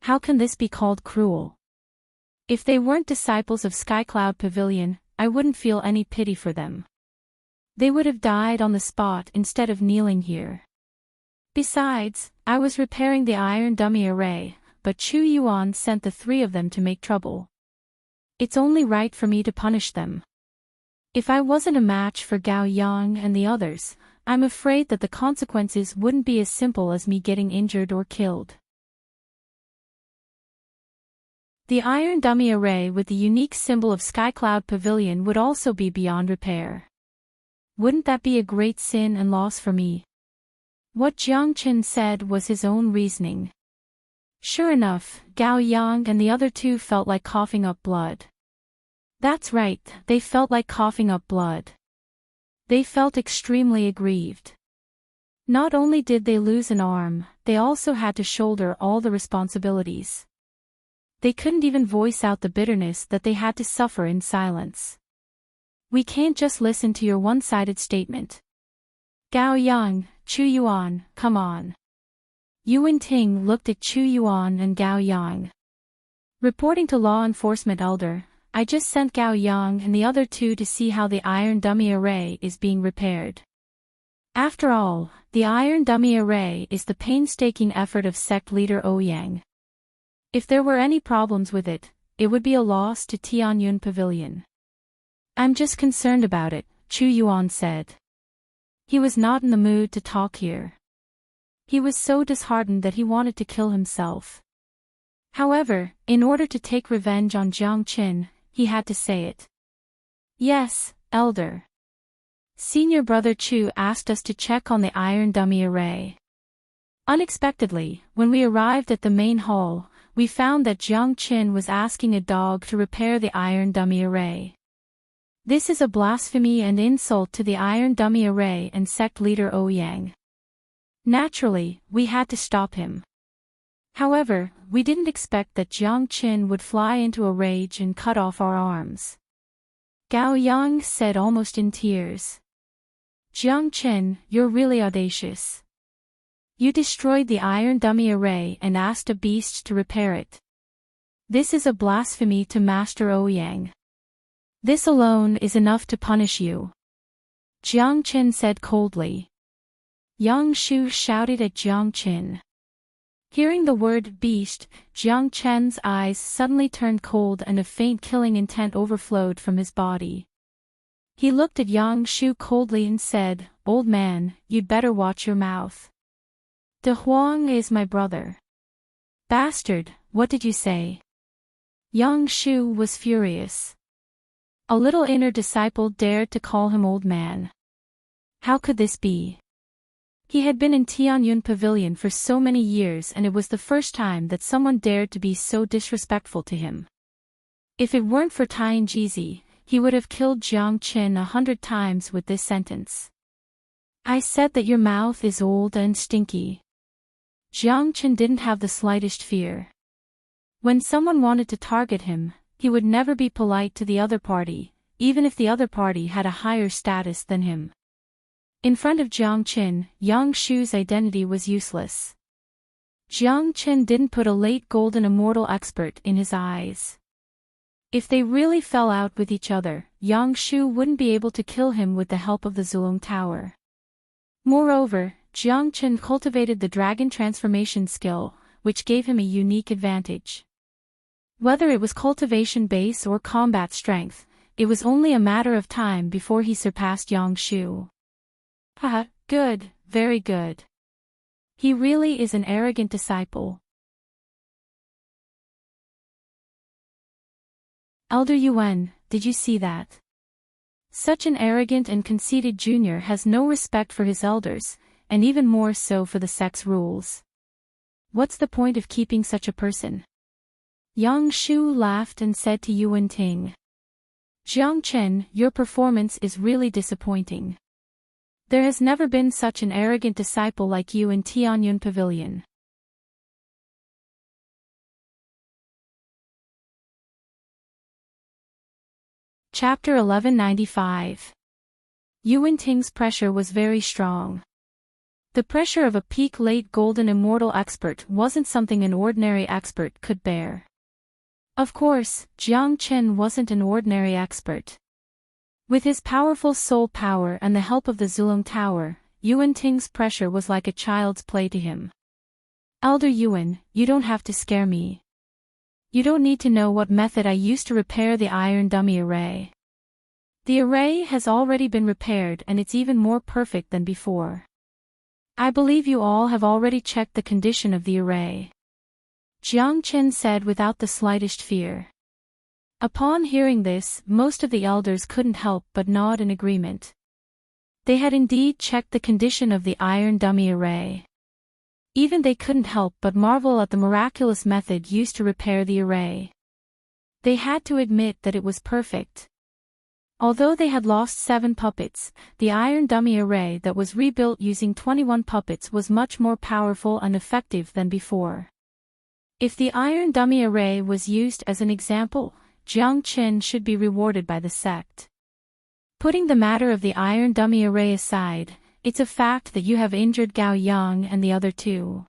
How can this be called cruel? If they weren't disciples of Skycloud Pavilion, I wouldn't feel any pity for them. They would have died on the spot instead of kneeling here. Besides, I was repairing the iron dummy array, but Chu Yuan sent the three of them to make trouble. It's only right for me to punish them. If I wasn't a match for Gao Yang and the others, I'm afraid that the consequences wouldn't be as simple as me getting injured or killed. The iron dummy array with the unique symbol of Skycloud Pavilion would also be beyond repair. Wouldn't that be a great sin and loss for me? What Jiang Chen said was his own reasoning. Sure enough, Gao Yang and the other two felt like coughing up blood. That's right, they felt like coughing up blood. They felt extremely aggrieved. Not only did they lose an arm, they also had to shoulder all the responsibilities. They couldn't even voice out the bitterness that they had to suffer in silence. We can't just listen to your one-sided statement. Gao Yang, Chu Yuan, come on. Yuan Ting looked at Chu Yuan and Gao Yang. Reporting to law enforcement elder, I just sent Gao Yang and the other two to see how the iron dummy array is being repaired. After all, the iron dummy array is the painstaking effort of sect leader Ouyang. If there were any problems with it, it would be a loss to Tianyun Pavilion. I'm just concerned about it, Chu Yuan said. He was not in the mood to talk here. He was so disheartened that he wanted to kill himself. However, in order to take revenge on Jiang Qin, he had to say it. Yes, Elder. Senior Brother Chu asked us to check on the iron dummy array. Unexpectedly, when we arrived at the main hall, we found that Jiang Qin was asking a dog to repair the iron dummy array. This is a blasphemy and insult to the iron dummy array and sect leader Ouyang. Naturally, we had to stop him. However, we didn't expect that Jiang Qin would fly into a rage and cut off our arms. Gao Yang said almost in tears. Jiang Qin, you're really audacious. You destroyed the iron dummy array and asked a beast to repair it. This is a blasphemy to Master Ouyang. This alone is enough to punish you. Jiang Qin said coldly. Yang Shu shouted at Jiang Qin. Hearing the word beast, Jiang Qin's eyes suddenly turned cold and a faint killing intent overflowed from his body. He looked at Yang Shu coldly and said, Old man, you'd better watch your mouth. De Huang is my brother. Bastard, what did you say? Yang Shu was furious. A little inner disciple dared to call him old man. How could this be? He had been in Tianyun Pavilion for so many years and it was the first time that someone dared to be so disrespectful to him. If it weren't for Tianjizi, he would have killed Jiang Qin 100 times with this sentence. I said that your mouth is old and stinky. Jiang Qin didn't have the slightest fear. When someone wanted to target him, he would never be polite to the other party, even if the other party had a higher status than him. In front of Jiang Qin, Yang Shu's identity was useless. Jiang Qin didn't put a late golden immortal expert in his eyes. If they really fell out with each other, Yang Shu wouldn't be able to kill him with the help of the Zulong Tower. Moreover, Jiang Qin cultivated the dragon transformation skill, which gave him a unique advantage. Whether it was cultivation base or combat strength, it was only a matter of time before he surpassed Yang Shu. Haha, good, very good. He really is an arrogant disciple. Elder Yuan, did you see that? Such an arrogant and conceited junior has no respect for his elders, and even more so for the sect's rules. What's the point of keeping such a person? Yang Shu laughed and said to Yuan Ting. Jiang Qin, your performance is really disappointing. There has never been such an arrogant disciple like you in Tianyun Pavilion. Chapter 1195. Yuan Ting's pressure was very strong. The pressure of a peak late golden immortal expert wasn't something an ordinary expert could bear. Of course, Jiang Qin wasn't an ordinary expert. With his powerful soul power and the help of the Zulong Tower, Yuan Ting's pressure was like a child's play to him. Elder Yuan, you don't have to scare me. You don't need to know what method I used to repair the iron dummy array. The array has already been repaired and it's even more perfect than before. I believe you all have already checked the condition of the array. Jiang Qin said without the slightest fear. Upon hearing this, most of the elders couldn't help but nod in agreement. They had indeed checked the condition of the iron dummy array. Even they couldn't help but marvel at the miraculous method used to repair the array. They had to admit that it was perfect. Although they had lost 7 puppets, the iron dummy array that was rebuilt using 21 puppets was much more powerful and effective than before. If the iron dummy array was used as an example, Jiang Qin should be rewarded by the sect. Putting the matter of the iron dummy array aside, it's a fact that you have injured Gao Yang and the other two.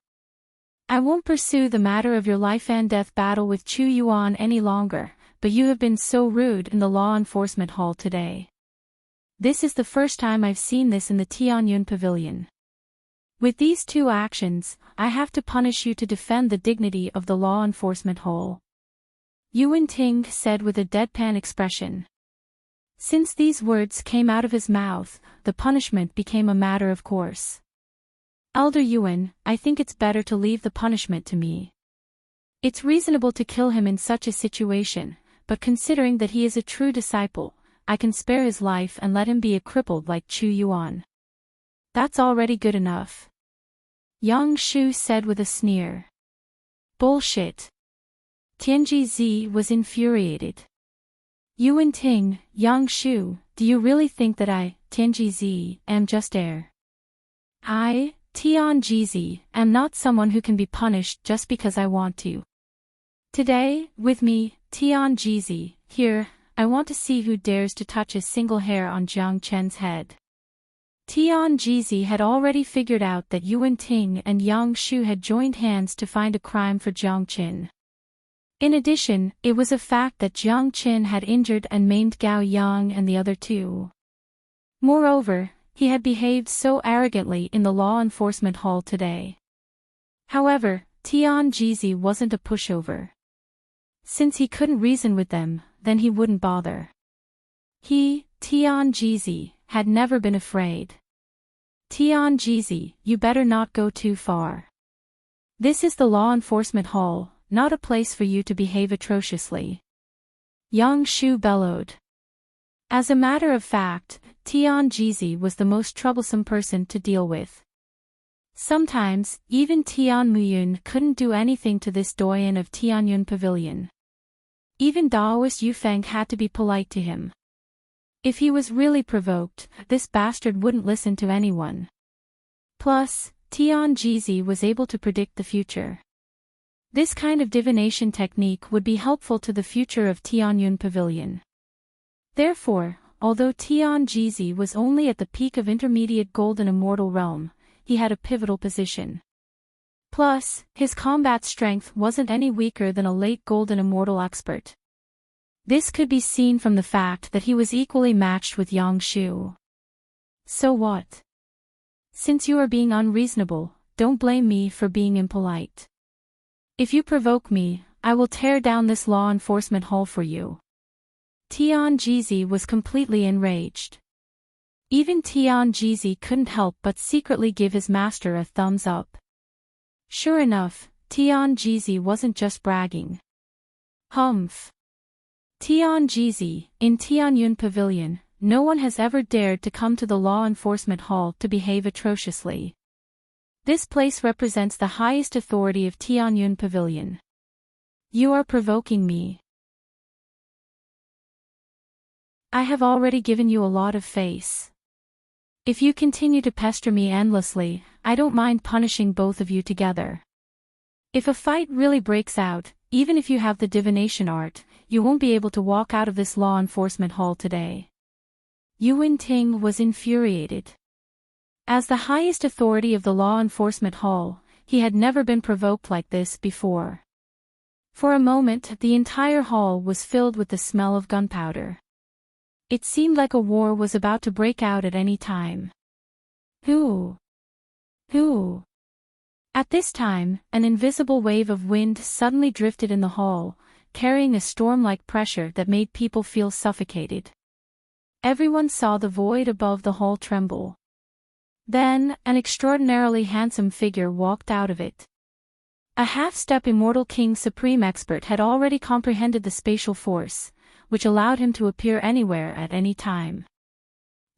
I won't pursue the matter of your life and death battle with Chu Yuan any longer, but you have been so rude in the law enforcement hall today. This is the first time I've seen this in the Tianyun Pavilion. With these two actions, I have to punish you to defend the dignity of the law enforcement hall. Yuan Ting said with a deadpan expression. Since these words came out of his mouth, the punishment became a matter of course. Elder Yuan, I think it's better to leave the punishment to me. It's reasonable to kill him in such a situation, but considering that he is a true disciple, I can spare his life and let him be a crippled like Chu Yuan. That's already good enough. Yang Shu said with a sneer. Bullshit. Tianji Zi was infuriated. Yuan Ting, Yang Shu, do you really think that I, Tianji Zi, am just air? I, Tianji Zi, am not someone who can be punished just because I want to. Today, with me, Tianji Zi, here, I want to see who dares to touch a single hair on Jiang Chen's head. Tianji Zi had already figured out that Yuan Ting and Yang Shu had joined hands to find a crime for Jiang Chen. In addition, it was a fact that Jiang Chen had injured and maimed Gao Yang and the other two. Moreover, he had behaved so arrogantly in the law enforcement hall today. However, Tianji Zi wasn't a pushover. Since he couldn't reason with them, then he wouldn't bother. He, Tianji Zi, had never been afraid. Tianji Zi, you better not go too far. This is the law enforcement hall, not a place for you to behave atrociously. Yang Shu bellowed. As a matter of fact, Tianji Zi was the most troublesome person to deal with. Sometimes, even Tian Muyun couldn't do anything to this doyen of Tianyun Pavilion. Even Daoist Yufeng had to be polite to him. If he was really provoked, this bastard wouldn't listen to anyone. Plus, Tianji Zi was able to predict the future. This kind of divination technique would be helpful to the future of Tianyun Pavilion. Therefore, although Tianji Zi was only at the peak of intermediate golden immortal realm, he had a pivotal position. Plus, his combat strength wasn't any weaker than a late golden immortal expert. This could be seen from the fact that he was equally matched with Yang Shu. So what? Since you are being unreasonable, don't blame me for being impolite. If you provoke me, I will tear down this law enforcement hall for you. Tianji Zi was completely enraged. Even Tianji Zi couldn't help but secretly give his master a thumbs up. Sure enough, Tianji Zi wasn't just bragging. Humph. Tianji Zi, in Tianyun Pavilion, no one has ever dared to come to the law enforcement hall to behave atrociously. This place represents the highest authority of Tianyun Pavilion. You are provoking me. I have already given you a lot of face. If you continue to pester me endlessly, I don't mind punishing both of you together. If a fight really breaks out, even if you have the divination art, you won't be able to walk out of this law enforcement hall today. Yuan Ting was infuriated. As the highest authority of the law enforcement hall, he had never been provoked like this before. For a moment, the entire hall was filled with the smell of gunpowder. It seemed like a war was about to break out at any time. Who? At this time, an invisible wave of wind suddenly drifted in the hall, carrying a storm-like pressure that made people feel suffocated. Everyone saw the void above the hall tremble. Then, an extraordinarily handsome figure walked out of it. A half-step immortal king supreme expert had already comprehended the spatial force, which allowed him to appear anywhere at any time.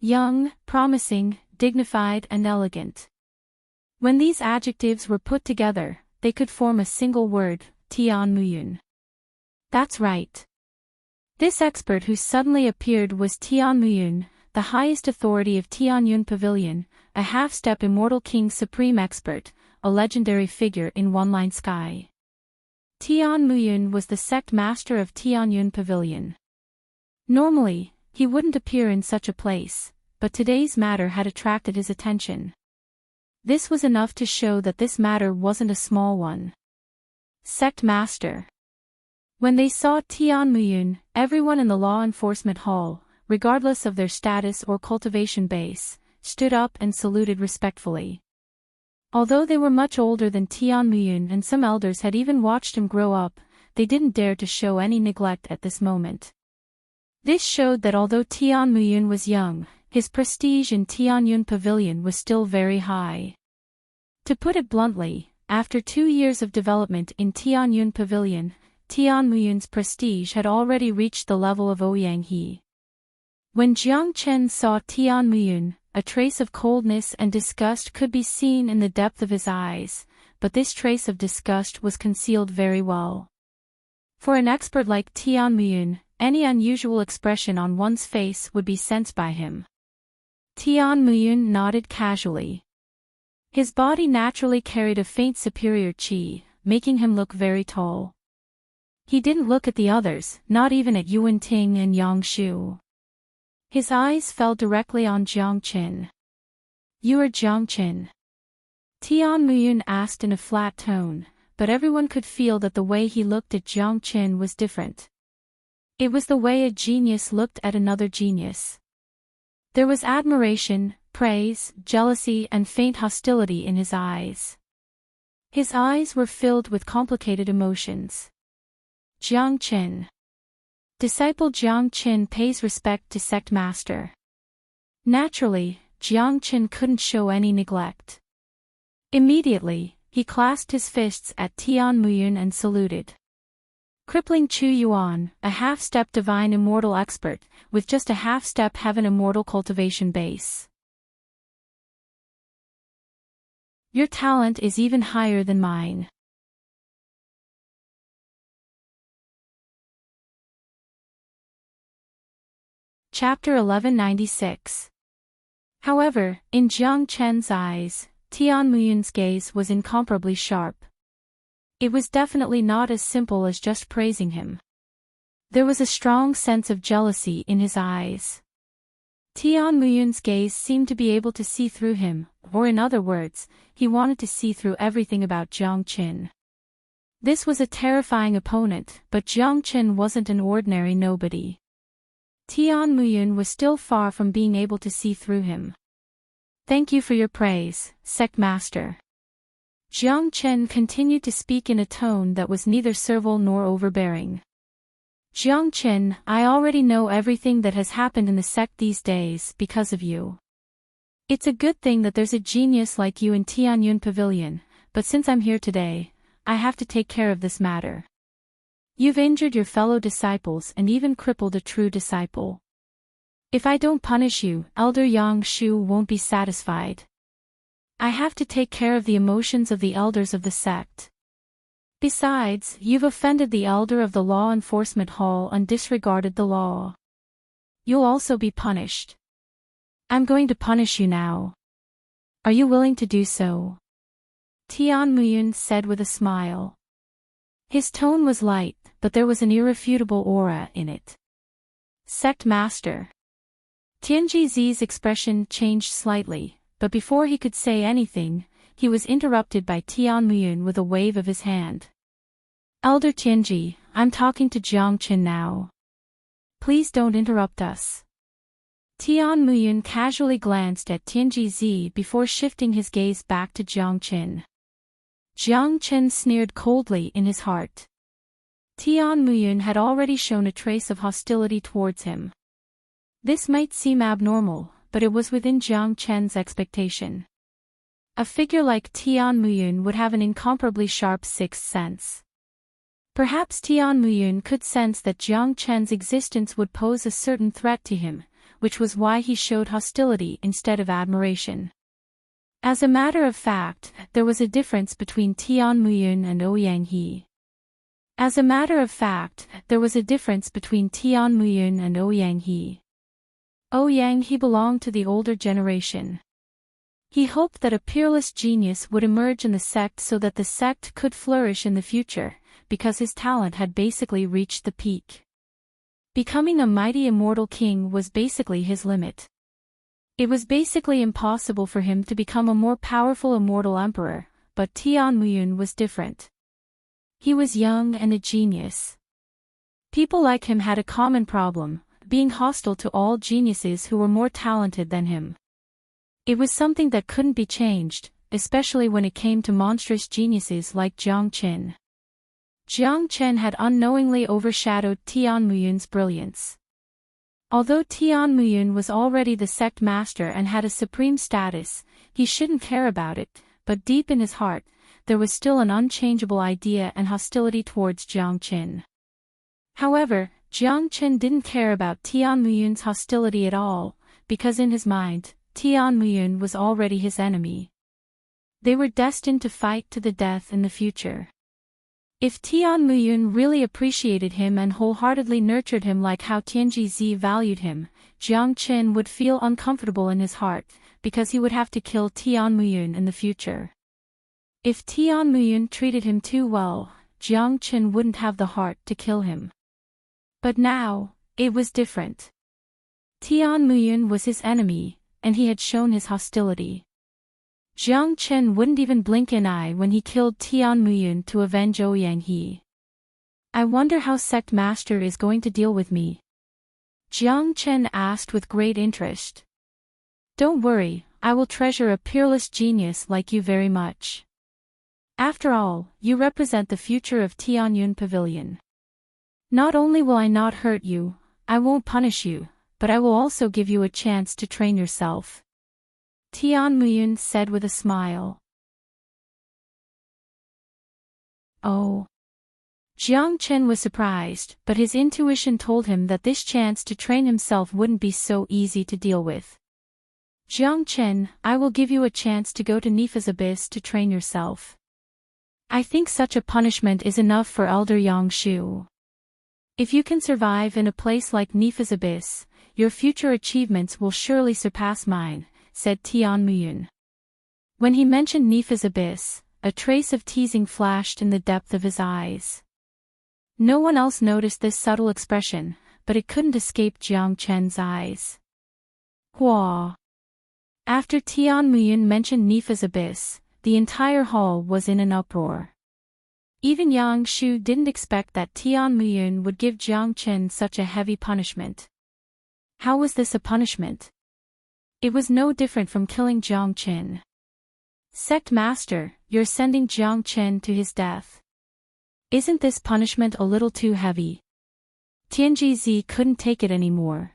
Young, promising, dignified and elegant. When these adjectives were put together, they could form a single word, Tian Muyun. That's right. This expert who suddenly appeared was Tian Muyun, the highest authority of Tianyun Pavilion, a half-step immortal king supreme expert, a legendary figure in One-Line Sky. Tian Muyun was the sect master of Tianyun Pavilion. Normally, he wouldn't appear in such a place, but today's matter had attracted his attention. This was enough to show that this matter wasn't a small one. Sect master. When they saw Tian Muyun, everyone in the law enforcement hall, regardless of their status or cultivation base, stood up and saluted respectfully. Although they were much older than Tian Muyun and some elders had even watched him grow up, they didn't dare to show any neglect at this moment. This showed that although Tian Muyun was young, his prestige in Tianyun Pavilion was still very high. To put it bluntly, after 2 years of development in Tianyun Pavilion, Tian Muyun's prestige had already reached the level of Ouyang He. When Jiang Chen saw Tian Muyun, a trace of coldness and disgust could be seen in the depth of his eyes, but this trace of disgust was concealed very well. For an expert like Tian Muyun, any unusual expression on one's face would be sensed by him. Tian Muyun nodded casually. His body naturally carried a faint superior qi, making him look very tall. He didn't look at the others, not even at Yuan Ting and Yang Shu. His eyes fell directly on Jiang Qin. "You are Jiang Qin?" Tian Muyun asked in a flat tone, but everyone could feel that the way he looked at Jiang Qin was different. It was the way a genius looked at another genius. There was admiration, praise, jealousy and faint hostility in his eyes. His eyes were filled with complicated emotions. Jiang Qin. Disciple Jiang Qin pays respect to sect master. Naturally, Jiang Qin couldn't show any neglect. Immediately, he clasped his fists at Tian Muyun and saluted. Crippling Chu Yuan, a half-step divine immortal expert, with just a half-step heaven immortal cultivation base. Your talent is even higher than mine. Chapter 1196. However, in Jiang Chen's eyes, Tian Muyun's gaze was incomparably sharp. It was definitely not as simple as just praising him. There was a strong sense of jealousy in his eyes. Tian Muyun's gaze seemed to be able to see through him, or in other words, he wanted to see through everything about Jiang Qin. This was a terrifying opponent, but Jiang Qin wasn't an ordinary nobody. Tian Muyun was still far from being able to see through him. Thank you for your praise, sect master. Jiang Chen continued to speak in a tone that was neither servile nor overbearing. Jiang Chen, I already know everything that has happened in the sect these days because of you. It's a good thing that there's a genius like you in Tianyun Pavilion, but since I'm here today, I have to take care of this matter. You've injured your fellow disciples and even crippled a true disciple. If I don't punish you, Elder Yang Shu won't be satisfied. I have to take care of the emotions of the elders of the sect. Besides, you've offended the elder of the law enforcement hall and disregarded the law. You'll also be punished. I'm going to punish you now. Are you willing to do so? Tian Muyun said with a smile. His tone was light, but there was an irrefutable aura in it. Sect master. Tianji Zi's expression changed slightly, but before he could say anything, he was interrupted by Tian Muyun with a wave of his hand. Elder Tianji, I'm talking to Jiang Qin now. Please don't interrupt us. Tian Muyun casually glanced at Tianji Zi before shifting his gaze back to Jiang Qin. Jiang Qin sneered coldly in his heart. Tian Muyun had already shown a trace of hostility towards him. This might seem abnormal, but it was within Jiang Chen's expectation. A figure like Tian Muyun would have an incomparably sharp sixth sense. Perhaps Tian Muyun could sense that Jiang Chen's existence would pose a certain threat to him, which was why he showed hostility instead of admiration. As a matter of fact, there was a difference between Tian Muyun and Ouyang He. As a matter of fact, there was a difference between Tian Muyun and Ouyang He. Ouyang He belonged to the older generation. He hoped that a peerless genius would emerge in the sect so that the sect could flourish in the future, because his talent had basically reached the peak. Becoming a mighty immortal king was basically his limit. It was basically impossible for him to become a more powerful immortal emperor, but Tian Muyun was different. He was young and a genius. People like him had a common problem, being hostile to all geniuses who were more talented than him. It was something that couldn't be changed, especially when it came to monstrous geniuses like Jiang Qin. Jiang Chen had unknowingly overshadowed Tian Muyun's brilliance. Although Tian Muyun was already the sect master and had a supreme status, he shouldn't care about it, but deep in his heart, there was still an unchangeable idea and hostility towards Jiang Qin. However, Jiang Qin didn't care about Tian Muyun's hostility at all, because in his mind, Tian Muyun was already his enemy. They were destined to fight to the death in the future. If Tian Muyun really appreciated him and wholeheartedly nurtured him like how Tianji valued him, Jiang Qin would feel uncomfortable in his heart, because he would have to kill Tian Muyun in the future. If Tian Muyun treated him too well, Jiang Qin wouldn't have the heart to kill him. But now, it was different. Tian Muyun was his enemy, and he had shown his hostility. Jiang Qin wouldn't even blink an eye when he killed Tian Muyun to avenge Ouyang He. I wonder how Sect Master is going to deal with me? Jiang Qin asked with great interest. Don't worry, I will treasure a peerless genius like you very much. After all, you represent the future of Tianyun Pavilion. Not only will I not hurt you, I won't punish you, but I will also give you a chance to train yourself. Tian Muyun said with a smile. Oh. Jiang Chen was surprised, but his intuition told him that this chance to train himself wouldn't be so easy to deal with. Jiang Chen, I will give you a chance to go to Nifa's abyss to train yourself. I think such a punishment is enough for Elder Yang Shu. If you can survive in a place like Nifa's abyss, your future achievements will surely surpass mine, said Tian Muyun. When he mentioned Nifa's abyss, a trace of teasing flashed in the depth of his eyes. No one else noticed this subtle expression, but it couldn't escape Jiang Chen's eyes. Hua. After Tian Muyun mentioned Nifa's abyss, the entire hall was in an uproar. Even Yang Shu didn't expect that Tian Muyun would give Jiang Chen such a heavy punishment. How was this a punishment? It was no different from killing Jiang Chen. Sect Master, you're sending Jiang Chen to his death. Isn't this punishment a little too heavy? Tianji couldn't take it anymore.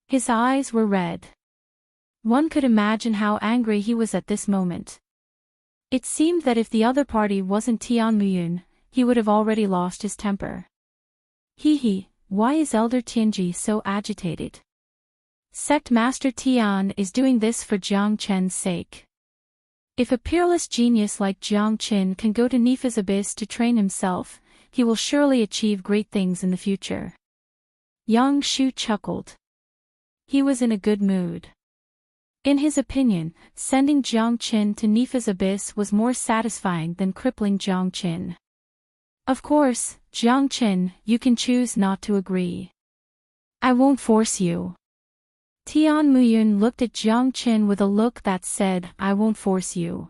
His eyes were red. One could imagine how angry he was at this moment. It seemed that if the other party wasn't Tian Muyun, he would have already lost his temper. Why is Elder Tianji so agitated? Sect Master Tian is doing this for Jiang Chen's sake. If a peerless genius like Jiang Qin can go to Nifa's abyss to train himself, he will surely achieve great things in the future. Yang Shu chuckled. He was in a good mood. In his opinion, sending Jiang Qin to Nifa's abyss was more satisfying than crippling Jiang Qin. Of course, Jiang Qin, you can choose not to agree. I won't force you. Tian Muyun looked at Jiang Qin with a look that said, I won't force you.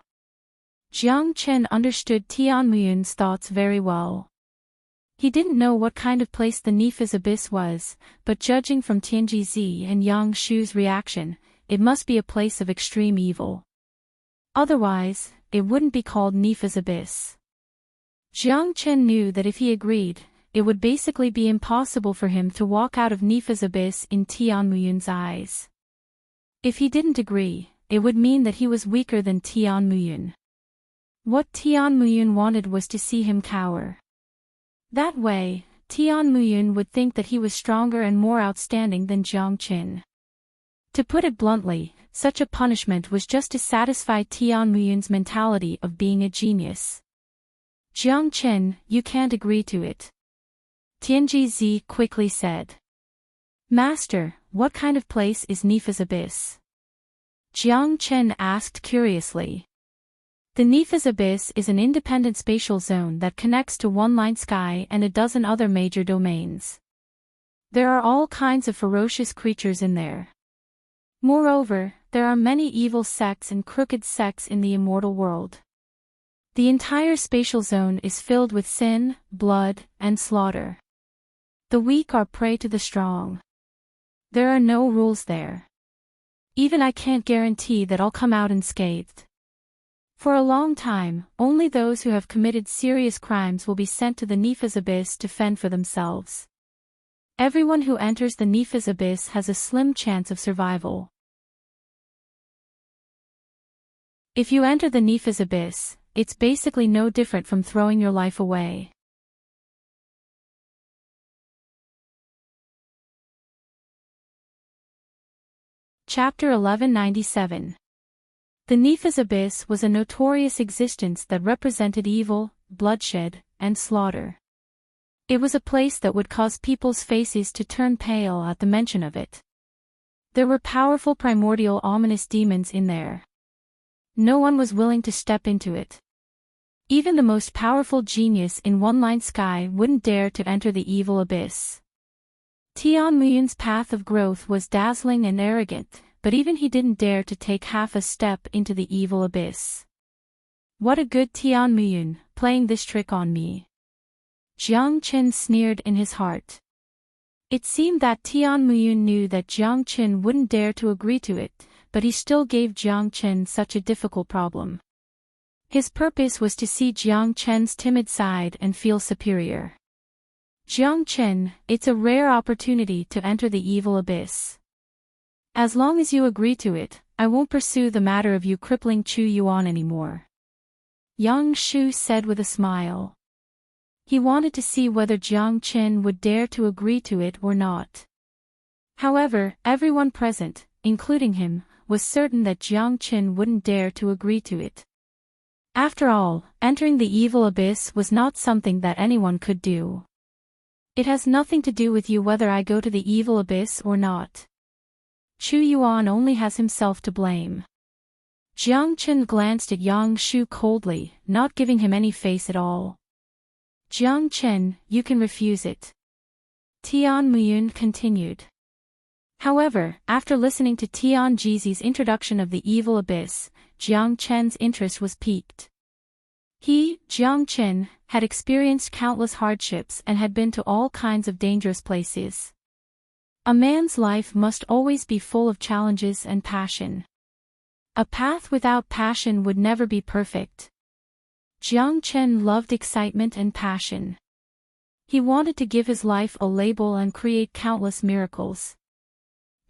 Jiang Qin understood Tian Muyun's thoughts very well. He didn't know what kind of place the Nifa's abyss was, but judging from Tianji and Yang Shu's reaction, it must be a place of extreme evil. Otherwise, it wouldn't be called Nifa's abyss. Jiang Qin knew that if he agreed, it would basically be impossible for him to walk out of Nifa's abyss in Tian Muyun's eyes. If he didn't agree, it would mean that he was weaker than Tian Muyun. What Tian Muyun wanted was to see him cower. That way, Tian Muyun would think that he was stronger and more outstanding than Jiang Qin. To put it bluntly, such a punishment was just to satisfy Tian Muyun's mentality of being a genius. Jiang Qin, you can't agree to it. Tianji quickly said. Master, what kind of place is Nifa's abyss? Jiang Qin asked curiously. The Nifa's abyss is an independent spatial zone that connects to one-line sky and a dozen other major domains. There are all kinds of ferocious creatures in there. Moreover, there are many evil sects and crooked sects in the immortal world. The entire spatial zone is filled with sin, blood, and slaughter. The weak are prey to the strong. There are no rules there. Even I can't guarantee that I'll come out unscathed. For a long time, only those who have committed serious crimes will be sent to the Nepha's abyss to fend for themselves. Everyone who enters the Nepha's abyss has a slim chance of survival. If you enter the Nepha's abyss, it's basically no different from throwing your life away. Chapter 1197. The Nepha's abyss was a notorious existence that represented evil, bloodshed, and slaughter. It was a place that would cause people's faces to turn pale at the mention of it. There were powerful primordial ominous demons in there. No one was willing to step into it. Even the most powerful genius in one-line sky wouldn't dare to enter the evil abyss. Tian Muyun's path of growth was dazzling and arrogant, but even he didn't dare to take half a step into the evil abyss. What a good Tian Muyun, playing this trick on me. Jiang Qin sneered in his heart. It seemed that Tian Muyun knew that Jiang Qin wouldn't dare to agree to it, but he still gave Jiang Qin such a difficult problem. His purpose was to see Jiang Qin's timid side and feel superior. Jiang Qin, it's a rare opportunity to enter the evil abyss. As long as you agree to it, I won't pursue the matter of you crippling Chu Yuan anymore. Yang Shu said with a smile. He wanted to see whether Jiang Qin would dare to agree to it or not. However, everyone present, including him, was certain that Jiang Qin wouldn't dare to agree to it. After all, entering the evil abyss was not something that anyone could do. It has nothing to do with you whether I go to the evil abyss or not. Chu Yuan only has himself to blame. Jiang Qin glanced at Yang Shu coldly, not giving him any face at all. Jiang Qin, you can refuse it. Tian Muyun continued. However, after listening to Tian Jizi's introduction of the evil abyss, Jiang Qin's interest was piqued. He, Jiang Qin, had experienced countless hardships and had been to all kinds of dangerous places. A man's life must always be full of challenges and passion. A path without passion would never be perfect. Jiang Qin loved excitement and passion. He wanted to give his life a label and create countless miracles.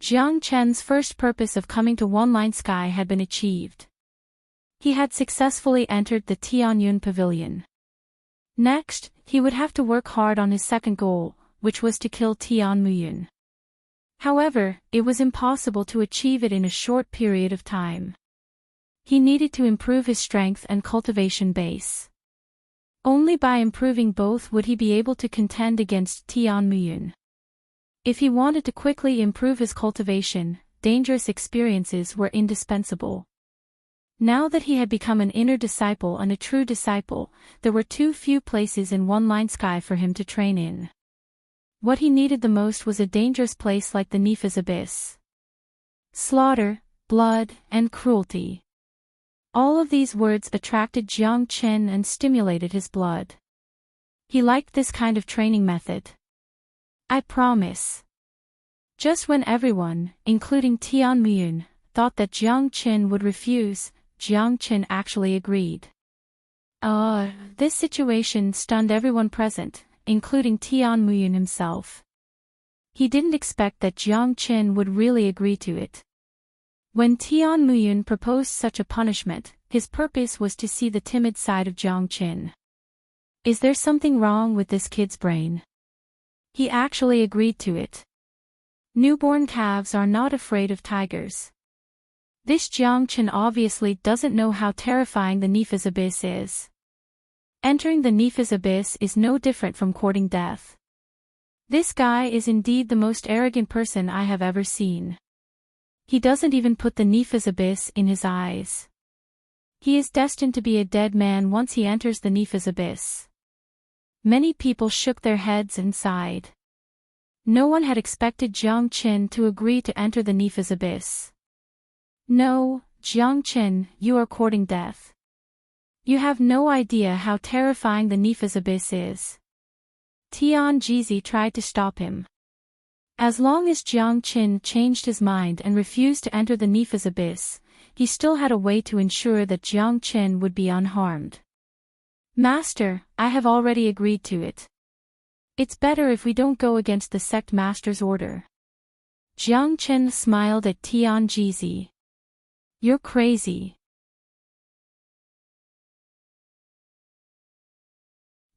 Jiang Qin's first purpose of coming to One Line Sky had been achieved. He had successfully entered the Tianyun Pavilion. Next, he would have to work hard on his second goal, which was to kill Tian Muyun. However, it was impossible to achieve it in a short period of time. He needed to improve his strength and cultivation base. Only by improving both would he be able to contend against Tian Muyun. If he wanted to quickly improve his cultivation, dangerous experiences were indispensable. Now that he had become an inner disciple and a true disciple, there were too few places in One Line Sky for him to train in. What he needed the most was a dangerous place like the Nepha's abyss. Slaughter, blood, and cruelty. All of these words attracted Jiang Qin and stimulated his blood. He liked this kind of training method. I promise. Just when everyone, including Tian Muyun, thought that Jiang Qin would refuse, Jiang Qin actually agreed. This situation stunned everyone present, including Tian Muyun himself. He didn't expect that Jiang Qin would really agree to it. When Tian Muyun proposed such a punishment, his purpose was to see the timid side of Jiang Qin. Is there something wrong with this kid's brain? He actually agreed to it. Newborn calves are not afraid of tigers. This Jiang Qin obviously doesn't know how terrifying the Nepha's abyss is. Entering the Nepha's abyss is no different from courting death. This guy is indeed the most arrogant person I have ever seen. He doesn't even put the Nepha's abyss in his eyes. He is destined to be a dead man once he enters the Nepha's abyss. Many people shook their heads and sighed. No one had expected Jiang Qin to agree to enter the Nepha's abyss. No, Jiang Qin, you are courting death. You have no idea how terrifying the Nepha's abyss is. Tianjizi tried to stop him. As long as Jiang Qin changed his mind and refused to enter the Nifa's abyss, he still had a way to ensure that Jiang Qin would be unharmed. Master, I have already agreed to it. It's better if we don't go against the sect master's order. Jiang Qin smiled at Tianjizi. You're crazy.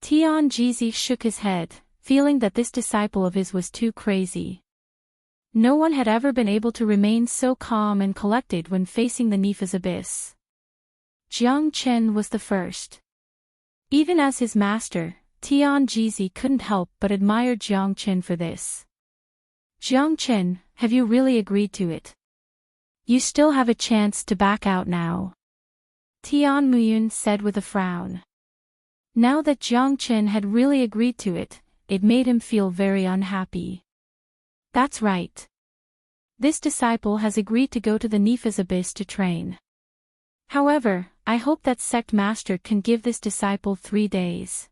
Tianjizi shook his head, feeling that this disciple of his was too crazy. No one had ever been able to remain so calm and collected when facing the Nifa's abyss. Jiang Qin was the first. Even as his master, Tianjizi couldn't help but admire Jiang Qin for this. Jiang Qin, have you really agreed to it? You still have a chance to back out now. Tian Muyun said with a frown. Now that Jiang Qin had really agreed to it, it made him feel very unhappy. That's right. This disciple has agreed to go to the Nifa's abyss to train. However, I hope that sect master can give this disciple 3 days.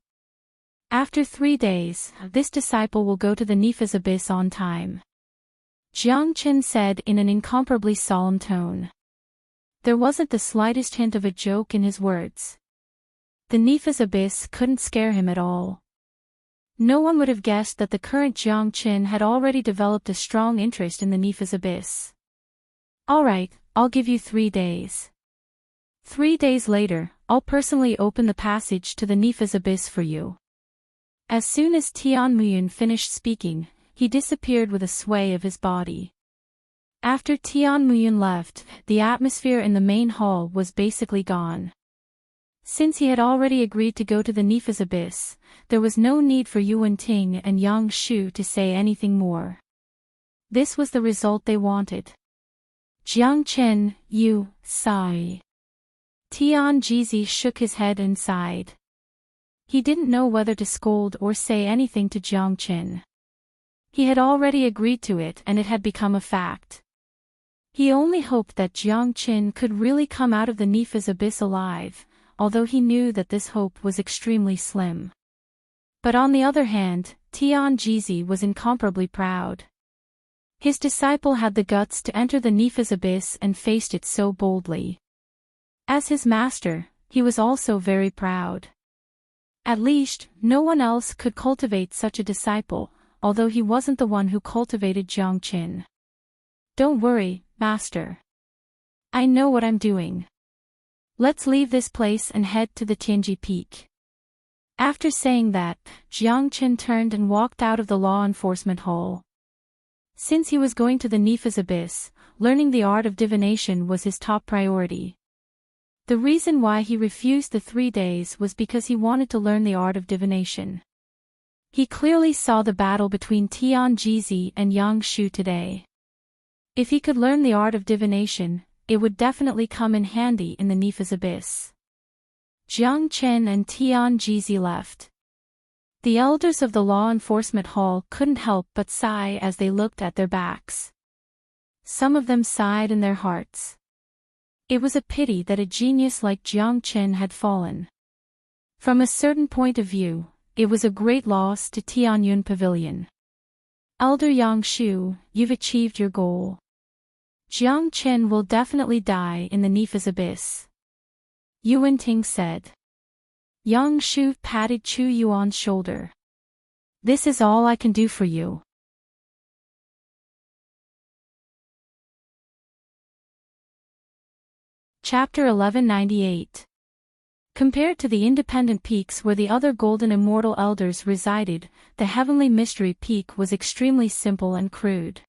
After 3 days, this disciple will go to the Nifa's abyss on time. Jiang Qin said in an incomparably solemn tone. There wasn't the slightest hint of a joke in his words. The Nifa's abyss couldn't scare him at all. No one would have guessed that the current Jiang Qin had already developed a strong interest in the Nifa's abyss. Alright, I'll give you 3 days. 3 days later, I'll personally open the passage to the Nifa's abyss for you. As soon as Tian Muyun finished speaking, he disappeared with a sway of his body. After Tian Muyun left, the atmosphere in the main hall was basically gone. Since he had already agreed to go to the Nifa's abyss, there was no need for Yuan Ting and Yang Shu to say anything more. This was the result they wanted. Jiang Qin, you, sigh. Tianjizi shook his head and sighed. He didn't know whether to scold or say anything to Jiang Qin. He had already agreed to it and it had become a fact. He only hoped that Jiang Qin could really come out of the Nifa's abyss alive, although he knew that this hope was extremely slim. But on the other hand, Tianjizi was incomparably proud. His disciple had the guts to enter the Nifa's abyss and faced it so boldly. As his master, he was also very proud. At least, no one else could cultivate such a disciple, although he wasn't the one who cultivated Jiang Qin. Don't worry, master. I know what I'm doing. Let's leave this place and head to the Tianji Peak. After saying that, Jiang Qin turned and walked out of the law enforcement hall. Since he was going to the Nifa's abyss, learning the art of divination was his top priority. The reason why he refused the 3 days was because he wanted to learn the art of divination. He clearly saw the battle between Tianjizi and Yang Shu today. If he could learn the art of divination, it would definitely come in handy in the Nifa's abyss. Jiang Qin and Tianjizi left. The elders of the law enforcement hall couldn't help but sigh as they looked at their backs. Some of them sighed in their hearts. It was a pity that a genius like Jiang Qin had fallen. From a certain point of view, it was a great loss to Tianyun Pavilion. Elder Yang Shu, you've achieved your goal. Jiang Qin will definitely die in the Nifa's abyss. Yuan Ting said. Yang Shu patted Chu Yuan's shoulder. This is all I can do for you. Chapter 1198. Compared to the independent peaks where the other golden immortal elders resided, the heavenly mystery peak was extremely simple and crude.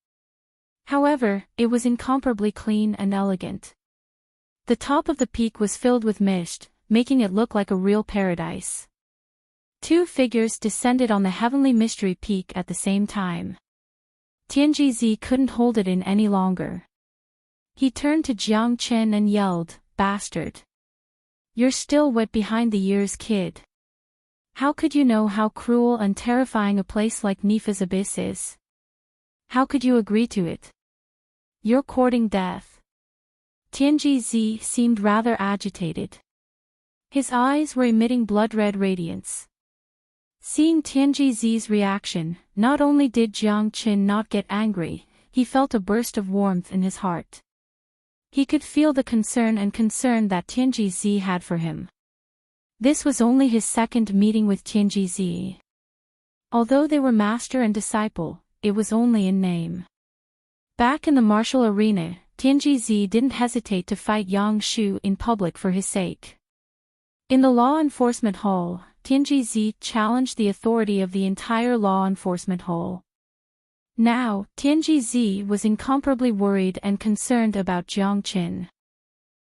However, it was incomparably clean and elegant. The top of the peak was filled with mist, making it look like a real paradise. 2 figures descended on the heavenly mystery peak at the same time. Tianjizi couldn't hold it in any longer. He turned to Jiang Qin and yelled, "Bastard! You're still wet behind the ears, kid. How could you know how cruel and terrifying a place like Nifa's abyss is? How could you agree to it? You're courting death." Tianjizi seemed rather agitated. His eyes were emitting blood-red radiance. Seeing Tianji's reaction, not only did Jiang Qin not get angry, he felt a burst of warmth in his heart. He could feel the concern that Tianji had for him. This was only his second meeting with Tianji. Although they were master and disciple, it was only in name. Back in the martial arena, Tianji didn't hesitate to fight Yang Shu in public for his sake. In the law enforcement hall, Tianji challenged the authority of the entire law enforcement hall. Now, Tianji was incomparably worried and concerned about Jiang Qin.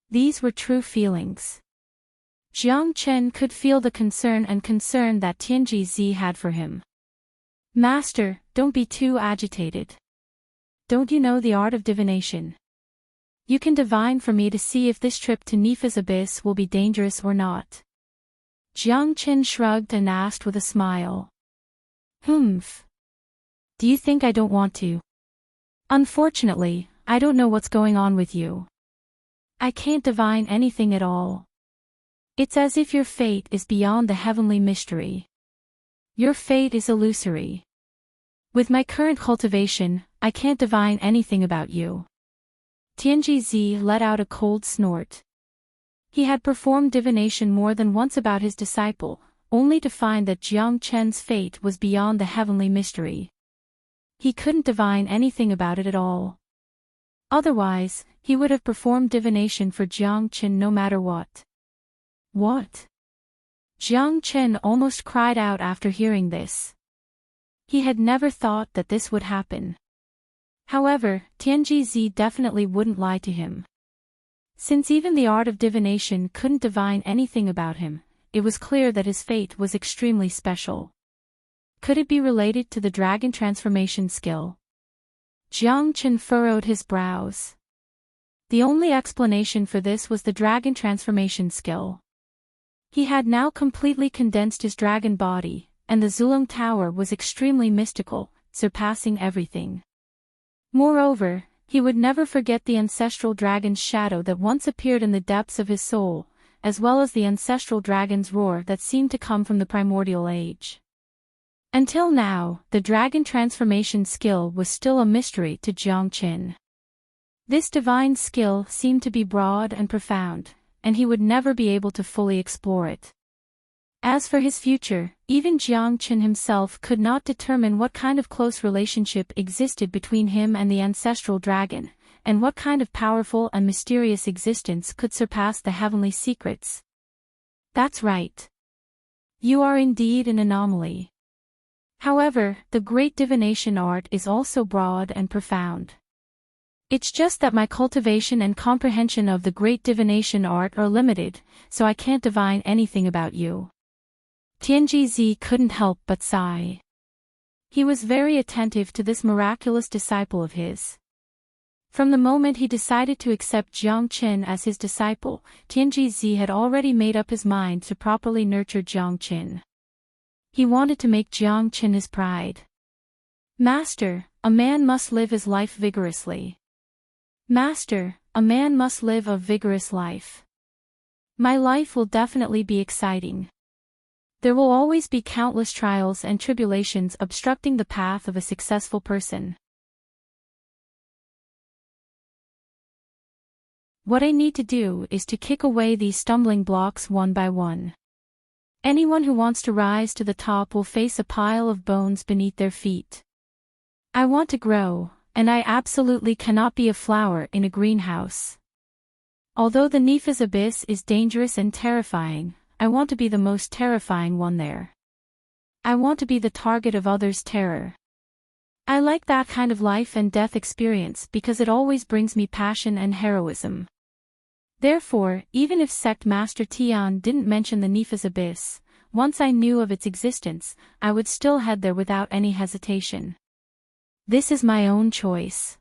These were true feelings. Jiang Qin could feel the concern that Tianji had for him. Master, don't be too agitated. Don't you know the art of divination? You can divine for me to see if this trip to Nifa's abyss will be dangerous or not. Jiang Qin shrugged and asked with a smile. Humph. Do you think I don't want to? Unfortunately, I don't know what's going on with you. I can't divine anything at all. It's as if your fate is beyond the heavenly mystery. Your fate is illusory. With my current cultivation, I can't divine anything about you. Tianji let out a cold snort. He had performed divination more than once about his disciple, only to find that Jiang Qin's fate was beyond the heavenly mystery. He couldn't divine anything about it at all. Otherwise, he would have performed divination for Jiang Qin no matter what. What? Jiang Qin almost cried out after hearing this. He had never thought that this would happen. However, Tianji definitely wouldn't lie to him. Since even the art of divination couldn't divine anything about him, it was clear that his fate was extremely special. Could it be related to the dragon transformation skill? Jiang Qin furrowed his brows. The only explanation for this was the dragon transformation skill. He had now completely condensed his dragon body, and the Zulong Tower was extremely mystical, surpassing everything. Moreover, he would never forget the ancestral dragon's shadow that once appeared in the depths of his soul, as well as the ancestral dragon's roar that seemed to come from the primordial age. Until now, the dragon transformation skill was still a mystery to Jiang Qin. This divine skill seemed to be broad and profound, and he would never be able to fully explore it. As for his future, even Jiang Qin himself could not determine what kind of close relationship existed between him and the ancestral dragon, and what kind of powerful and mysterious existence could surpass the heavenly secrets. That's right. You are indeed an anomaly. However, the great divination art is also broad and profound. It's just that my cultivation and comprehension of the great divination art are limited, so I can't divine anything about you. Tianji couldn't help but sigh. He was very attentive to this miraculous disciple of his. From the moment he decided to accept Jiang Qin as his disciple, Tianji had already made up his mind to properly nurture Jiang Qin. He wanted to make Jiang Qin his pride. Master, a man must live his life vigorously. Master, a man must live a vigorous life. My life will definitely be exciting. There will always be countless trials and tribulations obstructing the path of a successful person. What I need to do is to kick away these stumbling blocks one by one. Anyone who wants to rise to the top will face a pile of bones beneath their feet. I want to grow, and I absolutely cannot be a flower in a greenhouse. Although the Nifa's abyss is dangerous and terrifying, I want to be the most terrifying one there. I want to be the target of others' terror. I like that kind of life and death experience because it always brings me passion and heroism. Therefore, even if Sect Master Tian didn't mention the Nifa's abyss, once I knew of its existence, I would still head there without any hesitation. This is my own choice.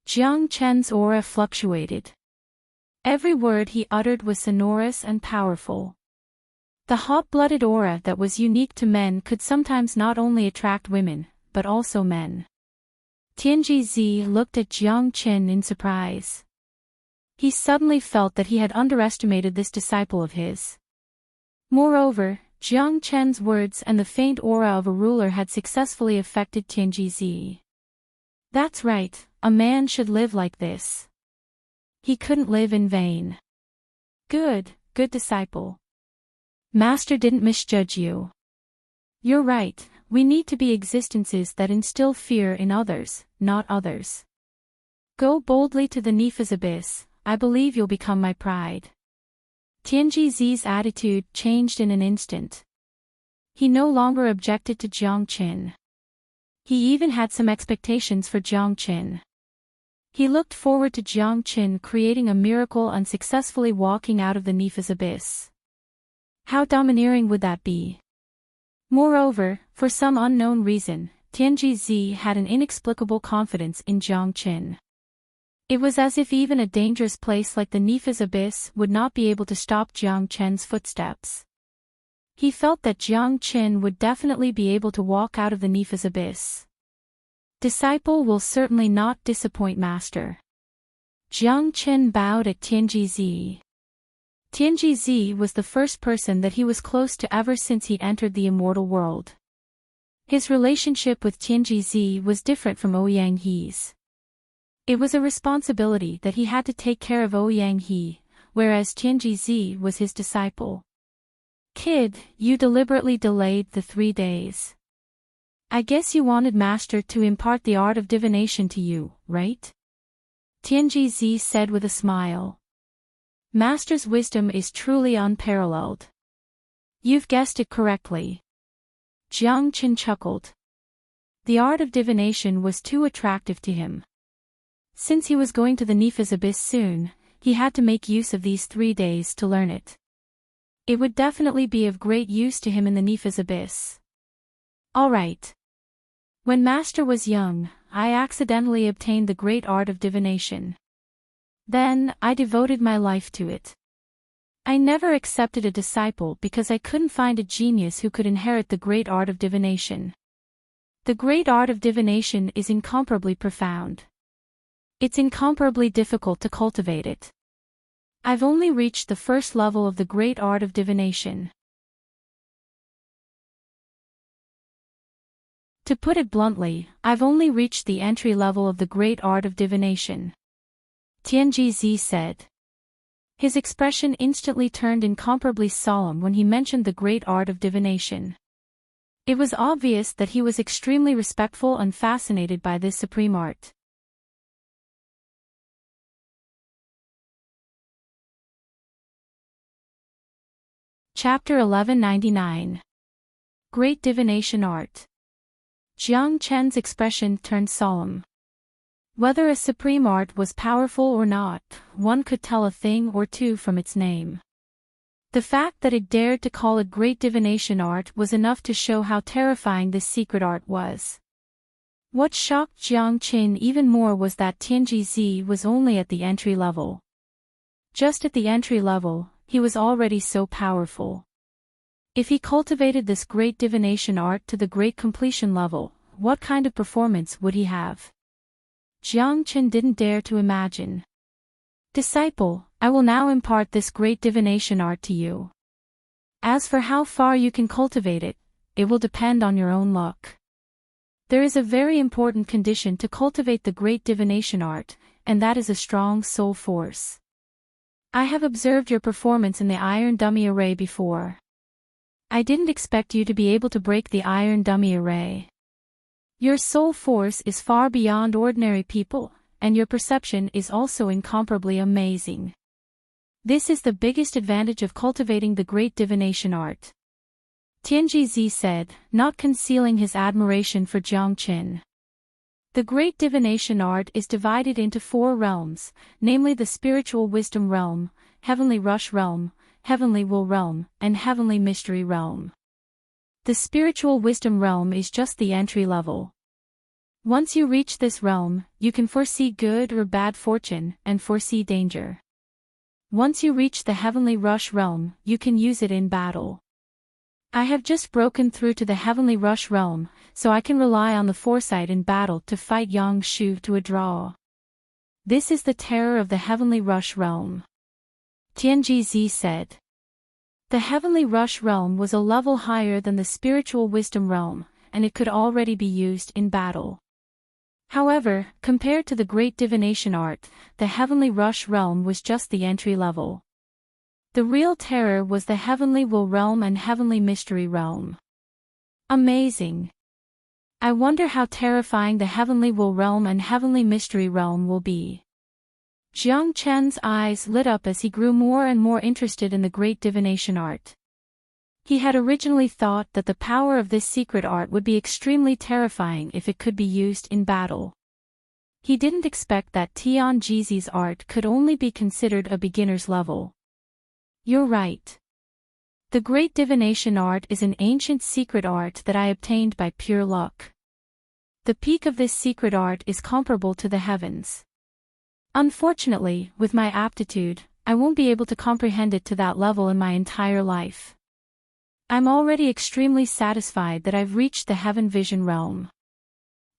Jiang Qin's aura fluctuated. Every word he uttered was sonorous and powerful. The hot-blooded aura that was unique to men could sometimes not only attract women, but also men. Tianji looked at Jiang Qin in surprise. He suddenly felt that he had underestimated this disciple of his. Moreover, Jiang Chen's words and the faint aura of a ruler had successfully affected Tianji. That's right, a man should live like this. He couldn't live in vain. Good disciple. Master didn't misjudge you. You're right, we need to be existences that instill fear in others, not others. Go boldly to the Nepha's abyss, I believe you'll become my pride. Tianji's attitude changed in an instant. He no longer objected to Jiang Qin. He even had some expectations for Jiang Qin. He looked forward to Jiang Qin creating a miracle and successfully walking out of the Nepha's abyss. How domineering would that be? Moreover, for some unknown reason, Tianji had an inexplicable confidence in Jiang Qin. It was as if even a dangerous place like the Nepha's abyss would not be able to stop Jiang Chen's footsteps. He felt that Jiang Qin would definitely be able to walk out of the Nepha's abyss. Disciple will certainly not disappoint master. Jiang Qin bowed at Tianji. Tianji was the first person that he was close to ever since he entered the immortal world. His relationship with Tianji was different from Ouyang He's. It was a responsibility that he had to take care of Ouyang He, whereas Tianji was his disciple. Kid, you deliberately delayed the 3 days. I guess you wanted master to impart the art of divination to you, right? Tianji said with a smile. Master's wisdom is truly unparalleled. You've guessed it correctly. Jiang Qin chuckled. The art of divination was too attractive to him. Since he was going to the Nepha's abyss soon, he had to make use of these 3 days to learn it. It would definitely be of great use to him in the Nepha's abyss. All right. When master was young, I accidentally obtained the great art of divination. Then, I devoted my life to it. I never accepted a disciple because I couldn't find a genius who could inherit the great art of divination. The great art of divination is incomparably profound. It's incomparably difficult to cultivate it. I've only reached the first level of the great art of divination. To put it bluntly, I've only reached the entry level of the great art of divination. Tianji said. His expression instantly turned incomparably solemn when he mentioned the great art of divination. It was obvious that he was extremely respectful and fascinated by this supreme art. Chapter 1199. Great Divination Art. Jiang Chen's expression turned solemn. Whether a supreme art was powerful or not, one could tell a thing or two from its name. The fact that it dared to call it great divination art was enough to show how terrifying this secret art was. What shocked Jiang Qin even more was that Tianji was only at the entry level. Just at the entry level, he was already so powerful. If he cultivated this great divination art to the great completion level, what kind of performance would he have? Jiang Qin didn't dare to imagine. Disciple, I will now impart this great divination art to you. As for how far you can cultivate it, it will depend on your own luck. There is a very important condition to cultivate the great divination art, and that is a strong soul force. I have observed your performance in the iron dummy array before. I didn't expect you to be able to break the iron dummy array. Your soul force is far beyond ordinary people, and your perception is also incomparably amazing. This is the biggest advantage of cultivating the great divination art. Tianji said, not concealing his admiration for Jiang Qin. The great divination art is divided into 4 realms, namely the spiritual wisdom realm, heavenly rush realm, heavenly will realm, and heavenly mystery realm. The spiritual wisdom realm is just the entry level. Once you reach this realm, you can foresee good or bad fortune and foresee danger. Once you reach the heavenly rush realm, you can use it in battle. I have just broken through to the heavenly rush realm, so I can rely on the foresight in battle to fight Yang Shu to a draw. This is the terror of the heavenly rush realm. Tianji said. The heavenly rush realm was a level higher than the spiritual wisdom realm, and it could already be used in battle. However, compared to the great divination art, the heavenly rush realm was just the entry level. The real terror was the heavenly will realm and heavenly mystery realm. Amazing! I wonder how terrifying the heavenly will realm and heavenly mystery realm will be. Jiang Chen's eyes lit up as he grew more and more interested in the great divination art. He had originally thought that the power of this secret art would be extremely terrifying if it could be used in battle. He didn't expect that Tian Jizi's art could only be considered a beginner's level. You're right. The great divination art is an ancient secret art that I obtained by pure luck. The peak of this secret art is comparable to the heavens. Unfortunately, with my aptitude, I won't be able to comprehend it to that level in my entire life. I'm already extremely satisfied that I've reached the heaven vision realm.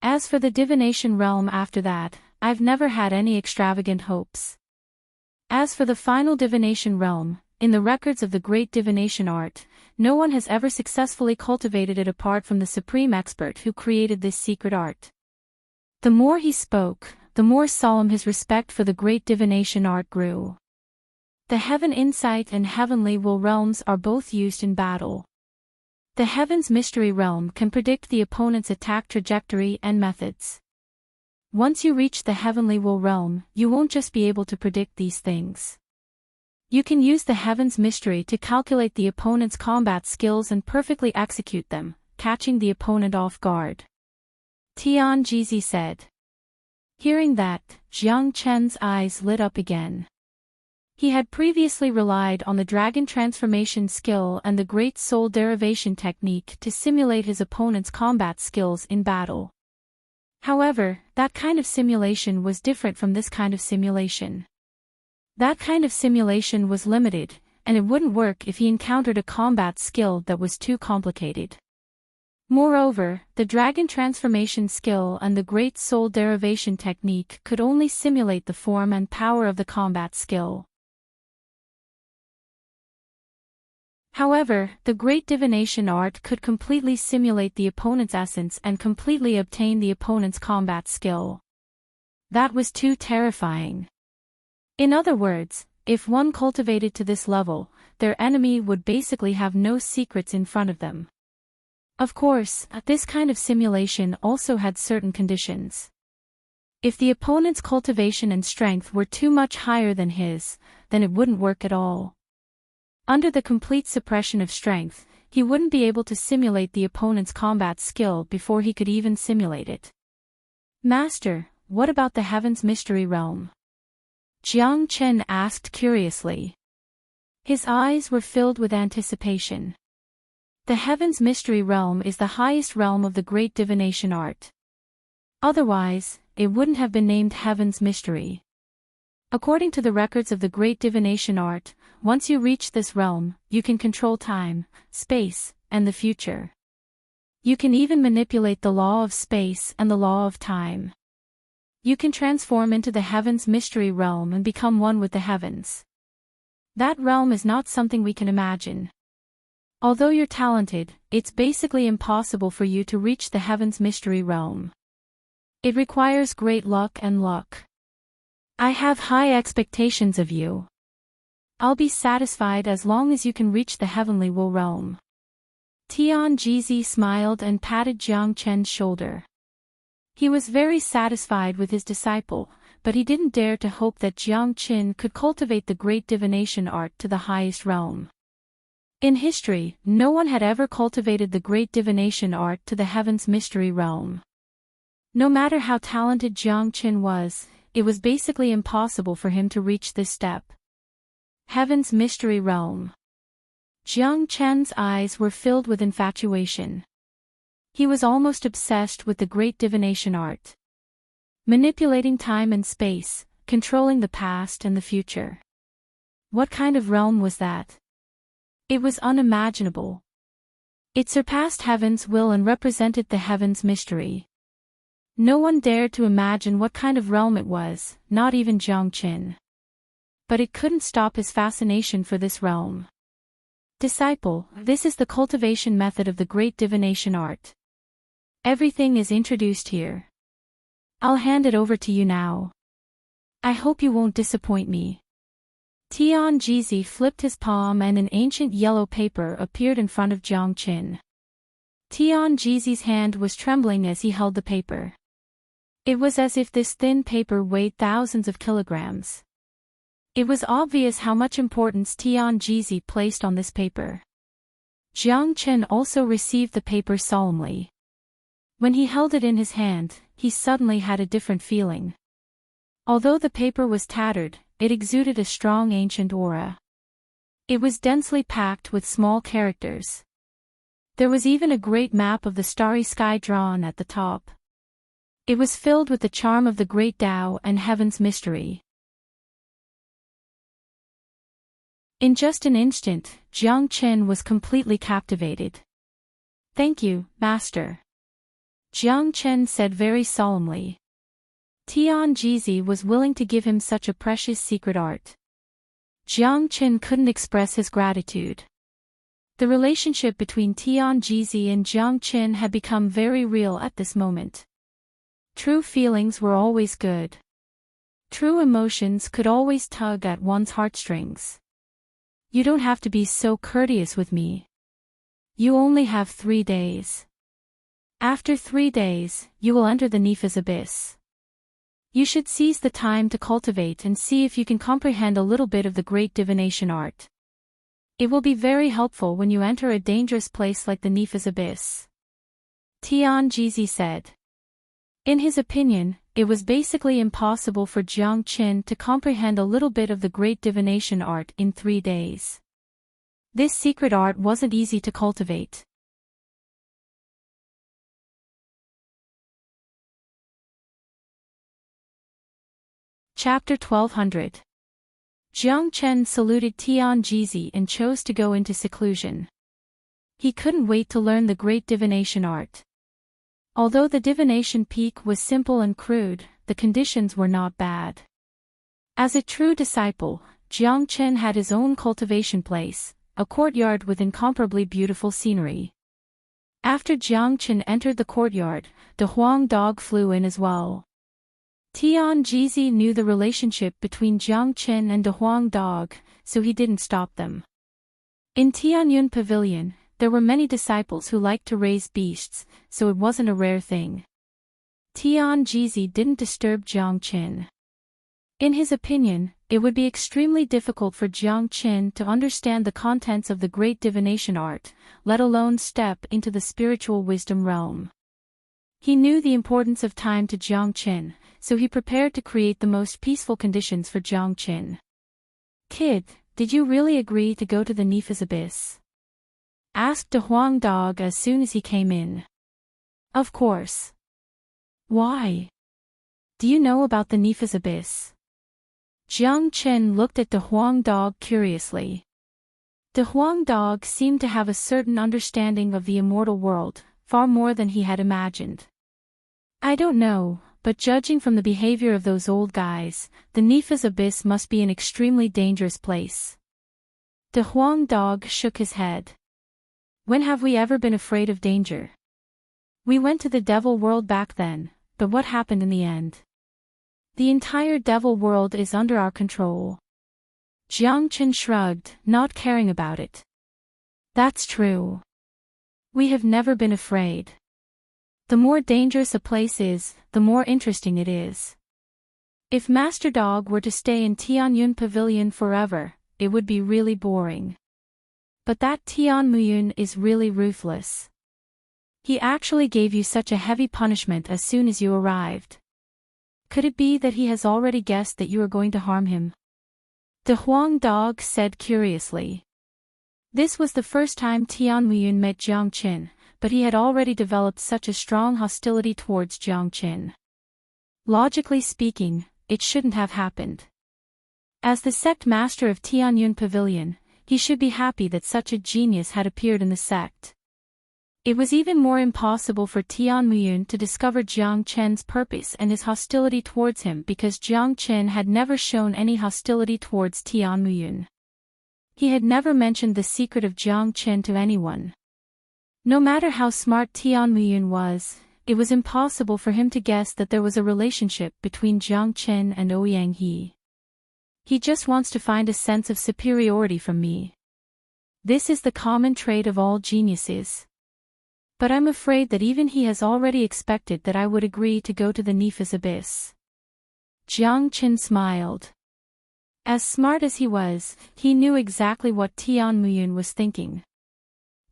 As for the divination realm after that, I've never had any extravagant hopes. As for the final divination realm, in the records of the great divination art, no one has ever successfully cultivated it apart from the supreme expert who created this secret art. The more he spoke, the more solemn his respect for the great divination art grew. The heaven insight and heavenly will realms are both used in battle. The heaven's mystery realm can predict the opponent's attack trajectory and methods. Once you reach the heavenly will realm, you won't just be able to predict these things. You can use the heaven's mystery to calculate the opponent's combat skills and perfectly execute them, catching the opponent off guard. Tian Jizi said. Hearing that, Jiang Chen's eyes lit up again. He had previously relied on the dragon transformation skill and the great soul derivation technique to simulate his opponent's combat skills in battle. However, that kind of simulation was different from this kind of simulation. That kind of simulation was limited, and it wouldn't work if he encountered a combat skill that was too complicated. Moreover, the dragon transformation skill and the great soul derivation technique could only simulate the form and power of the combat skill. However, the great divination art could completely simulate the opponent's essence and completely obtain the opponent's combat skill. That was too terrifying. In other words, if one cultivated to this level, their enemy would basically have no secrets in front of them. Of course, this kind of simulation also had certain conditions. If the opponent's cultivation and strength were too much higher than his, then it wouldn't work at all. Under the complete suppression of strength, he wouldn't be able to simulate the opponent's combat skill before he could even simulate it. Master, what about the heaven's mystery realm? Jiang Chen asked curiously. His eyes were filled with anticipation. The heaven's mystery realm is the highest realm of the great divination art. Otherwise, it wouldn't have been named heaven's mystery. According to the records of the great divination art, once you reach this realm, you can control time, space, and the future. You can even manipulate the law of space and the law of time. You can transform into the heaven's mystery realm and become one with the heavens. That realm is not something we can imagine. Although you're talented, it's basically impossible for you to reach the heaven's mystery realm. It requires great luck and luck. I have high expectations of you. I'll be satisfied as long as you can reach the heavenly will realm. Tian Jizi smiled and patted Jiang Chen's shoulder. He was very satisfied with his disciple, but he didn't dare to hope that Jiang Chen could cultivate the great divination art to the highest realm. In history, no one had ever cultivated the great divination art to the heaven's mystery realm. No matter how talented Jiang Chen was, it was basically impossible for him to reach this step. Heaven's mystery realm. Jiang Chen's eyes were filled with infatuation. He was almost obsessed with the great divination art. Manipulating time and space, controlling the past and the future. What kind of realm was that? It was unimaginable. It surpassed heaven's will and represented the heaven's mystery. No one dared to imagine what kind of realm it was, not even Jiang Chen. But it couldn't stop his fascination for this realm. Disciple, this is the cultivation method of the great divination art. Everything is introduced here. I'll hand it over to you now. I hope you won't disappoint me. Tian Jizi flipped his palm and an ancient yellow paper appeared in front of Jiang Qin. Tian Jizi's hand was trembling as he held the paper. It was as if this thin paper weighed thousands of kilograms. It was obvious how much importance Tian Jizi placed on this paper. Jiang Qin also received the paper solemnly. When he held it in his hand, he suddenly had a different feeling. Although the paper was tattered, it exuded a strong ancient aura. It was densely packed with small characters. There was even a great map of the starry sky drawn at the top. It was filled with the charm of the great Tao and heaven's mystery. In just an instant, Jiang Qin was completely captivated. "Thank you, Master," Jiang Qin said very solemnly. Tian Jizi was willing to give him such a precious secret art. Jiang Qin couldn't express his gratitude. The relationship between Tian Jizi and Jiang Qin had become very real at this moment. True feelings were always good. True emotions could always tug at one's heartstrings. "You don't have to be so courteous with me. You only have 3 days. After 3 days, you will enter the Nepha's abyss. You should seize the time to cultivate and see if you can comprehend a little bit of the great divination art. It will be very helpful when you enter a dangerous place like the Nepha's abyss," Tian Jizi said. In his opinion, it was basically impossible for Jiang Qin to comprehend a little bit of the great divination art in 3 days. This secret art wasn't easy to cultivate. Chapter 1200. Jiang Qin saluted Tian Jizi and chose to go into seclusion. He couldn't wait to learn the great divination art. Although the divination peak was simple and crude, the conditions were not bad. As a true disciple, Jiang Qin had his own cultivation place, a courtyard with incomparably beautiful scenery. After Jiang Qin entered the courtyard, the Huang dog flew in as well. Tian Jizi knew the relationship between Jiang Qin and the Huang dog, so he didn't stop them. In Tianyun Pavilion, there were many disciples who liked to raise beasts, so it wasn't a rare thing. Tian Jizi didn't disturb Jiang Qin. In his opinion, it would be extremely difficult for Jiang Qin to understand the contents of the great divination art, let alone step into the spiritual wisdom realm. He knew the importance of time to Jiang Qin, so he prepared to create the most peaceful conditions for Jiang Qin. "Kid, did you really agree to go to the Nepha's abyss?" asked the Huang dog as soon as he came in. "Of course." "Why? Do you know about the Nepha's abyss?" Jiang Qin looked at the Huang dog curiously. The Huang dog seemed to have a certain understanding of the immortal world, far more than he had imagined. "I don't know, but judging from the behavior of those old guys, the Nepha's abyss must be an extremely dangerous place." The Huang dog shook his head. "When have we ever been afraid of danger? We went to the devil world back then, but what happened in the end? The entire devil world is under our control." Jiang Qin shrugged, not caring about it. "That's true. We have never been afraid. The more dangerous a place is, the more interesting it is. If Master Dog were to stay in Tianyun Pavilion forever, it would be really boring. But that Tian Muyun is really ruthless. He actually gave you such a heavy punishment as soon as you arrived. Could it be that he has already guessed that you are going to harm him?" The Huang dog said curiously. This was the first time Tian Muyun met Jiang Qin, but he had already developed such a strong hostility towards Jiang Qin. Logically speaking, it shouldn't have happened. As the sect master of Tianyun Pavilion, he should be happy that such a genius had appeared in the sect. It was even more impossible for Tian Muyun to discover Jiang Qin's purpose and his hostility towards him because Jiang Qin had never shown any hostility towards Tian Muyun. He had never mentioned the secret of Jiang Qin to anyone. No matter how smart Tian Muyun was, it was impossible for him to guess that there was a relationship between Jiang Qin and Ouyang He. He just wants to find a sense of superiority from me. This is the common trait of all geniuses. But I'm afraid that even he has already expected that I would agree to go to the Nifa's abyss. Jiang Qin smiled. As smart as he was, he knew exactly what Tian Muyun was thinking.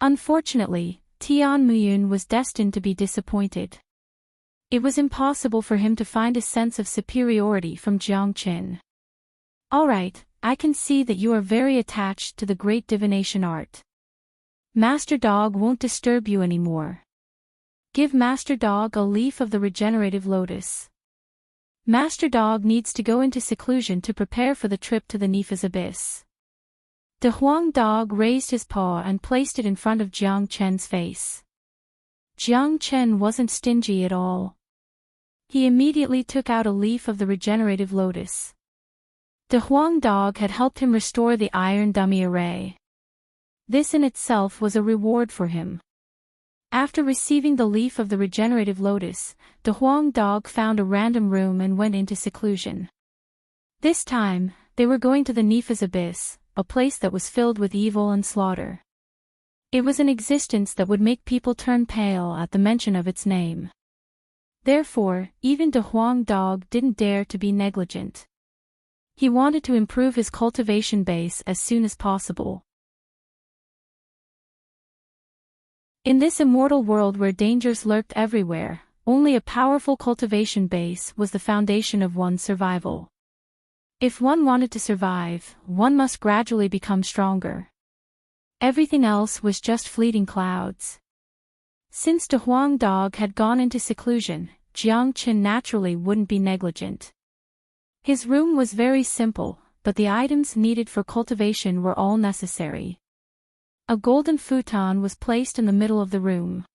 Unfortunately, Tian Muyun was destined to be disappointed. It was impossible for him to find a sense of superiority from Jiang Qin. All right, I can see that you are very attached to the great divination art. Master Dog won't disturb you anymore. Give Master Dog a leaf of the regenerative lotus. Master Dog needs to go into seclusion to prepare for the trip to the Nifa's abyss. De Huang Dog raised his paw and placed it in front of Jiang Chen's face. Jiang Chen wasn't stingy at all. He immediately took out a leaf of the regenerative lotus. De Huang Dog had helped him restore the iron dummy array. This in itself was a reward for him. After receiving the leaf of the regenerative lotus, De Huang Dog found a random room and went into seclusion. This time, they were going to the Nifa's abyss, a place that was filled with evil and slaughter. It was an existence that would make people turn pale at the mention of its name. Therefore, even De Huang Dog didn't dare to be negligent. He wanted to improve his cultivation base as soon as possible. In this immortal world where dangers lurked everywhere, only a powerful cultivation base was the foundation of one's survival. If one wanted to survive, one must gradually become stronger. Everything else was just fleeting clouds. Since De Huang Dog had gone into seclusion, Jiang Qin naturally wouldn't be negligent. His room was very simple, but the items needed for cultivation were all necessary. A golden futon was placed in the middle of the room.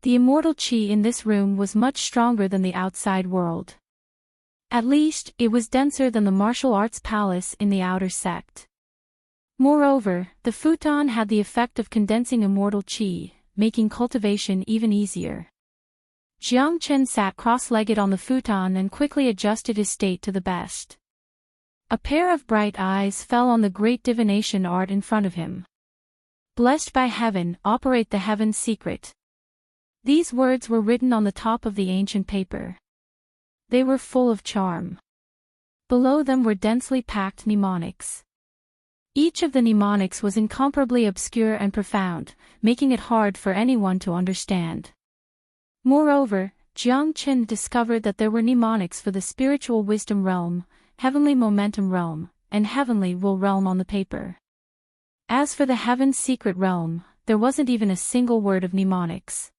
The immortal qi in this room was much stronger than the outside world. At least, it was denser than the martial arts palace in the outer sect. Moreover, the futon had the effect of condensing immortal qi, making cultivation even easier. Jiang Chen sat cross-legged on the futon and quickly adjusted his state to the best. A pair of bright eyes fell on the great divination art in front of him. Blessed by heaven, operate the heaven's secret. These words were written on the top of the ancient paper. They were full of charm. Below them were densely packed mnemonics. Each of the mnemonics was incomparably obscure and profound, making it hard for anyone to understand. Moreover, Jiang Qin discovered that there were mnemonics for the spiritual wisdom realm, heavenly momentum realm, and heavenly will realm on the paper. As for the heaven's secret realm, there wasn't even a single word of mnemonics.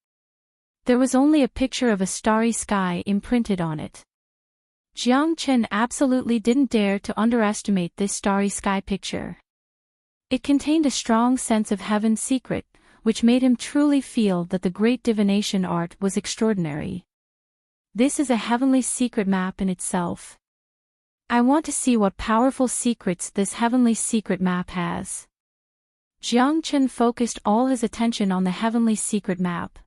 There was only a picture of a starry sky imprinted on it. Jiang Qin absolutely didn't dare to underestimate this starry sky picture. It contained a strong sense of heaven's secret, which made him truly feel that the great divination art was extraordinary. This is a heavenly secret map in itself. I want to see what powerful secrets this heavenly secret map has. Jiang Qin focused all his attention on the heavenly secret map.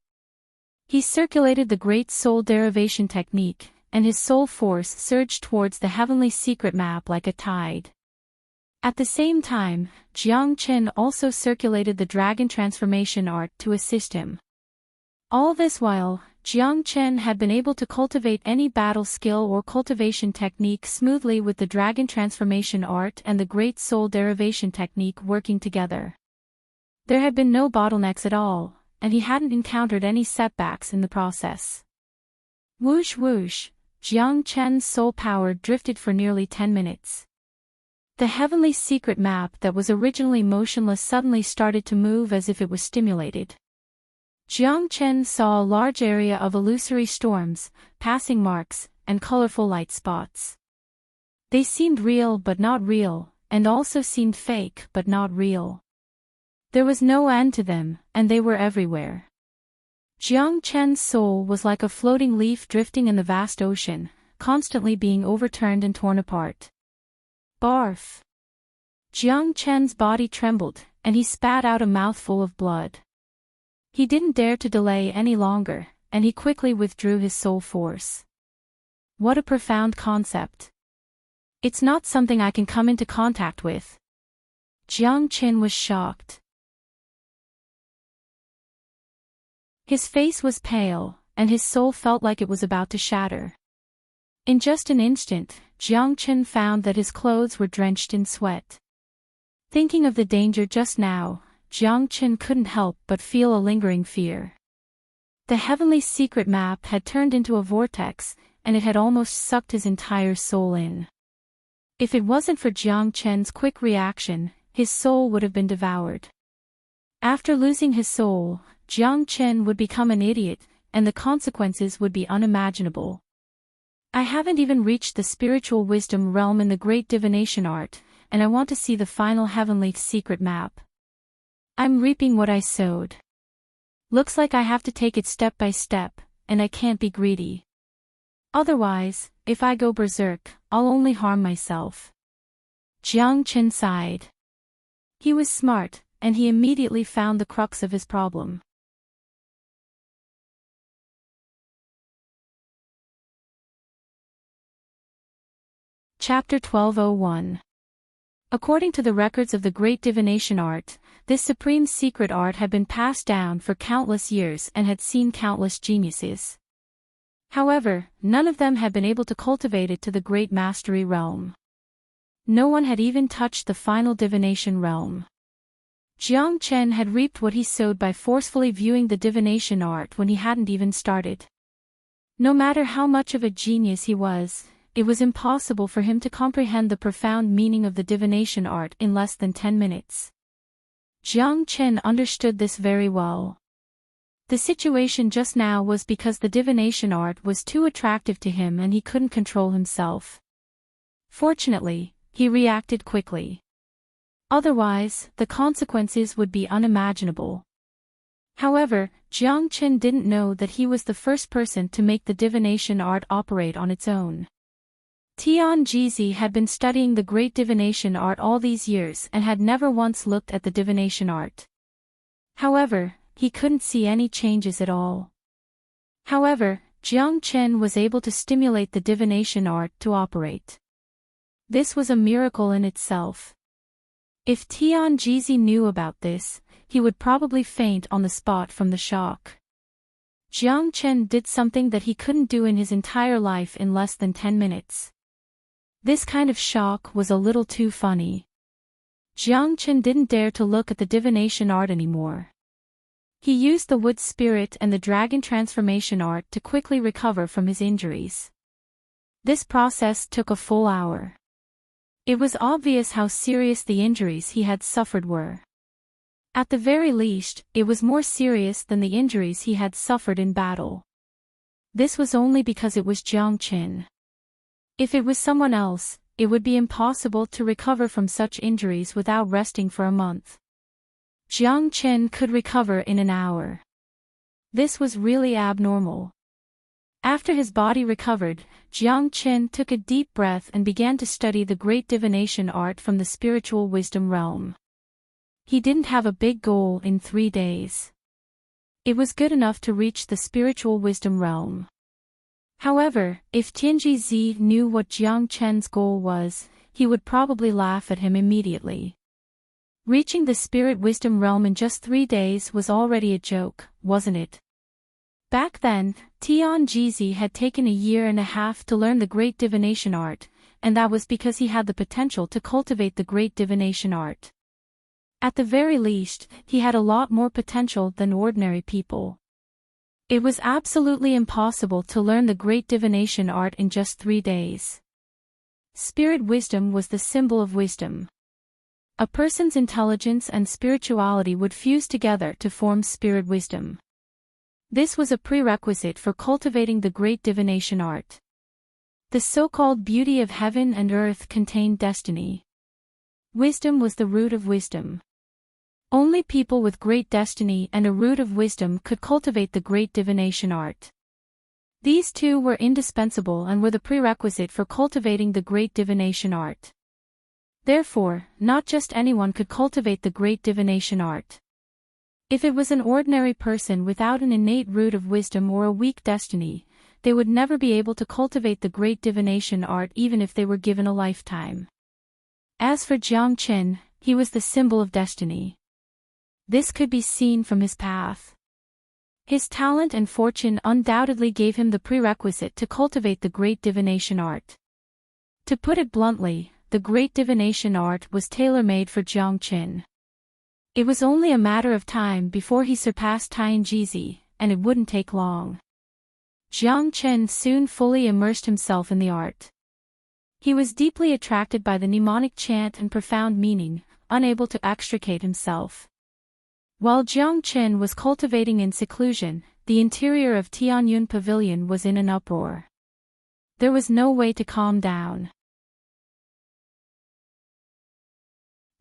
He circulated the great soul derivation technique, and his soul force surged towards the heavenly secret map like a tide. At the same time, Jiang Qin also circulated the dragon transformation art to assist him. All this while, Jiang Qin had been able to cultivate any battle skill or cultivation technique smoothly with the dragon transformation art and the great soul derivation technique working together. There had been no bottlenecks at all, and he hadn't encountered any setbacks in the process. Whoosh whoosh, Jiang Chen's soul power drifted for nearly 10 minutes. The heavenly secret map that was originally motionless suddenly started to move as if it was stimulated. Jiang Chen saw a large area of illusory storms, passing marks, and colorful light spots. They seemed real but not real, and also seemed fake but not real. There was no end to them, and they were everywhere. Jiang Chen's soul was like a floating leaf drifting in the vast ocean, constantly being overturned and torn apart. Barf! Jiang Chen's body trembled, and he spat out a mouthful of blood. He didn't dare to delay any longer, and he quickly withdrew his soul force. What a profound concept. It's not something I can come into contact with. Jiang Chen was shocked. His face was pale, and his soul felt like it was about to shatter. In just an instant, Jiang Chen found that his clothes were drenched in sweat. Thinking of the danger just now, Jiang Chen couldn't help but feel a lingering fear. The heavenly secret map had turned into a vortex, and it had almost sucked his entire soul in. If it wasn't for Jiang Chen's quick reaction, his soul would have been devoured. After losing his soul, Jiang Chen would become an idiot, and the consequences would be unimaginable. I haven't even reached the spiritual wisdom realm in the great divination art, and I want to see the final heavenly secret map. I'm reaping what I sowed. Looks like I have to take it step by step, and I can't be greedy. Otherwise, if I go berserk, I'll only harm myself. Jiang Chen sighed. He was smart, and he immediately found the crux of his problem. Chapter 1201. According to the records of the great divination art, this supreme secret art had been passed down for countless years and had seen countless geniuses. However, none of them had been able to cultivate it to the great mastery realm. No one had even touched the final divination realm. Jiang Chen had reaped what he sowed by forcefully viewing the divination art when he hadn't even started. No matter how much of a genius he was, it was impossible for him to comprehend the profound meaning of the divination art in less than 10 minutes. Jiang Chen understood this very well. The situation just now was because the divination art was too attractive to him and he couldn't control himself. Fortunately, he reacted quickly. Otherwise, the consequences would be unimaginable. However, Jiang Chen didn't know that he was the first person to make the divination art operate on its own. Tian Jizi had been studying the great divination art all these years and had never once looked at the divination art. However, he couldn't see any changes at all. However, Jiang Chen was able to stimulate the divination art to operate. This was a miracle in itself. If Tian Jizi knew about this, he would probably faint on the spot from the shock. Jiang Chen did something that he couldn't do in his entire life in less than 10 minutes. This kind of shock was a little too funny. Jiang Chen didn't dare to look at the divination art anymore. He used the wood spirit and the dragon transformation art to quickly recover from his injuries. This process took a full hour. It was obvious how serious the injuries he had suffered were. At the very least, it was more serious than the injuries he had suffered in battle. This was only because it was Jiang Chen. If it was someone else, it would be impossible to recover from such injuries without resting for a month. Jiang Chen could recover in an hour. This was really abnormal. After his body recovered, Jiang Chen took a deep breath and began to study the great divination art from the spiritual wisdom realm. He didn't have a big goal in 3 days. It was good enough to reach the spiritual wisdom realm. However, if Tianji Zi knew what Jiang Chen's goal was, he would probably laugh at him immediately. Reaching the spirit wisdom realm in just 3 days was already a joke, wasn't it? Back then, Tian Jizi had taken a year and a half to learn the great divination art, and that was because he had the potential to cultivate the great divination art. At the very least, he had a lot more potential than ordinary people. It was absolutely impossible to learn the great divination art in just 3 days. Spirit wisdom was the symbol of wisdom. A person's intelligence and spirituality would fuse together to form spirit wisdom. This was a prerequisite for cultivating the great divination art. The so-called beauty of heaven and earth contained destiny. Wisdom was the root of wisdom. Only people with great destiny and a root of wisdom could cultivate the great divination art. These two were indispensable and were the prerequisite for cultivating the great divination art. Therefore, not just anyone could cultivate the great divination art. If it was an ordinary person without an innate root of wisdom or a weak destiny, they would never be able to cultivate the great divination art even if they were given a lifetime. As for Jiang Qin, he was the symbol of destiny. This could be seen from his path. His talent and fortune undoubtedly gave him the prerequisite to cultivate the great divination art. To put it bluntly, the great divination art was tailor-made for Jiang Qin. It was only a matter of time before he surpassed Tianjizi, and it wouldn't take long. Jiang Qin soon fully immersed himself in the art. He was deeply attracted by the mnemonic chant and profound meaning, unable to extricate himself. While Jiang Qin was cultivating in seclusion, the interior of Tianyun Pavilion was in an uproar. There was no way to calm down.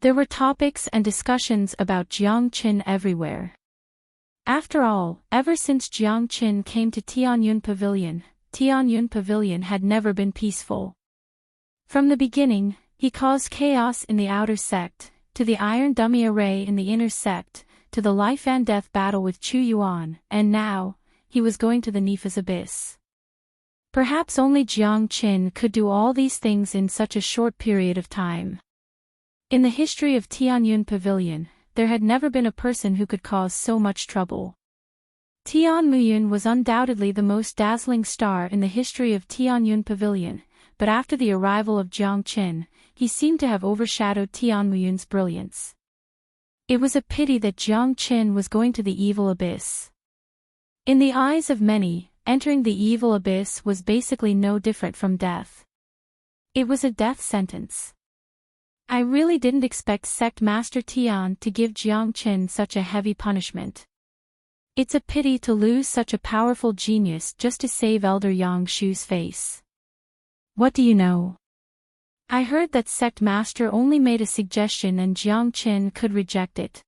There were topics and discussions about Jiang Qin everywhere. After all, ever since Jiang Qin came to Tianyun Pavilion had never been peaceful. From the beginning, he caused chaos in the outer sect, to the iron dummy array in the inner sect, to the life and death battle with Chu Yuan, and now, he was going to the Nifa's abyss. Perhaps only Jiang Qin could do all these things in such a short period of time. In the history of Tianyun Pavilion, there had never been a person who could cause so much trouble. Tian Muyun was undoubtedly the most dazzling star in the history of Tianyun Pavilion, but after the arrival of Jiang Qin, he seemed to have overshadowed Tian Muyun's brilliance. It was a pity that Jiang Qin was going to the evil abyss. In the eyes of many, entering the evil abyss was basically no different from death. It was a death sentence. I really didn't expect Sect Master Tian to give Jiang Qin such a heavy punishment. It's a pity to lose such a powerful genius just to save Elder Yang Shu's face. What do you know? I heard that Sect Master only made a suggestion and Jiang Qin could reject it.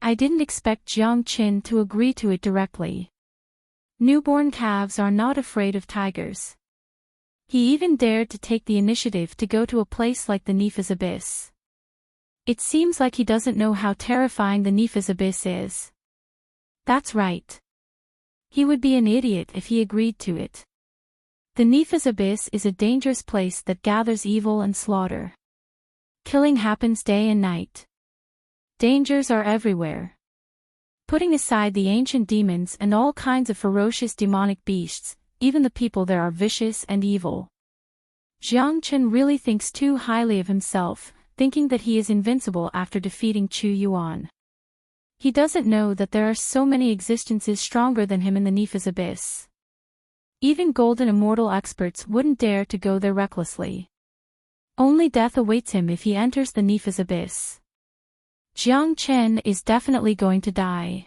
I didn't expect Jiang Qin to agree to it directly. Newborn calves are not afraid of tigers. He even dared to take the initiative to go to a place like the Nifa's abyss. It seems like he doesn't know how terrifying the Nifa's abyss is. That's right. He would be an idiot if he agreed to it. The Nifa's abyss is a dangerous place that gathers evil and slaughter. Killing happens day and night. Dangers are everywhere. Putting aside the ancient demons and all kinds of ferocious demonic beasts, even the people there are vicious and evil. Jiang Qin really thinks too highly of himself, thinking that he is invincible after defeating Chu Yuan. He doesn't know that there are so many existences stronger than him in the Nifa's abyss. Even golden immortal experts wouldn't dare to go there recklessly. Only death awaits him if he enters the Nifa's abyss. Jiang Qin is definitely going to die.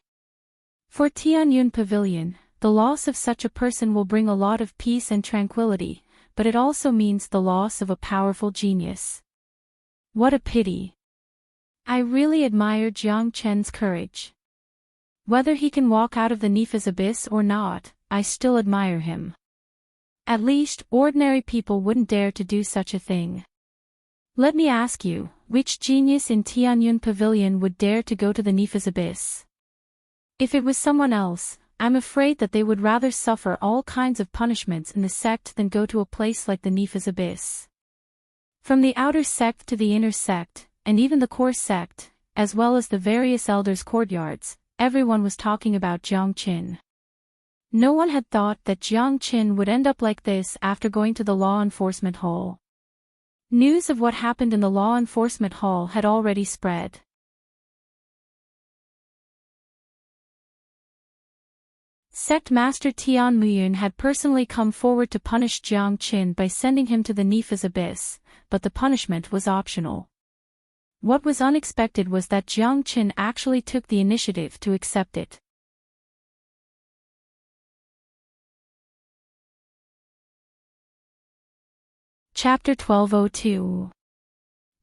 For Tianyun Pavilion, the loss of such a person will bring a lot of peace and tranquility, but it also means the loss of a powerful genius. What a pity. I really admire Jiang Qin's courage. Whether he can walk out of the Nifa's abyss or not, I still admire him. At least, ordinary people wouldn't dare to do such a thing. Let me ask you, which genius in Tianyun Pavilion would dare to go to the Nifa's abyss? If it was someone else, I'm afraid that they would rather suffer all kinds of punishments in the sect than go to a place like the Nifa's abyss. From the outer sect to the inner sect, and even the core sect, as well as the various elders' courtyards, everyone was talking about Jiang Qin. No one had thought that Jiang Qin would end up like this after going to the law enforcement hall. News of what happened in the law enforcement hall had already spread. Sect Master Tian Muyun had personally come forward to punish Jiang Qin by sending him to the Nifa's abyss, but the punishment was optional. What was unexpected was that Jiang Qin actually took the initiative to accept it. Chapter 1202.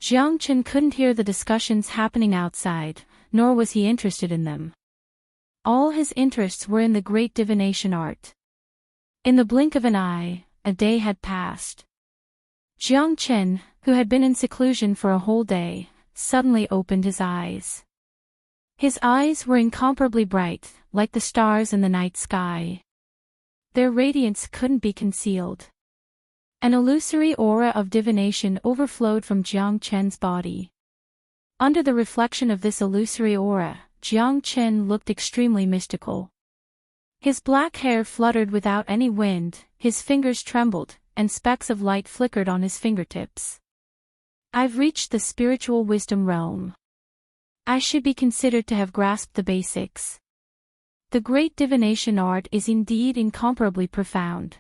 Jiang Qin couldn't hear the discussions happening outside, nor was he interested in them. All his interests were in the great divination art. In the blink of an eye, a day had passed. Jiang Chen, who had been in seclusion for a whole day, suddenly opened his eyes. His eyes were incomparably bright, like the stars in the night sky. Their radiance couldn't be concealed. An illusory aura of divination overflowed from Jiang Chen's body. Under the reflection of this illusory aura, Jiang Chen looked extremely mystical. His black hair fluttered without any wind, his fingers trembled, and specks of light flickered on his fingertips. I've reached the spiritual wisdom realm. I should be considered to have grasped the basics. The great divination art is indeed incomparably profound.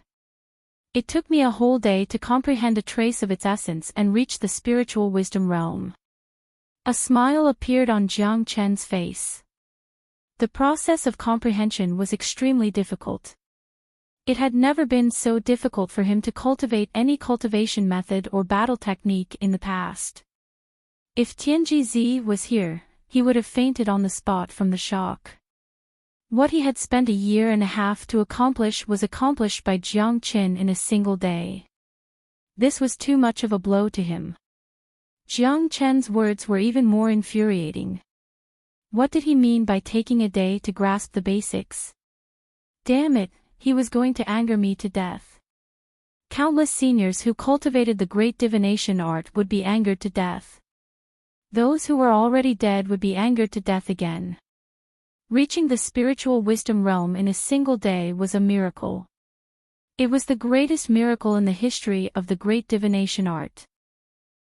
It took me a whole day to comprehend a trace of its essence and reach the spiritual wisdom realm. A smile appeared on Jiang Chen's face. The process of comprehension was extremely difficult. It had never been so difficult for him to cultivate any cultivation method or battle technique in the past. If Tianji Zi was here, he would have fainted on the spot from the shock. What he had spent a year and a half to accomplish was accomplished by Jiang Chen in a single day. This was too much of a blow to him. Jiang Chen's words were even more infuriating. What did he mean by taking a day to grasp the basics? Damn it, he was going to anger me to death. Countless seniors who cultivated the great divination art would be angered to death. Those who were already dead would be angered to death again. Reaching the spiritual wisdom realm in a single day was a miracle. It was the greatest miracle in the history of the great divination art.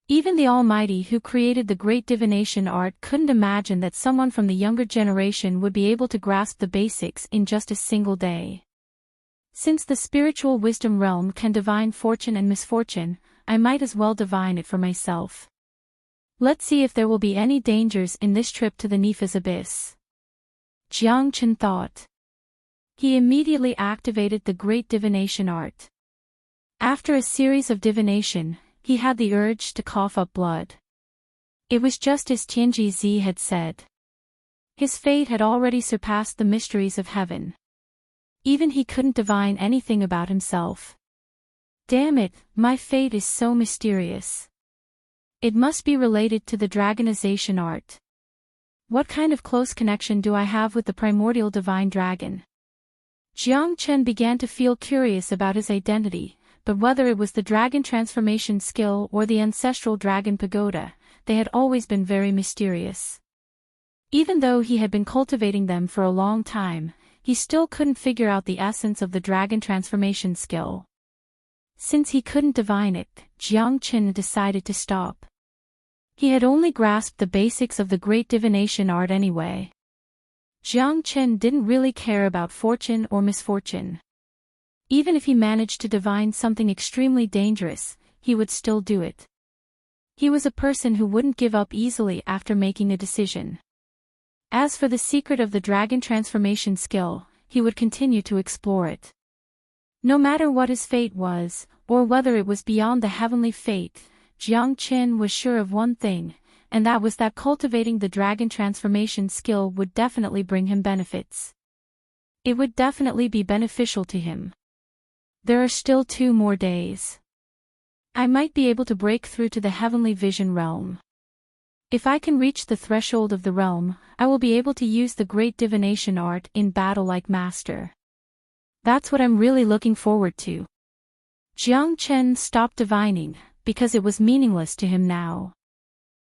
Even the Almighty who created the great divination art couldn't imagine that someone from the younger generation would be able to grasp the basics in just a single day. Since the spiritual wisdom realm can divine fortune and misfortune, I might as well divine it for myself. Let's see if there will be any dangers in this trip to the Nepha's abyss. Jiang Chen thought. He immediately activated the great divination art. After a series of divination, he had the urge to cough up blood. It was just as Tianji Zi had said. His fate had already surpassed the mysteries of heaven. Even he couldn't divine anything about himself. Damn it, my fate is so mysterious. It must be related to the dragonization art. What kind of close connection do I have with the primordial divine dragon? Jiang Chen began to feel curious about his identity, but whether it was the dragon transformation skill or the ancestral dragon pagoda, they had always been very mysterious. Even though he had been cultivating them for a long time, he still couldn't figure out the essence of the dragon transformation skill. Since he couldn't divine it, Jiang Chen decided to stop. He had only grasped the basics of the great divination art anyway. Jiang Chen didn't really care about fortune or misfortune. Even if he managed to divine something extremely dangerous, he would still do it. He was a person who wouldn't give up easily after making a decision. As for the secret of the dragon transformation skill, he would continue to explore it. No matter what his fate was, or whether it was beyond the heavenly fate, Jiang Chen was sure of one thing, and that was that cultivating the dragon transformation skill would definitely bring him benefits. It would definitely be beneficial to him. There are still 2 more days. I might be able to break through to the heavenly vision realm. If I can reach the threshold of the realm, I will be able to use the great divination art in battle like master. That's what I'm really looking forward to. Jiang Chen stopped divining, because it was meaningless to him now.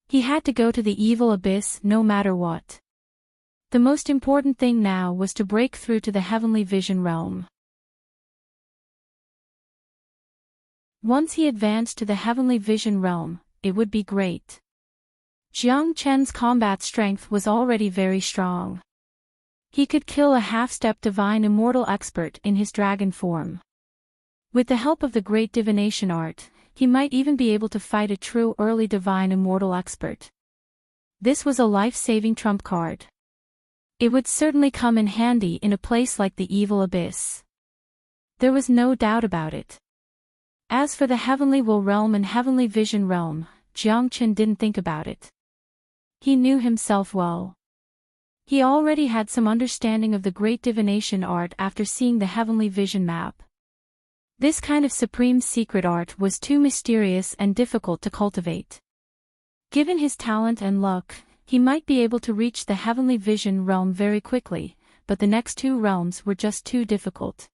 He had to go to the evil abyss no matter what. The most important thing now was to break through to the heavenly vision realm. Once he advanced to the heavenly vision realm, it would be great. Jiang Chen's combat strength was already very strong. He could kill a half-step divine immortal expert in his dragon form. With the help of the great divination art, he might even be able to fight a true early divine immortal expert. This was a life-saving trump card. It would certainly come in handy in a place like the evil abyss. There was no doubt about it. As for the heavenly will realm and heavenly vision realm, Jiang Chen didn't think about it. He knew himself well. He already had some understanding of the great divination art after seeing the heavenly vision map. This kind of supreme secret art was too mysterious and difficult to cultivate. Given his talent and luck, he might be able to reach the heavenly vision realm very quickly, but the next two realms were just too difficult.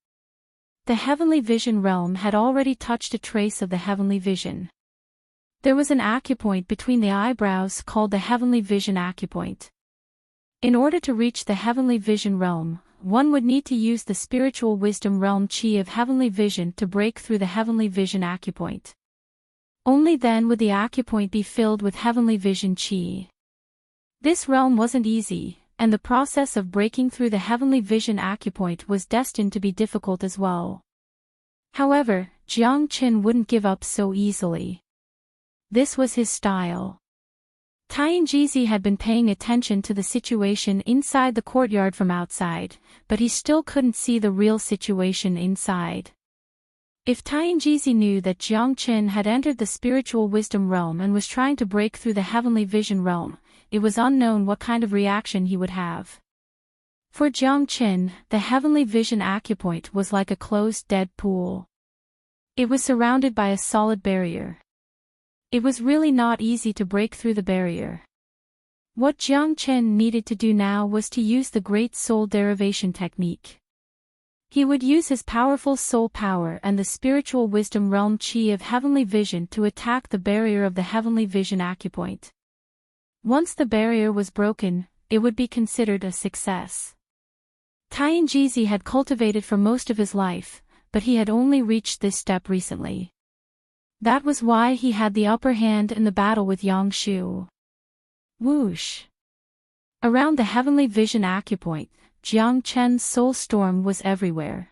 The heavenly vision realm had already touched a trace of the heavenly vision. There was an acupoint between the eyebrows called the heavenly vision acupoint. In order to reach the heavenly vision realm, one would need to use the spiritual wisdom realm chi of heavenly vision to break through the heavenly vision acupoint. Only then would the acupoint be filled with heavenly vision chi. This realm wasn't easy, and the process of breaking through the heavenly vision acupoint was destined to be difficult as well. However, Jiang Qin wouldn't give up so easily. This was his style. Tianjizi had been paying attention to the situation inside the courtyard from outside, but he still couldn't see the real situation inside. If Tianjizi knew that Jiang Qin had entered the spiritual wisdom realm and was trying to break through the heavenly vision realm, it was unknown what kind of reaction he would have. For Jiang Qin, the heavenly vision acupoint was like a closed dead pool. It was surrounded by a solid barrier. It was really not easy to break through the barrier. What Jiang Qin needed to do now was to use the Great Soul Derivation technique. He would use his powerful soul power and the spiritual wisdom realm chi of heavenly vision to attack the barrier of the heavenly vision acupoint. Once the barrier was broken, it would be considered a success. Tianjizi had cultivated for most of his life, but he had only reached this step recently. That was why he had the upper hand in the battle with Yang Shu. Whoosh! Around the heavenly vision acupoint, Jiang Qin's soul storm was everywhere.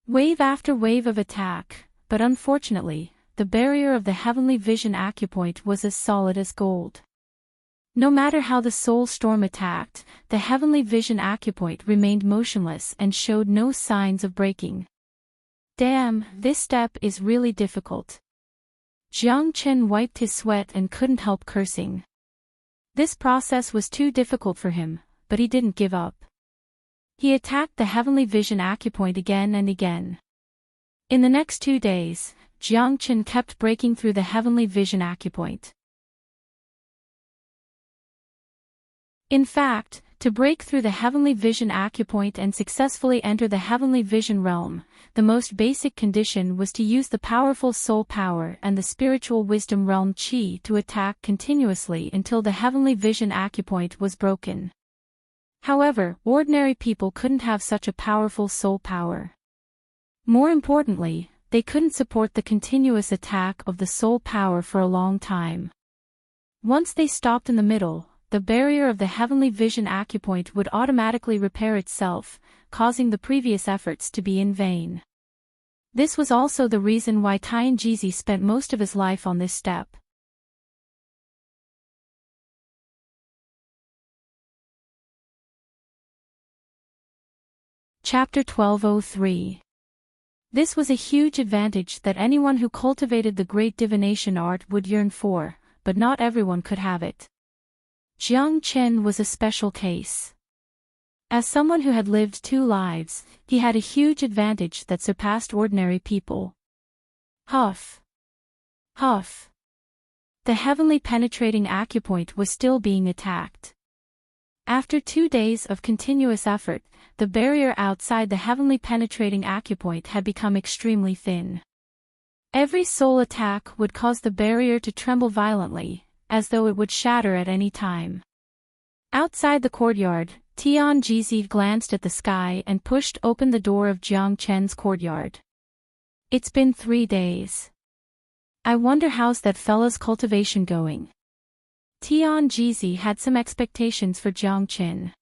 Wave after wave of attack, but unfortunately, the barrier of the heavenly vision acupoint was as solid as gold. No matter how the soul storm attacked, the heavenly vision acupoint remained motionless and showed no signs of breaking. Damn, this step is really difficult. Jiang Qin wiped his sweat and couldn't help cursing. This process was too difficult for him, but he didn't give up. He attacked the heavenly vision acupoint again and again. In the next 2 days, Jiang Qin kept breaking through the heavenly vision acupoint. In fact, to break through the heavenly vision acupoint and successfully enter the heavenly vision realm, the most basic condition was to use the powerful soul power and the spiritual wisdom realm chi to attack continuously until the heavenly vision acupoint was broken. However, ordinary people couldn't have such a powerful soul power. More importantly, they couldn't support the continuous attack of the soul power for a long time. Once they stopped in the middle, the barrier of the heavenly vision acupoint would automatically repair itself, causing the previous efforts to be in vain. This was also the reason why Tianjizi spent most of his life on this step. Chapter 1203. This was a huge advantage that anyone who cultivated the great divination art would yearn for, but not everyone could have it. Jiang Qin was a special case. As someone who had lived 2 lives, he had a huge advantage that surpassed ordinary people. Huff! Huff! The heavenly penetrating acupoint was still being attacked. After 2 days of continuous effort, the barrier outside the heavenly penetrating acupoint had become extremely thin. Every soul attack would cause the barrier to tremble violently, as though it would shatter at any time. Outside the courtyard, Tianjizi glanced at the sky and pushed open the door of Jiang Qin's courtyard. It's been 3 days. I wonder how's that fella's cultivation going? Tianjizi had some expectations for Jiang Qin.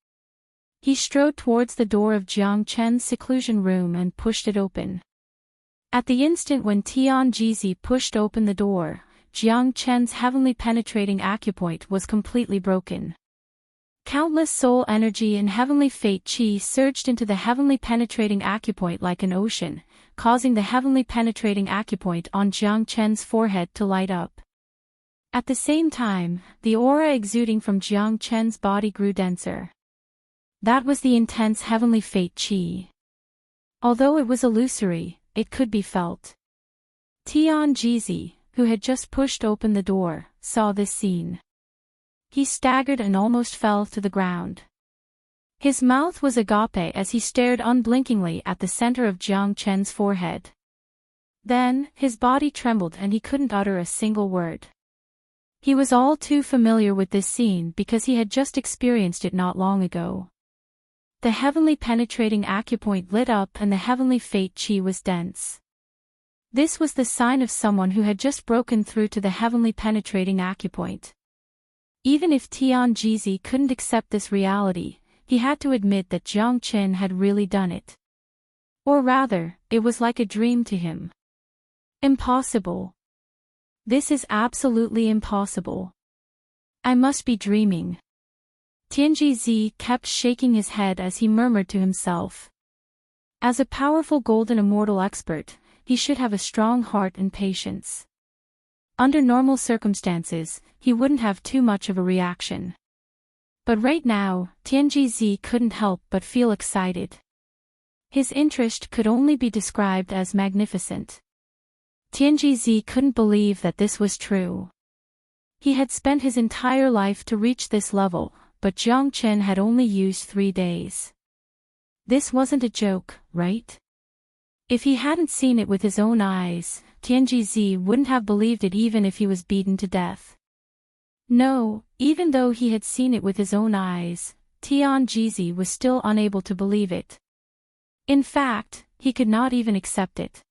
He strode towards the door of Jiang Qin's seclusion room and pushed it open. At the instant when Tianjizi pushed open the door, Jiang Qin's heavenly penetrating acupoint was completely broken. Countless soul energy and heavenly fate chi surged into the heavenly penetrating acupoint like an ocean, causing the heavenly penetrating acupoint on Jiang Qin's forehead to light up. At the same time, the aura exuding from Jiang Qin's body grew denser. That was the intense heavenly fate chi. Although it was illusory, it could be felt. Tianjizi, who had just pushed open the door, saw this scene. He staggered and almost fell to the ground. His mouth was agape as he stared unblinkingly at the center of Jiang Chen's forehead. Then, his body trembled and he couldn't utter a single word. He was all too familiar with this scene because he had just experienced it not long ago. The heavenly penetrating acupoint lit up and the heavenly fate chi was dense. This was the sign of someone who had just broken through to the heavenly penetrating acupoint. Even if Tianjizi couldn't accept this reality, he had to admit that Jiang Chen had really done it. Or rather, it was like a dream to him. Impossible. This is absolutely impossible. I must be dreaming. Tianjizi kept shaking his head as he murmured to himself. As a powerful golden immortal expert, he should have a strong heart and patience. Under normal circumstances, he wouldn't have too much of a reaction. But right now, Tianjizi couldn't help but feel excited. His interest could only be described as magnificent. Tianjizi couldn't believe that this was true. He had spent his entire life to reach this level, but Jiang Chen had only used 3 days. This wasn't a joke, right? If he hadn't seen it with his own eyes, Tianjizi wouldn't have believed it even if he was beaten to death. No, even though he had seen it with his own eyes, Tianjizi was still unable to believe it. In fact, he could not even accept it.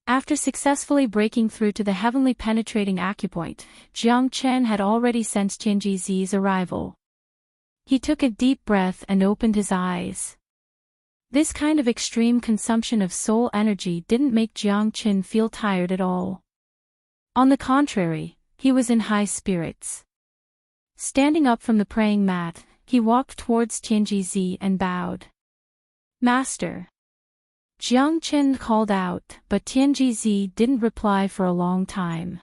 After successfully breaking through to the heavenly penetrating acupoint, Jiang Chen had already sensed Tianjizi's arrival. He took a deep breath and opened his eyes. This kind of extreme consumption of soul energy didn't make Jiang Chen feel tired at all. On the contrary, he was in high spirits. Standing up from the praying mat, he walked towards Tianjizi and bowed. Master. Jiang Chen called out, but Tianjizi didn't reply for a long time.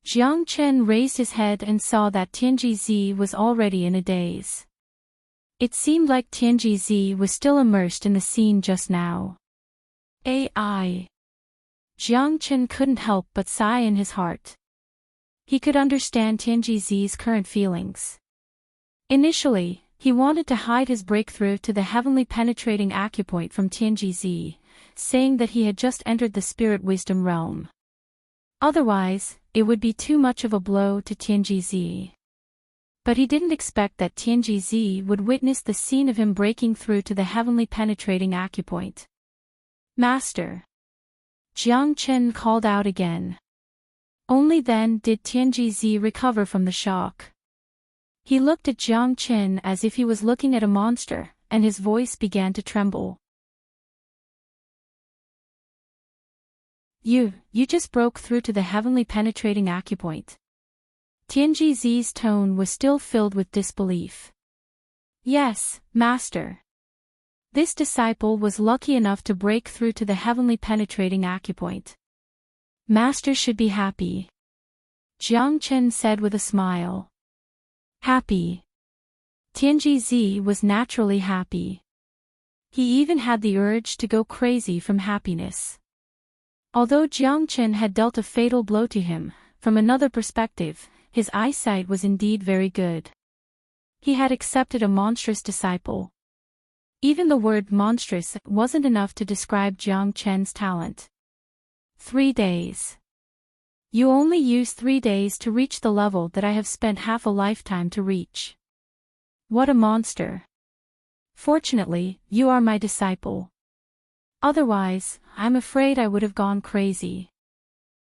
Jiang Chen raised his head and saw that Tianjizi was already in a daze. It seemed like Tianjizi was still immersed in the scene just now. Jiang Chen couldn't help but sigh in his heart. He could understand Tianjizi's current feelings. Initially, he wanted to hide his breakthrough to the heavenly penetrating acupoint from Tianjizi, saying that he had just entered the spirit wisdom realm. Otherwise, it would be too much of a blow to Tianjizi. But he didn't expect that Tianjizi would witness the scene of him breaking through to the heavenly penetrating acupoint. Master. Jiang Chen called out again. Only then did Tianjizi recover from the shock. He looked at Jiang Chen as if he was looking at a monster, and his voice began to tremble. You just broke through to the heavenly penetrating acupoint. Tianjizi's tone was still filled with disbelief. Yes, Master. This disciple was lucky enough to break through to the heavenly penetrating acupoint. Master should be happy. Jiang Chen said with a smile. Happy. Tianjizi was naturally happy. He even had the urge to go crazy from happiness. Although Jiang Chen had dealt a fatal blow to him, from another perspective, his eyesight was indeed very good. He had accepted a monstrous disciple. Even the word monstrous wasn't enough to describe Jiang Chen's talent. 3 days. You only use 3 days to reach the level that I have spent half a lifetime to reach. What a monster. Fortunately, you are my disciple. Otherwise, I'm afraid I would have gone crazy.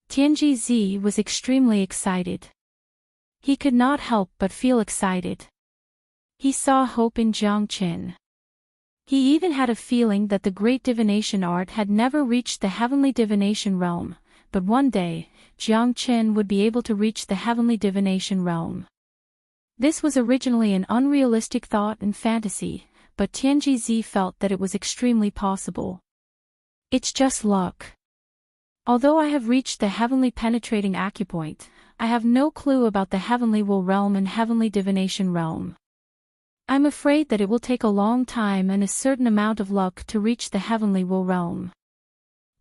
Tianjizi was extremely excited. He could not help but feel excited. He saw hope in Jiang Chen. He even had a feeling that the great divination art had never reached the heavenly divination realm, but one day, Jiang Chen would be able to reach the heavenly divination realm. This was originally an unrealistic thought and fantasy, but Tianjizi felt that it was extremely possible. It's just luck. Although I have reached the heavenly penetrating acupoint, I have no clue about the heavenly will realm and heavenly divination realm. I'm afraid that it will take a long time and a certain amount of luck to reach the heavenly will realm.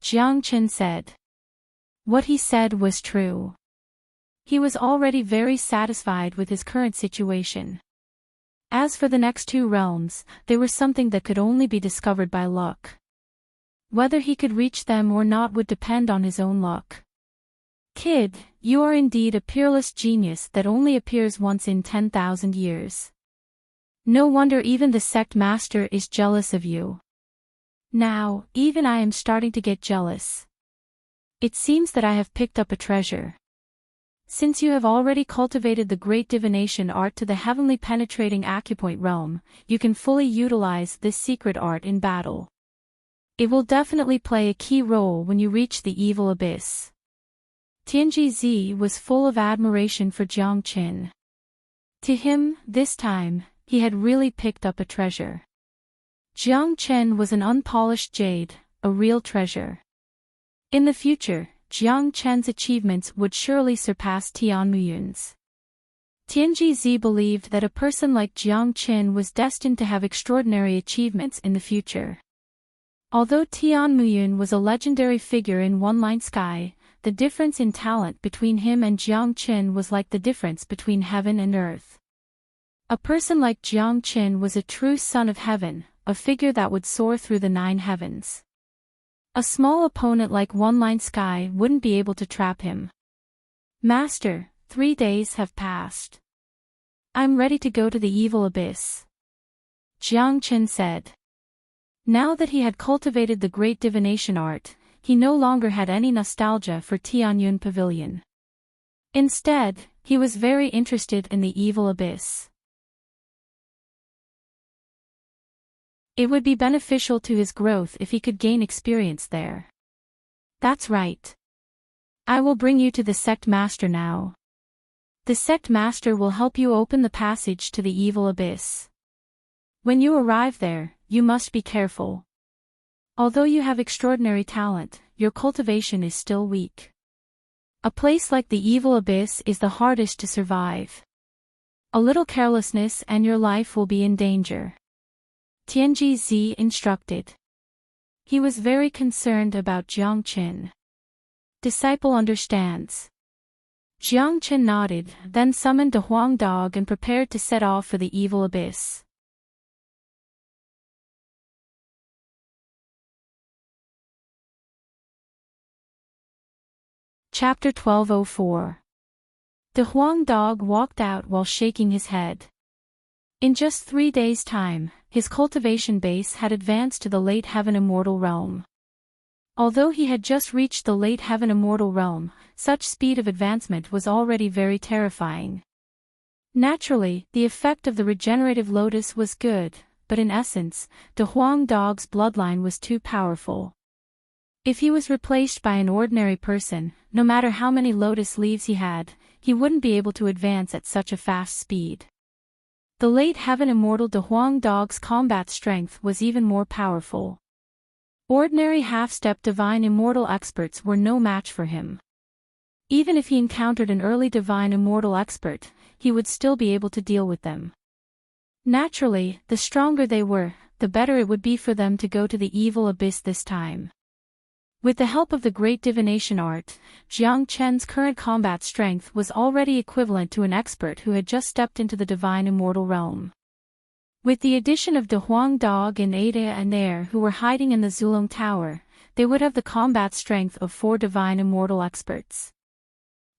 Jiang Chen said. What he said was true. He was already very satisfied with his current situation. As for the next two realms, they were something that could only be discovered by luck. Whether he could reach them or not would depend on his own luck. Kid, you are indeed a peerless genius that only appears once in 10,000 years. No wonder even the sect master is jealous of you. Now, even I am starting to get jealous. It seems that I have picked up a treasure. Since you have already cultivated the great divination art to the heavenly penetrating acupoint realm, you can fully utilize this secret art in battle. It will definitely play a key role when you reach the evil abyss. Tianji was full of admiration for Jiang Chen. To him, this time, he had really picked up a treasure. Jiang Chen was an unpolished jade, a real treasure. In the future, Jiang Chen's achievements would surely surpass Tian Muyun's. Tianji believed that a person like Jiang Chen was destined to have extraordinary achievements in the future. Although Tian Muyun was a legendary figure in One Line Sky, the difference in talent between him and Jiang Chen was like the difference between heaven and earth. A person like Jiang Chen was a true son of heaven, a figure that would soar through the 9 heavens. A small opponent like One Line Sky wouldn't be able to trap him. Master, 3 days have passed. I'm ready to go to the evil abyss. Jiang Chen said. Now that he had cultivated the great divination art, he no longer had any nostalgia for Tianyun Pavilion. Instead, he was very interested in the evil abyss. It would be beneficial to his growth if he could gain experience there. That's right. I will bring you to the sect master now. The sect master will help you open the passage to the evil abyss. When you arrive there, you must be careful. Although you have extraordinary talent, your cultivation is still weak. A place like the evil abyss is the hardest to survive. A little carelessness and your life will be in danger. Tianji instructed. He was very concerned about Jiang Chen. Disciple understands. Jiang Chen nodded, then summoned a Huang dog and prepared to set off for the evil abyss. Chapter 1204. The Huang dog walked out while shaking his head. In just 3 days' time, his cultivation base had advanced to the late heaven immortal realm. Although he had just reached the late heaven immortal realm, such speed of advancement was already very terrifying. Naturally, the effect of the regenerative lotus was good, but in essence, the Huang dog's bloodline was too powerful. If he was replaced by an ordinary person, no matter how many lotus leaves he had, he wouldn't be able to advance at such a fast speed. The late heaven immortal De Huang dog's combat strength was even more powerful. Ordinary half-step divine immortal experts were no match for him. Even if he encountered an early divine immortal expert, he would still be able to deal with them. Naturally, the stronger they were, the better it would be for them to go to the evil abyss this time. With the help of the great divination art, Jiang Chen's current combat strength was already equivalent to an expert who had just stepped into the divine immortal realm. With the addition of De Huang Dog and Ada and Air who were hiding in the Zulong Tower, they would have the combat strength of 4 divine immortal experts.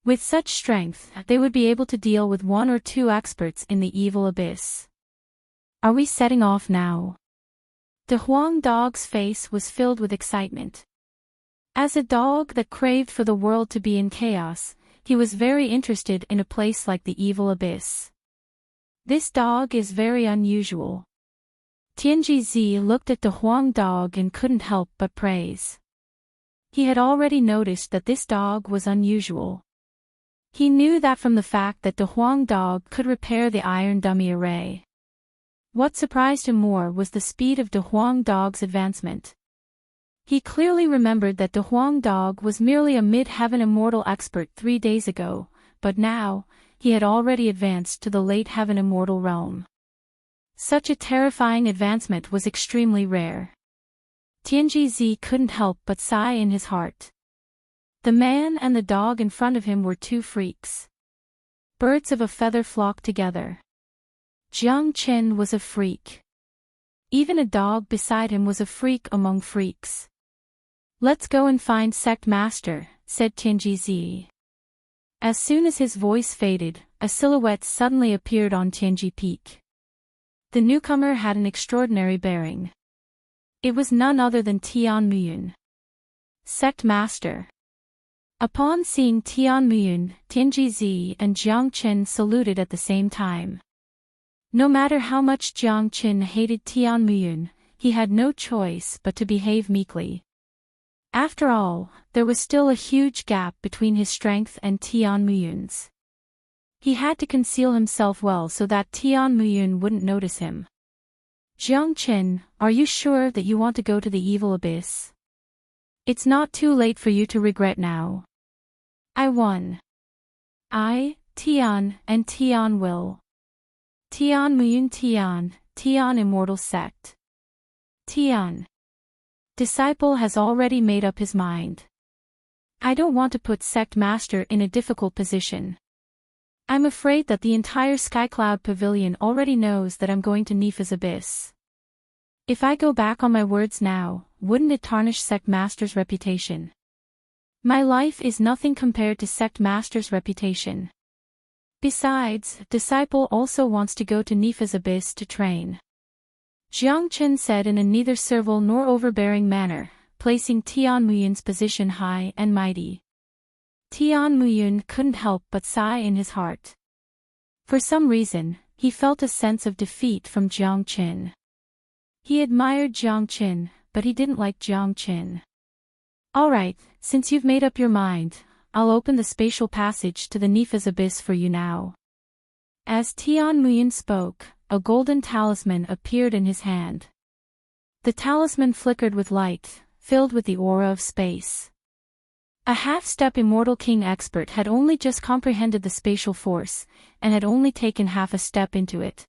With such strength, they would be able to deal with 1 or 2 experts in the evil abyss. Are we setting off now? De Huang Dog's face was filled with excitement. As a dog that craved for the world to be in chaos, he was very interested in a place like the evil abyss. This dog is very unusual. Tianji looked at the Huang dog and couldn't help but praise. He had already noticed that this dog was unusual. He knew that from the fact that the Huang dog could repair the iron dummy array. What surprised him more was the speed of De Huang dog's advancement. He clearly remembered that De Huang dog was merely a mid-heaven immortal expert 3 days ago, but now, he had already advanced to the late heaven immortal realm. Such a terrifying advancement was extremely rare. Tianji couldn't help but sigh in his heart. The man and the dog in front of him were two freaks. Birds of a feather flocked together. Jiang Qin was a freak. Even a dog beside him was a freak among freaks. "Let's go and find Sect Master," said Tianji. As soon as his voice faded, a silhouette suddenly appeared on Tianji Peak. The newcomer had an extraordinary bearing. It was none other than Tian Muyun. Sect Master. Upon seeing Tian Muyun, Tianji and Jiang Qin saluted at the same time. No matter how much Jiang Qin hated Tian Muyun, he had no choice but to behave meekly. After all, there was still a huge gap between his strength and Tian Muyun's. He had to conceal himself well so that Tian Muyun wouldn't notice him. "Jiang Qin, are you sure that you want to go to the evil abyss? It's not too late for you to regret now. I won. Tian, and Tian will. Tian Muyun Tian Immortal Sect. Tian. Disciple has already made up his mind. I don't want to put Sect Master in a difficult position. I'm afraid that the entire Skycloud Pavilion already knows that I'm going to Nifa's Abyss. If I go back on my words now, wouldn't it tarnish Sect Master's reputation? My life is nothing compared to Sect Master's reputation. Besides, Disciple also wants to go to Nifa's Abyss to train." Jiang Qin said in a neither servile nor overbearing manner, placing Tian Muyun's position high and mighty. Tian Muyun couldn't help but sigh in his heart. For some reason, he felt a sense of defeat from Jiang Qin. He admired Jiang Qin, but he didn't like Jiang Qin. "All right, since you've made up your mind, I'll open the spatial passage to the Nifa's Abyss for you now." As Tian Muyun spoke, a golden talisman appeared in his hand. The talisman flickered with light, filled with the aura of space. A half-step immortal king expert had only just comprehended the spatial force, and had only taken half a step into it.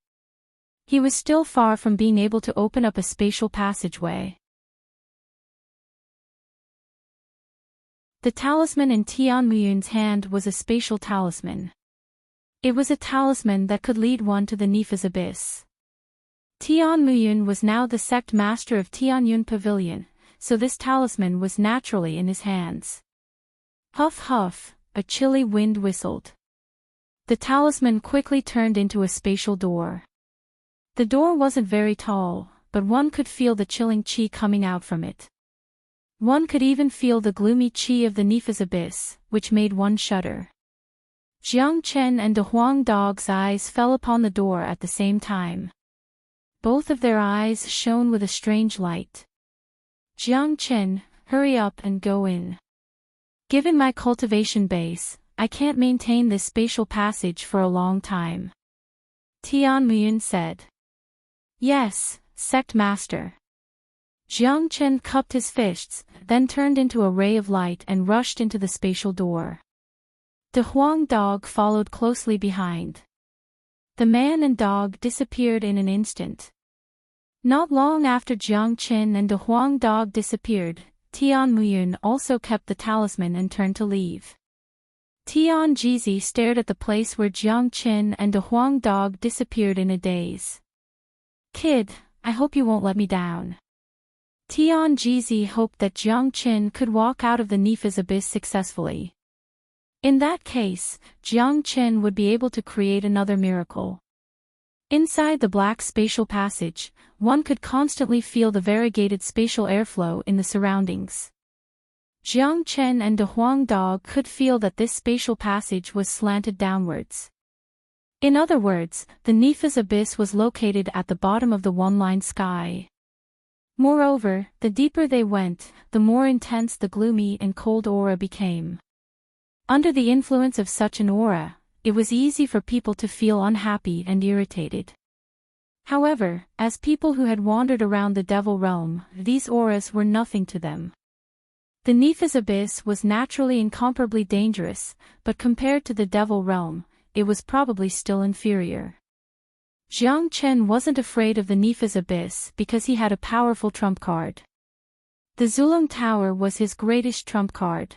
He was still far from being able to open up a spatial passageway. The talisman in Tian Muyun's hand was a spatial talisman. It was a talisman that could lead one to the Nifa's Abyss. Tian Muyun was now the sect master of Tianyun Pavilion, so this talisman was naturally in his hands. Huff huff, a chilly wind whistled. The talisman quickly turned into a spatial door. The door wasn't very tall, but one could feel the chilling qi coming out from it. One could even feel the gloomy qi of the Nifa's Abyss, which made one shudder. Jiang Chen and De Huang Dog's eyes fell upon the door at the same time. Both of their eyes shone with a strange light. "Jiang Chen, hurry up and go in. Given my cultivation base, I can't maintain this spatial passage for a long time," Tian Muyun said. "Yes, sect master." Jiang Chen cupped his fists, then turned into a ray of light and rushed into the spatial door. De Huang Dog followed closely behind. The man and dog disappeared in an instant. Not long after Jiang Chen and De Huang Dog disappeared, Tian Muyun also kept the talisman and turned to leave. Tian Jizi stared at the place where Jiang Chen and De Huang Dog disappeared in a daze. "Kid, I hope you won't let me down." Tian Jizi hoped that Jiang Chen could walk out of the Nifa's Abyss successfully. In that case, Jiang Chen would be able to create another miracle. Inside the black spatial passage, one could constantly feel the variegated spatial airflow in the surroundings. Jiang Chen and De Huang Dog could feel that this spatial passage was slanted downwards. In other words, the Nifa's Abyss was located at the bottom of the one-line sky. Moreover, the deeper they went, the more intense the gloomy and cold aura became. Under the influence of such an aura, it was easy for people to feel unhappy and irritated. However, as people who had wandered around the Devil Realm, these auras were nothing to them. The Nifa's Abyss was naturally incomparably dangerous, but compared to the Devil Realm, it was probably still inferior. Jiang Chen wasn't afraid of the Nifa's Abyss because he had a powerful trump card. The Zulong Tower was his greatest trump card.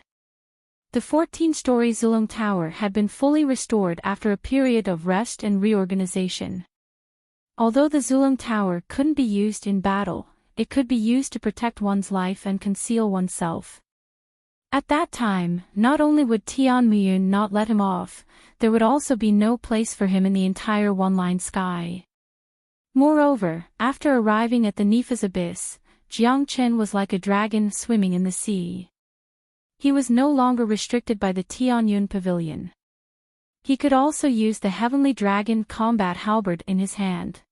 The 14-story Zulong Tower had been fully restored after a period of rest and reorganization. Although the Zulong Tower couldn't be used in battle, it could be used to protect one's life and conceal oneself. At that time, not only would Tianmuyun not let him off, there would also be no place for him in the entire one-line sky. Moreover, after arriving at the Nifa's abyss, Jiang Chen was like a dragon swimming in the sea. He was no longer restricted by the Tianyun Pavilion. He could also use the Heavenly Dragon Combat Halberd in his hand.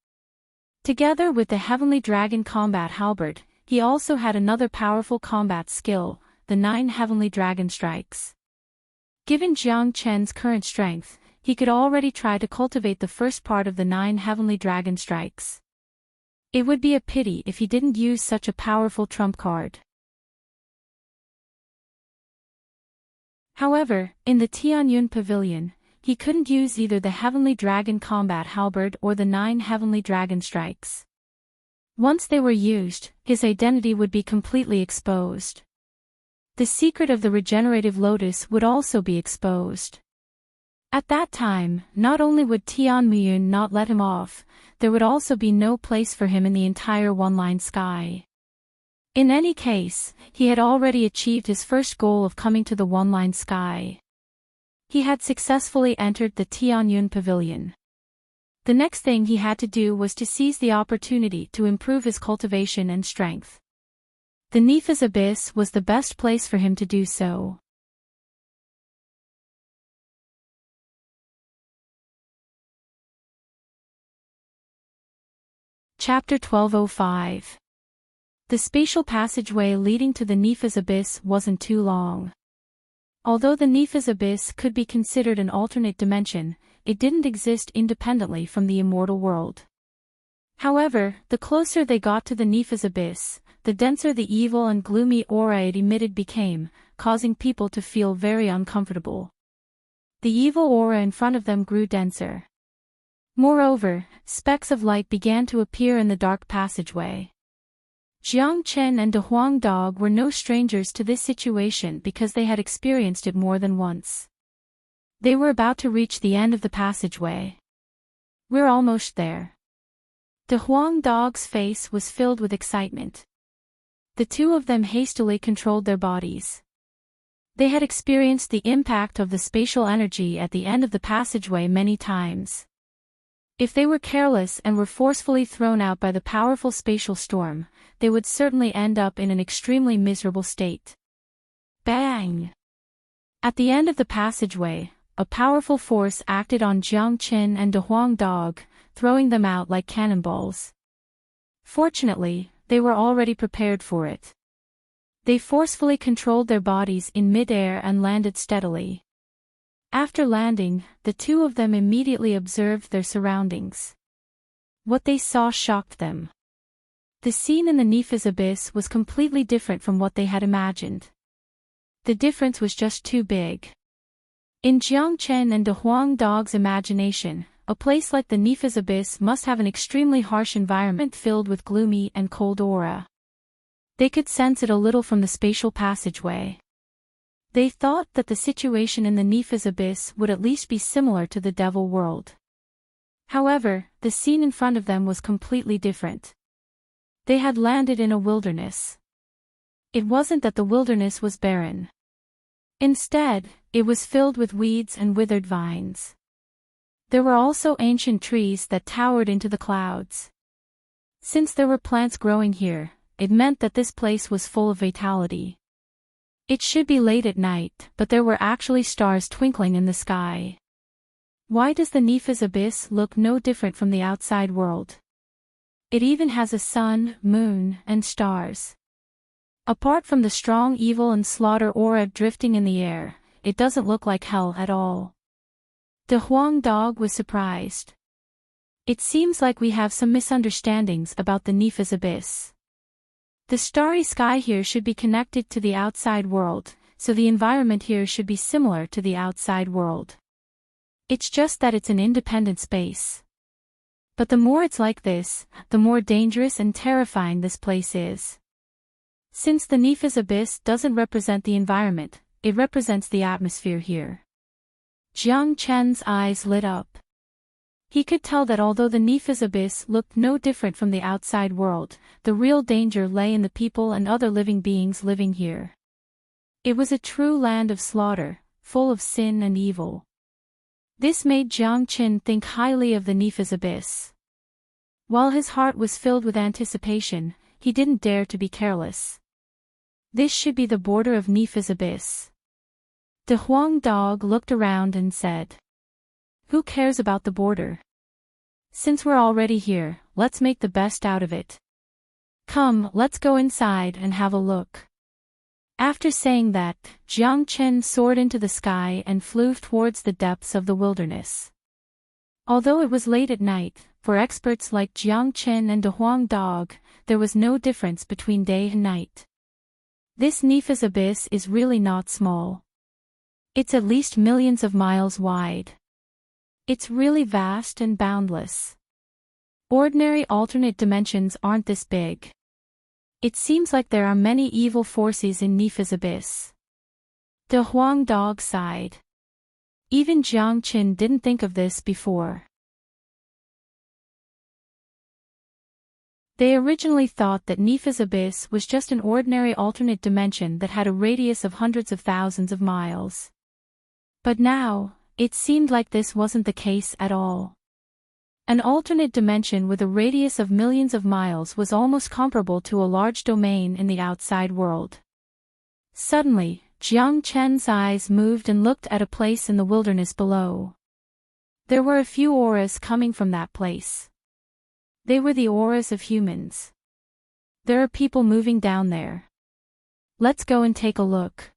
Together with the Heavenly Dragon Combat Halberd, he also had another powerful combat skill, the 9 Heavenly Dragon Strikes. Given Jiang Chen's current strength, he could already try to cultivate the first part of the 9 Heavenly Dragon Strikes. It would be a pity if he didn't use such a powerful trump card. However, in the Tianyun Pavilion, he couldn't use either the Heavenly Dragon Combat Halberd or the 9 Heavenly Dragon Strikes. Once they were used, his identity would be completely exposed. The secret of the regenerative lotus would also be exposed. At that time, not only would Tianmuyun not let him off, there would also be no place for him in the entire one-line sky. In any case, he had already achieved his first goal of coming to the one-line sky. He had successfully entered the Tianyun Pavilion. The next thing he had to do was to seize the opportunity to improve his cultivation and strength. The Nifa's Abyss was the best place for him to do so. Chapter 1205. The spatial passageway leading to the Nifa's Abyss wasn't too long. Although the Nifa's Abyss could be considered an alternate dimension, it didn't exist independently from the immortal world. However, the closer they got to the Nifa's Abyss, the denser the evil and gloomy aura it emitted became, causing people to feel very uncomfortable. The evil aura in front of them grew denser. Moreover, specks of light began to appear in the dark passageway. Jiang Chen and De Huang Dog were no strangers to this situation because they had experienced it more than once. They were about to reach the end of the passageway. "We're almost there." De Huang Dog's face was filled with excitement. The two of them hastily controlled their bodies. They had experienced the impact of the spatial energy at the end of the passageway many times. If they were careless and were forcefully thrown out by the powerful spatial storm, they would certainly end up in an extremely miserable state. Bang! At the end of the passageway, a powerful force acted on Jiang Chen and De Huang Dog, throwing them out like cannonballs. Fortunately, they were already prepared for it. They forcefully controlled their bodies in mid-air and landed steadily. After landing, the two of them immediately observed their surroundings. What they saw shocked them. The scene in the Nifa's Abyss was completely different from what they had imagined. The difference was just too big. In Jiang Chen and De Huang Dog's imagination, a place like the Nifa's Abyss must have an extremely harsh environment filled with gloomy and cold aura. They could sense it a little from the spatial passageway. They thought that the situation in the Nifa's Abyss would at least be similar to the Devil World. However, the scene in front of them was completely different. They had landed in a wilderness. It wasn't that the wilderness was barren. Instead, it was filled with weeds and withered vines. There were also ancient trees that towered into the clouds. Since there were plants growing here, it meant that this place was full of vitality. It should be late at night, but there were actually stars twinkling in the sky. Why does the Nifa's Abyss look no different from the outside world? It even has a sun, moon, and stars. Apart from the strong evil and slaughter aura drifting in the air, it doesn't look like hell at all. De Huang Dog was surprised. It seems like we have some misunderstandings about the Nifa's Abyss. The starry sky here should be connected to the outside world, so the environment here should be similar to the outside world. It's just that it's an independent space. But the more it's like this, the more dangerous and terrifying this place is. Since the Nephis abyss doesn't represent the environment, it represents the atmosphere here. Jiang Chen's eyes lit up. He could tell that although the Nephis abyss looked no different from the outside world, the real danger lay in the people and other living beings living here. It was a true land of slaughter, full of sin and evil. This made Jiang Chen think highly of the Nephis abyss. While his heart was filled with anticipation, he didn't dare to be careless. This should be the border of Nephis abyss. The Huang dog looked around and said, "Who cares about the border? Since we're already here, let's make the best out of it. Come, let's go inside and have a look." After saying that, Jiang Chen soared into the sky and flew towards the depths of the wilderness. Although it was late at night, for experts like Jiang Chen and De Huang Dog, there was no difference between day and night. This Nephis abyss is really not small. It's at least millions of miles wide. It's really vast and boundless. Ordinary alternate dimensions aren't this big. It seems like there are many evil forces in Nephis abyss. The Huang dog sighed. Even Jiang Chen didn't think of this before. They originally thought that Nephis abyss was just an ordinary alternate dimension that had a radius of hundreds of thousands of miles. But now, it seemed like this wasn't the case at all. An alternate dimension with a radius of millions of miles was almost comparable to a large domain in the outside world. Suddenly, Jiang Chen's eyes moved and looked at a place in the wilderness below. There were a few auras coming from that place. They were the auras of humans. There are people moving down there. Let's go and take a look.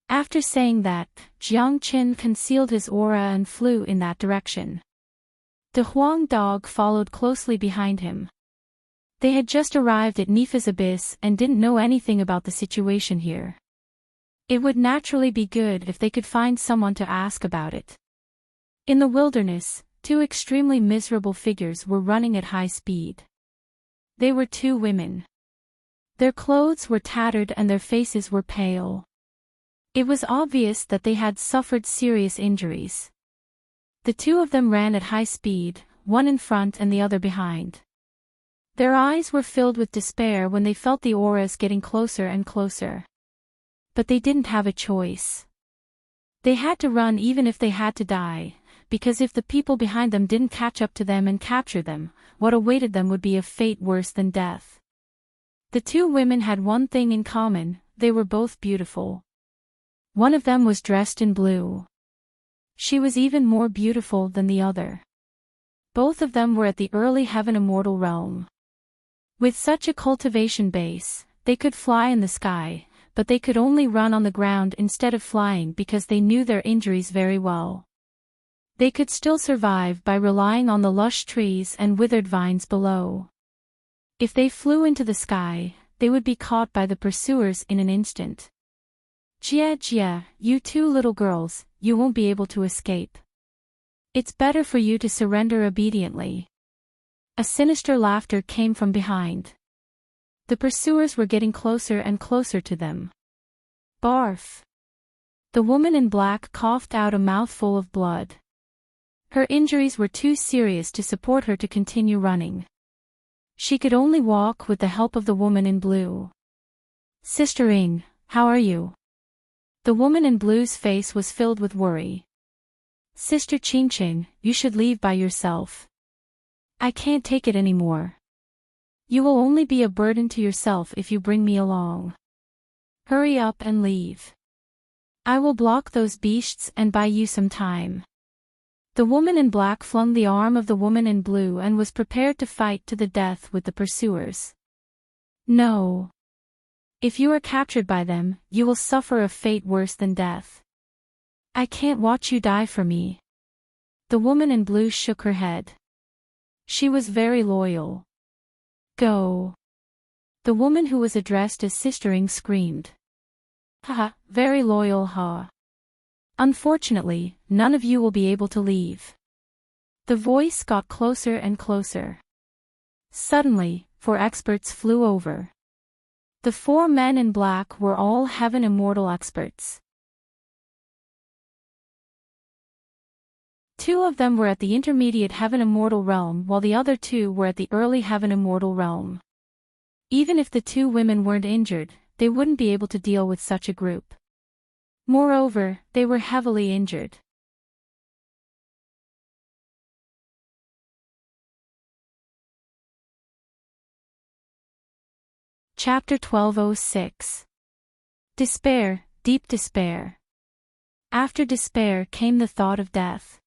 After saying that, Jiang Chen concealed his aura and flew in that direction. The Huang dog followed closely behind him. They had just arrived at Nephis abyss and didn't know anything about the situation here. It would naturally be good if they could find someone to ask about it. In the wilderness, two extremely miserable figures were running at high speed. They were two women. Their clothes were tattered and their faces were pale. It was obvious that they had suffered serious injuries. The two of them ran at high speed, one in front and the other behind. Their eyes were filled with despair when they felt the auras getting closer and closer. But they didn't have a choice. They had to run even if they had to die, because if the people behind them didn't catch up to them and capture them, what awaited them would be a fate worse than death. The two women had one thing in common: they were both beautiful. One of them was dressed in blue. She was even more beautiful than the other. Both of them were at the early heaven immortal realm. With such a cultivation base, they could fly in the sky, but they could only run on the ground instead of flying because they knew their injuries very well. They could still survive by relying on the lush trees and withered vines below. If they flew into the sky, they would be caught by the pursuers in an instant. "Jia Jia, you two little girls, you won't be able to escape. It's better for you to surrender obediently." A sinister laughter came from behind. The pursuers were getting closer and closer to them. Barf! The woman in black coughed out a mouthful of blood. Her injuries were too serious to support her to continue running. She could only walk with the help of the woman in blue. "Sister Ing, how are you?" The woman in blue's face was filled with worry. "Sister Qingqing, you should leave by yourself. I can't take it anymore. You will only be a burden to yourself if you bring me along. Hurry up and leave. I will block those beasts and buy you some time." The woman in black flung the arm of the woman in blue and was prepared to fight to the death with the pursuers. "No. If you are captured by them, you will suffer a fate worse than death. I can't watch you die for me." The woman in blue shook her head. She was very loyal. "Go." The woman who was addressed as Sister Ing screamed. "Haha, very loyal, huh? Unfortunately, none of you will be able to leave." The voice got closer and closer. Suddenly, 4 experts flew over. The four men in black were all heaven immortal experts. Two of them were at the intermediate heaven immortal realm while the other two were at the early heaven immortal realm. Even if the two women weren't injured, they wouldn't be able to deal with such a group. Moreover, they were heavily injured. Chapter 12:06. Despair, deep despair. After despair came the thought of death.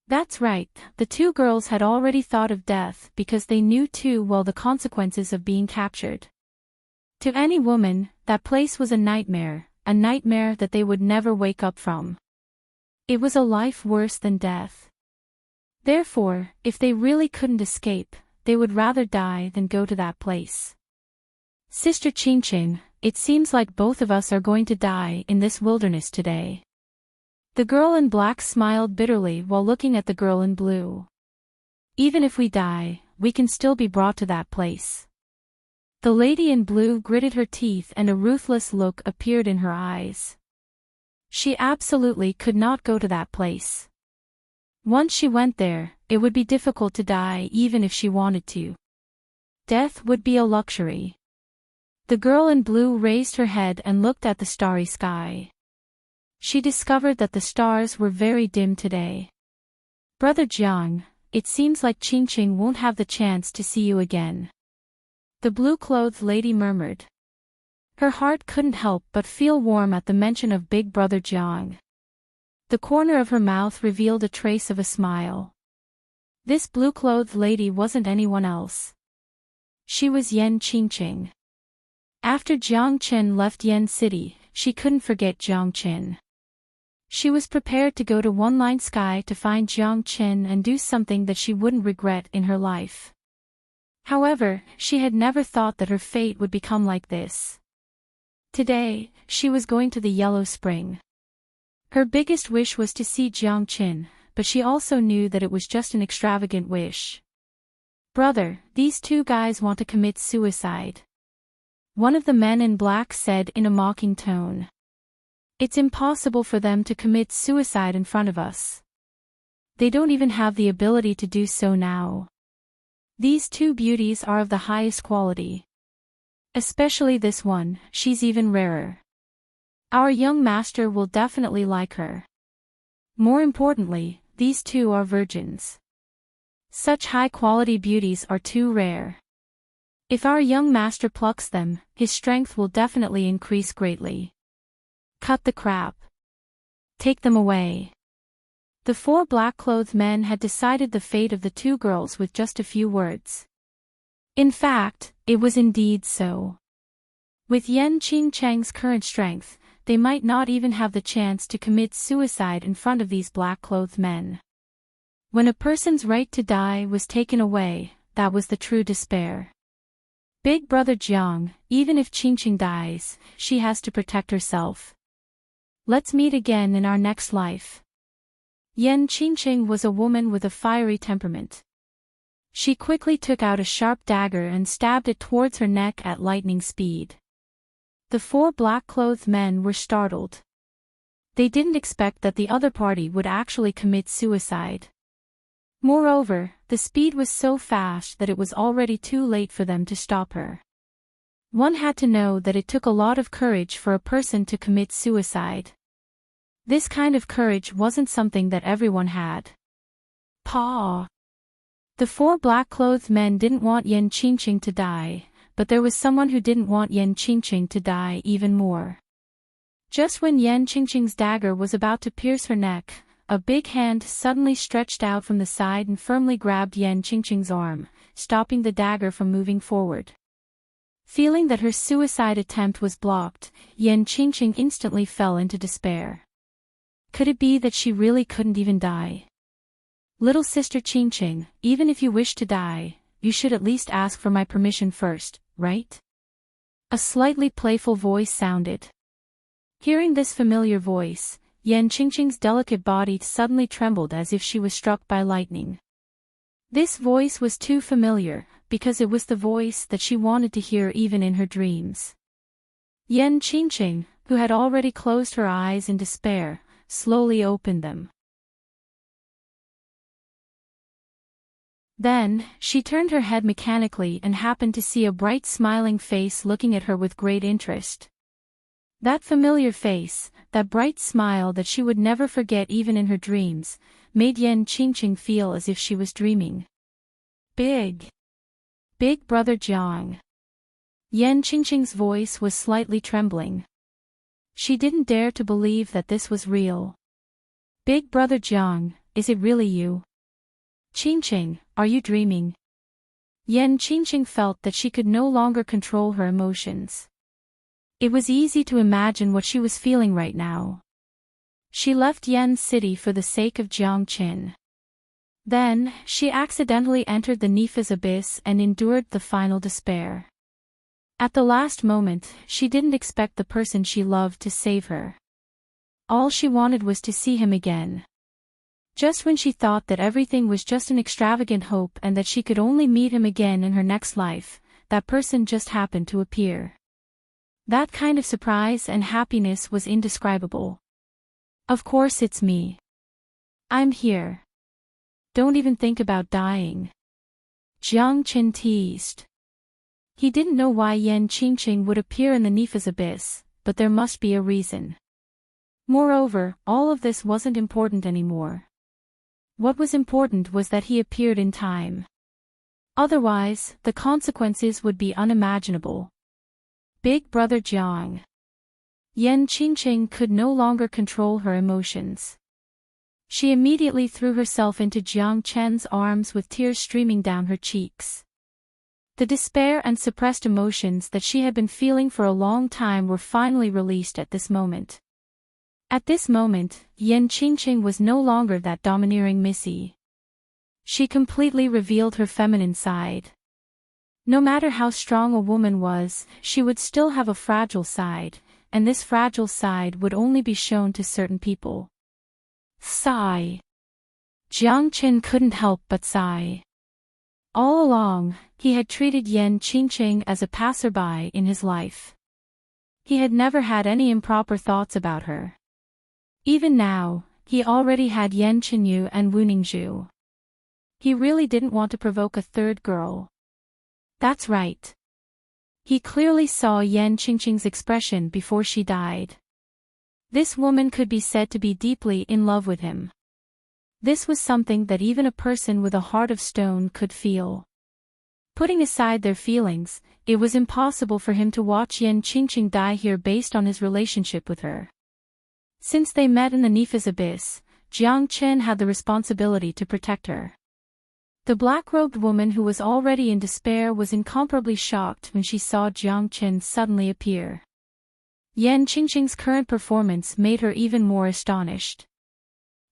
That's right, the two girls had already thought of death because they knew too well the consequences of being captured. To any woman, that place was a nightmare that they would never wake up from. It was a life worse than death. Therefore, if they really couldn't escape, they would rather die than go to that place. Sister Qingqing, it seems like both of us are going to die in this wilderness today. The girl in black smiled bitterly while looking at the girl in blue. Even if we die, we can still be brought to that place. The lady in blue gritted her teeth and a ruthless look appeared in her eyes. She absolutely could not go to that place. Once she went there, it would be difficult to die even if she wanted to. Death would be a luxury. The girl in blue raised her head and looked at the starry sky. She discovered that the stars were very dim today. Brother Jiang, it seems like Qingqing won't have the chance to see you again. The blue-clothed lady murmured. Her heart couldn't help but feel warm at the mention of Big Brother Jiang. The corner of her mouth revealed a trace of a smile. This blue-clothed lady wasn't anyone else. She was Yan Qingqing. After Jiang Qin left Yan City, she couldn't forget Jiang Qin. She was prepared to go to One Line Sky to find Jiang Qin and do something that she wouldn't regret in her life. However, she had never thought that her fate would become like this. Today, she was going to the Yellow Spring. Her biggest wish was to see Jiang Qin, but she also knew that it was just an extravagant wish. Brother, these two guys want to commit suicide. One of the men in black said in a mocking tone. It's impossible for them to commit suicide in front of us. They don't even have the ability to do so now. These two beauties are of the highest quality. Especially this one, she's even rarer. Our young master will definitely like her. More importantly, these two are virgins. Such high-quality beauties are too rare. If our young master plucks them, his strength will definitely increase greatly. Cut the crap. Take them away. The four black-clothed men had decided the fate of the two girls with just a few words. In fact, it was indeed so. With Yan Qingcheng's current strength, they might not even have the chance to commit suicide in front of these black-clothed men. When a person's right to die was taken away, that was the true despair. Big Brother Jiang, even if Qingqing dies, she has to protect herself. Let's meet again in our next life. Yan Qingqing was a woman with a fiery temperament. She quickly took out a sharp dagger and stabbed it towards her neck at lightning speed. The four black-clothed men were startled. They didn't expect that the other party would actually commit suicide. Moreover, the speed was so fast that it was already too late for them to stop her. One had to know that it took a lot of courage for a person to commit suicide. This kind of courage wasn't something that everyone had. Paw! The four black-clothed men didn't want Yan Qingqing to die, but there was someone who didn't want Yan Qingqing to die even more. Just when Yan Qingqing's dagger was about to pierce her neck, a big hand suddenly stretched out from the side and firmly grabbed Yan Qingqing's arm, stopping the dagger from moving forward. Feeling that her suicide attempt was blocked, Yan Qingqing instantly fell into despair. Could it be that she really couldn't even die? Little sister Qingqing, even if you wish to die, you should at least ask for my permission first, right? A slightly playful voice sounded. Hearing this familiar voice, Yan Qingqing's delicate body suddenly trembled as if she was struck by lightning. This voice was too familiar, because it was the voice that she wanted to hear even in her dreams. Yan Qingqing, who had already closed her eyes in despair, slowly opened them. Then, she turned her head mechanically and happened to see a bright smiling face looking at her with great interest. That familiar face, that bright smile that she would never forget even in her dreams, made Yan Qingqing feel as if she was dreaming. Big Brother Jiang. Yan Qingqing's voice was slightly trembling. She didn't dare to believe that this was real. Big Brother Jiang, is it really you? Qingqing, are you dreaming? Yan Qingqing felt that she could no longer control her emotions. It was easy to imagine what she was feeling right now. She left Yan City for the sake of Jiang Qin. Then, she accidentally entered the Nifa's abyss and endured the final despair. At the last moment, she didn't expect the person she loved to save her. All she wanted was to see him again. Just when she thought that everything was just an extravagant hope and that she could only meet him again in her next life, that person just happened to appear. That kind of surprise and happiness was indescribable. Of course it's me. I'm here. Don't even think about dying. Jiang Qin teased. He didn't know why Yan Qingqing would appear in the Nifa's abyss, but there must be a reason. Moreover, all of this wasn't important anymore. What was important was that he appeared in time. Otherwise, the consequences would be unimaginable. Big Brother Jiang. Yan Qingqing could no longer control her emotions. She immediately threw herself into Jiang Chen's arms with tears streaming down her cheeks. The despair and suppressed emotions that she had been feeling for a long time were finally released at this moment. At this moment, Yan Qingqing was no longer that domineering missy. She completely revealed her feminine side. No matter how strong a woman was, she would still have a fragile side, and this fragile side would only be shown to certain people. Sigh. Jiang Qin couldn't help but sigh. All along, he had treated Yan Qingqing as a passerby in his life. He had never had any improper thoughts about her. Even now, he already had Yan Qinyu and Wu Ningzhu. He really didn't want to provoke a third girl. That's right. He clearly saw Yan Qingqing's expression before she died. This woman could be said to be deeply in love with him. This was something that even a person with a heart of stone could feel. Putting aside their feelings, it was impossible for him to watch Yan Qingqing die here based on his relationship with her. Since they met in the Nifa's abyss, Jiang Chen had the responsibility to protect her. The black-robed woman who was already in despair was incomparably shocked when she saw Jiang Chen suddenly appear. Yan Qingqing's current performance made her even more astonished.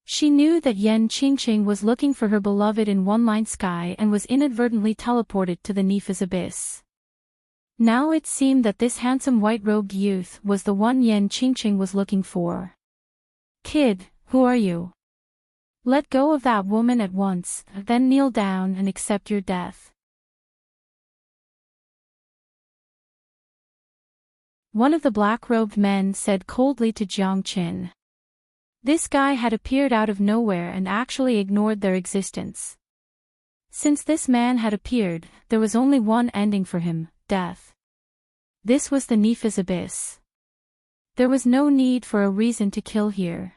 She knew that Yan Qingqing was looking for her beloved in one-line sky and was inadvertently teleported to the Nifa's abyss. Now it seemed that this handsome white-robed youth was the one Yan Qingqing was looking for. Kid, who are you? Let go of that woman at once, then kneel down and accept your death. One of the black-robed men said coldly to Jiang Qin. This guy had appeared out of nowhere and actually ignored their existence. Since this man had appeared, there was only one ending for him, death. This was the Nifa's abyss. There was no need for a reason to kill here.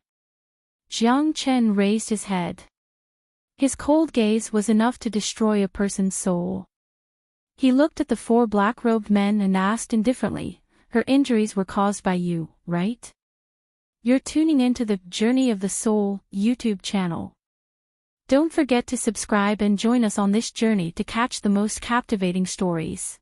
Jiang Chen raised his head. His cold gaze was enough to destroy a person's soul. He looked at the four black-robed men and asked indifferently, "Her injuries were caused by you, right?" You're tuning into the Journey of the Soul YouTube channel. Don't forget to subscribe and join us on this journey to catch the most captivating stories.